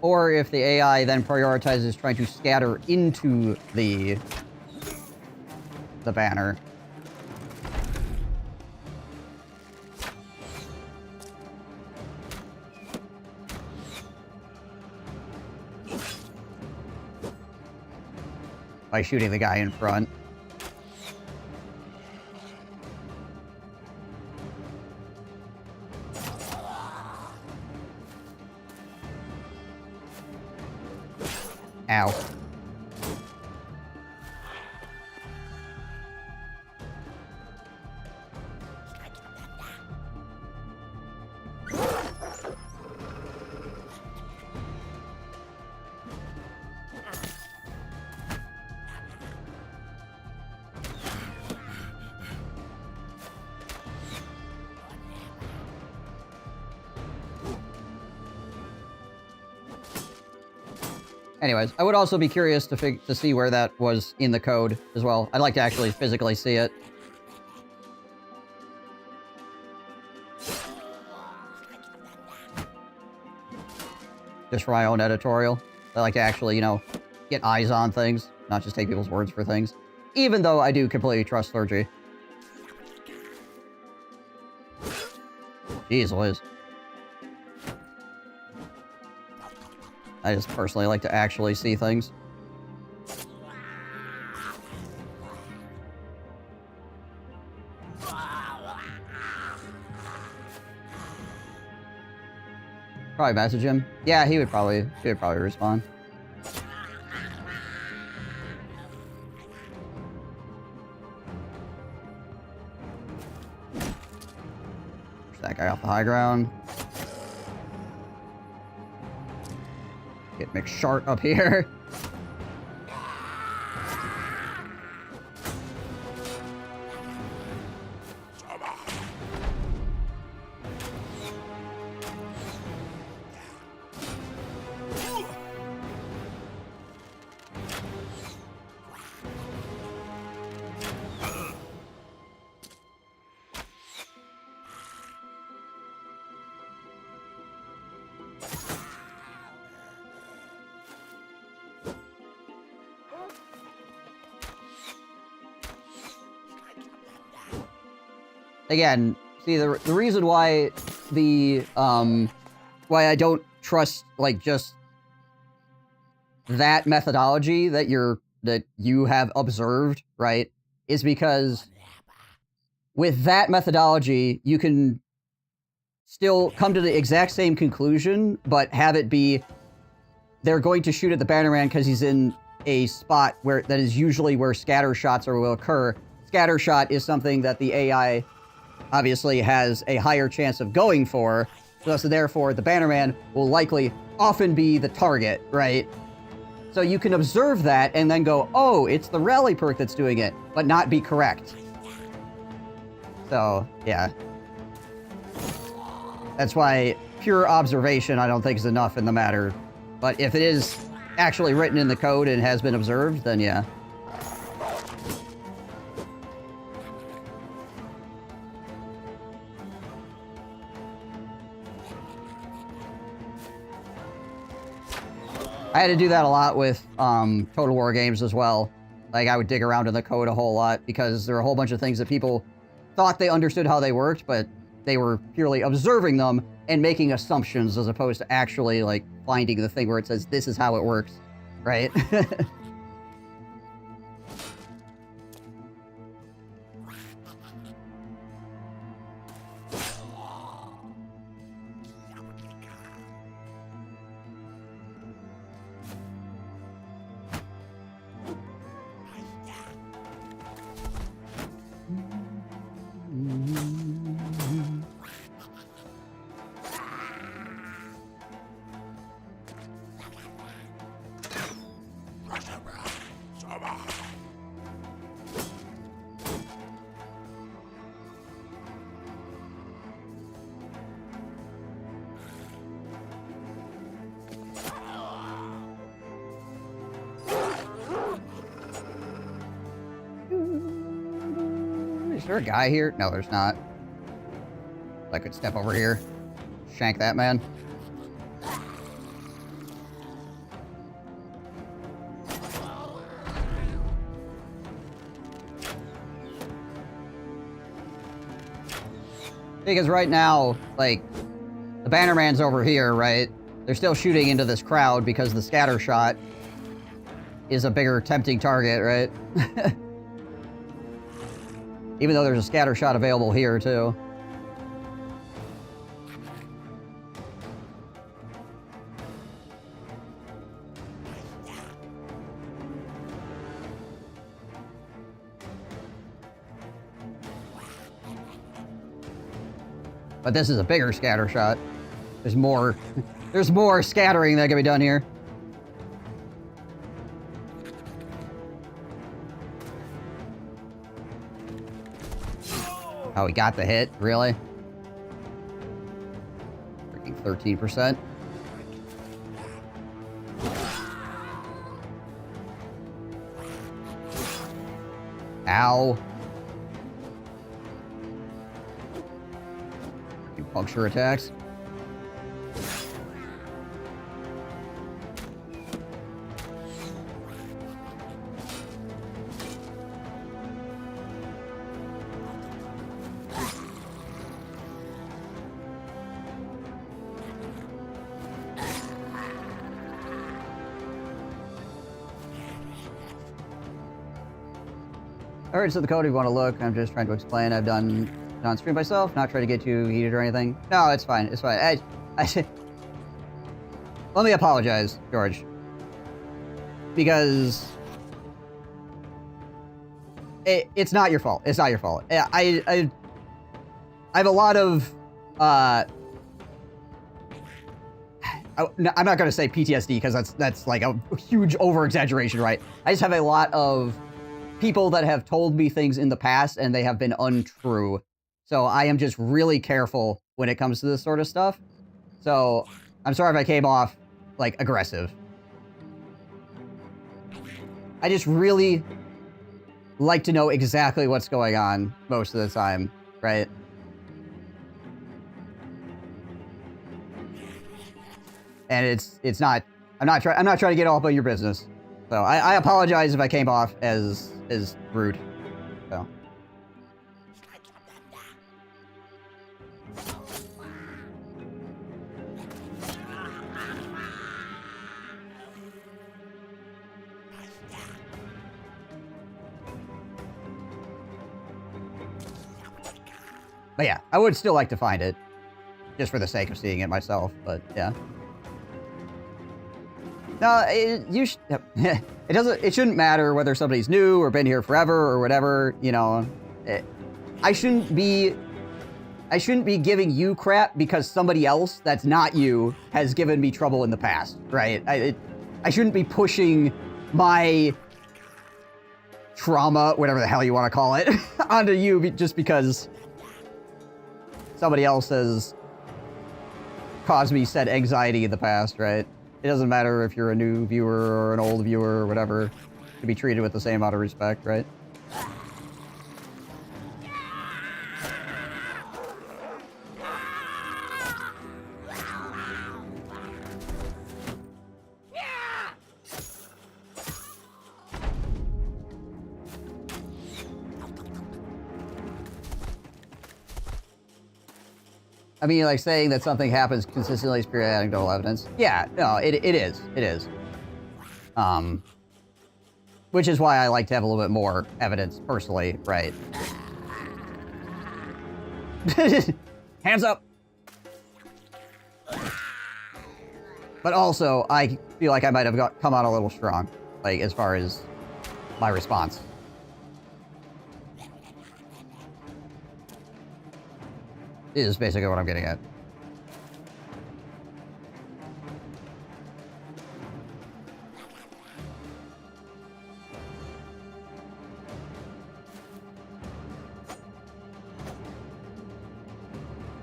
or if the AI then prioritizes trying to scatter into the banner. By shooting the guy in front. Ow. Anyways, I would also be curious to see where that was in the code as well. I'd like to actually physically see it. Just for my own editorial. I like to actually, you know, get eyes on things, not just take people's words for things. Even though I do completely trust Clergy. Jeez Liz. I just personally like to actually see things. Probably message him. Yeah, he would probably respond. Push that guy off the high ground. Get McShart up here. Again, see, the reason why why I don't trust, like, just that methodology that you have observed, right, is because with that methodology, you can still come to the exact same conclusion, but have it be they're going to shoot at the Bannerman because he's in a spot that is usually where scatter shots will occur. Scatter shot is something that the AI obviously has a higher chance of going for, so therefore the Bannerman will likely often be the target, right? So you can observe that and then go, oh, it's the rally perk that's doing it, but not be correct. So, yeah. That's why pure observation I don't think is enough in the matter. But if it is actually written in the code and has been observed, then yeah. I had to do that a lot with Total War games as well. Like, I would dig around in the code a whole lot because there are a whole bunch of things that people thought they understood how they worked, but they were purely observing them and making assumptions as opposed to actually, like, finding the thing where it says, this is how it works, right? Is there a guy here? No, there's not. I could step over here. Shank that man. Because right now, like, the Bannerman's over here, right? They're still shooting into this crowd because the scatter shot is a bigger tempting target, right? Even though there's a scatter shot available here, too. But this is a bigger scatter shot. There's more scattering that can be done here. Oh, he got the hit? Really? Freaking 13%. Ow. Puncture attacks. Alright, so the code if you want to look, I'm just trying to explain. I've done on stream myself, not trying to get too heated or anything. No, it's fine, it's fine. Let me apologize, George. Because it's not your fault. It's not your fault. I have a lot of I'm not going to say PTSD because that's like a huge over-exaggeration, right? I just have a lot of people that have told me things in the past and they have been untrue. So I am just really careful when it comes to this sort of stuff. So I'm sorry if I came off, like, aggressive. I just really like to know exactly what's going on most of the time, right? And it's not, I'm not trying to get all up on your business. So I apologize if I came off as rude. So. But yeah, I would still like to find it. Just for the sake of seeing it myself, but yeah. No, it shouldn't matter whether somebody's new or been here forever or whatever, you know. I shouldn't be giving you crap because somebody else that's not you has given me trouble in the past, right? I shouldn't be pushing my trauma, whatever the hell you want to call it, onto you just because somebody else has caused me said anxiety in the past, right? It doesn't matter if you're a new viewer or an old viewer or whatever, to be treated with the same amount of respect, right? I mean, like, saying that something happens consistently is pure anecdotal evidence. Yeah, no, it is. It is. Which is why I like to have a little bit more evidence, personally, right? Hands up! But also, I feel like I might have come out a little strong, like, as far as my response. Is basically what I'm getting at.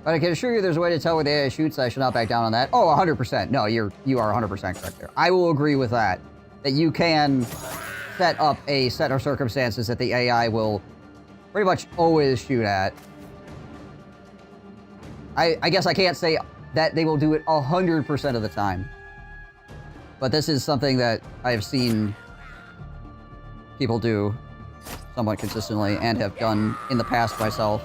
But I can assure you there's a way to tell where the AI shoots. I should not back down on that. Oh, 100%. No, you are 100% correct there. I will agree with that. That you can set up a set of circumstances that the AI will pretty much always shoot at. I guess I can't say that they will do it 100% of the time. But this is something that I've seen people do somewhat consistently and have done in the past myself.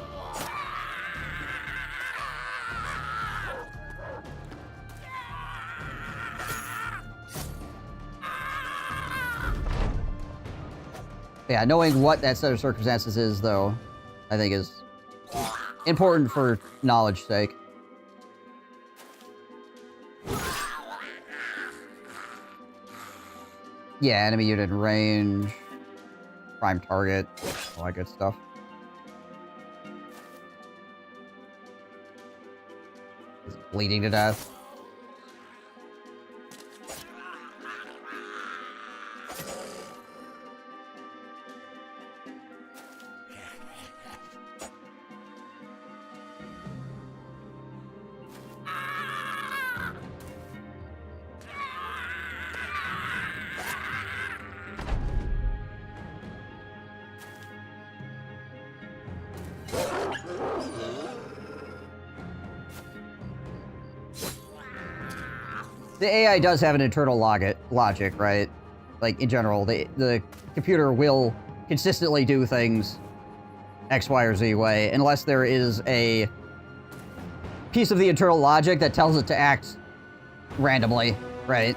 Yeah, knowing what that set of circumstances is, though, I think is important for knowledge's sake. Yeah, enemy unit in range, prime target, all that good stuff. He's bleeding to death. The AI does have an internal logic, right? Like, in general, the computer will consistently do things X, Y, or Z way, unless there is a piece of the internal logic that tells it to act randomly, right?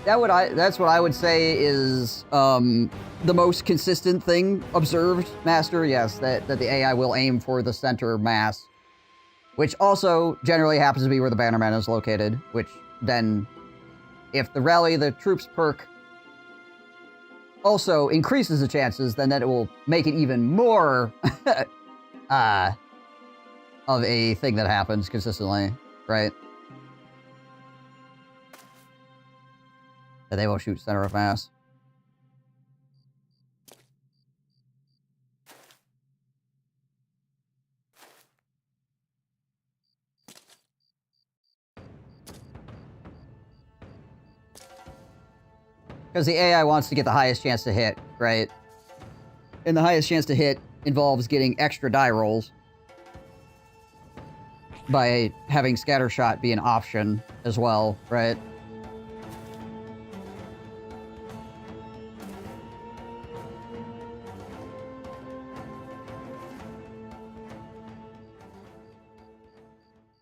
That's what I would say is the most consistent thing observed, Master. Yes, that the AI will aim for the center mass, which also generally happens to be where the Bannerman is located, which then, if the rally the troops perk also increases the chances, then that it will make it even more of a thing that happens consistently, right? That they will shoot center of mass. Because the AI wants to get the highest chance to hit, right? And the highest chance to hit involves getting extra die rolls by having scattershot be an option as well, right?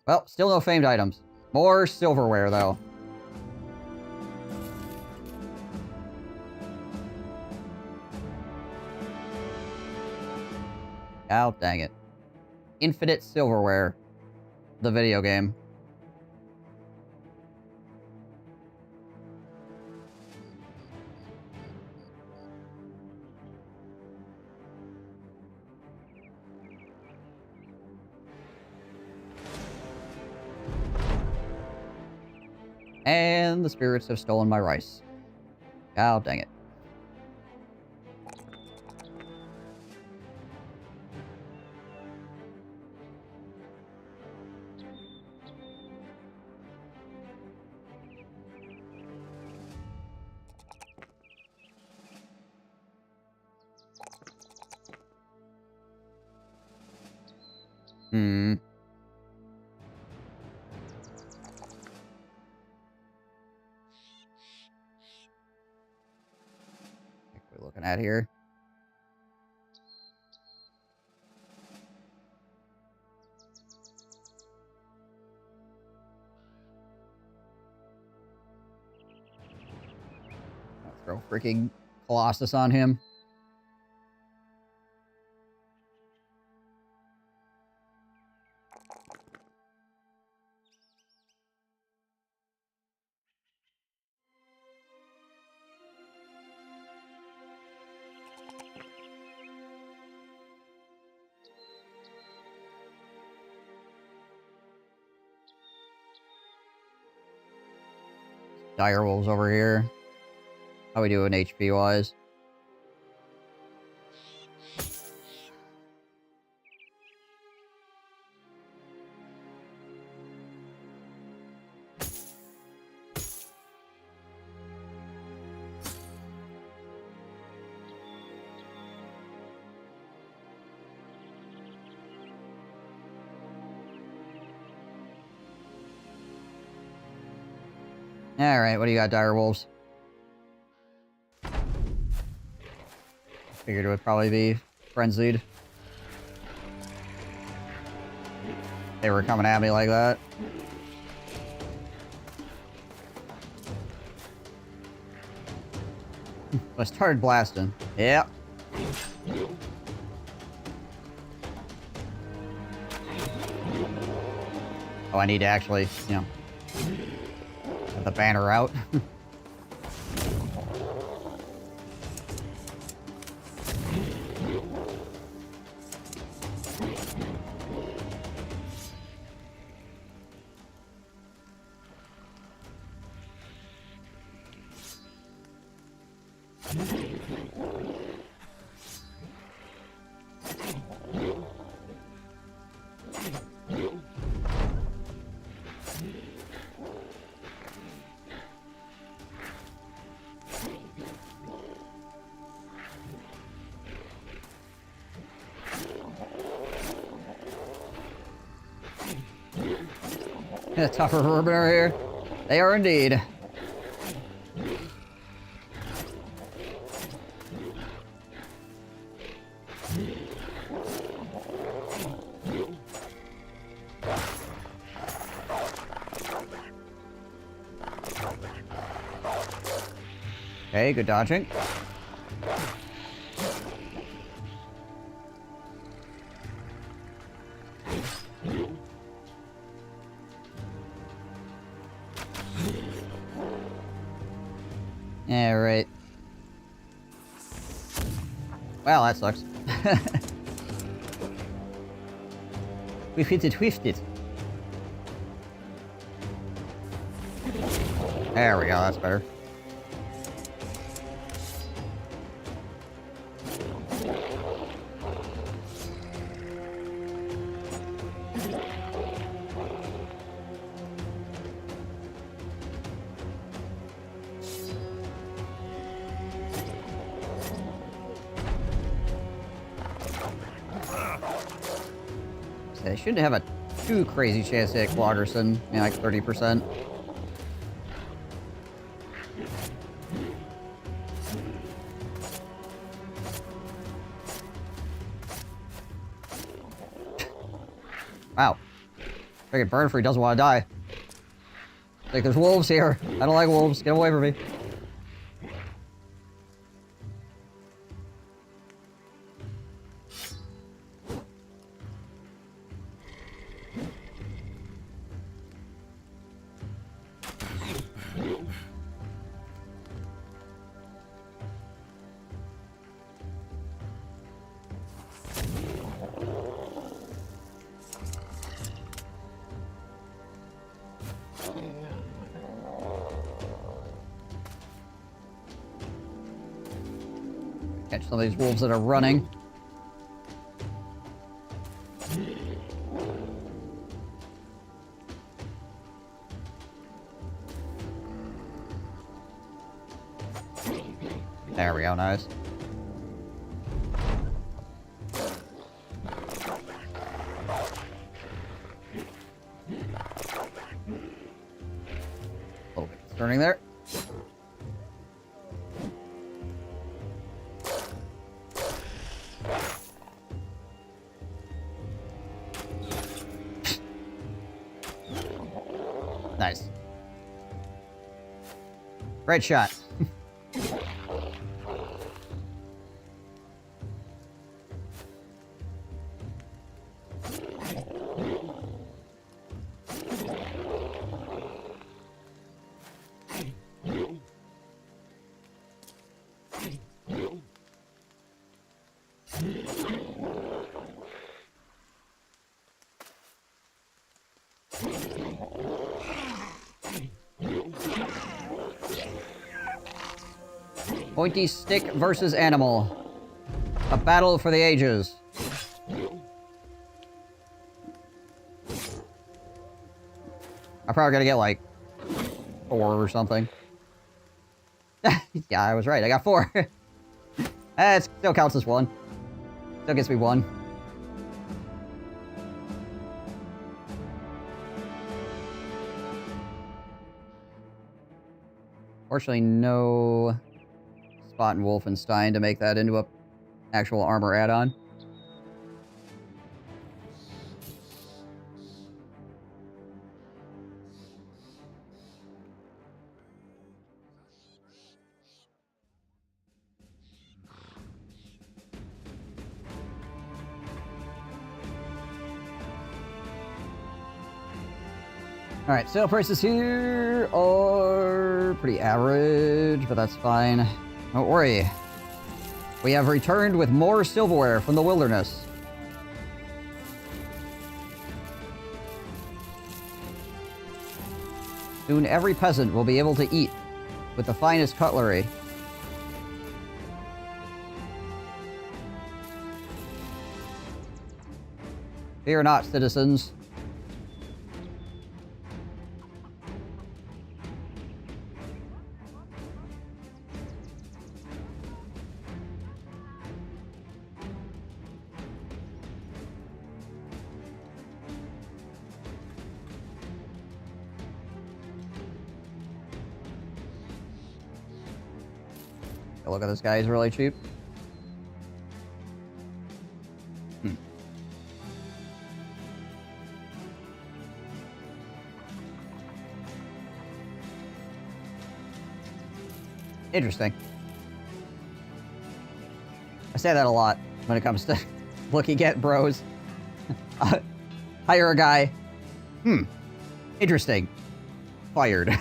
Well, still no famed items. More silverware, though. Oh, dang it. Infinite Silverware. The video game. And the spirits have stolen my rice. Oh, dang it. What are we looking at here? I'll throw freaking Colossus on him. Direwolves over here. How we doing HP wise? Alright, what do you got, Direwolves? Figured it would probably be frenzied. They were coming at me like that. I started blasting. Yep. Oh, I need to actually, you know, get the banner out. Yeah, tougher urban over here. They are indeed. Okay, good dodging. Yeah, right. Well, that sucks. We whiffed it. There we go, that's better. They shouldn't have a too crazy chance to hit Quaderson, maybe like 30%. Wow. Freaking Burnfree doesn't want to die. Like, there's wolves here. I don't like wolves. Get away from me. Catch some of these wolves that are running. There we go, nice. A little bit concerning there. Nice. Great shot. Pointy stick versus animal. A battle for the ages. I'm probably gonna get like 4 or something. Yeah, I was right. I got 4. It still counts as 1. Still gets me 1. Fortunately, no Spot and Wolfenstein to make that into a actual armor add-on. Alright, sale prices here are pretty average, but that's fine. Don't worry. We have returned with more silverware from the wilderness. Soon every peasant will be able to eat with the finest cutlery. Fear not, citizens. Look at this guy, he's really cheap. Interesting. I say that a lot when it comes to looking at bros. Hire a guy. Interesting. Fired.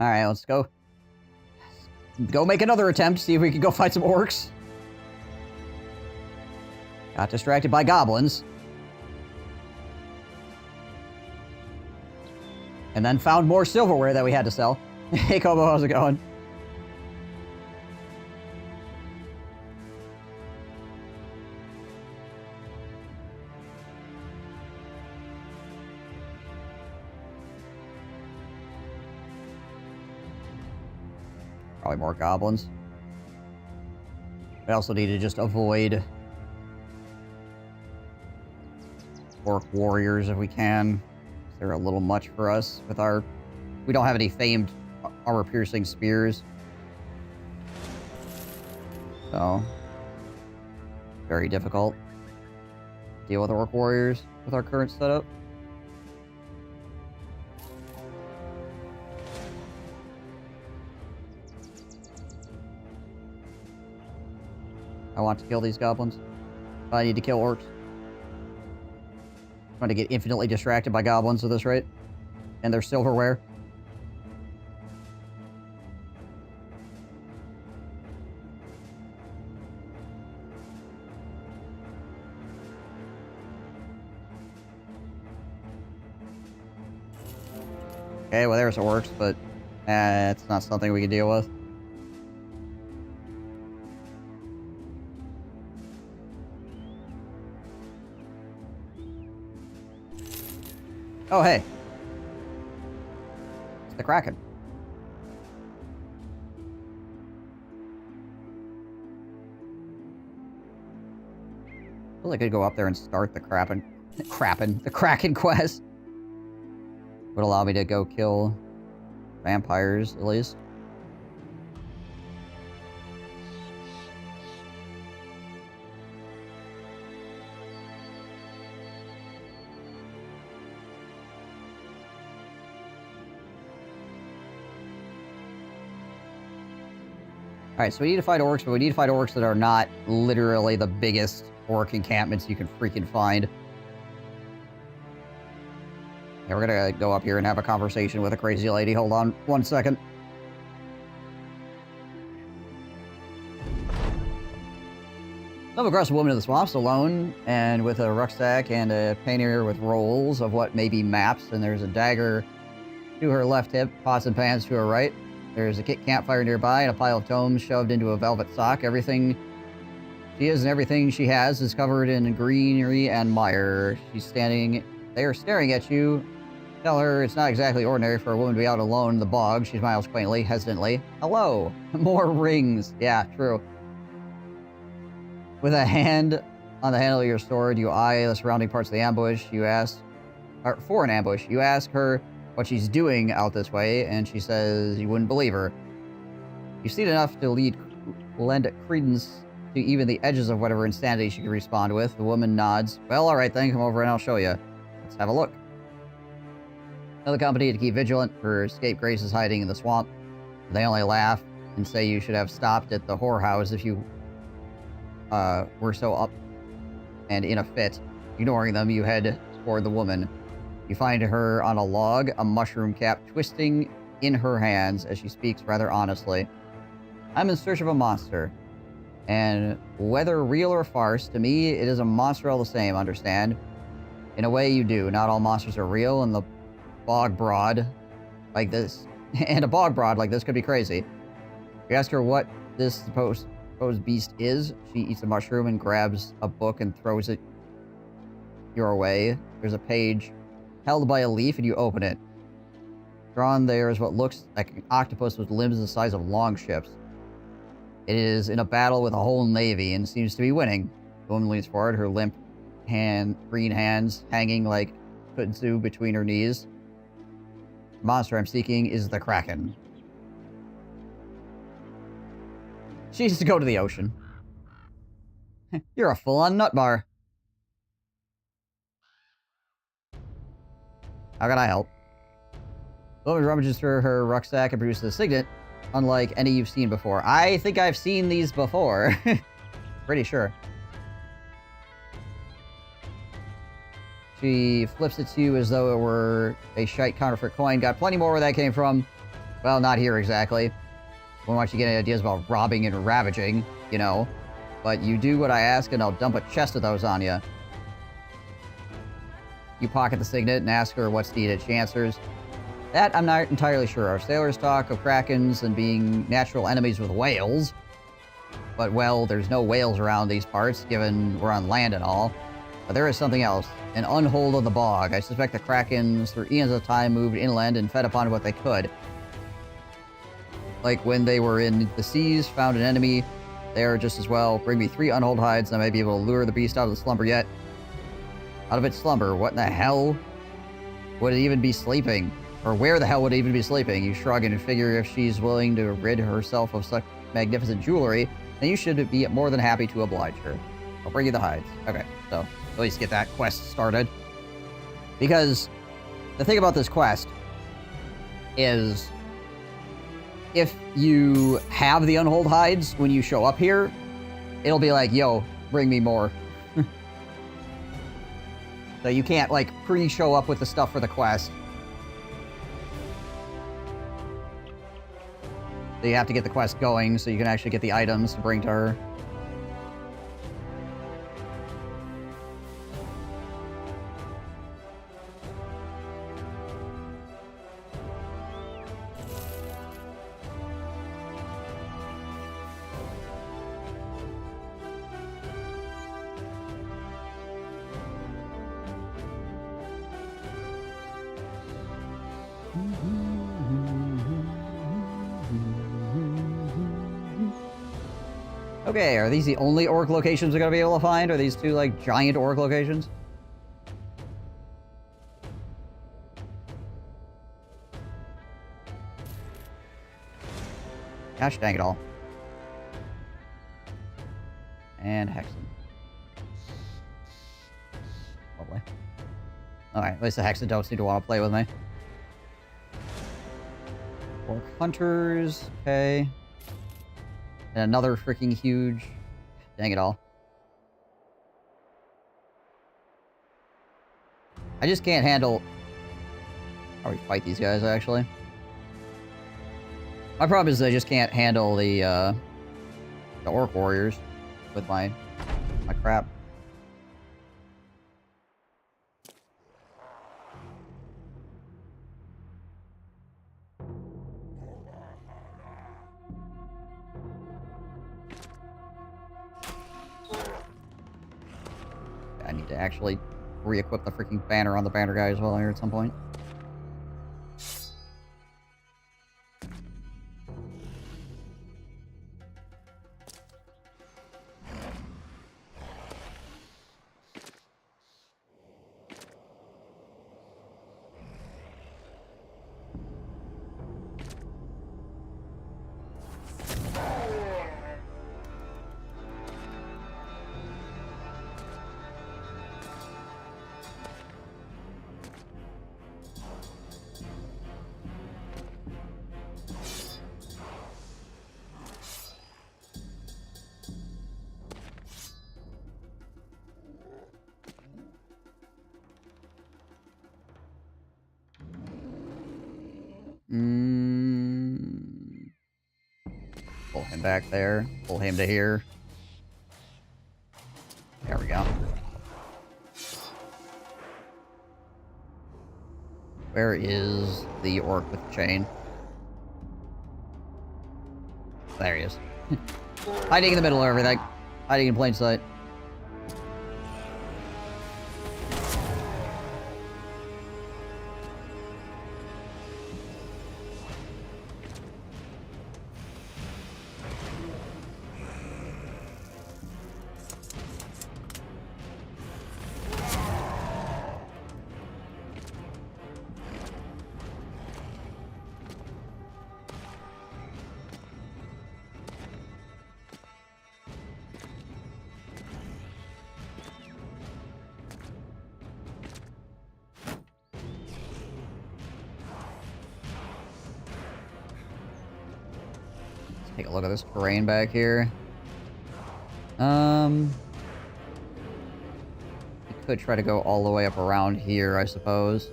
Alright, let's go. Go make another attempt, see if we can go fight some orcs. Got distracted by goblins. And then found more silverware that we had to sell. Hey Kobo, how's it going? Probably more goblins. We also need to just avoid orc warriors if we can. They're a little much for us with our... We don't have any famed armor-piercing spears. So... very difficult to deal with orc warriors with our current setup. I want to kill these goblins. I need to kill orcs. I'm trying to get infinitely distracted by goblins at this rate. And their silverware. Okay, well there's orcs, but it's not something we can deal with. Oh, hey. It's the Kraken. Well, I could go up there and start the Kraken quest. Would allow me to go kill vampires, at least. Alright, so we need to fight orcs, but we need to fight orcs that are not literally the biggest orc encampments you can freaking find. Yeah, we're gonna go up here and have a conversation with a crazy lady. Hold on 1 second. Some aggressive woman in the swamps, alone, and with a rucksack and a pannier with rolls of what may be maps, and there's a dagger to her left hip, pots and pans to her right. There's a campfire nearby and a pile of tomes shoved into a velvet sock. Everything she is and everything she has is covered in greenery and mire. She's standing there staring at you. Tell her it's not exactly ordinary for a woman to be out alone in the bog. She smiles quaintly, hesitantly. Hello. More rings. Yeah, true. With a hand on the handle of your sword, you eye the surrounding parts of the ambush. You ask, or for an ambush, you ask her what she's doing out this way, and she says you wouldn't believe her. You've seen enough to lend credence to even the edges of whatever insanity she could respond with. The woman nods. Well, alright then, come over and I'll show you. Let's have a look. Tell the company to keep vigilant for escape Grace is hiding in the swamp. They only laugh and say you should have stopped at the whorehouse if you were so up and in a fit. Ignoring them, you head toward the woman. You find her on a log, a mushroom cap twisting in her hands as she speaks rather honestly. I'm in search of a monster. And whether real or farce, to me, it is a monster all the same, understand? In a way, you do. Not all monsters are real, and the bog broad like this, and a bog broad like this could be crazy. You ask her what this supposed beast is. She eats a mushroom and grabs a book and throws it your way. There's a page held by a leaf, and you open it. Drawn there is what looks like an octopus with limbs the size of long ships. It is in a battle with a whole navy and seems to be winning. The woman leans forward, her limp green hands hanging like kudzu between her knees. The monster I'm seeking is the Kraken. She needs to go to the ocean. You're a full-on nut bar. How can I help? The woman rummages through her rucksack and produces a signet, unlike any you've seen before. I think I've seen these before. Pretty sure. She flips it to you as though it were a shite counterfeit coin. Got plenty more where that came from. Well, not here exactly. Won't want you to get any ideas about robbing and ravaging, you know. But you do what I ask and I'll dump a chest of those on you. You pocket the signet and ask her what's needed. She answers, that I'm not entirely sure. Our sailors talk of krakens and being natural enemies with whales. But, well, there's no whales around these parts, given we're on land and all. But there is something else. An unhold of the bog. I suspect the krakens, through eons of time, moved inland and fed upon what they could. Like when they were in the seas, found an enemy there just as well. Bring me 3 unhold hides, and I may be able to lure the beast out of the slumber yet. Out of its slumber? What in the hell would it even be sleeping? Or where the hell would it even be sleeping? You shrug and figure if she's willing to rid herself of such magnificent jewelry, then you should be more than happy to oblige her. I'll bring you the hides. Okay, so at least get that quest started. Because the thing about this quest is if you have the unhold hides when you show up here, it'll be like, yo, bring me more. So you can't, like, pre-show up with the stuff for the quest. So you have to get the quest going so you can actually get the items to bring to her. Okay, are these the only orc locations we're gonna be able to find? Are these 2, like, giant orc locations? Gosh dang it all. And Hexen. Lovely. Alright, at least the Hexen don't seem to want to play with me. Orc hunters, okay. And another freaking huge... Dang it all. I just can't handle... How do we fight these guys, actually? My problem is I just can't handle the orc warriors with my crap. I need to actually re-equip the freaking banner on the banner guy as well here at some point. Pull him back there. Pull him to here. There we go. Where is the orc with the chain? There he is. Hiding in the middle of everything. Hiding in plain sight. Take a look at this terrain back here. You could try to go all the way up around here, I suppose.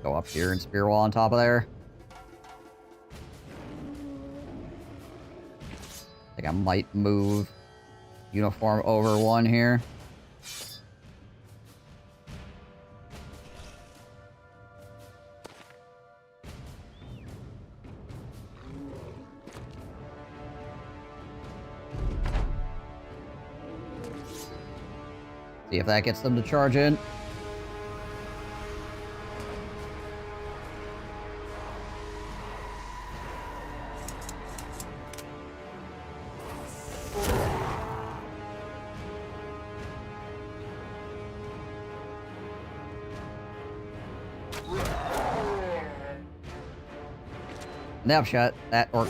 Go up here and spear wall on top of there. I think I might move uniform over one here. See if that gets them to charge in. Snapshot, that orc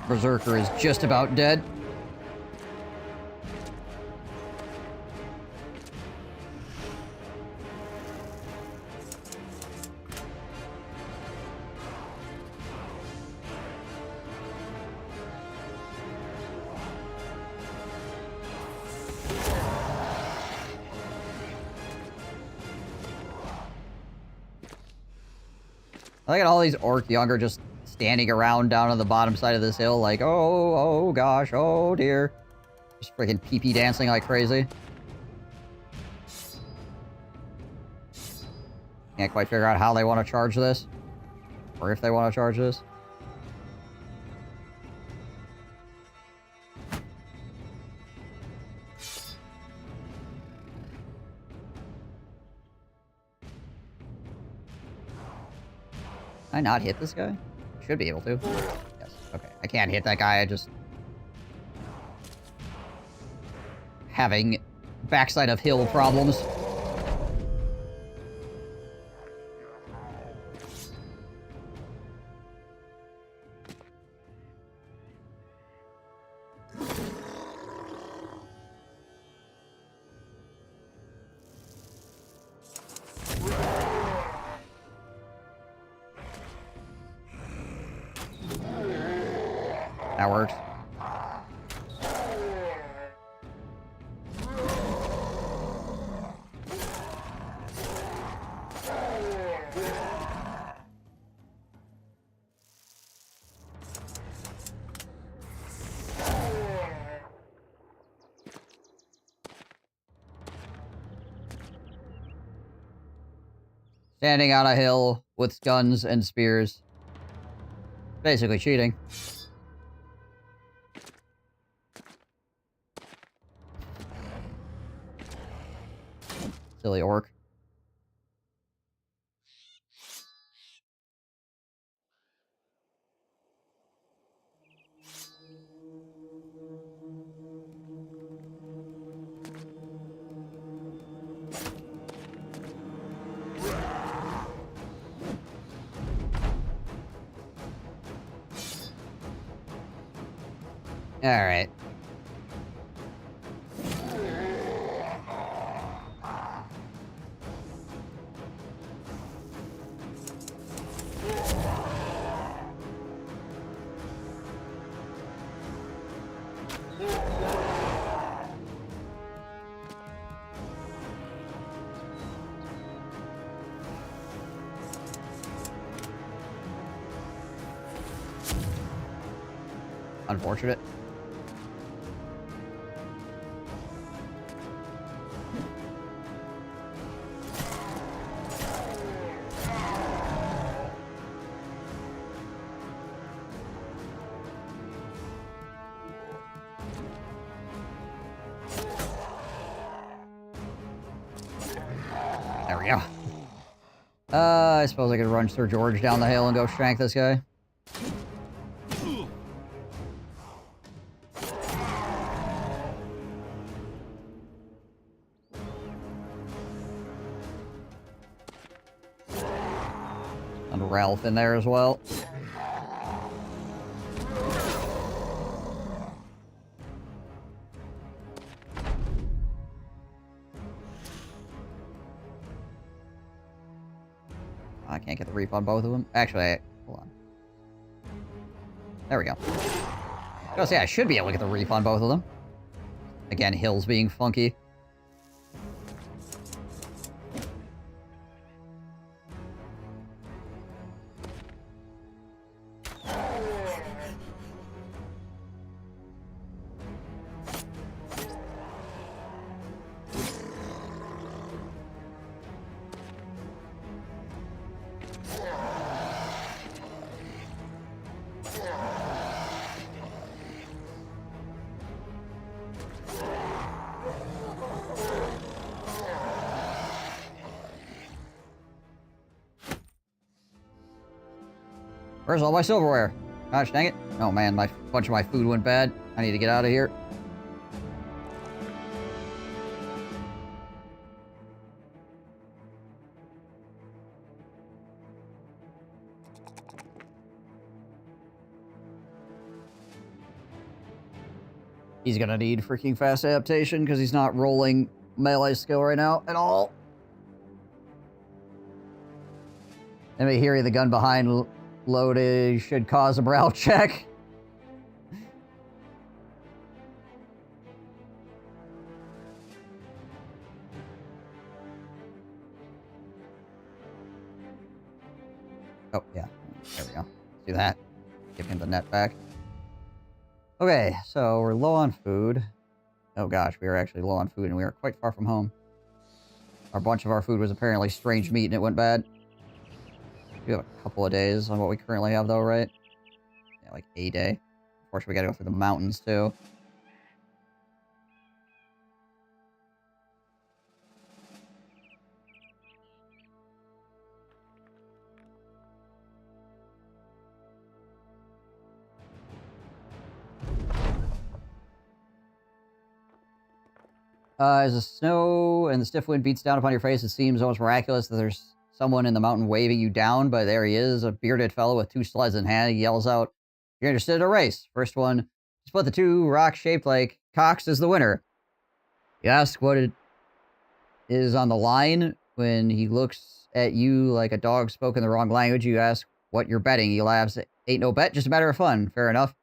berserker is just about dead. I look at all these orc younger just standing around down on the bottom side of this hill like, oh gosh, oh dear. Just freaking pee-pee dancing like crazy. Can't quite figure out how they want to charge this. Or if they want to charge this. Can I not hit this guy? Should be able to. Yes. Okay. I can't hit that guy. I just... having backside of hill problems. That works. Standing on a hill with guns and spears. Basically cheating. Silly orc. All right. Unfortunate. There we go. I suppose I could run Sir George down the hill and go shank this guy. And Ralph in there as well. I can't get the reap on both of them. Actually, hold on. There we go. I was gonna say, I should be able to get the reap on both of them. Again, hills being funky. Where's all my silverware? Gosh dang it. Oh man, my bunch of my food went bad. I need to get out of here. He's gonna need freaking fast adaptation because he's not rolling melee skill right now at all. Anybody hearing the gun behind loaded should cause a morale check. Oh, yeah. There we go. Do that. Give him the net back. Okay, so we're low on food. Oh gosh, we are actually low on food and we are quite far from home. A bunch of our food was apparently strange meat and it went bad. We have a couple of days on what we currently have, though, right? Yeah, like a day. Of course, we gotta go through the mountains, too. As the snow and the stiff wind beats down upon your face, it seems almost miraculous that there's someone in the mountain waving you down, but there he is, a bearded fellow with 2 sleds in hand. He yells out, "You're interested in a race. First one to split the 2 rocks shaped like cocks is the winner." You ask what it is on the line. When he looks at you like a dog spoken the wrong language, you ask what you're betting. He laughs, "Ain't no bet, just a matter of fun." Fair enough.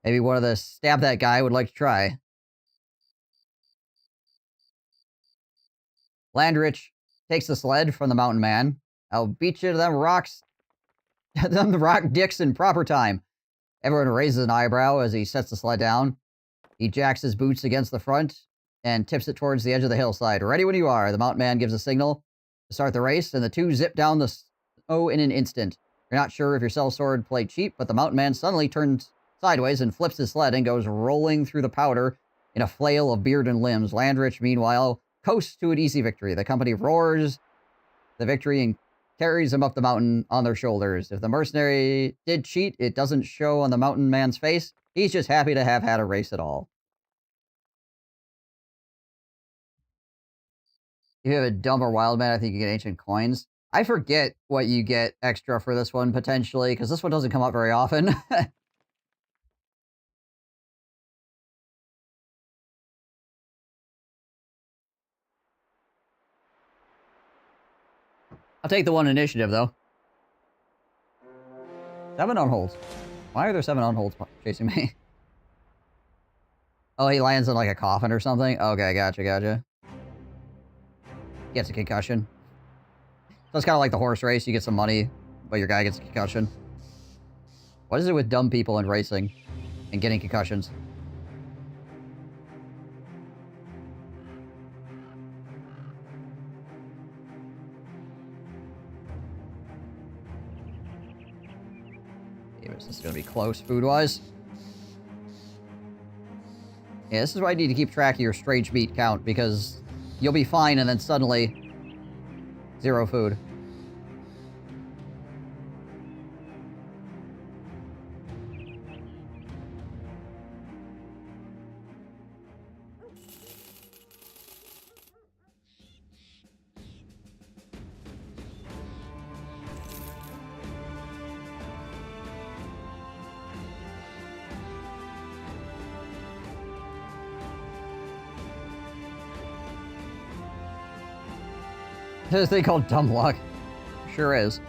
Maybe one of the stab that guy would like to try. Landrich takes the sled from the mountain man. "I'll beat you to them rocks, them rock dicks in proper time." Everyone raises an eyebrow as he sets the sled down. He jacks his boots against the front and tips it towards the edge of the hillside. "Ready when you are." The mountain man gives a signal to start the race, and the 2 zip down the snow in an instant. You're not sure if your sellsword played cheap, but the mountain man suddenly turns sideways and flips his sled and goes rolling through the powder in a flail of beard and limbs. Landrich, meanwhile, coasts to an easy victory. The company roars the victory and carries him up the mountain on their shoulders. If the mercenary did cheat, it doesn't show on the mountain man's face. He's just happy to have had a race at all. If you have a dumb or wild man, I think you get ancient coins. I forget what you get extra for this one, potentially, because this one doesn't come up very often. I'll take the 1 initiative, though. 7 on holds. Why are there 7 on holds chasing me? Oh, he lands in like a coffin or something? Okay, gotcha. Gets a concussion. So it's kind of like the horse race. You get some money, but your guy gets a concussion. What is it with dumb people in racing? and getting concussions. Yeah, this is gonna be close food-wise. Yeah, this is why I need to keep track of your strange meat count, because you'll be fine and then suddenly 0 food. There's a thing called dumb luck. Sure is.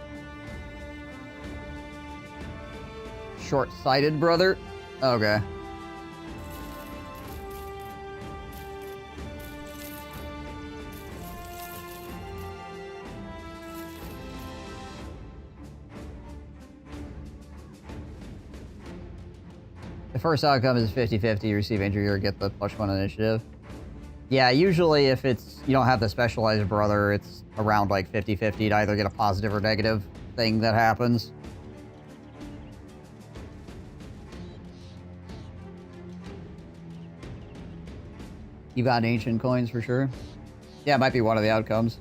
Short-sighted, brother? Okay. The first outcome is 50-50, you receive injury or get the +1 initiative. Yeah, usually if it's you don't have the specialized brother, it's around like 50-50 to either get a positive or negative thing that happens. You got ancient coins for sure? Yeah, it might be one of the outcomes.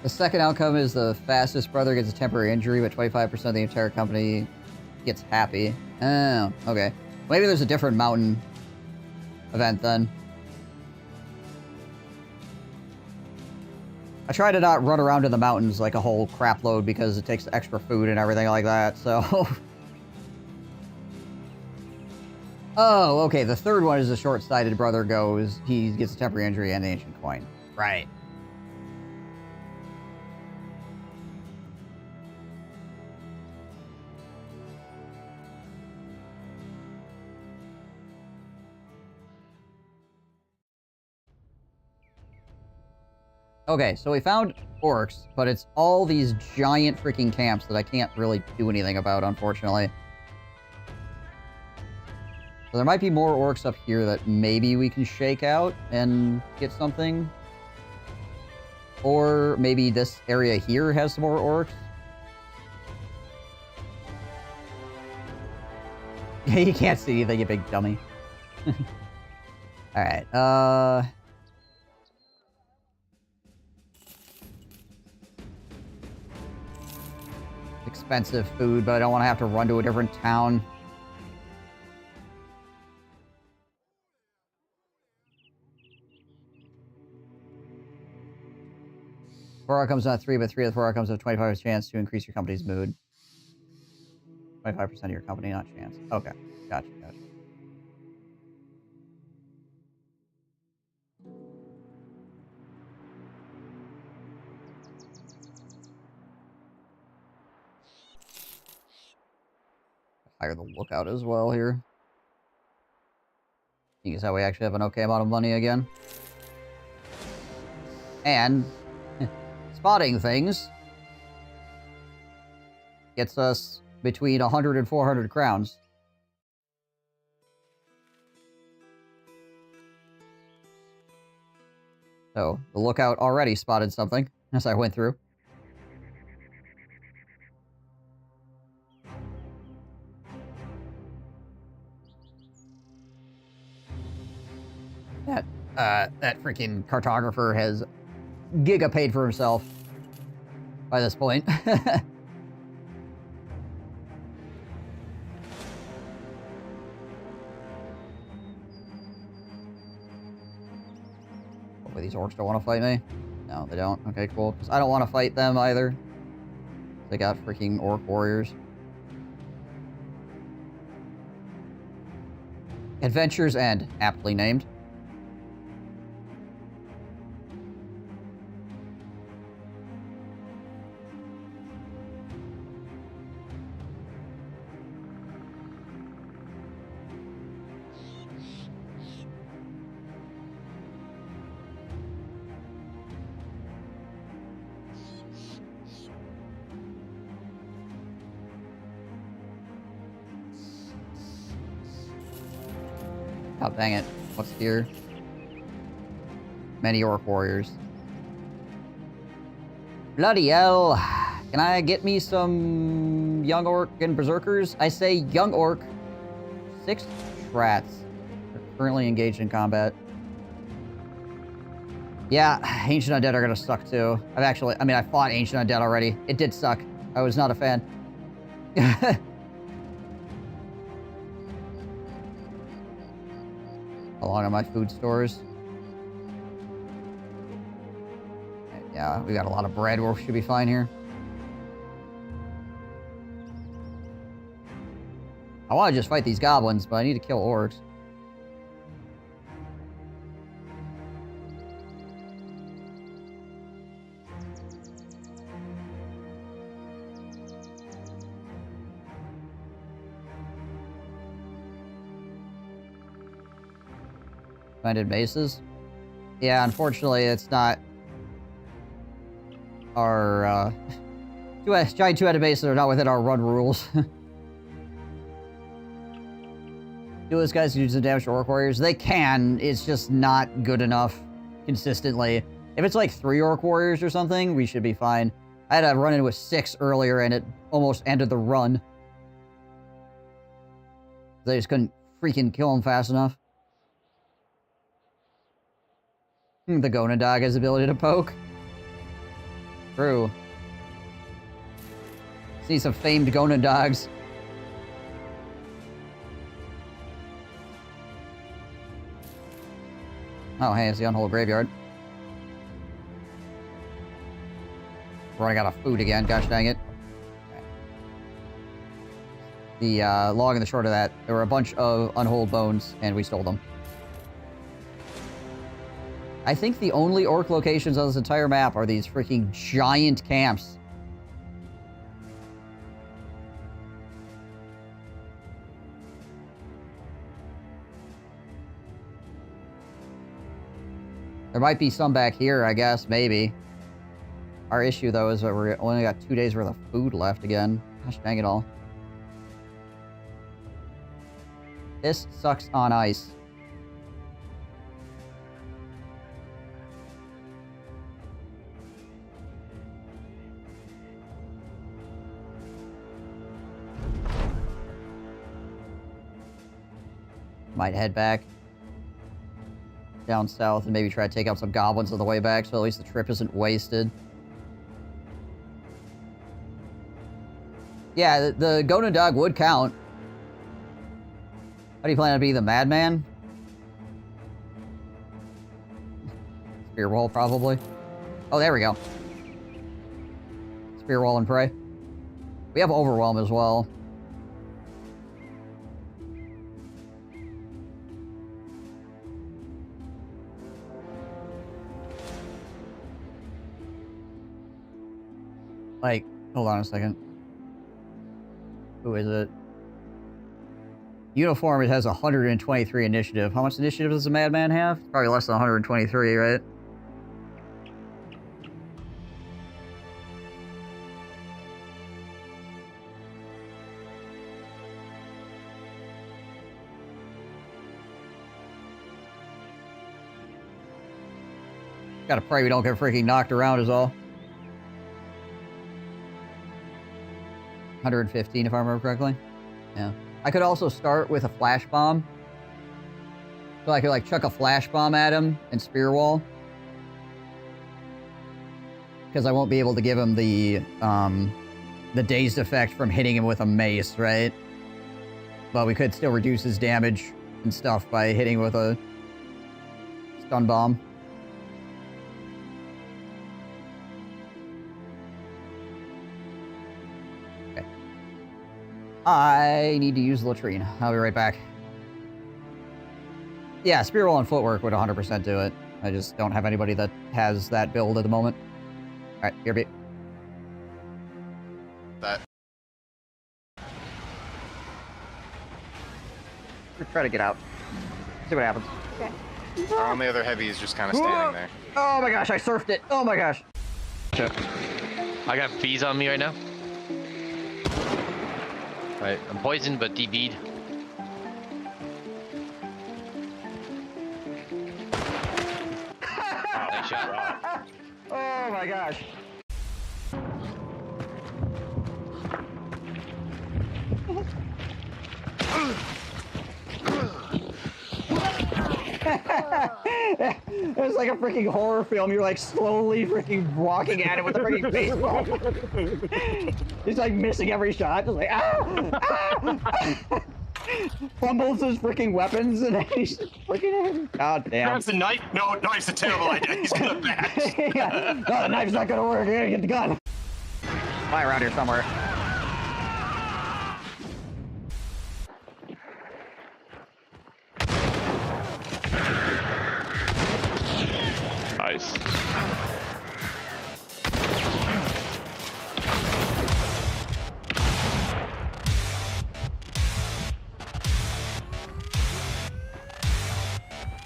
The second outcome is the fastest brother gets a temporary injury, but 25% of the entire company gets happy. Oh, okay. Maybe there's a different mountain event then. I try to not run around in the mountains like a whole crap load because it takes extra food and everything like that, so... Oh, okay, the third one is the short-sighted brother goes, he gets a temporary injury and an ancient coin. Right. Okay, so we found orcs, but it's all these giant freaking camps that I can't really do anything about, unfortunately. So there might be more orcs up here that maybe we can shake out and get something. Or maybe this area here has some more orcs. Yeah, you can't see anything, you big dummy. Alright, expensive food, but I don't want to have to run to a different town. Four outcomes not 3, but 3 of the 4 outcomes have 25% chance to increase your company's mood. 25% of your company, not chance. Okay, gotcha, gotcha. Hire the lookout as well here. Seeing as how we actually have an okay amount of money again. And spotting things gets us between 100 and 400 crowns. So the lookout already spotted something as I went through. That freaking cartographer has giga paid for himself by this point. Hopefully these orcs don't want to fight me. No, they don't. Okay, cool. 'Cause I don't want to fight them either. They got freaking orc warriors. Adventures End, aptly named. God dang it. What's here? Many orc warriors. Bloody hell. Can I get me some young orc and berserkers? I say young orc. 6 strats are currently engaged in combat. Yeah, Ancient Undead are gonna suck too. I fought Ancient Undead already. It did suck. I was not a fan. How long are my food stores? Yeah, we got a lot of bread. We should be fine here. I want to just fight these goblins, but I need to kill orcs. Banded bases? Yeah, unfortunately, it's not our, giant two-headed bases are not within our run rules. Do those guys do some damage to orc warriors? They can, it's just not good enough consistently. If it's like 3 orc warriors or something, we should be fine. I had a run-in with 6 earlier, and it almost ended the run. They just couldn't freaking kill them fast enough. The Gona dog has the ability to poke. True. See some famed Gona dogs. Oh, hey, it's the Unhold Graveyard. We're running out of food again, gosh dang it. The long and the short of that, there were a bunch of Unhold bones, and we stole them. I think the only orc locations on this entire map are these freaking giant camps. There might be some back here, I guess, maybe. Our issue, though, is that we only got 2 days worth of food left again. Gosh dang it all. This sucks on ice. Might head back down south and maybe try to take out some goblins on the way back, so at least the trip isn't wasted. Yeah, the Gona dog would count. How do you plan to be the madman? Spear wall, probably. Oh, there we go. Spear wall and pray. We have overwhelm as well. Like, hold on a second. Who is it? Uniform, it has 123 initiative. How much initiative does the madman have? Probably less than 123, right? Gotta pray we don't get freaking knocked around is all. 115 if I remember correctly. Yeah. I could also start with a flash bomb. So I could like chuck a flash bomb at him and spear wall. Because I won't be able to give him the dazed effect from hitting him with a mace, right? But we could still reduce his damage and stuff by hitting with a stun bomb. I need to use the latrine. I'll be right back. Yeah, spear wall and footwork would 100% do it. I just don't have anybody that has that build at the moment. Alright, here be. That. Let's try to get out. See what happens. Okay. Our only other heavy is just kind of standing there. Oh my gosh, I surfed it. Oh my gosh. I got bees on me right now. Right, I'm poisoned but DB'd. Oh my gosh. It's like a freaking horror film. You're like slowly freaking walking at it with a freaking baseball. He's like missing every shot. Just like fumbles his freaking weapons and he's freaking. God damn. Grabs the knife. No, knife's a terrible idea. He's gonna bash. Yeah. No, the knife's not gonna work. You gotta get the gun. Fly around here somewhere. Nice.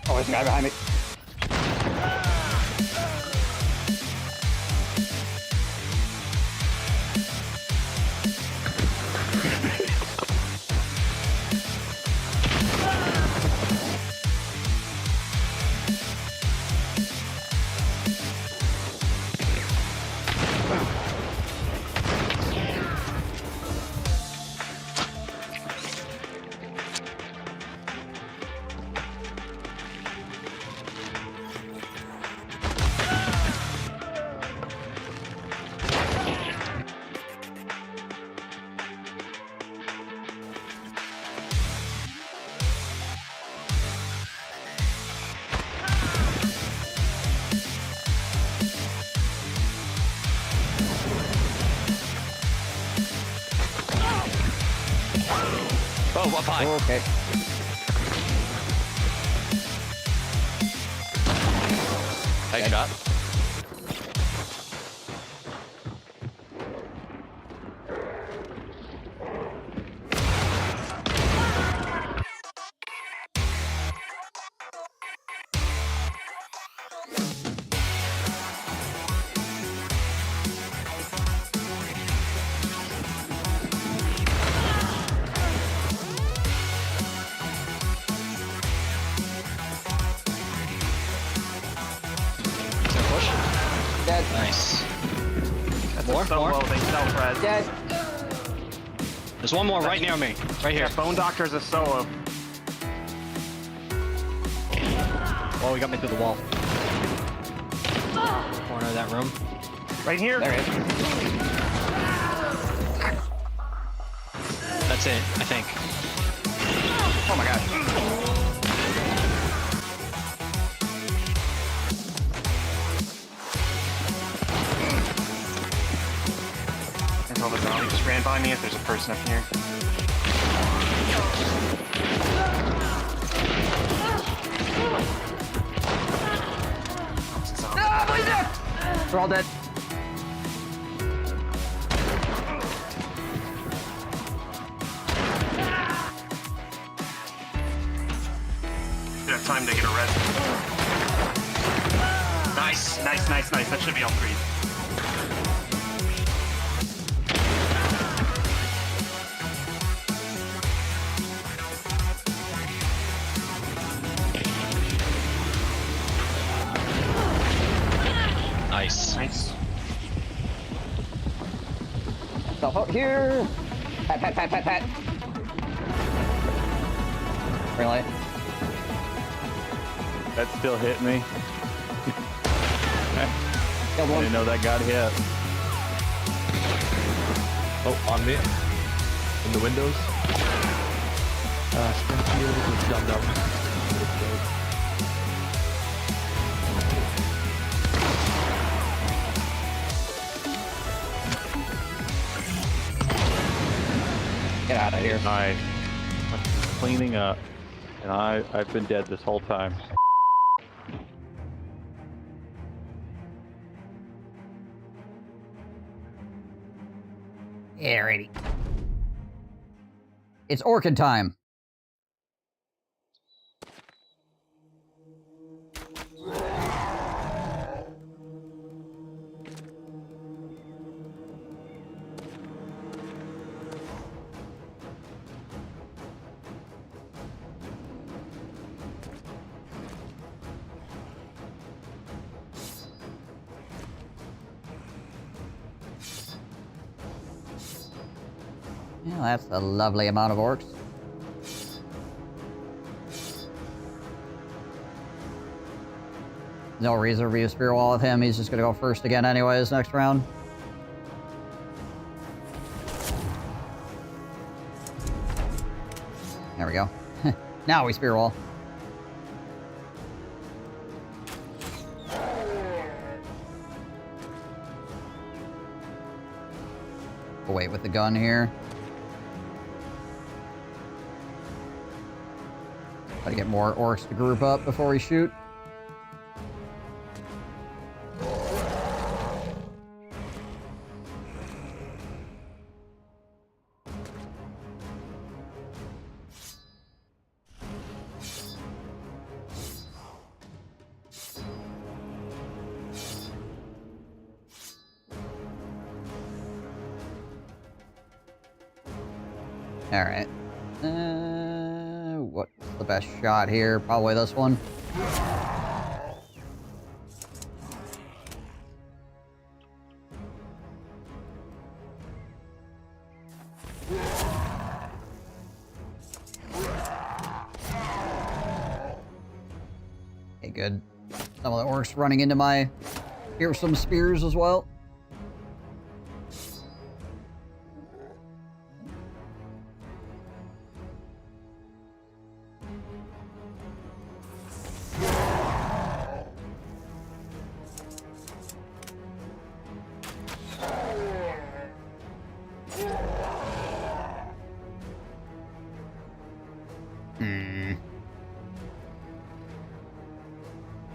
Oh, there's a guy behind me. Oh, up high. Okay. Nice shot. Dead. Nice. That's More? a self-loathing, self-res. Dead. There's one more right near me. Right here. Yeah, Bone Doctor's a solo. Oh, he got me through the wall. Corner of that room. Right here. There he is. That's it, I think. Oh my gosh. The zombie just ran by me if there's a person up here. No, please no! We're all dead. You have time to get a res. Nice, nice, nice, nice. That should be all three. Nice. Nice. Stop out here. Pat, pat, pat, pat, pat. Really? That still hit me. Killed one. I didn't know that got hit. Oh, on me. In the windows. Springfield was jumped up. Get out of here. I'm cleaning up, and I've been dead this whole time. Alrighty. It's Orchid time. Yeah, that's a lovely amount of orcs. No reason to be a spear wall with him. He's just gonna go first again anyways next round. There we go. Now we spear wall. We'll wait with the gun here. Try to get more orcs to group up before we shoot. Alright. What's the best shot here? Probably this one. Okay, good. Some of the orcs running into my fearsome spears as well.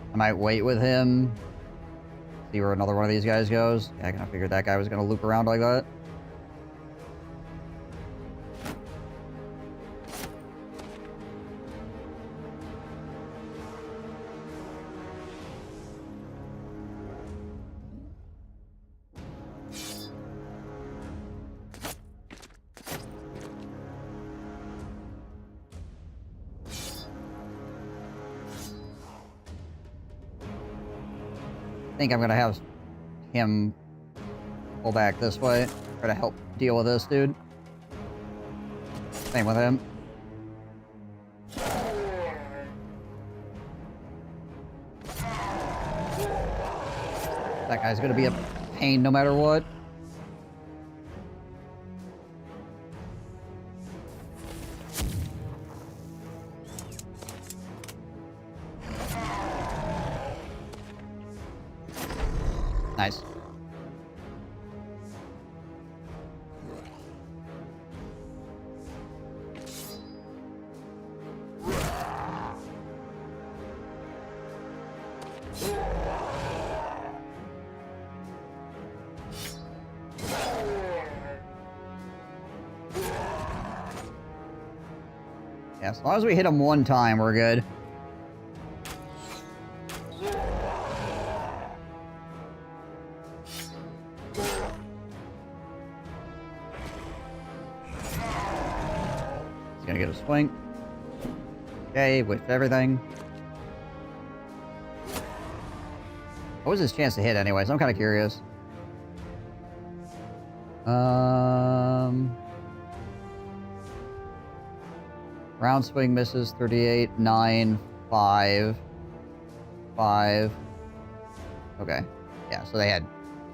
I might wait with him. See where another one of these guys goes. Yeah, I kind of figured that guy was going to loop around like that. I think I'm gonna have him pull back this way. Try to help deal with this dude. Same with him. That guy's gonna be a pain no matter what. Nice. Yeah, as long as we hit him one time, we're good. Gonna get a swing. Okay, with everything. What was his chance to hit anyways? I'm kind of curious. Round swing misses 38, 9, 5, 5. Okay. Yeah, so they had...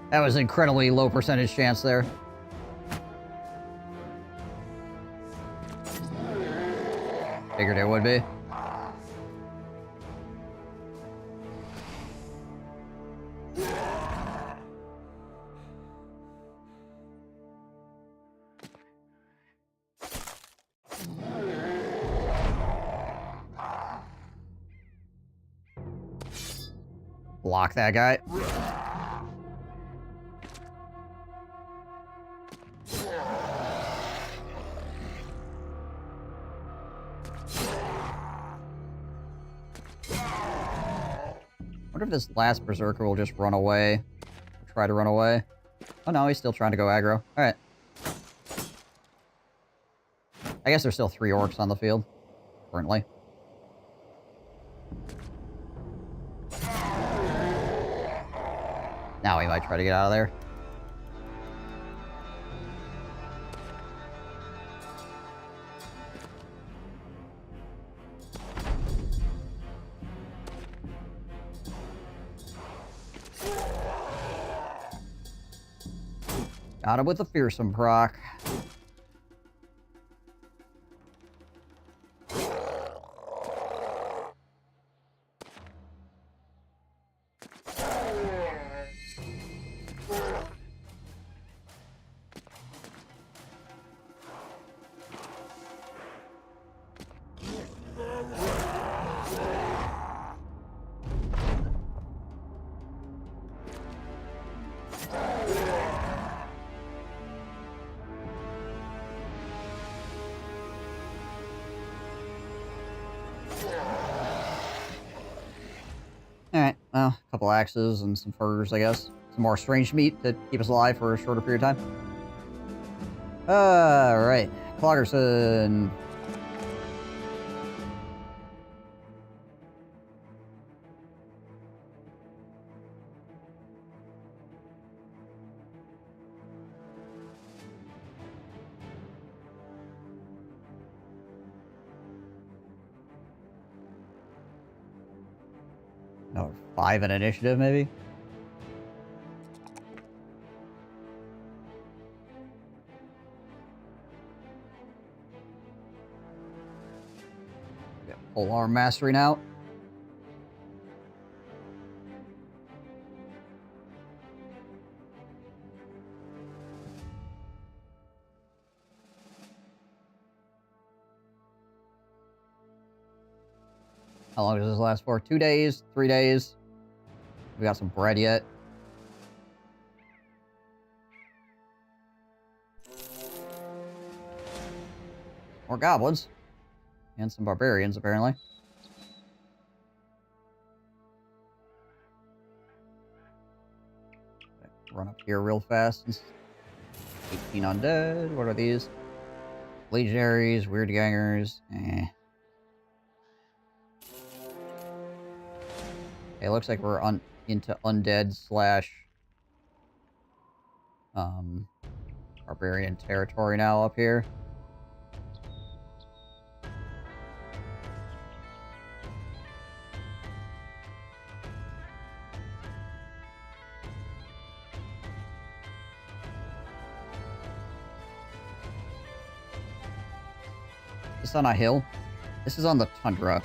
That was an incredibly low percentage chance there. Figured it would be. Block that guy. Wonder if this last berserker will just run away. Or try to run away. Oh no, he's still trying to go aggro. Alright. I guess there's still 3 orcs on the field. Currently. Now we might try to get out of there. Got him with the fearsome proc. Alright, well, a couple axes and some furs, I guess. Some more strange meat to keep us alive for a shorter period of time. Alright, Cloggerson. No, 5 in initiative, maybe? Got Polearm Mastery now. How long does this last for? 2 days? 3 days? We got some bread yet? More goblins. And some barbarians, apparently. Run up here real fast. 18 undead. What are these? Legionaries, weird gangers. Eh. Okay, looks like we're into undead slash barbarian territory now up here. Is this on a hill? This is on the tundra.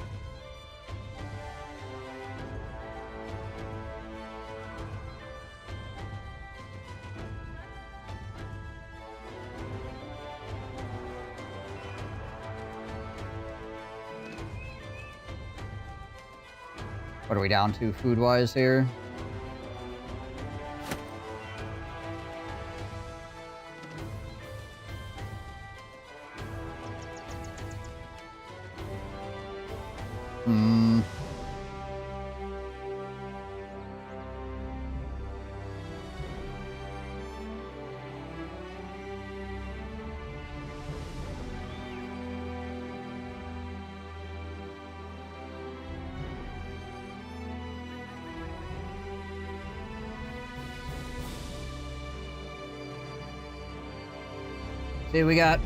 What are we down to food-wise here? See what we got.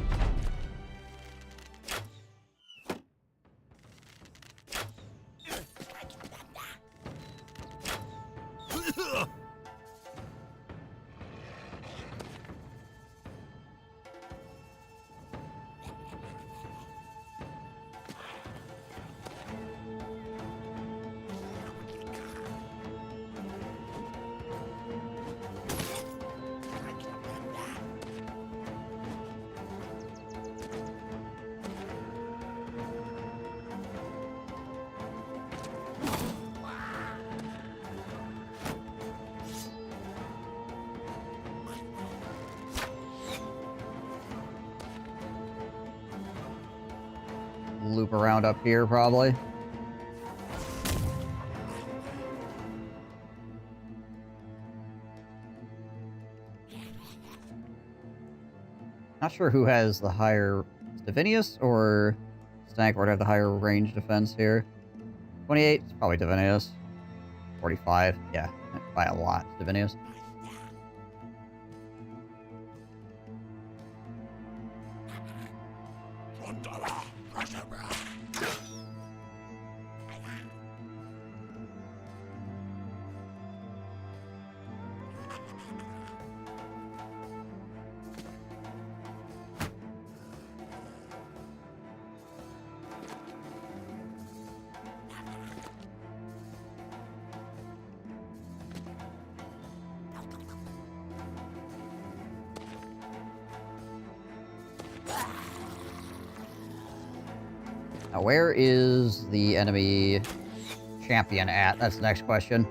Loop around up here, probably. Not sure who has the higher... Divinius or Stank would have the higher range defense here. 28, it's probably Divinius. 45, yeah, by a lot, Divinius. Now, where is the enemy champion at? That's the next question.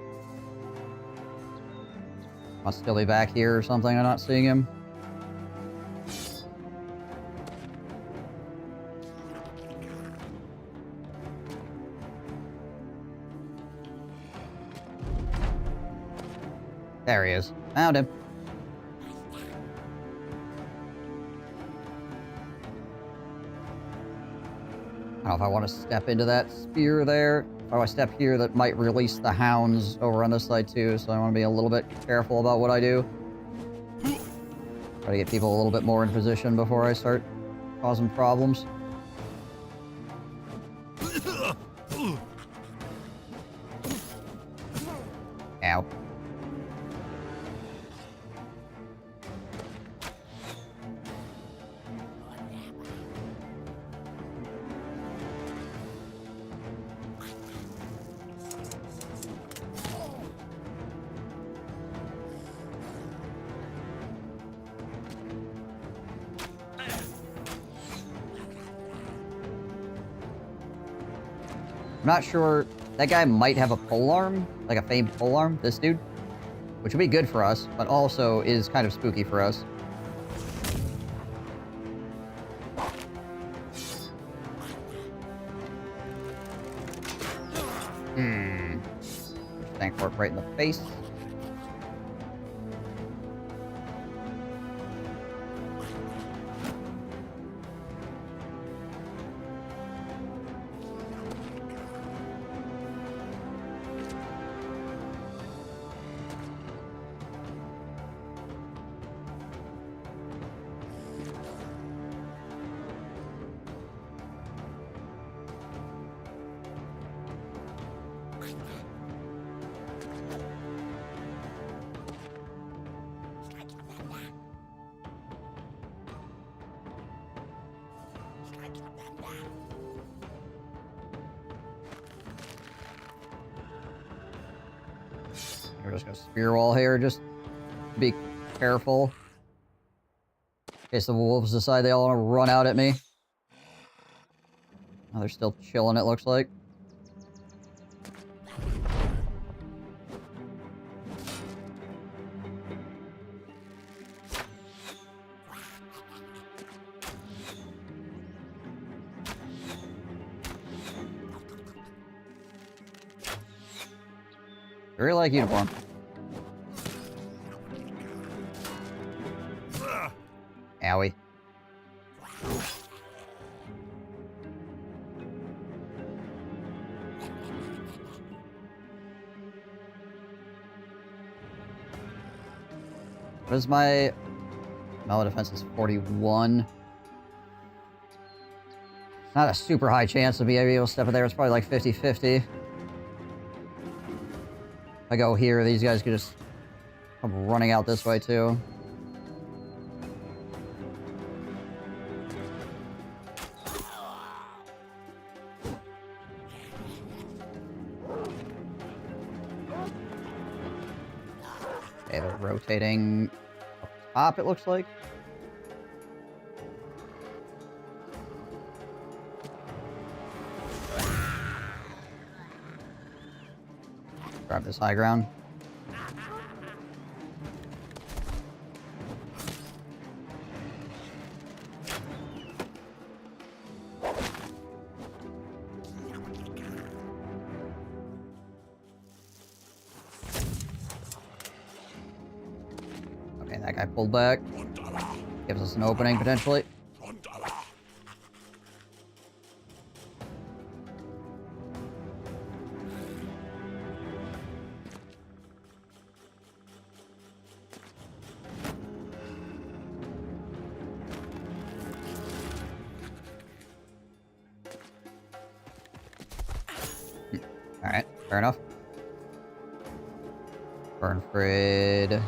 Must still be back here or something. I'm not seeing him. There he is. Found him. I don't know if I want to step into that spear there. If I step here, that might release the hounds over on this side too, so I want to be a little bit careful about what I do. Try to get people a little bit more in position before I start causing problems. Ow. I'm not sure. That guy might have a polearm, like a famed polearm, this dude. Which would be good for us, but also is kind of spooky for us. Tank warp right in the face. We're just gonna spear wall here, just be careful. In case the wolves decide they all want to run out at me. Oh, they're still chilling, it looks like. Very like uniform. Owie. What is my melee defense? Is 41. Not a super high chance of me being able to step in there. It's probably like 50-50. If I go here, these guys could just come running out this way too. Okay, they're rotating up top, it looks like. Grab this high ground. Okay, that guy pulled back. Gives us an opening, potentially. Alright, fair enough. Burnfred.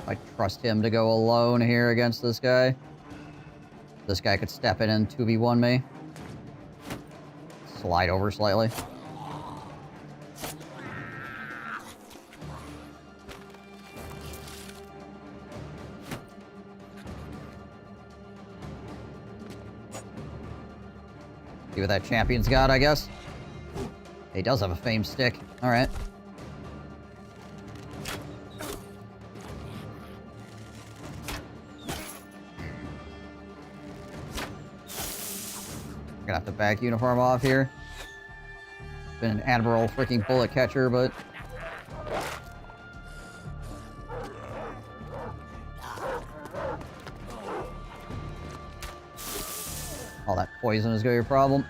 I trust him to go alone here against this guy. This guy could step in and 2v1 me. Slide over slightly. See what that champion's got, I guess. He does have a famed stick. Alright. Gonna have to back uniform off here. Been an admiral freaking bullet catcher, but... all that poison is gonna be a problem.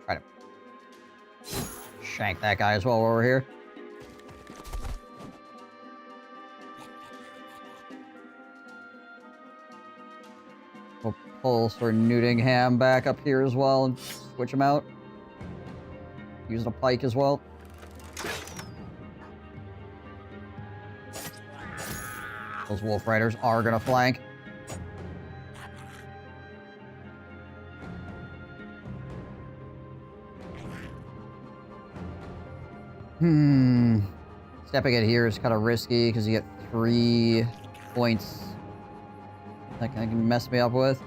Try to shank that guy as well while we're here. We'll pull Sir Newtingham back up here as well and switch him out. Using a pike as well. Those wolf riders are gonna flank. Stepping it here is kind of risky because you get 3 points that can mess me up with.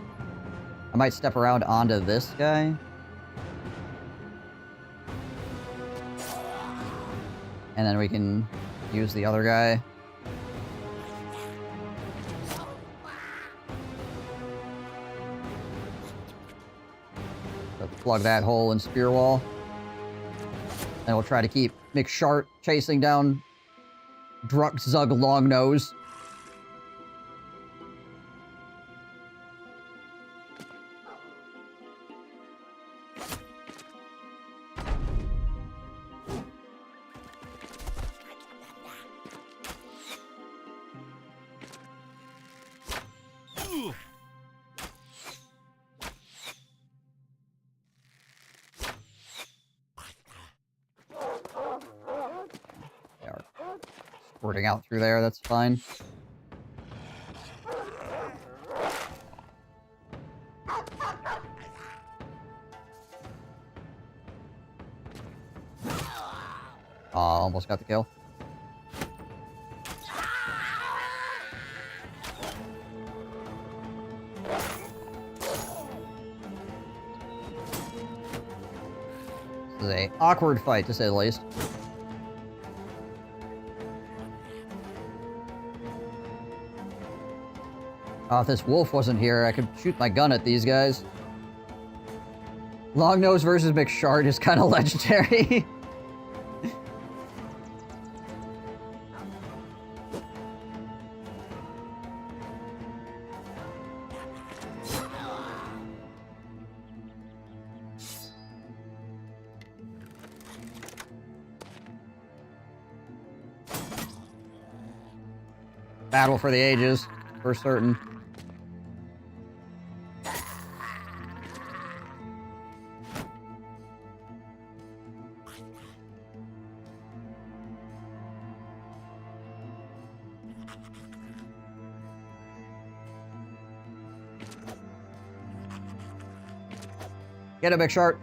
I might step around onto this guy. And then we can use the other guy. So plug that hole in spear wall. And we'll try to keep McShart chasing down Druckzug Longnose. Squirting out through there, that's fine. Almost got the kill. This is an awkward fight, to say the least. If this wolf wasn't here, I could shoot my gun at these guys. Longnose versus McShart is kind of legendary. Battle for the ages, for certain. Get it, McShart.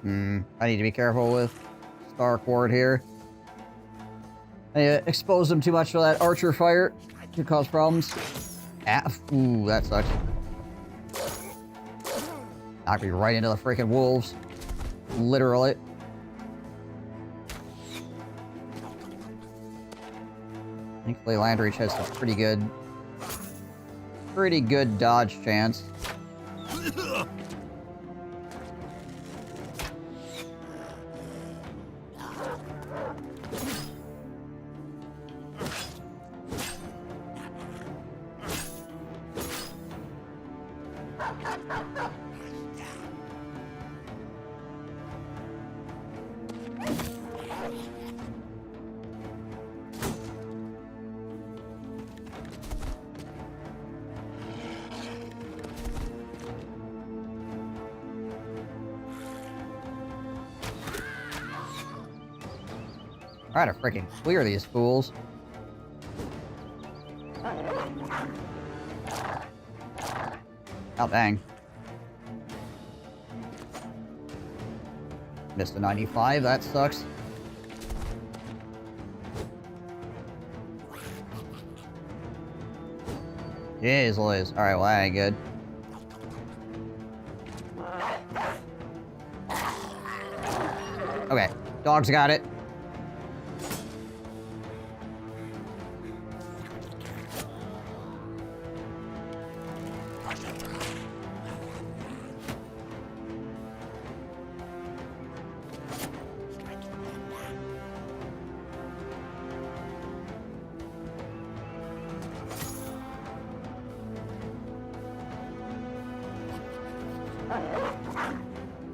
I need to be careful with Starquart here. I expose them too much to that archer fire. Could cause problems. Ooh, that sucks. Knocked me right into the freaking wolves. Literally. Thankfully, Landreach has a pretty good dodge chance. Try to freaking clear these fools. Oh, dang. Missed a 95, that sucks. Jeez Louise. Alright, well that ain't good. Okay, dogs got it.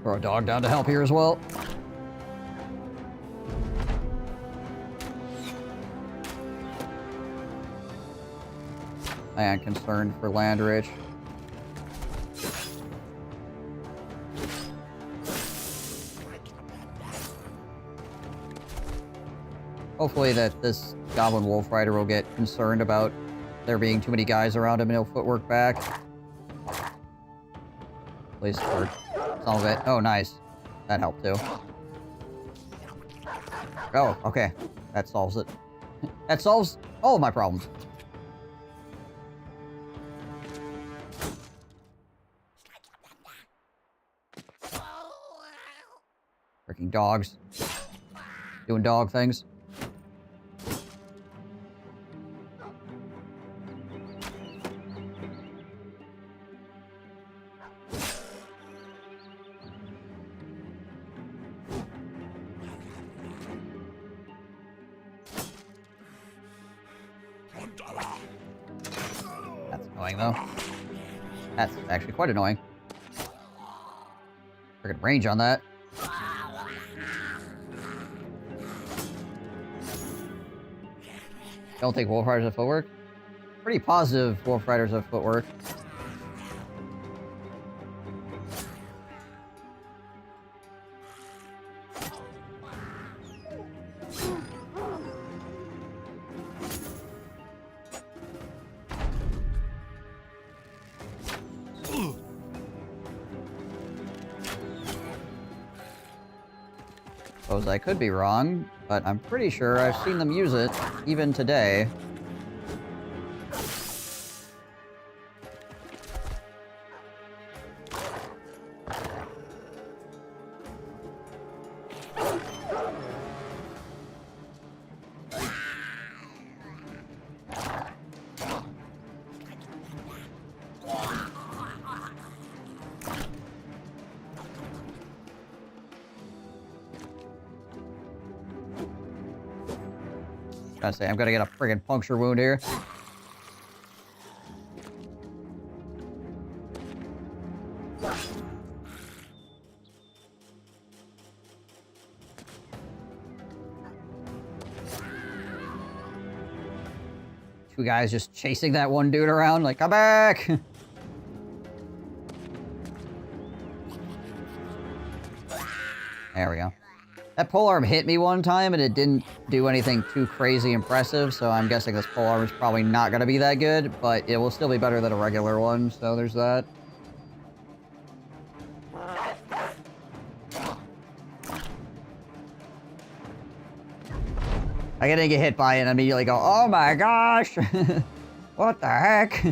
Throw a dog down to help here as well. I am concerned for Landrich. Hopefully that this Goblin Wolf Rider will get concerned about there being too many guys around him and he'll footwork back. At least for some of it. Oh, nice. That helped too. Oh, okay. That solves it. That solves all of my problems. Freaking dogs. Doing dog things. That's annoying, though. That's actually quite annoying. Freaking range on that. Don't think Wolf Riders have footwork? Pretty positive Wolf Riders have footwork. Suppose I could be wrong, but I'm pretty sure I've seen them use it, even today. Gotta say, I'm gonna get a friggin' puncture wound here. Two guys just chasing that one dude around, like, come back! There we go. That polearm hit me one time, and it didn't do anything too crazy impressive, so I'm guessing this polearm is probably not going to be that good, but it will still be better than a regular one, so there's that. I didn't get hit by it and immediately go, oh my gosh! What the heck?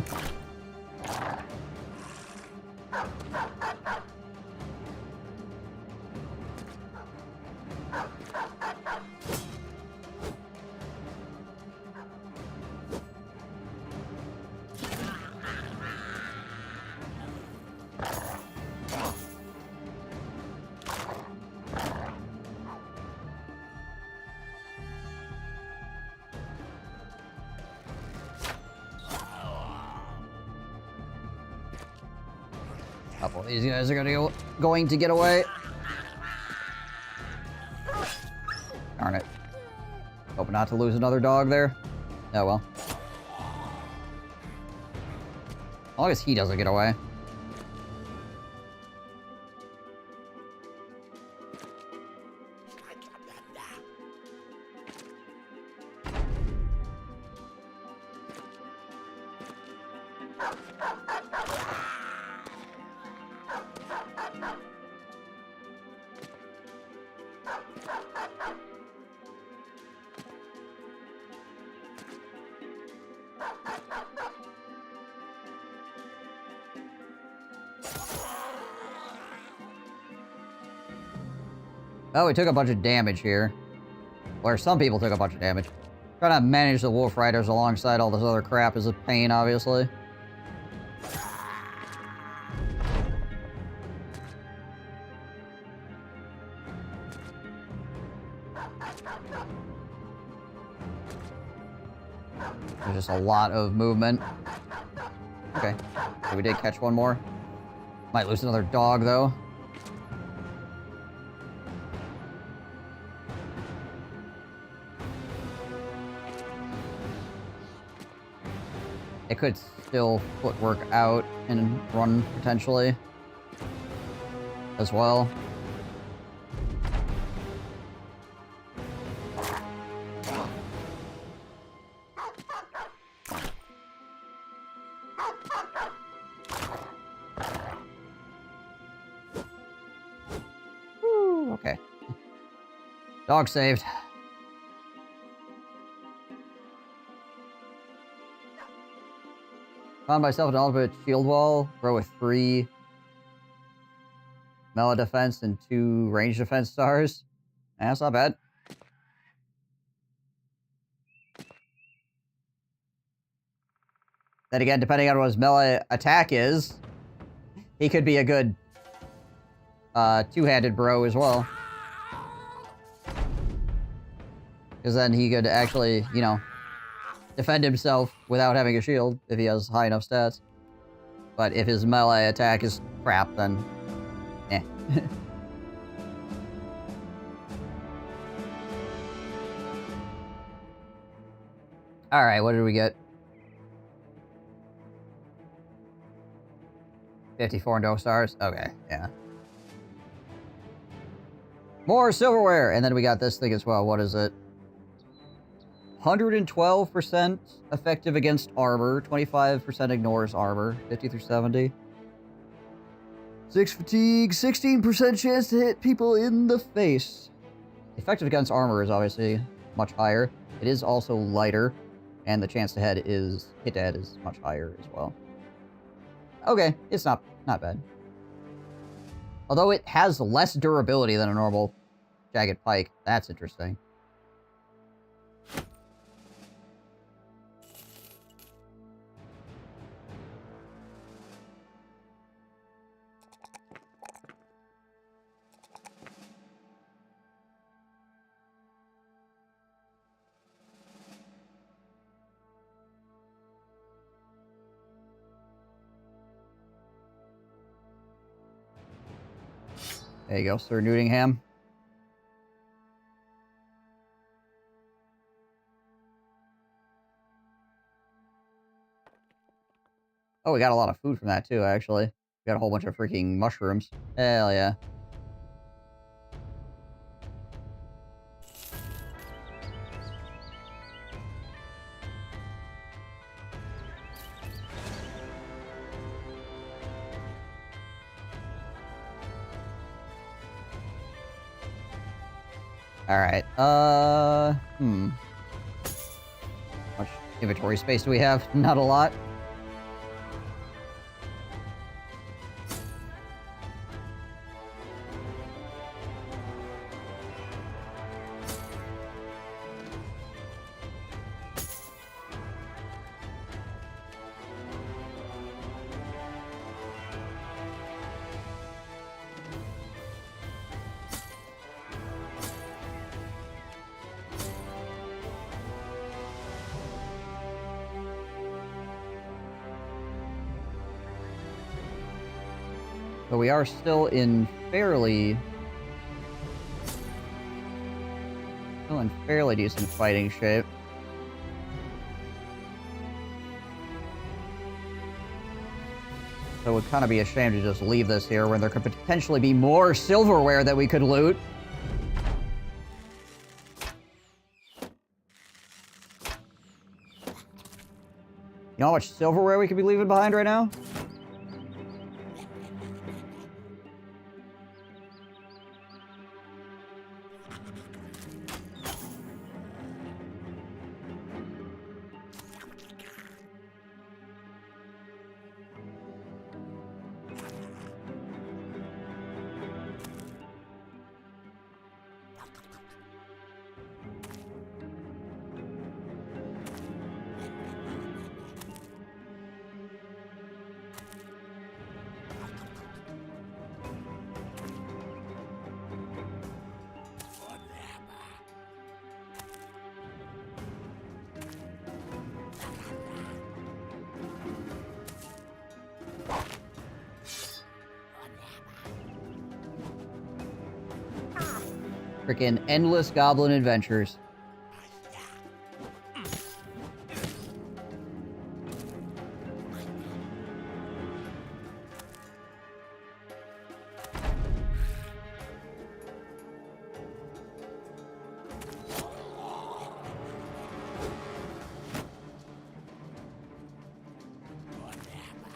Couple of these guys are going to get away. Darn it. Hoping not to lose another dog there. Oh well. As long as he doesn't get away. Oh, we took a bunch of damage here. Or some people took a bunch of damage. Trying to manage the Wolf Riders alongside all this other crap is a pain, obviously. There's just a lot of movement. Okay, so we did catch one more. Might lose another dog, though. It could still footwork out and run, potentially, as well. Woo, okay. Dog saved. Found myself an ultimate shield wall, row with 3 melee defense and 2 range defense stars. That's not bad. Then again, depending on what his melee attack is, he could be a good two-handed bro as well. Because then he could actually, you know, defend himself without having a shield if he has high enough stats. But if his melee attack is crap, then eh. Alright, what did we get? 54 no stars? Okay, yeah. More silverware! And then we got this thing as well. What is it? 112% effective against armor, 25% ignores armor, 50 through 70. 6 fatigue, 16% chance to hit people in the face. Effective against armor is obviously much higher. It is also lighter, and the chance to hit is much higher as well. Okay, it's not bad. Although it has less durability than a normal jagged pike. That's interesting. There you go, Sir Newtingham. Oh, we got a lot of food from that too, actually. We got a whole bunch of freaking mushrooms. Hell yeah. Alright, how much inventory space do we have? Not a lot. But we are still in fairly decent fighting shape. So it would kind of be a shame to just leave this here when there could potentially be more silverware that we could loot. You know how much silverware we could be leaving behind right now? Freaking endless goblin adventures.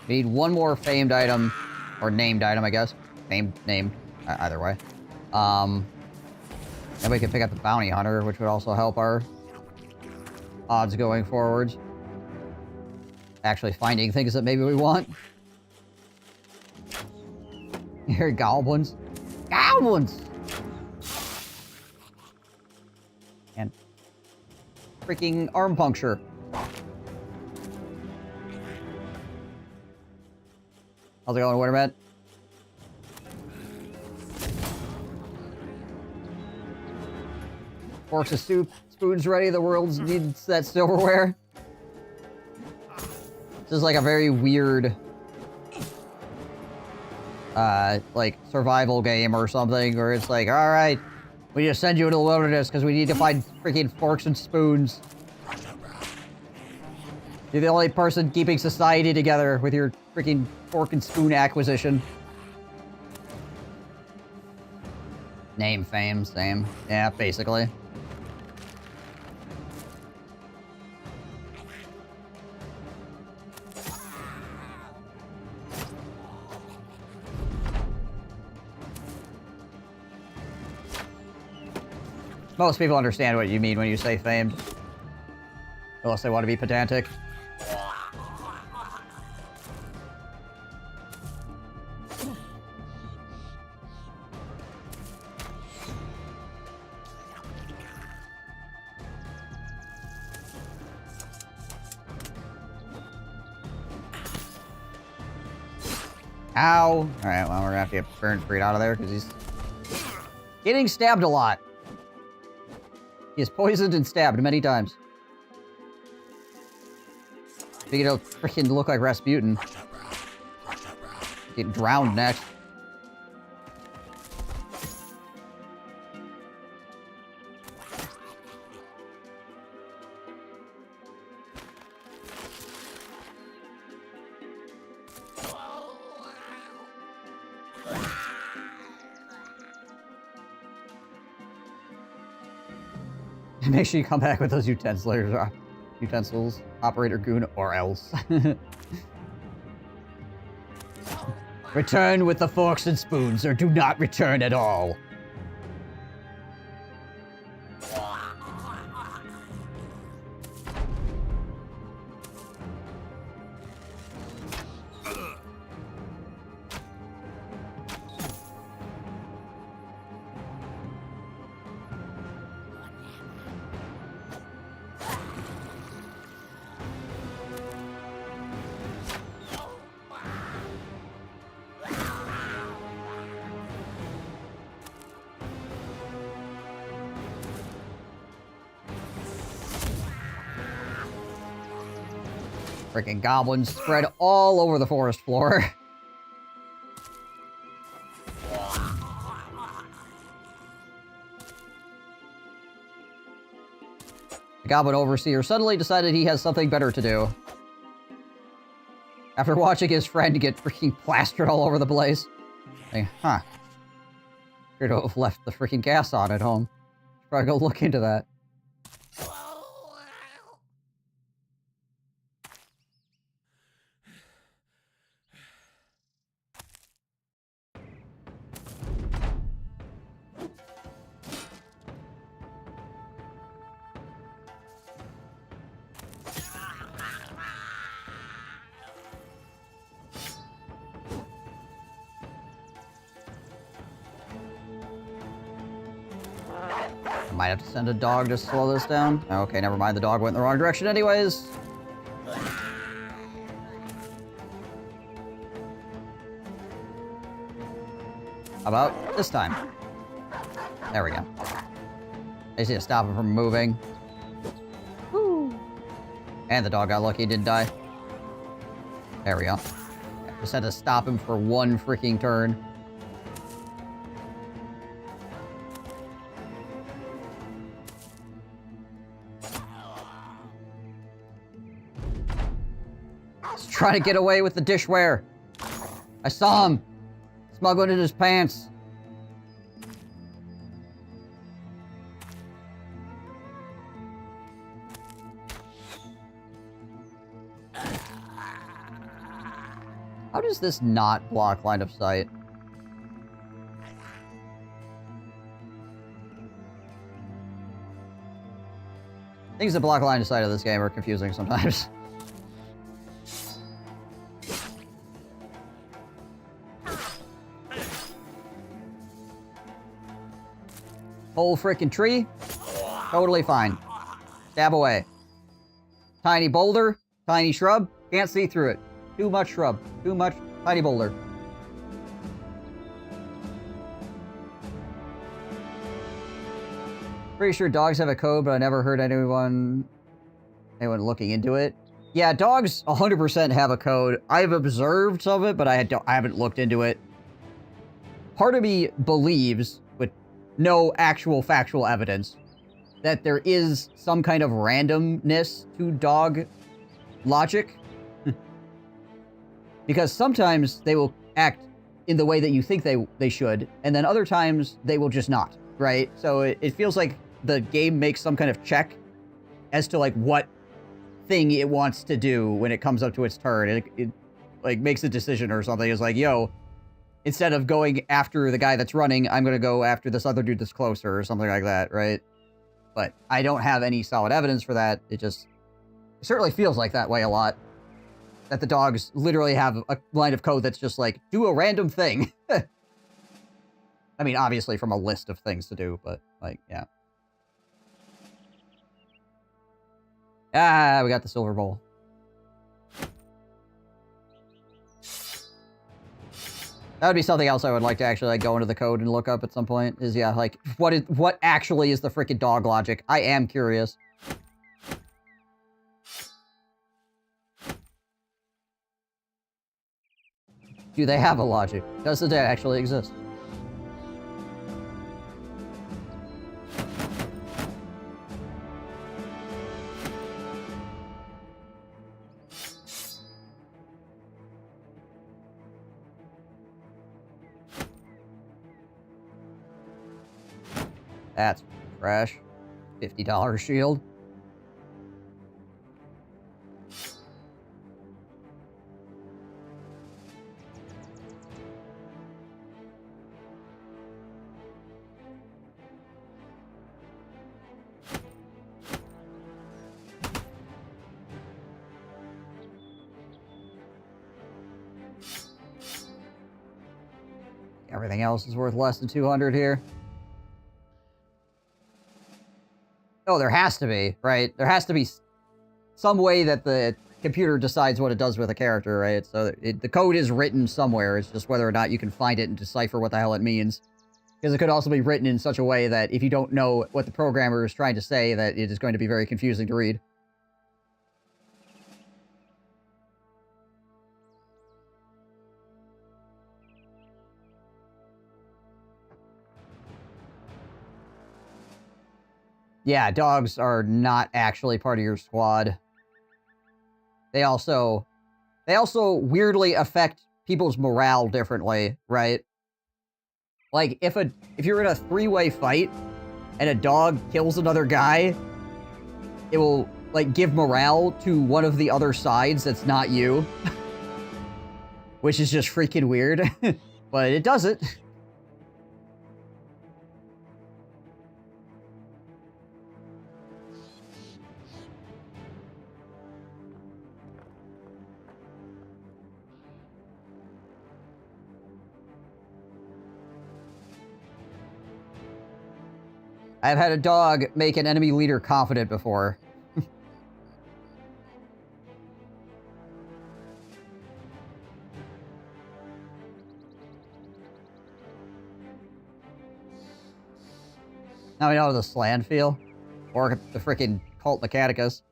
We need one more famed item, or named item, I guess. Named, either way. Then we can pick up the bounty hunter, which would also help our odds going forwards. Actually finding things that maybe we want. Here, goblins. Goblins! And freaking arm puncture. How's it going, Winterman? Forks of soup, spoons ready, the world needs that silverware. This is like a very weird, like, survival game or something, where it's like, alright, we just send you into the wilderness because we need to find freaking forks and spoons. You're the only person keeping society together with your freaking fork and spoon acquisition. Name, fame, same. Yeah, basically. Most people understand what you mean when you say famed. Unless they want to be pedantic. Ow! Alright, well, we're gonna have to get Burn Freed out of there, because he's getting stabbed a lot. He is poisoned and stabbed many times. I think it'll freaking look like Rasputin. Get drowned next. Make sure you come back with those utensils, Operator Goon, or else. Return with the forks and spoons, or do not return at all. Freaking goblins spread all over the forest floor. The Goblin Overseer suddenly decided he has something better to do. After watching his friend get freaking plastered all over the place. Like, huh. Appear to have left the freaking gas on at home. Should probably go look into that. Might have to send a dog to slow this down. Okay, never mind. The dog went in the wrong direction anyways. How about this time? There we go. I just need to stop him from moving. Woo. And the dog got lucky, didn't die. There we go. Just had to stop him for one freaking turn. He's trying to get away with the dishware. I saw him. Smuggling it in his pants. How does this not block line of sight? Things that block line of sight of this game are confusing sometimes. Whole freaking tree? Totally fine. Stab away. Tiny boulder, tiny shrub, can't see through it. Too much shrub, too much tiny boulder. Pretty sure dogs have a code, but I never heard anyone looking into it. Yeah, dogs 100% have a code. I've observed some of it, but I haven't looked into it. Part of me believes, with no actual factual evidence, that there is some kind of randomness to dog logic. Because sometimes they will act in the way that you think they should, and then other times they will just not, right? So it feels like the game makes some kind of check as to like what thing it wants to do when it comes up to its turn. It like makes a decision or something. It's like, yo, instead of going after the guy that's running, I'm going to go after this other dude that's closer or something like that, right? But I don't have any solid evidence for that. It certainly feels like that way a lot. That the dogs literally have a line of code that's just like, do a random thing. I mean, obviously from a list of things to do, but like, yeah. Ah, we got the silver bowl. That would be something else I would like to actually like go into the code and look up at some point. Is yeah, like what actually is the freaking dog logic? I am curious. Do they have a logic? Does it actually exist? That's trash. $50 shield. Everything else is worth less than 200 here. Oh, there has to be, right? There has to be some way that the computer decides what it does with a character, right? So the code is written somewhere. It's just whether or not you can find it and decipher what the hell it means. Because it could also be written in such a way that if you don't know what the programmer is trying to say, that it is going to be very confusing to read. Yeah, dogs are not actually part of your squad. They also weirdly affect people's morale differently, right? Like, if you're in a three-way fight and a dog kills another guy, it will, like, give morale to one of the other sides that's not you. Which is just freaking weird. But it does it. I've had a dog make an enemy leader confident before. Now we know how the Sland feel. Or the freaking Cult Mechanicus.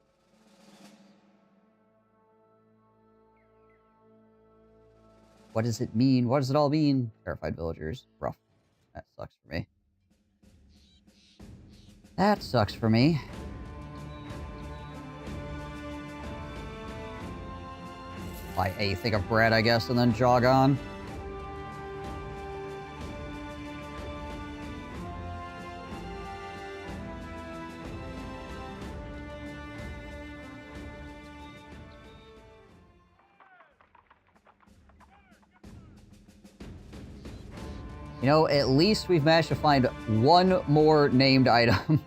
What does it mean? What does it all mean? Terrified villagers. Rough. That sucks for me. That sucks for me. buy a thing of bread, I guess, and then jog on. You know, at least we've managed to find one more named item.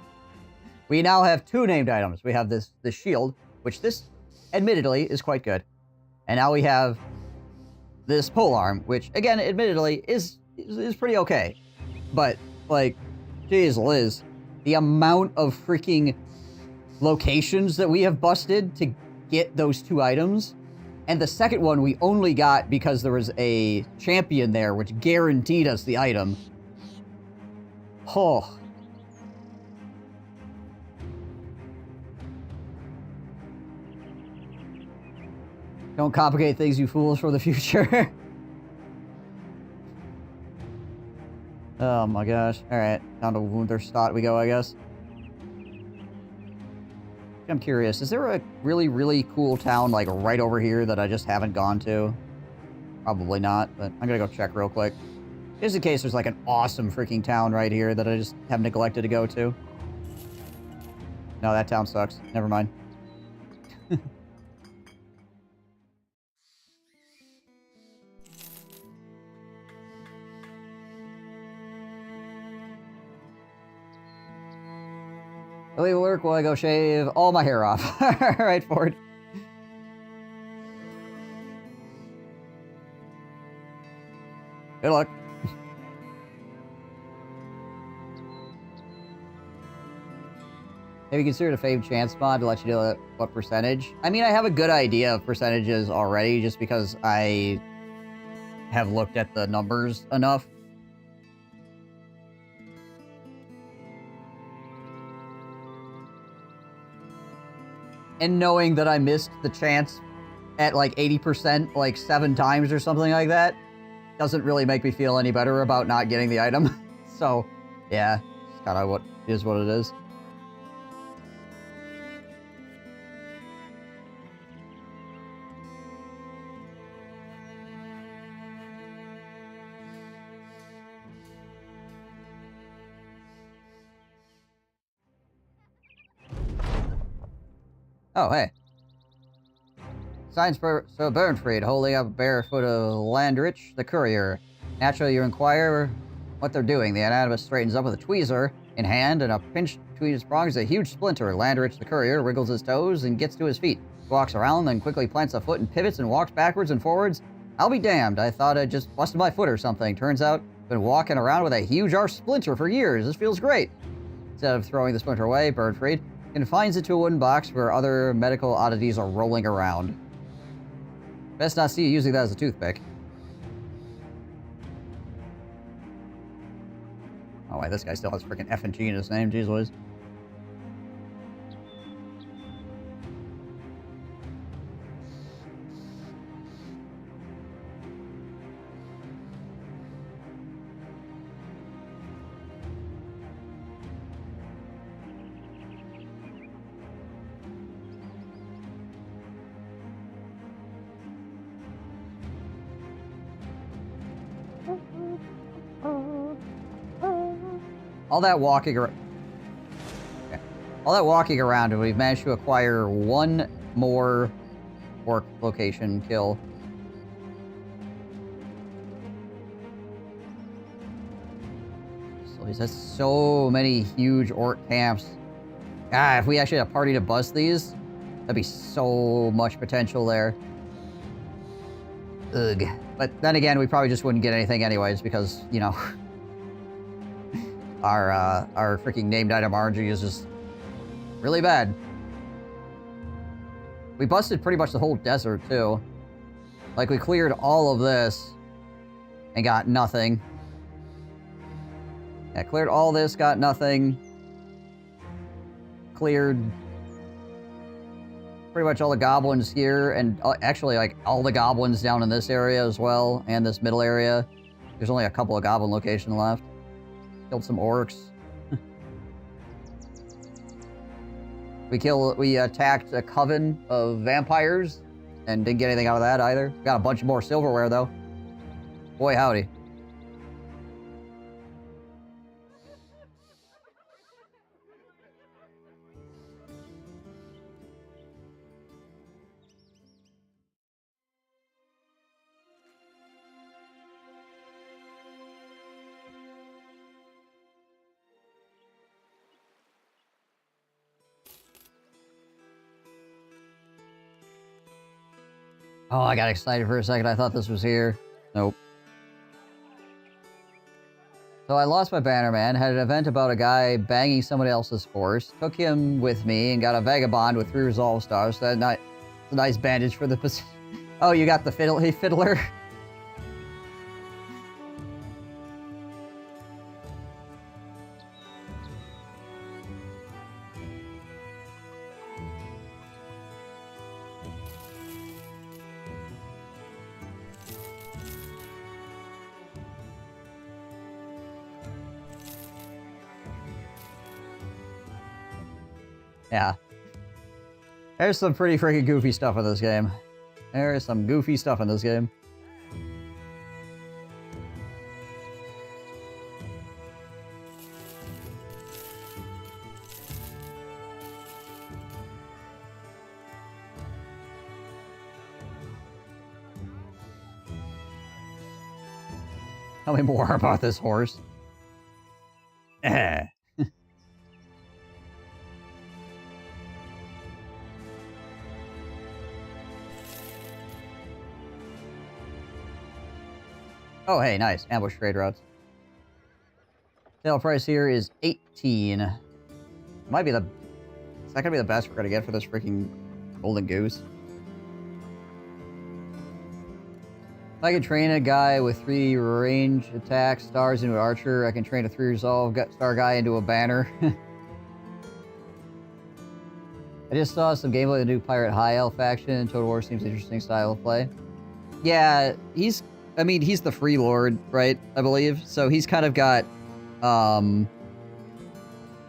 We now have 2 named items. We have this shield, which this, admittedly, is quite good. And now we have this polearm, which, again, admittedly, is pretty okay. But, like, geez Liz, the amount of freaking locations that we have busted to get those 2 items. And the second one we only got because there was a champion there, which guaranteed us the item. Oh. Don't complicate things, you fools, for the future. Oh my gosh. Alright, down to Wunderstadt we go, I guess. I'm curious, is there a really, really cool town, like, right over here that I just haven't gone to? Probably not, but I'm gonna go check real quick. Just in case there's, like, an awesome freaking town right here that I just have neglected to go to. No, that town sucks. Never mind. Leave work while I go shave all my hair off. Alright, Ford. Good luck. Have you considered a fave chance mod to let you know what percentage? I mean, I have a good idea of percentages already, just because I have looked at the numbers enough. And knowing that I missed the chance at like 80%, like 7 times or something like that, doesn't really make me feel any better about not getting the item. So, yeah, it's kind of what it is. Oh, hey. Signs for Burnfried holding up barefoot Landrich, the courier. Naturally, you inquire what they're doing. The anatomist straightens up with a tweezer in hand and a pinched tweezer prongs a huge splinter. Landrich, the courier, wriggles his toes and gets to his feet. Walks around, then quickly plants a foot and pivots and walks backwards and forwards. I'll be damned. I thought I'd just busted my foot or something. Turns out, I've been walking around with a huge arse splinter for years. This feels great. Instead of throwing the splinter away, Burnfried confines it to a wooden box where other medical oddities are rolling around. Best not see you using that as a toothpick. Oh wait, this guy still has freaking F and G in his name, jeez Louise. All that walking around. Okay. All that walking around, and we've managed to acquire one more orc location kill. So there's so many huge orc camps. Ah, if we actually had a party to bust these, that'd be so much potential there. Ugh. But then again, we probably just wouldn't get anything anyways, because, you know, our freaking named item RNG is just really bad. We busted pretty much the whole desert, too. Like, we cleared all of this and got nothing. Yeah, cleared all this, got nothing. Cleared pretty much all the goblins here, and actually, like, all the goblins down in this area as well, and this middle area. There's only a couple of goblin locations left. Killed some orcs. We attacked a coven of vampires and didn't get anything out of that either. Got a bunch more silverware, though. Boy, howdy. Oh, I got excited for a second. I thought this was here. Nope. So I lost my bannerman, had an event about a guy banging somebody else's horse, took him with me, and got a vagabond with 3 resolve stars. So that's a nice bandage for the... Oh, you got the fiddler? Yeah. There's some pretty freaking goofy stuff in this game. There is some goofy stuff in this game. Tell me more about this horse. Oh, hey, nice. Ambush trade routes. Sale price here is 18. Might be the... Is that gonna be the best we're gonna get for this freaking golden goose? If I can train a guy with 3 range attack stars into an archer, I can train a 3 resolve star guy into a banner. I just saw some gameplay of the new Pirate High Elf faction. Total War seems interesting style of play. Yeah, he's the Free Lord, right? I believe. So he's kind of got,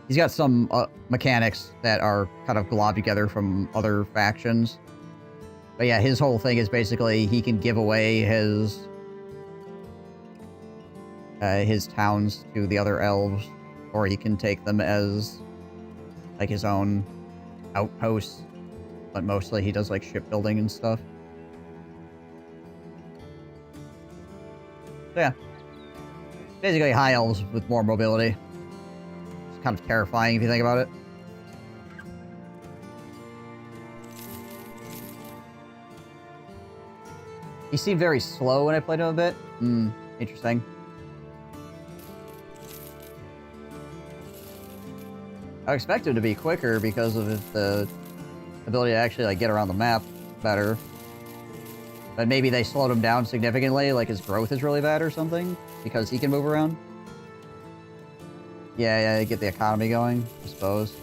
he's got some mechanics that are kind of globbed together from other factions. But yeah, his whole thing is basically he can give away his towns to the other elves, or he can take them as like his own outposts. But mostly he does like shipbuilding and stuff. So yeah, basically high elves with more mobility. It's kind of terrifying if you think about it. He seemed very slow when I played him a bit. Interesting. I expect him to be quicker because of the ability to actually like get around the map better. But maybe they slowed him down significantly, like his growth is really bad or something, because he can move around. Yeah, get the economy going, I suppose.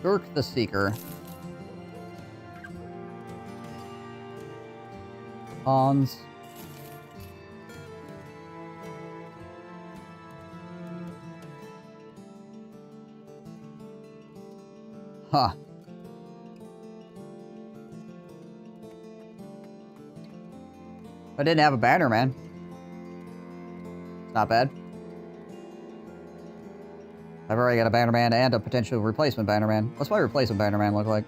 Dirk the Seeker. Hans. Huh. I didn't have a banner, man. It's not bad. I've already got a Bannerman and a potential replacement Bannerman. What's my replacement Bannerman look like?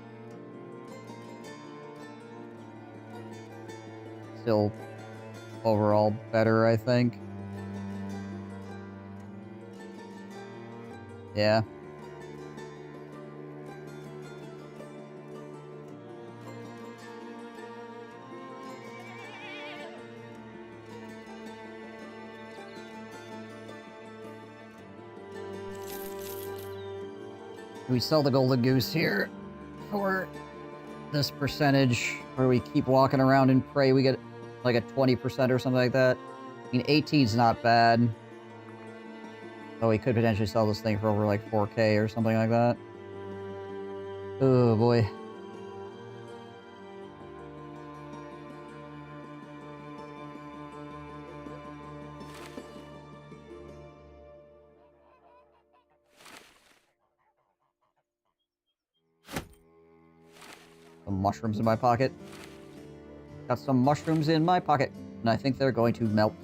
Still overall better, I think. Yeah. We sell the golden goose here for this percentage where we keep walking around and pray we get like a 20% or something like that. I mean, 18's not bad. So we could potentially sell this thing for over like 4K or something like that. Oh boy. Some mushrooms in my pocket. Got some mushrooms in my pocket, and I think they're going to melt.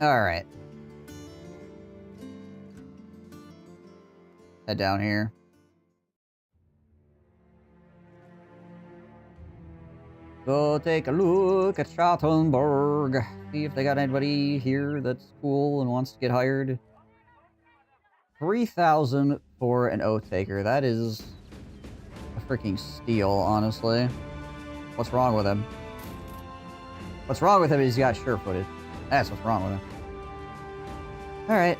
Alright. Head down here. Go take a look at Schattenberg. See if they got anybody here that's cool and wants to get hired. 3,000 for an oath taker. That is a freaking steal, honestly. What's wrong with him? What's wrong with him is he's got sure-footed. That's what's wrong with him. Alright.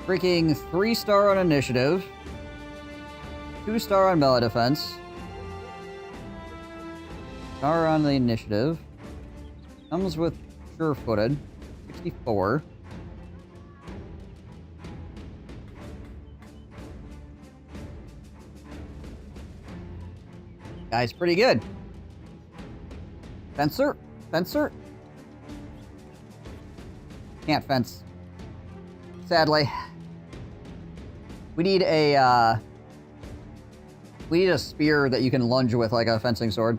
Freaking 3-star on initiative. 2-star on melee defense. Star on the initiative. Comes with sure-footed. 64. Guy's pretty good. Fencer? Fencer? Can't fence. Sadly. We need a spear that you can lunge with like a fencing sword.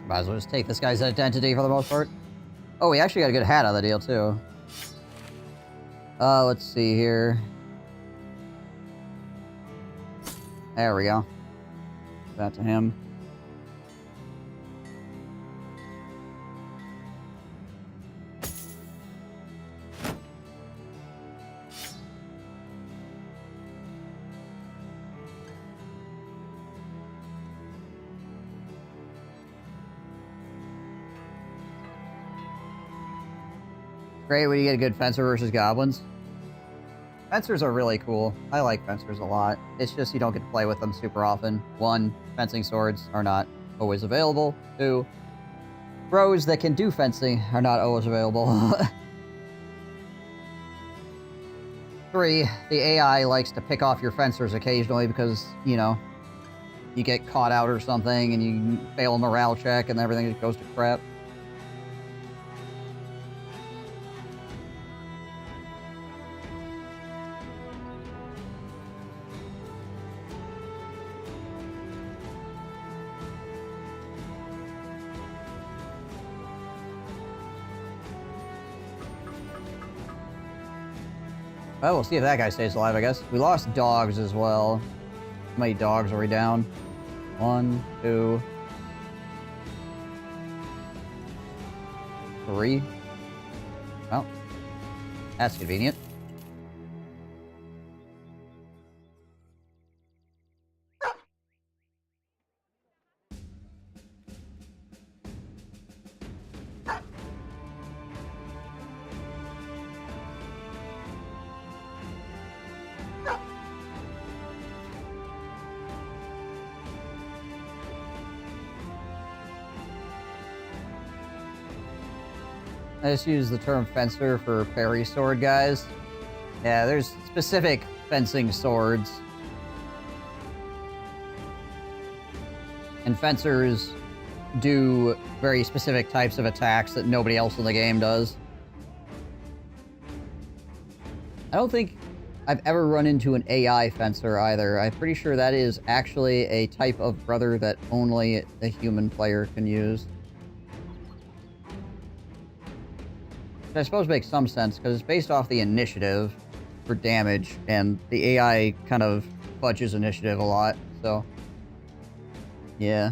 Might as well just take this guy's identity for the most part. Oh, we actually got a good hat out of the deal, too. Let's see here. There we go. That to him. Great when you get a good fencer versus goblins. Fencers are really cool. I like fencers a lot. It's just you don't get to play with them super often. 1, fencing swords are not always available. 2, bros that can do fencing are not always available. 3, the AI likes to pick off your fencers occasionally because, you know, you get caught out or something and you fail a morale check and everything just goes to crap. Well, we'll see if that guy stays alive, I guess. We lost dogs as well. How many dogs are we down? 1, 2, 3. Well, that's convenient. I just use the term fencer for parry sword guys. Yeah, there's specific fencing swords. And fencers do very specific types of attacks that nobody else in the game does. I don't think I've ever run into an AI fencer either. I'm pretty sure that is actually a type of brother that only a human player can use. Which I suppose makes some sense, because it's based off the initiative for damage, and the AI kind of fudges initiative a lot, so... yeah.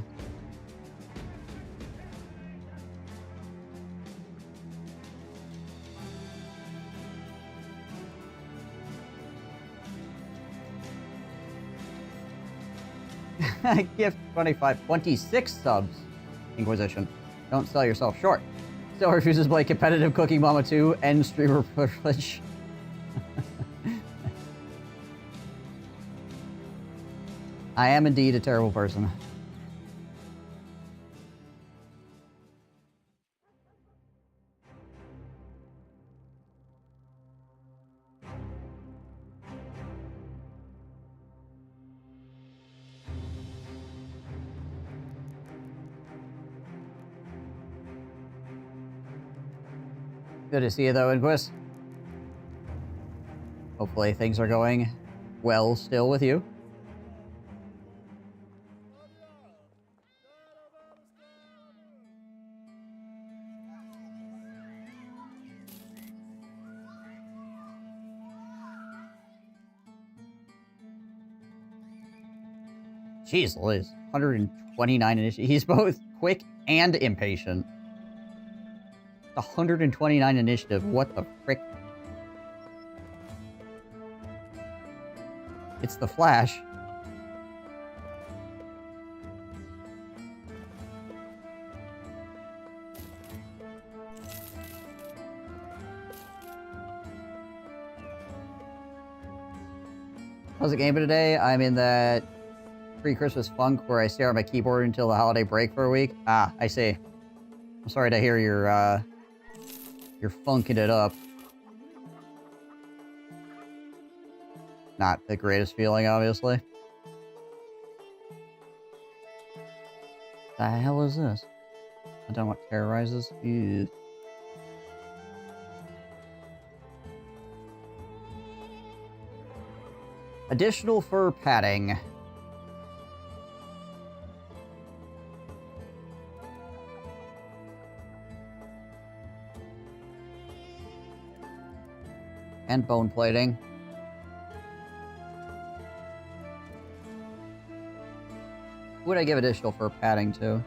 Gift 26 subs. Inquisition. Don't sell yourself short. Still refuses to play competitive Cooking Mama 2 and streamer privilege. I am indeed a terrible person. Good to see you though, Inquis. Hopefully things are going well still with you. Jeez Liz, 129 initiative. He's both quick and impatient. 129 initiative, what the frick? It's the Flash. How's the game today? I'm in that pre-Christmas funk where I stare at my keyboard until the holiday break for a week. Ah, I see. I'm sorry to hear you're funking it up. Not the greatest feeling, obviously. The hell is this? I don't know what terrorizes. Ew. Additional fur padding. And bone plating. Who would I give additional fur padding to?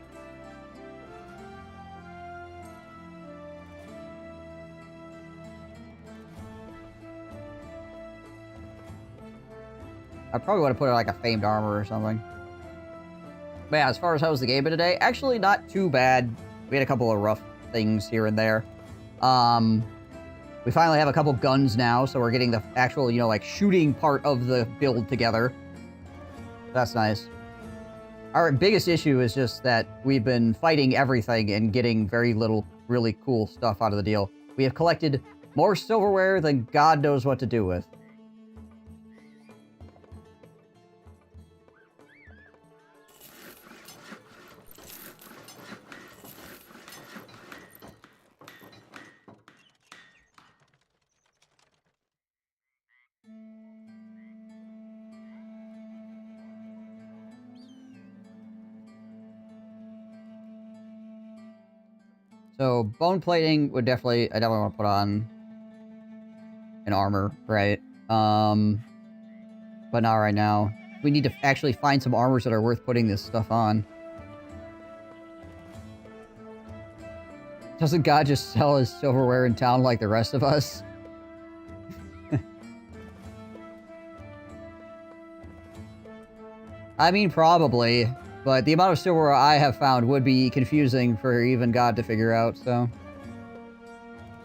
I probably would have put it like a famed armor or something. But yeah, as far as how was the game today, actually not too bad. We had a couple of rough things here and there. We finally have a couple guns now, so we're getting the actual, you know, like, shooting part of the build together. That's nice. Our biggest issue is just that we've been fighting everything and getting very little really cool stuff out of the deal. We have collected more silverware than God knows what to do with. So, bone plating would definitely, I definitely want to put on an armor, right? But not right now. We need to actually find some armors that are worth putting this stuff on. Doesn't God just sell his silverware in town like the rest of us? I mean, probably. But the amount of silverware I have found would be confusing for even God to figure out, so...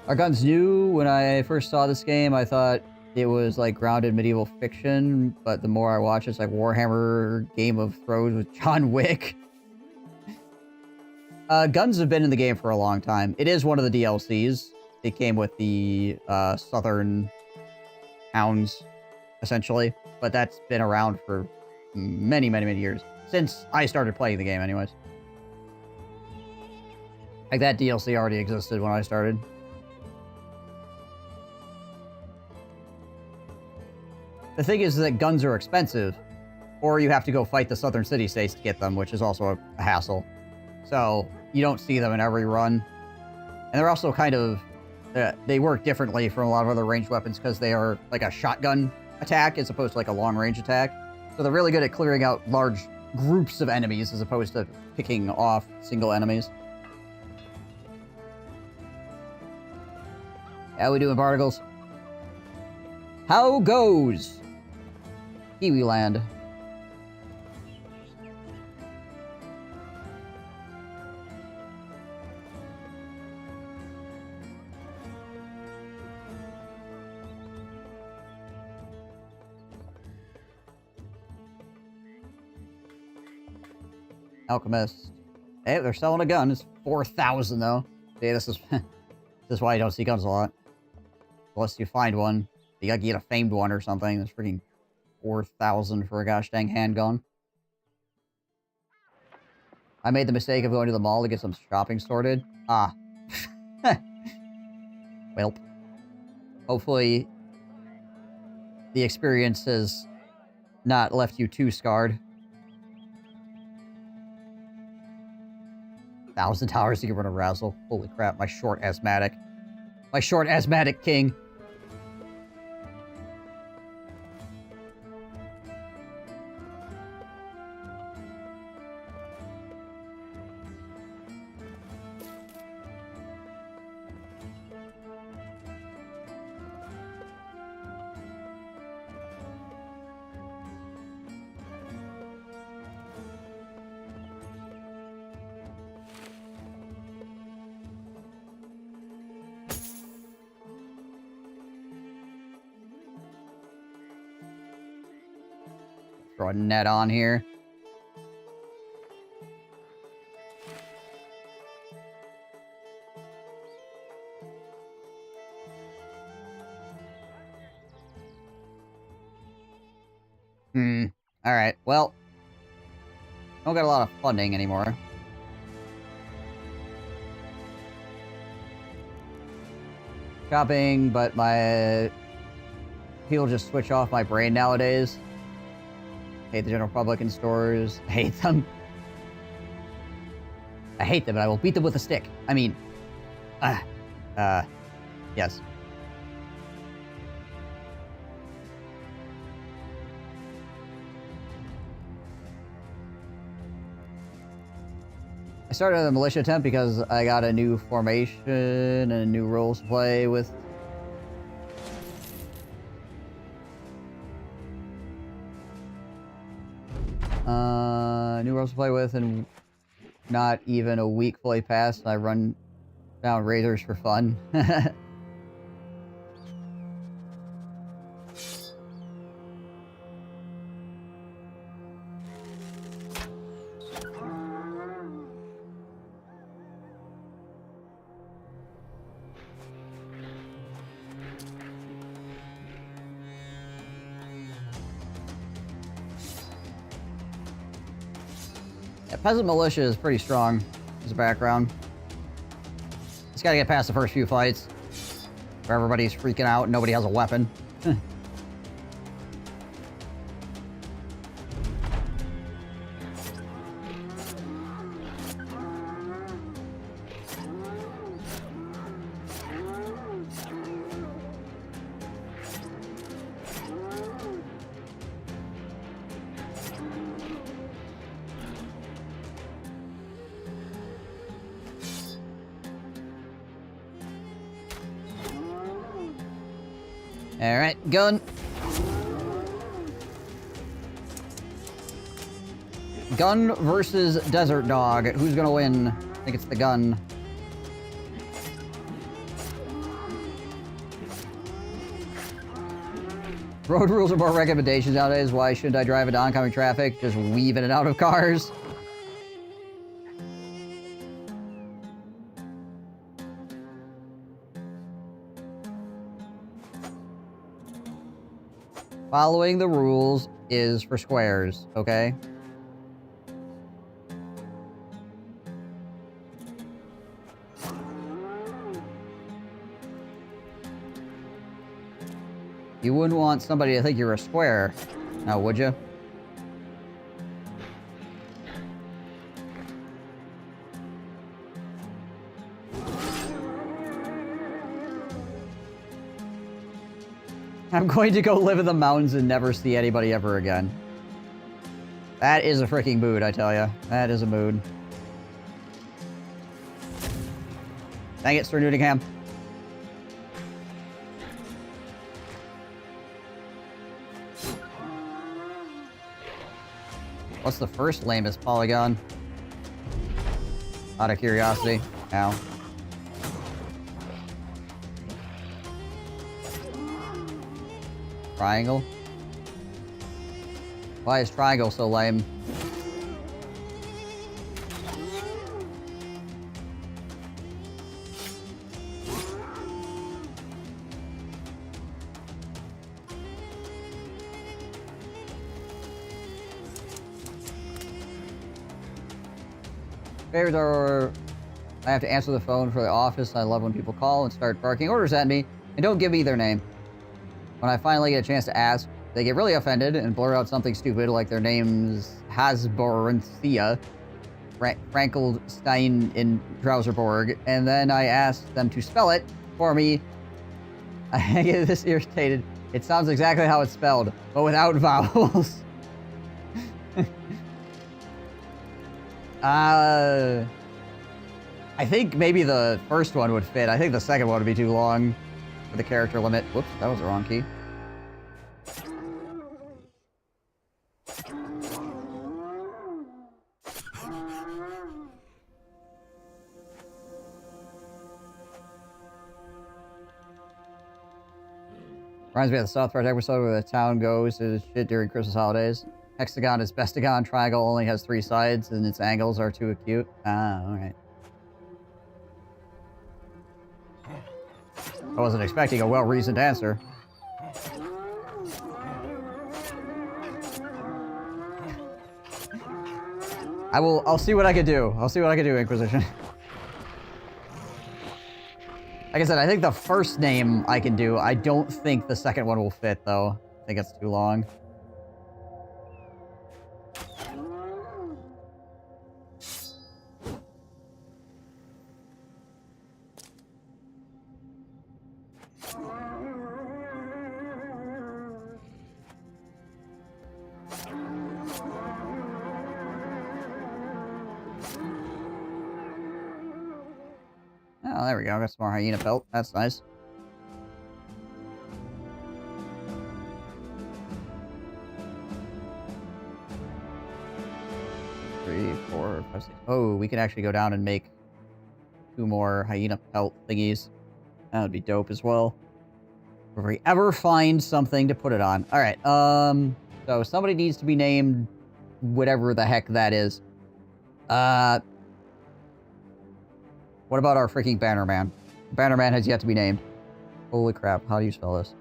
Our gun's new. When I first saw this game, I thought it was, like, grounded medieval fiction, but the more I watch, it's like Warhammer, Game of Thrones with John Wick. Guns have been in the game for a long time. It is one of the DLCs. It came with the Southern Hounds, essentially. But that's been around for many, many, many years. Since I started playing the game, anyways. Like, that DLC already existed when I started. The thing is that guns are expensive, or you have to go fight the southern city-states to get them, which is also a hassle. So, you don't see them in every run. And they're also kind of... they work differently from a lot of other ranged weapons because they are like a shotgun attack as opposed to like a long-range attack. So they're really good at clearing out large groups of enemies as opposed to picking off single enemies. How we doing, Particles? How goes? Kiwi Land. Alchemist. Hey, they're selling a gun. It's 4,000 though. Yeah, this is this is why you don't see guns a lot. Unless you find one. You gotta get a famed one or something. That's freaking 4,000 for a gosh dang handgun. I made the mistake of going to the mall to get some shopping sorted. Ah. Well. Hopefully the experience has not left you too scarred. $1,000 to get rid of Razzle. Holy crap, my short asthmatic. My short asthmatic king. Throw a net on here. Alright, well. Don't got a lot of funding anymore. Shopping, but my... people just switch off my brain nowadays. Hate the general public in stores. I hate them. I hate them, and I will beat them with a stick. I mean... yes. I started a militia attempt because I got a new formation and a new rules to play with. New rules to play with, and not even a week fully passed. I run down Raiders for fun. Peasant Militia is pretty strong as a background. Just gotta get past the first few fights, where everybody's freaking out and nobody has a weapon. Alright, gun. Gun versus Desert Dog. Who's gonna win? I think it's the gun. Road rules are more recommendations nowadays. Why shouldn't I drive into oncoming traffic? Just weave in and out of cars. Following the rules is for squares, okay? You wouldn't want somebody to think you're a square, now would you? I'm going to go live in the mountains and never see anybody ever again. That is a freaking mood, I tell ya. That is a mood. Dang it, Sir Nottingham. What's the first lamest polygon? Out of curiosity. Ow. Triangle? Why is triangle so lame? Favors are... I have to answer the phone for the office. I love when people call and start barking orders at me and don't give me their name. When I finally get a chance to ask, they get really offended and blur out something stupid like their name's Hasborenthia, Frankelstein in Trouserborg, and then I ask them to spell it for me. I get this irritated. It sounds exactly how it's spelled, but without vowels. I think maybe the first one would fit. I think the second one would be too long for the character limit. Whoops, that was the wrong key. Reminds me of the South Park episode where the town goes to shit during Christmas holidays. Hexagon is bestagon. Triangle only has 3 sides, and its angles are too acute. Ah, alright. I wasn't expecting a well-reasoned answer. I'll see what I can do. I'll see what I can do, Inquisition. Like I said, I think the first name I can do. I don't think the second one will fit, though. I think it's too long. Oh, there we go. Got some more hyena pelt. That's nice. Three, 4, 5, 6. Oh, we can actually go down and make 2 more hyena pelt thingies. That would be dope as well. If we ever find something to put it on. Alright, so somebody needs to be named whatever the heck that is. What about our freaking Bannerman? Bannerman has yet to be named. Holy crap, how do you spell this?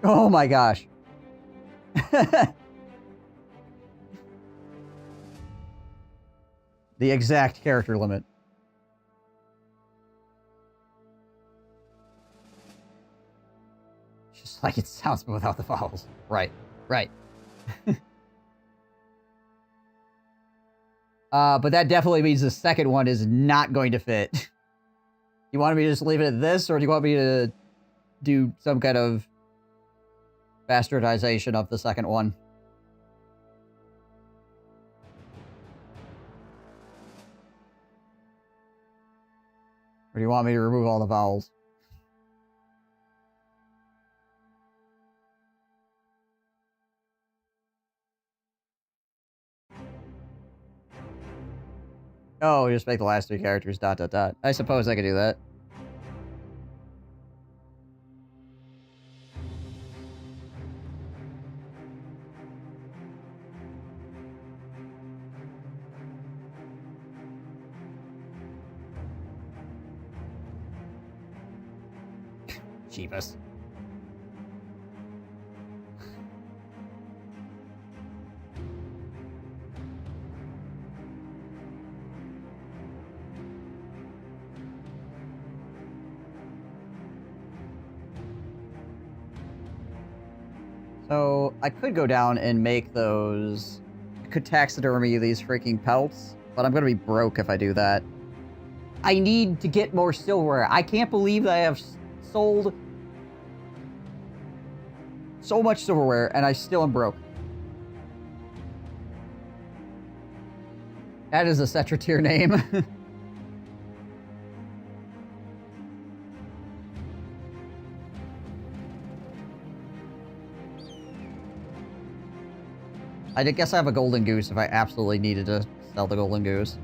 Oh my gosh. The exact character limit. Just like it sounds, but without the vowels. Right, right. But that definitely means the second one is not going to fit. You want me to just leave it at this, or do you want me to do some kind of bastardization of the second one? Or do you want me to remove all the vowels? Oh, just make the last 3 characters ... I suppose I could do that. Cheapest. So, I could go down and make those... I could taxidermy these freaking pelts, but I'm gonna be broke if I do that. I need to get more silverware. I can't believe that I have sold so much silverware, and I still am broke. That is a Cetra tier name. I guess I have a golden goose if I absolutely needed to sell the golden goose.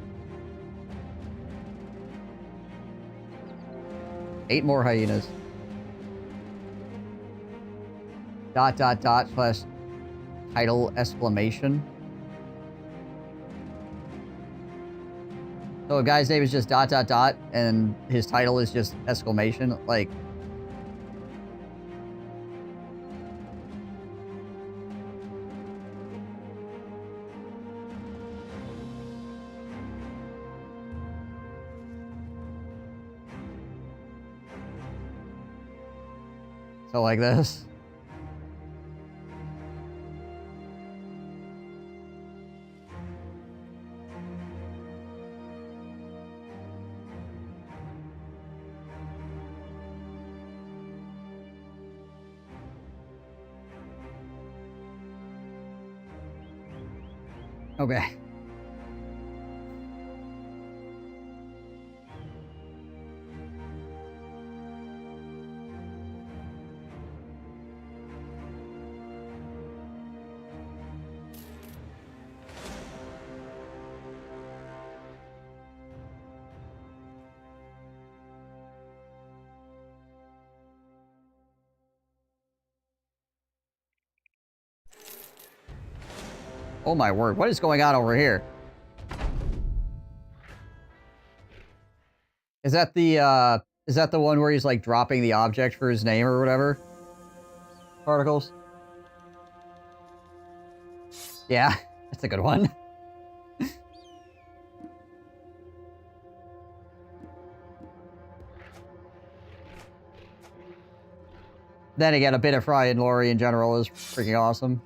8 more hyenas. ... slash title exclamation. So a guy's name is just ... and his title is just exclamation. Like... So like this. Okay. Oh my word, what is going on over here? Is that the one where he's like dropping the object for his name or whatever? Particles? Yeah, that's a good one. Then again, a bit of Fry and Laurie in general is freaking awesome.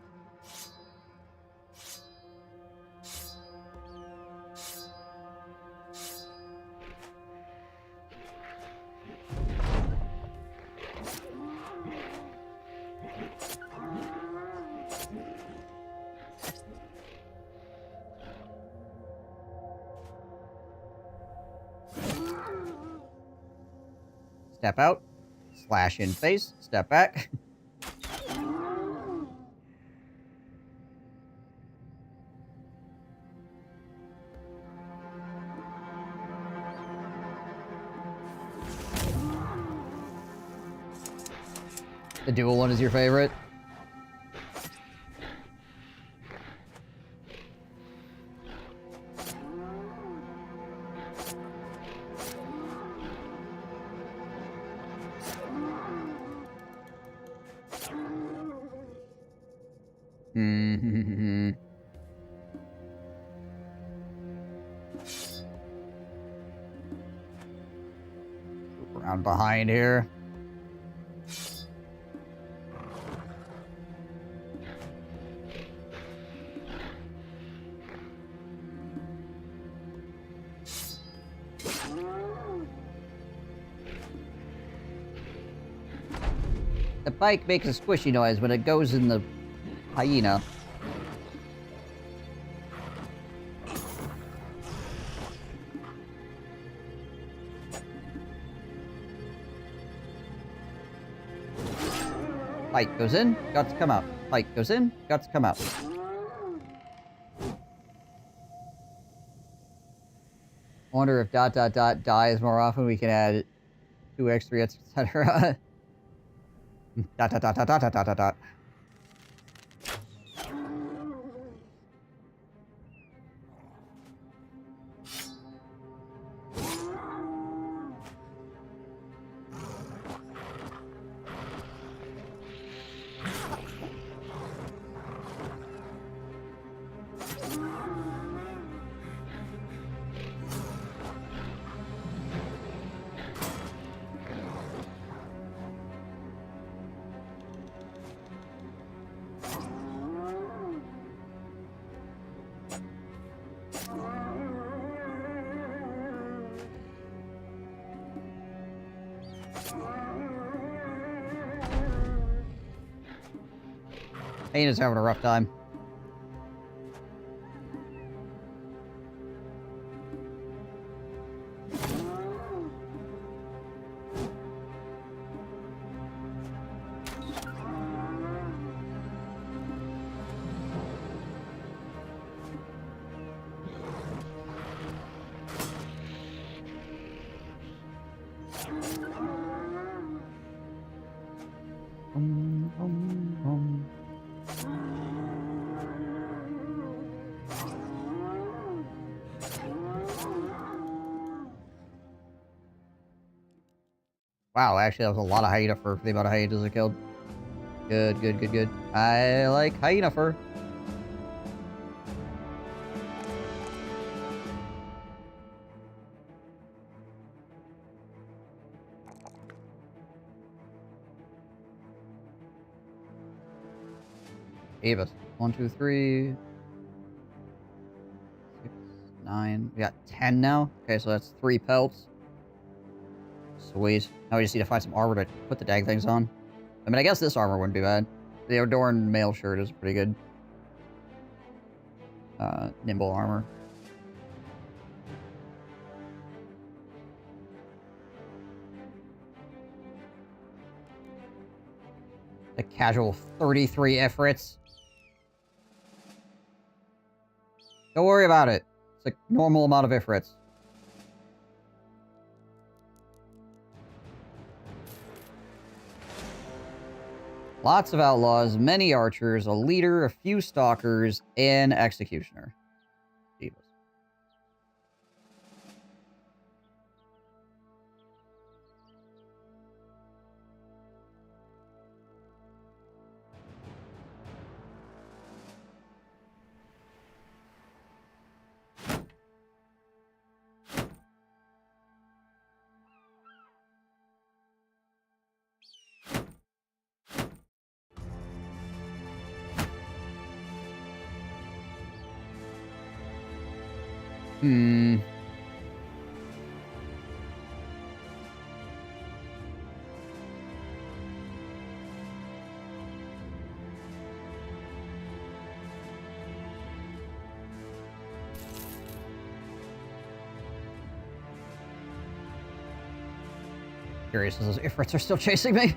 Step out, slash in face, step back. The dual one is your favorite? Mm-hmm. Around behind here. The bike makes a squishy noise when it goes in the hyena. Bike goes in, guts come out. Bike goes in, guts come out. Wonder if ... dies more often, we can add 2x, 3x, etc. ... Hyena's having a rough time. Wow, actually, that was a lot of hyena fur for the amount of hyenas I killed. Good, good, good, good. I like hyena fur. Avis. 1, 2, 3. 6, 9. We got 10 now. Okay, so that's 3 pelts. Sweet. Now we just need to find some armor to put the dang things on. I mean, I guess this armor wouldn't be bad. The Adorned mail shirt is pretty good. Nimble armor. A casual 33 Ifrits. Don't worry about it. It's a normal amount of Ifrits. Lots of outlaws, many archers, a leader, a few stalkers, and executioner. Divas. Curious as those Ifrits are still chasing me.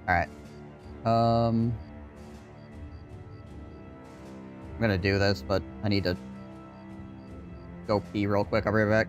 Alright. I'm gonna do this, but I need to go pee real quick. I'll be right back.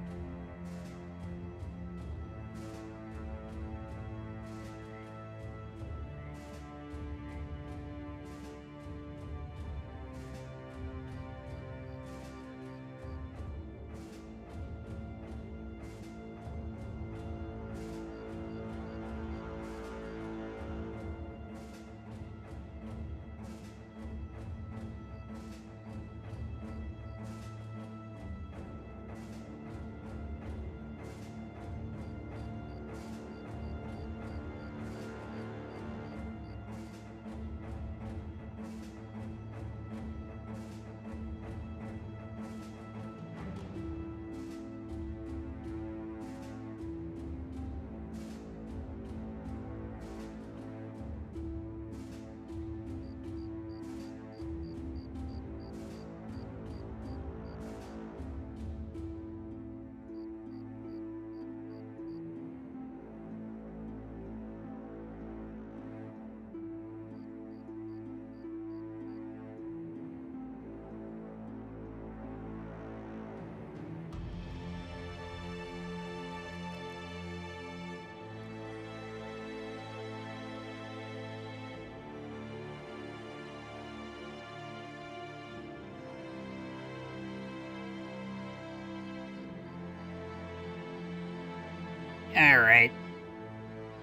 Alright.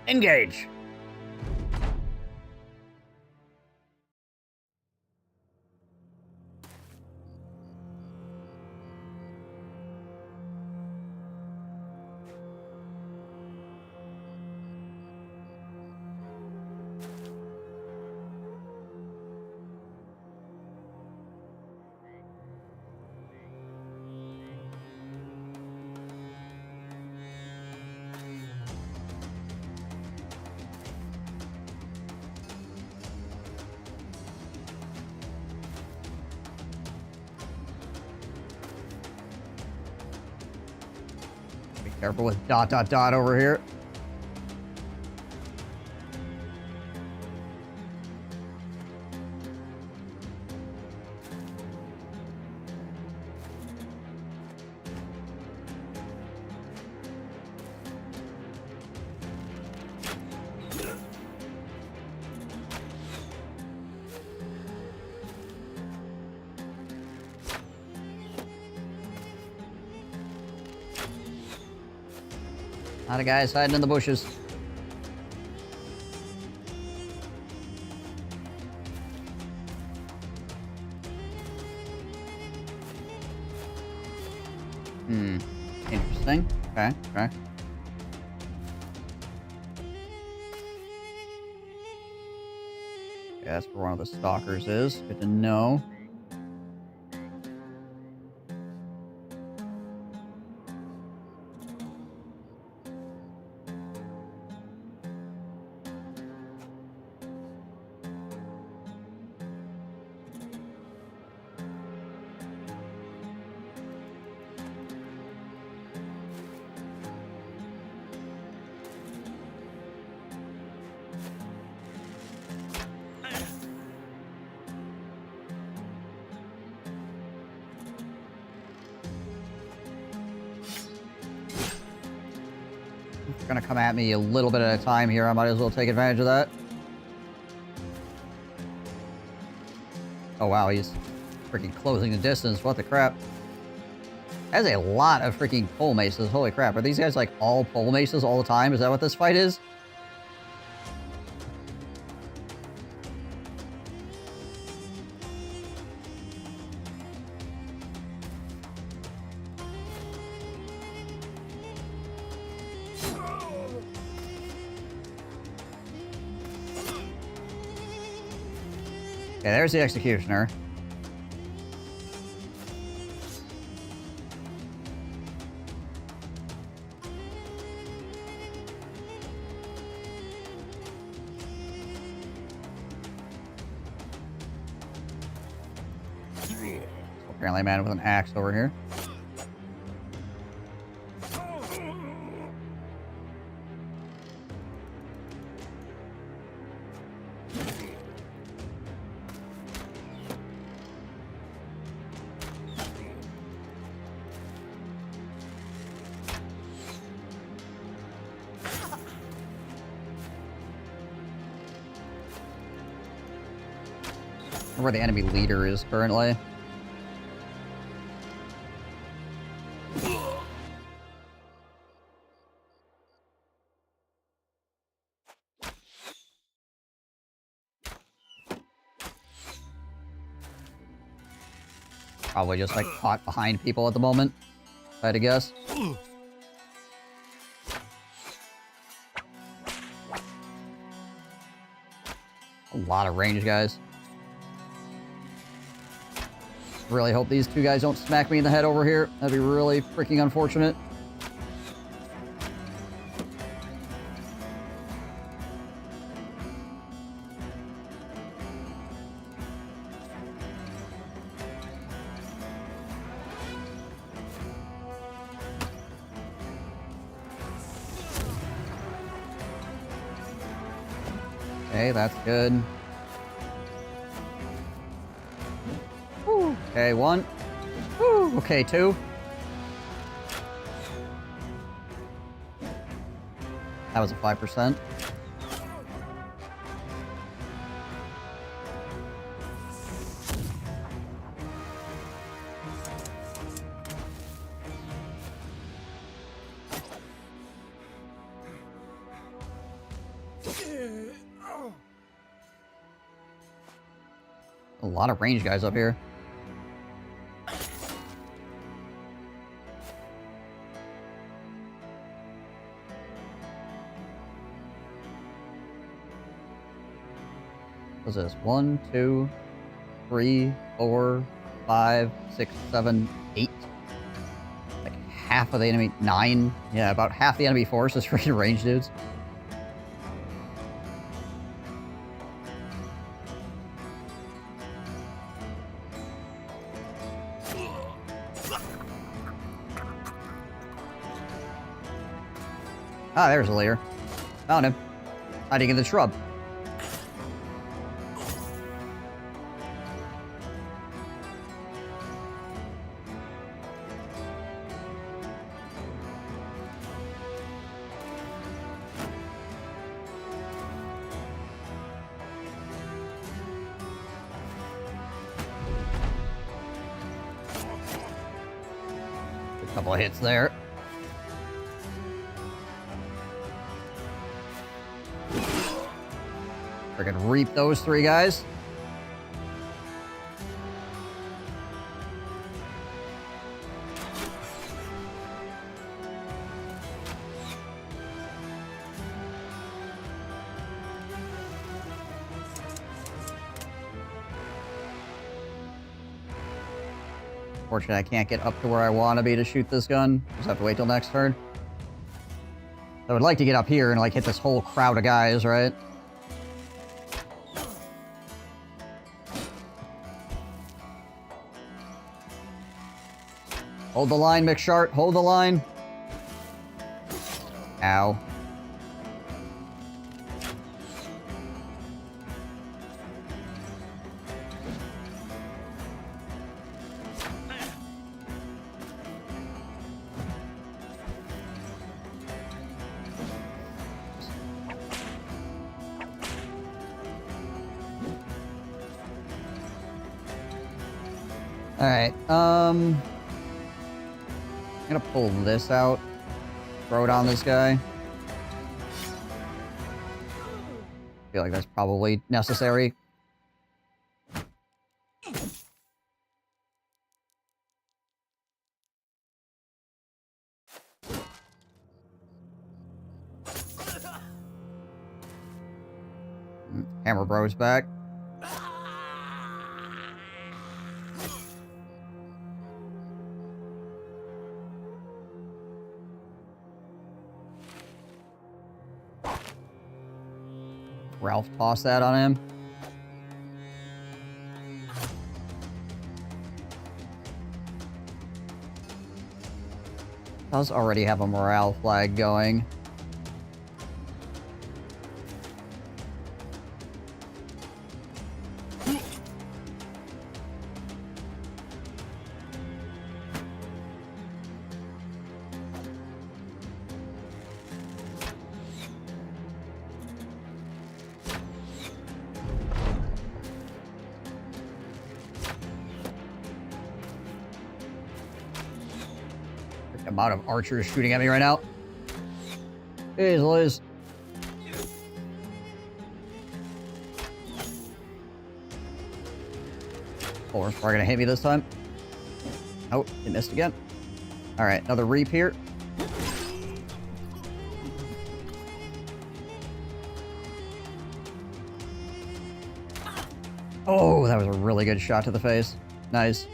Engage. Careful with ... over here. A lot of guys hiding in the bushes. Interesting. Okay, okay. Yeah, that's where one of the stalkers is. Good to know. Gonna come at me a little bit at a time here. I might as well take advantage of that. Oh wow, he's freaking closing the distance. What the crap? That's a lot of freaking pole maces. Holy crap. Are these guys like all pole maces all the time? Is that what this fight is? Okay, there's the executioner. Apparently a man with an axe over here. Where the enemy leader is currently. Probably just like caught behind people at the moment, if I had to guess. A lot of range, guys. Really hope these two guys don't smack me in the head over here. That'd be really freaking unfortunate. Okay, that's good. Okay, one. Woo, okay, two. That was a 5%. A lot of range guys up here. What's this? 1, 2, 3, 4, 5, 6, 7, 8. Like half of the enemy. 9. Yeah, about half the enemy force is freaking range dudes. Ah, there's a leader. Found him. Hiding in the shrub. A couple of hits there. Freaking reap those 3 guys. Fortunately, I can't get up to where I want to be to shoot this gun. Just have to wait till next turn. I would like to get up here and like hit this whole crowd of guys, right? Hold the line, McShart. Hold the line. Ow. Alright, I'm gonna pull this out, throw it on this guy. Feel like that's probably necessary. Hammer Bro's back. Ralph tossed that on him. Does already have a morale flag going. Amount of archers shooting at me right now. Jeez, Liz. Or are gonna hit me this time. Oh, it missed again. All right, another reap here. Oh, that was a really good shot to the face. Nice.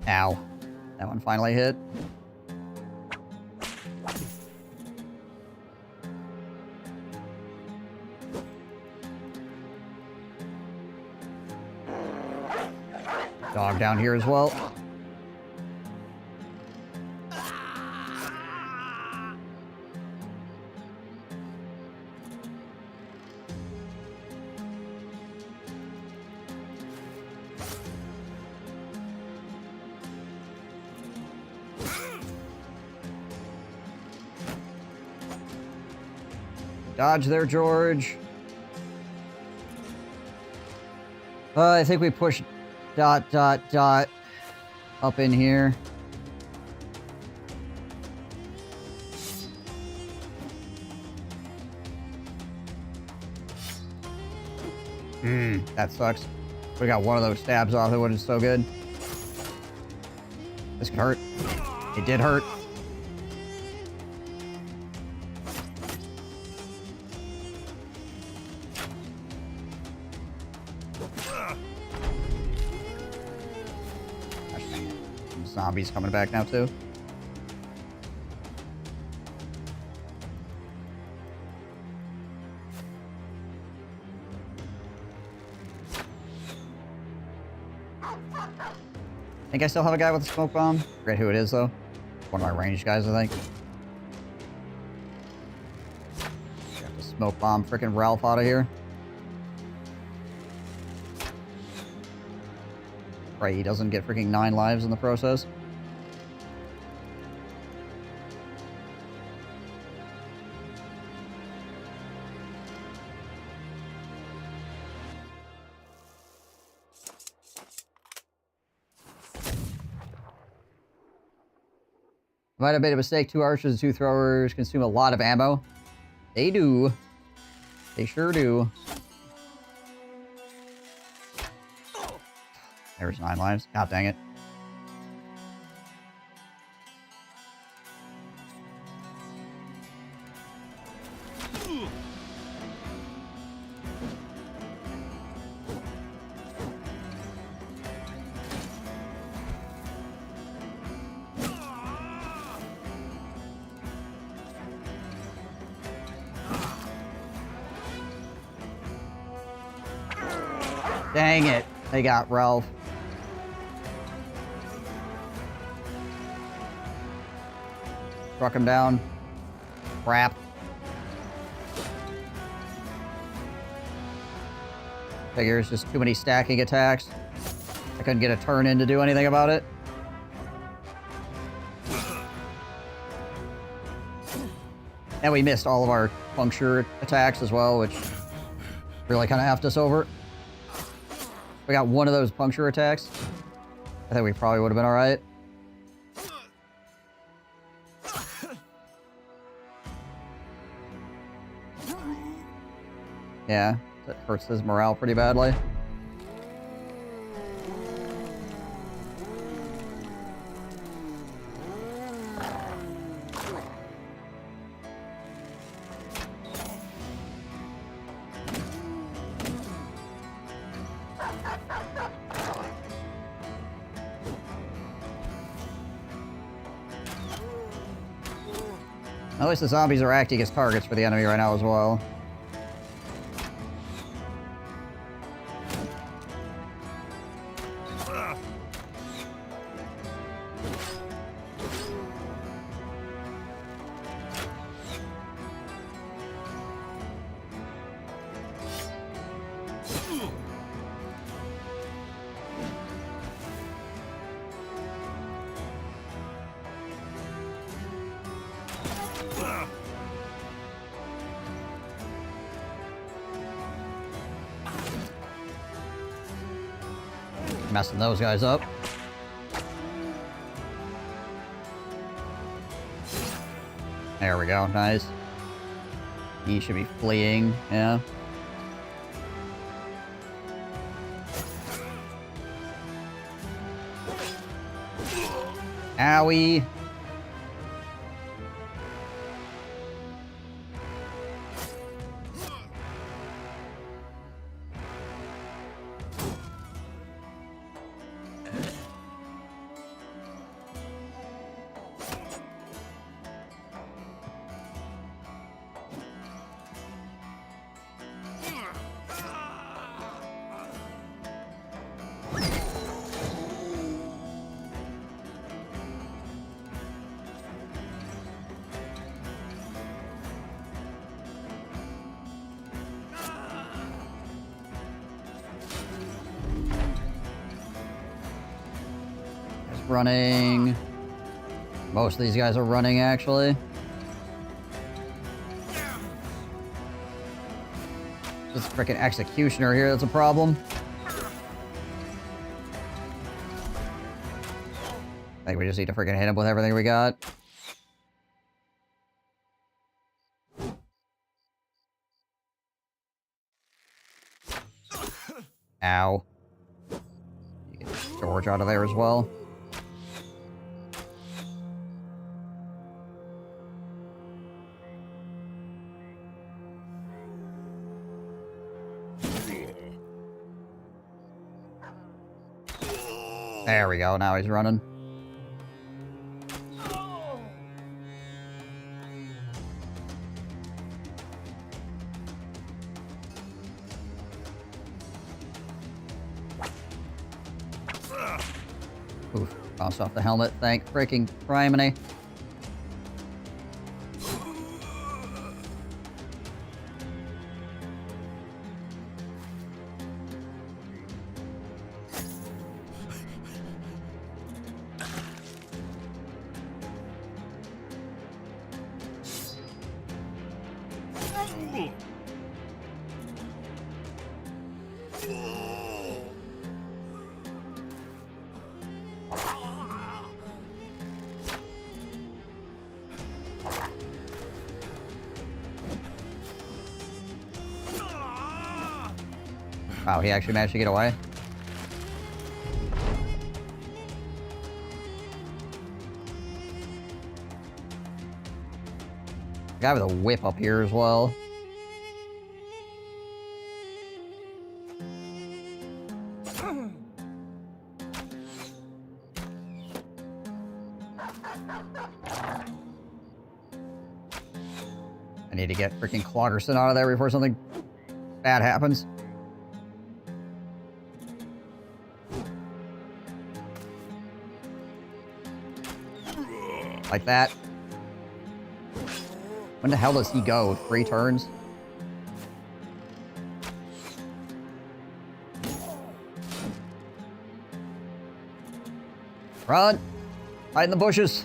Ow. That one finally hit. Dog down here as well. Dodge there, George. I think we push ... up in here. That sucks. We got one of those stabs off. It would have been so good. This could hurt. It did hurt. Zombies coming back now too. think I still have a guy with a smoke bomb. Forget who it is, though. One of my ranged guys, I think. Got the smoke bomb freaking Ralph out of here. Right, he doesn't get freaking 9 lives in the process. Might have made a mistake. 2 archers and 2 throwers consume a lot of ammo. They do. They sure do. There's 9 lives. God dang it. Dang it. They got Ralph. Struck him down. Crap. Figures just too many stacking attacks. I couldn't get a turn in to do anything about it. And we missed all of our puncture attacks as well, which really kind of effed us over. We got one of those puncture attacks. I think we probably would have been alright. Yeah, that hurts his morale pretty badly. At least the zombies are acting as targets for the enemy right now as well. Messing those guys up. There we go, nice. He should be fleeing, yeah. Owie. Running. Most of these guys are running, actually. This freaking executioner here, that's a problem. I think we just need to freaking hit him with everything we got. Ow. You get George out of there as well. There we go, now he's running. Oof, bounced off the helmet. Thank freaking criminy. Wow, he actually managed to get away. Guy with a whip up here as well. I need to get freaking Cloggerson out of there before something bad happens. Like that. When the hell does he go? 3 turns? Run! Hide in the bushes!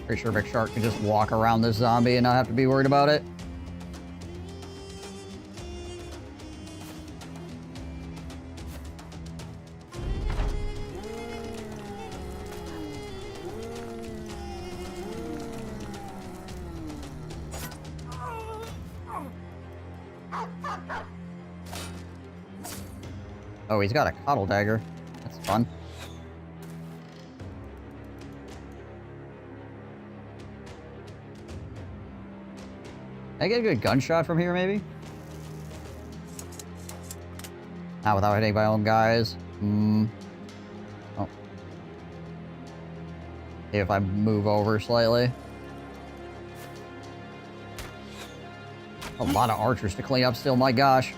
Pretty sure Big Shark can just walk around this zombie and not have to be worried about it. Oh, he's got a cuddle dagger. That's fun. Can I get a good gunshot from here, maybe? Not without hitting my own guys. Oh. See if I move over slightly. A lot of archers to clean up still, my gosh.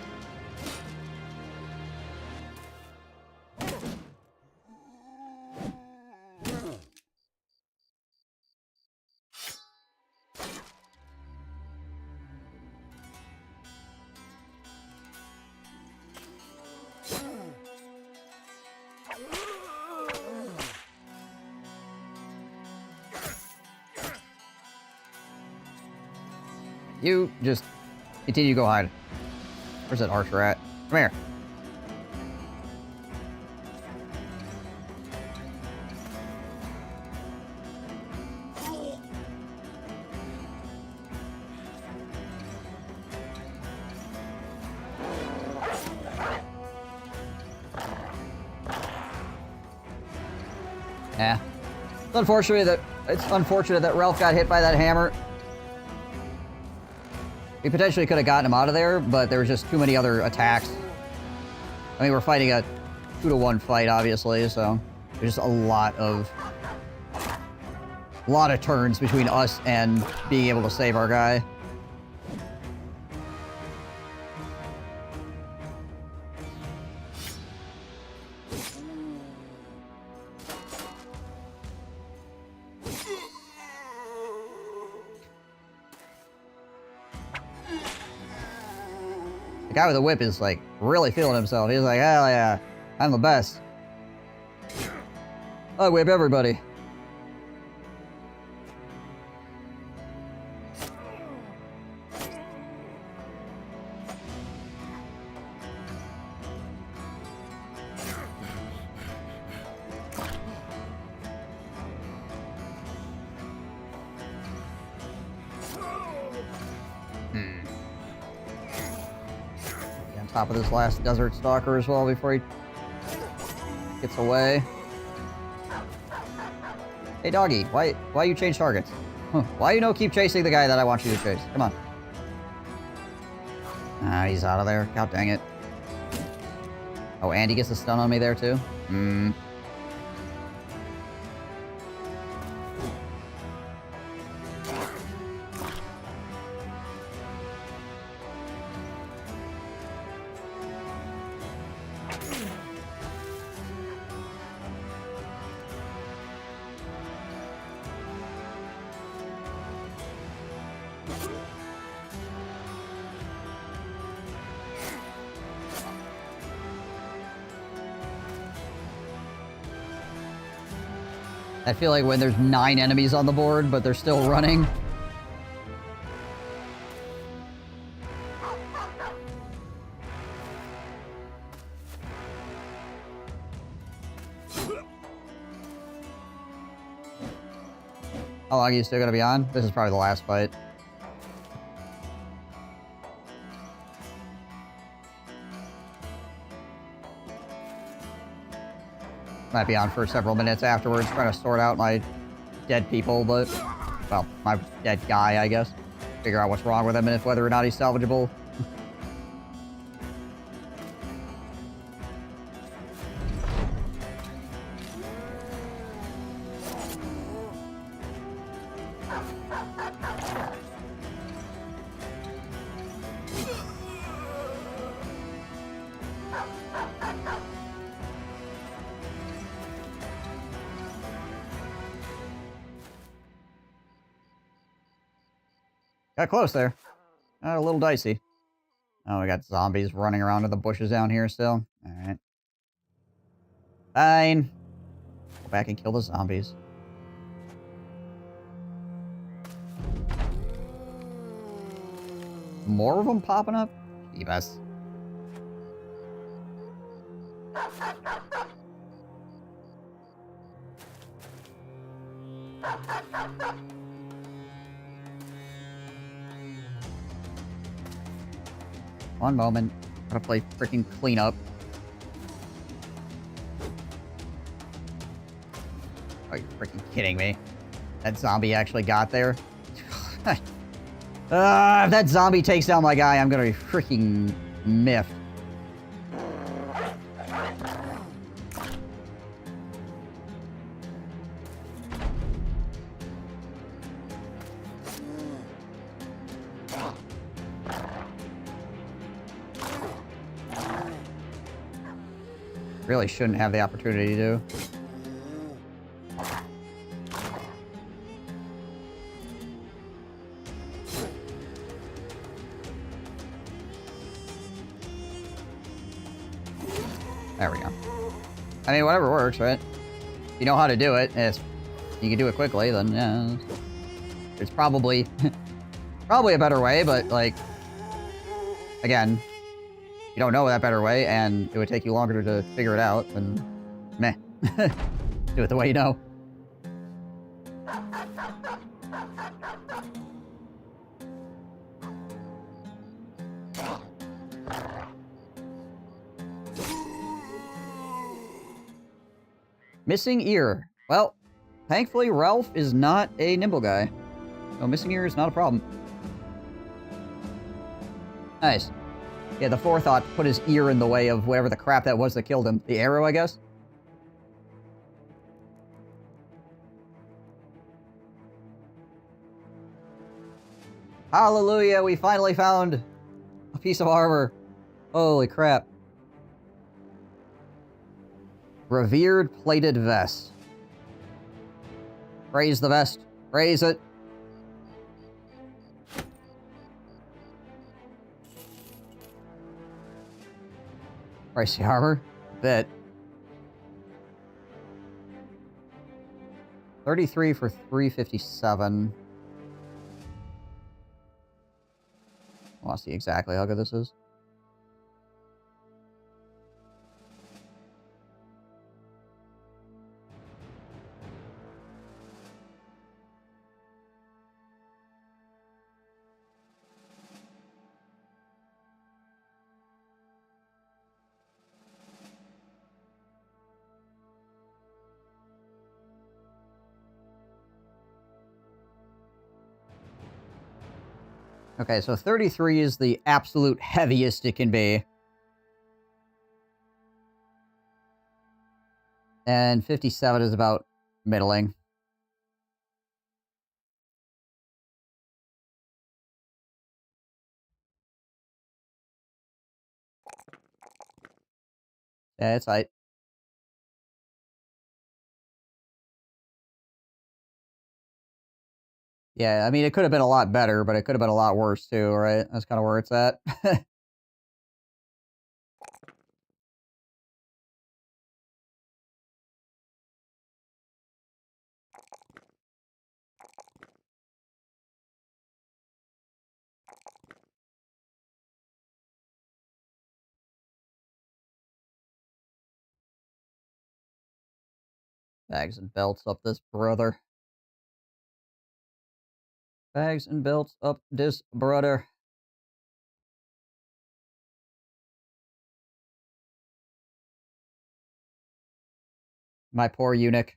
You just continue to go hide. Where's that archer at? Come here. Yeah. It's unfortunate that Ralph got hit by that hammer. We potentially could have gotten him out of there, but there was just too many other attacks. I mean, we're fighting a 2-to-1 fight, obviously, so there's just a lot of turns between us and being able to save our guy. The guy with the whip is, like, really feeling himself. He's like, hell yeah, I'm the best. I whip everybody. top of this last desert stalker as well before he gets away. Hey, doggy, why you change targets? Huh. Why you no keep chasing the guy that I want you to chase? Come on. Ah, he's out of there. God dang it. Oh, and he gets a stun on me there, too? Hmm. I feel like when there's 9 enemies on the board, but they're still running. How long are you still gonna be on? This is probably the last fight. Might be on for several minutes afterwards, trying to sort out my dead people, but... Well, my dead guy, I guess. Figure out what's wrong with him and if whether or not he's salvageable. Got close there. A little dicey. Oh, we got zombies running around in the bushes down here still. Alright. Fine. Go back and kill the zombies. More of them popping up? Jeebus. One moment. Gotta play freaking cleanup. Are you freaking kidding me? That zombie actually got there? If that zombie takes down my guy, I'm gonna be freaking miffed. Really shouldn't have the opportunity to. There we go. I mean, whatever works, right? If you know how to do it, and you can do it quickly, then yeah. There's probably probably a better way, but like, again, you don't know that better way, and it would take you longer to figure it out, then meh. Do it the way you know. Missing ear. Well, thankfully Ralph is not a nimble guy. So missing ear is not a problem. Nice. Yeah, the forethought put his ear in the way of whatever the crap that was that killed him. The arrow, I guess? Hallelujah, we finally found a piece of armor. Holy crap. Revered plated vest. Praise the vest. Praise it. Pricey armor. Bit. 33 for 357. I want to see exactly how good this is. Okay, so 33 is the absolute heaviest it can be. And 57 is about middling. Yeah, it's tight. Yeah, I mean, it could have been a lot better, but it could have been a lot worse too, right? That's kind of where it's at. Bags and belts up this brother. Bags and belts up this brother. My poor eunuch.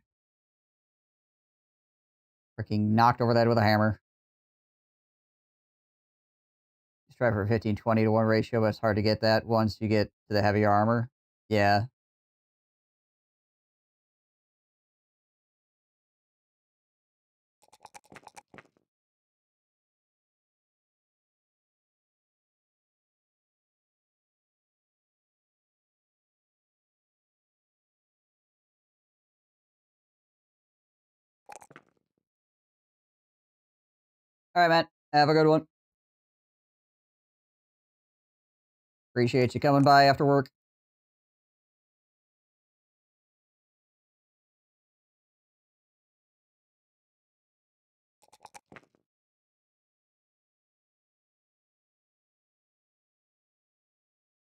Freaking knocked over that with a hammer. Just try for a 15-20 to 1 ratio, but it's hard to get that once you get to the heavy armor. Yeah. All right, Matt. Have a good one. Appreciate you coming by after work.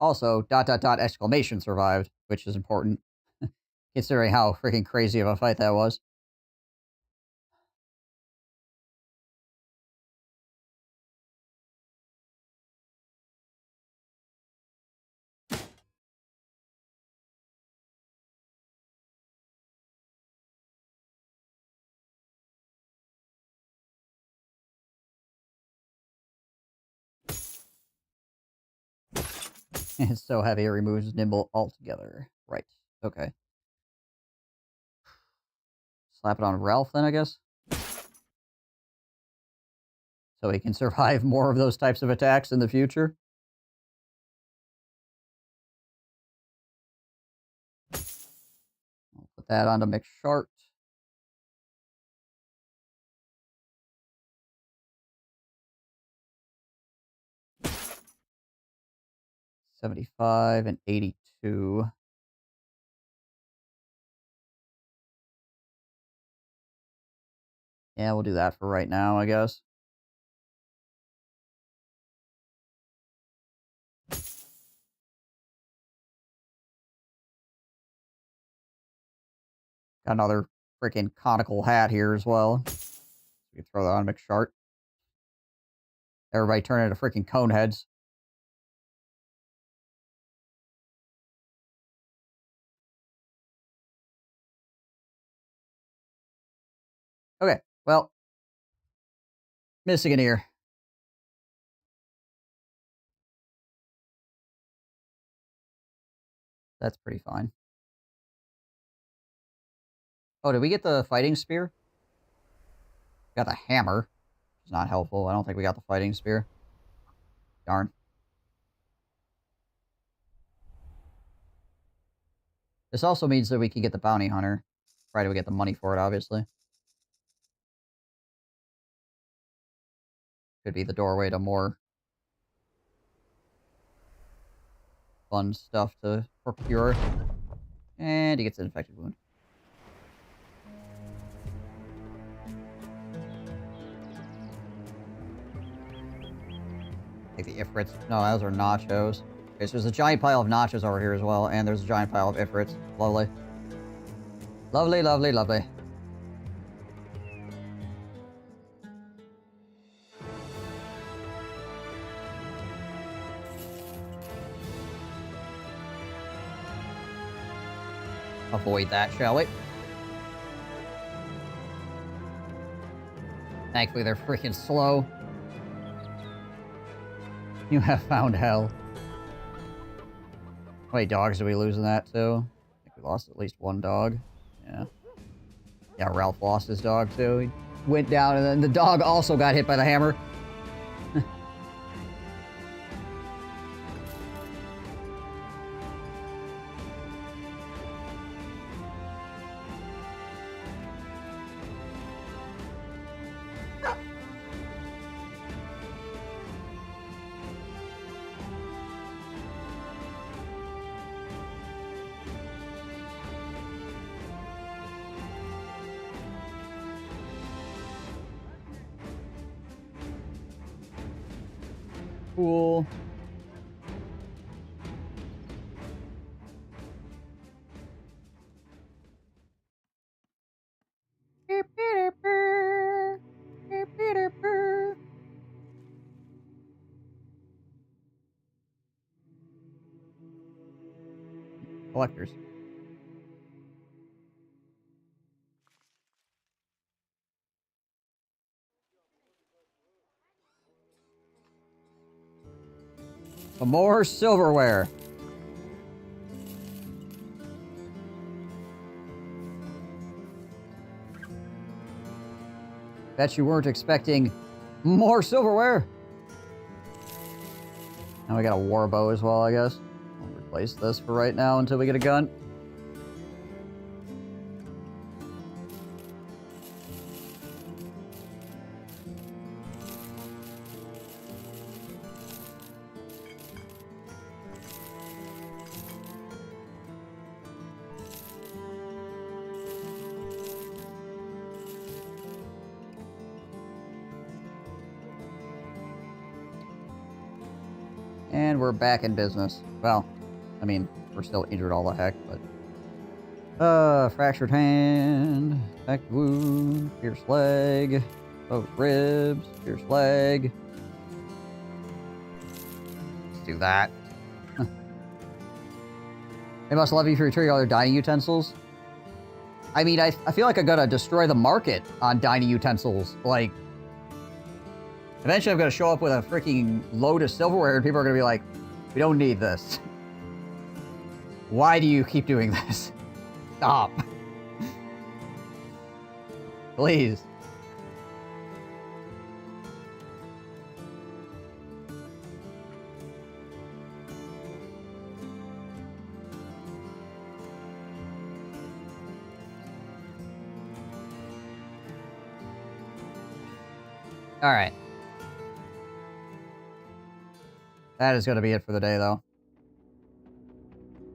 Also, ... exclamation survived, which is important, considering how freaking crazy of a fight that was. It's so heavy it removes nimble altogether. Right. Okay. Slap it on Ralph then, I guess? So he can survive more of those types of attacks in the future. I'll put that onto McShart. $75 and $82. Yeah, we'll do that for right now, I guess. Got another freaking conical hat here as well. We can throw that on McShart. Everybody turn into freaking cone heads. Okay, well, missing an ear. That's pretty fine. Oh, did we get the fighting spear? Got the hammer. It's not helpful. I don't think we got the fighting spear. Darn. This also means that we can get the bounty hunter. Try to get the money for it, obviously. Could be the doorway to more fun stuff to procure. And he gets an infected wound. Take the Ifrits. No, those are nachos. Okay, so there's a giant pile of nachos over here as well, and there's a giant pile of Ifrits. Lovely. Lovely, lovely, lovely. Avoid that, shall we? Thankfully, they're freaking slow. You have found hell. How many dogs did we lose in that, too? I think we lost at least one dog. Yeah. Yeah, Ralph lost his dog, too. He went down, and then the dog also got hit by the hammer. Cool. Collectors. Some more silverware. Bet you weren't expecting more silverware. Now we got a war bow as well, I guess. I'll replace this for right now until we get a gun. And we're back in business. Well, I mean, we're still injured all the heck, but... fractured hand, infected wound, pierced leg, both ribs, pierced leg. Let's do that. They must love you for retrieving all their dining utensils. I mean, I feel like I'm gonna destroy the market on dining utensils. Like, eventually I'm gonna show up with a freaking load of silverware and people are gonna be like, we don't need this. Why do you keep doing this? Stop. Please. All right. That is going to be it for the day, though.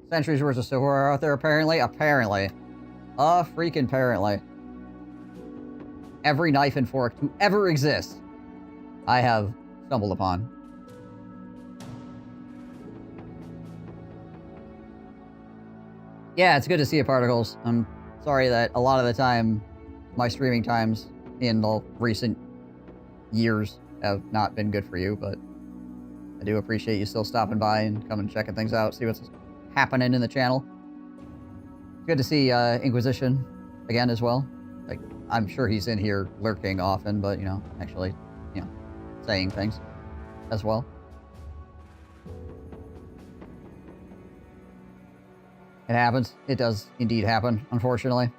Centuries worth of silverware out there, apparently. Apparently. Freaking apparently. Every knife and fork to ever exist, I have stumbled upon. Yeah, it's good to see you, Particles. I'm sorry that a lot of the time, my streaming times in the recent years have not been good for you, but I do appreciate you still stopping by and coming checking things out, see what's happening in the channel. Good to see Inquisition again as well. Like, I'm sure he's in here lurking often, but, you know, actually, you know, saying things as well. It happens. It does indeed happen, unfortunately.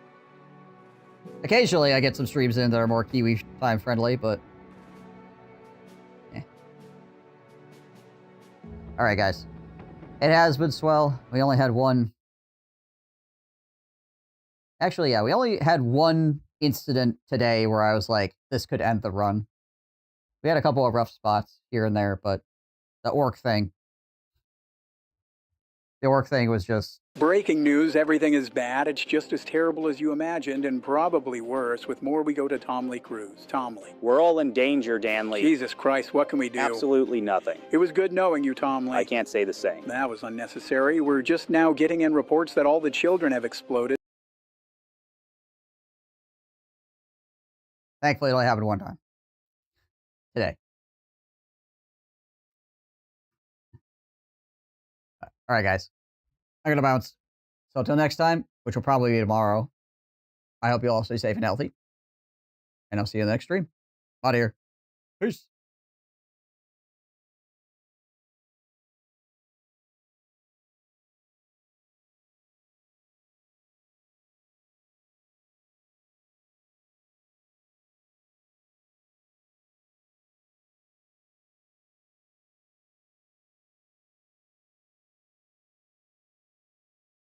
Occasionally I get some streams in that are more Kiwi time friendly, but alright, guys. It has been swell. We only had one... Actually, yeah, we only had one incident today where I was like, this could end the run. We had a couple of rough spots here and there, but the orc thing... The orc thing was just... Breaking news, everything is bad. It's just as terrible as you imagined, and probably worse. With more, we go to Tom Lee Cruz. Tom Lee. We're all in danger, Dan Lee. Jesus Christ, what can we do? Absolutely nothing. It was good knowing you, Tom Lee. I can't say the same. That was unnecessary. We're just now getting in reports that all the children have exploded. Thankfully, it only happened one time. Today. Alright, guys. I'm gonna bounce. So until next time, which will probably be tomorrow, I hope you all stay safe and healthy. And I'll see you in the next stream. Out of here. Peace.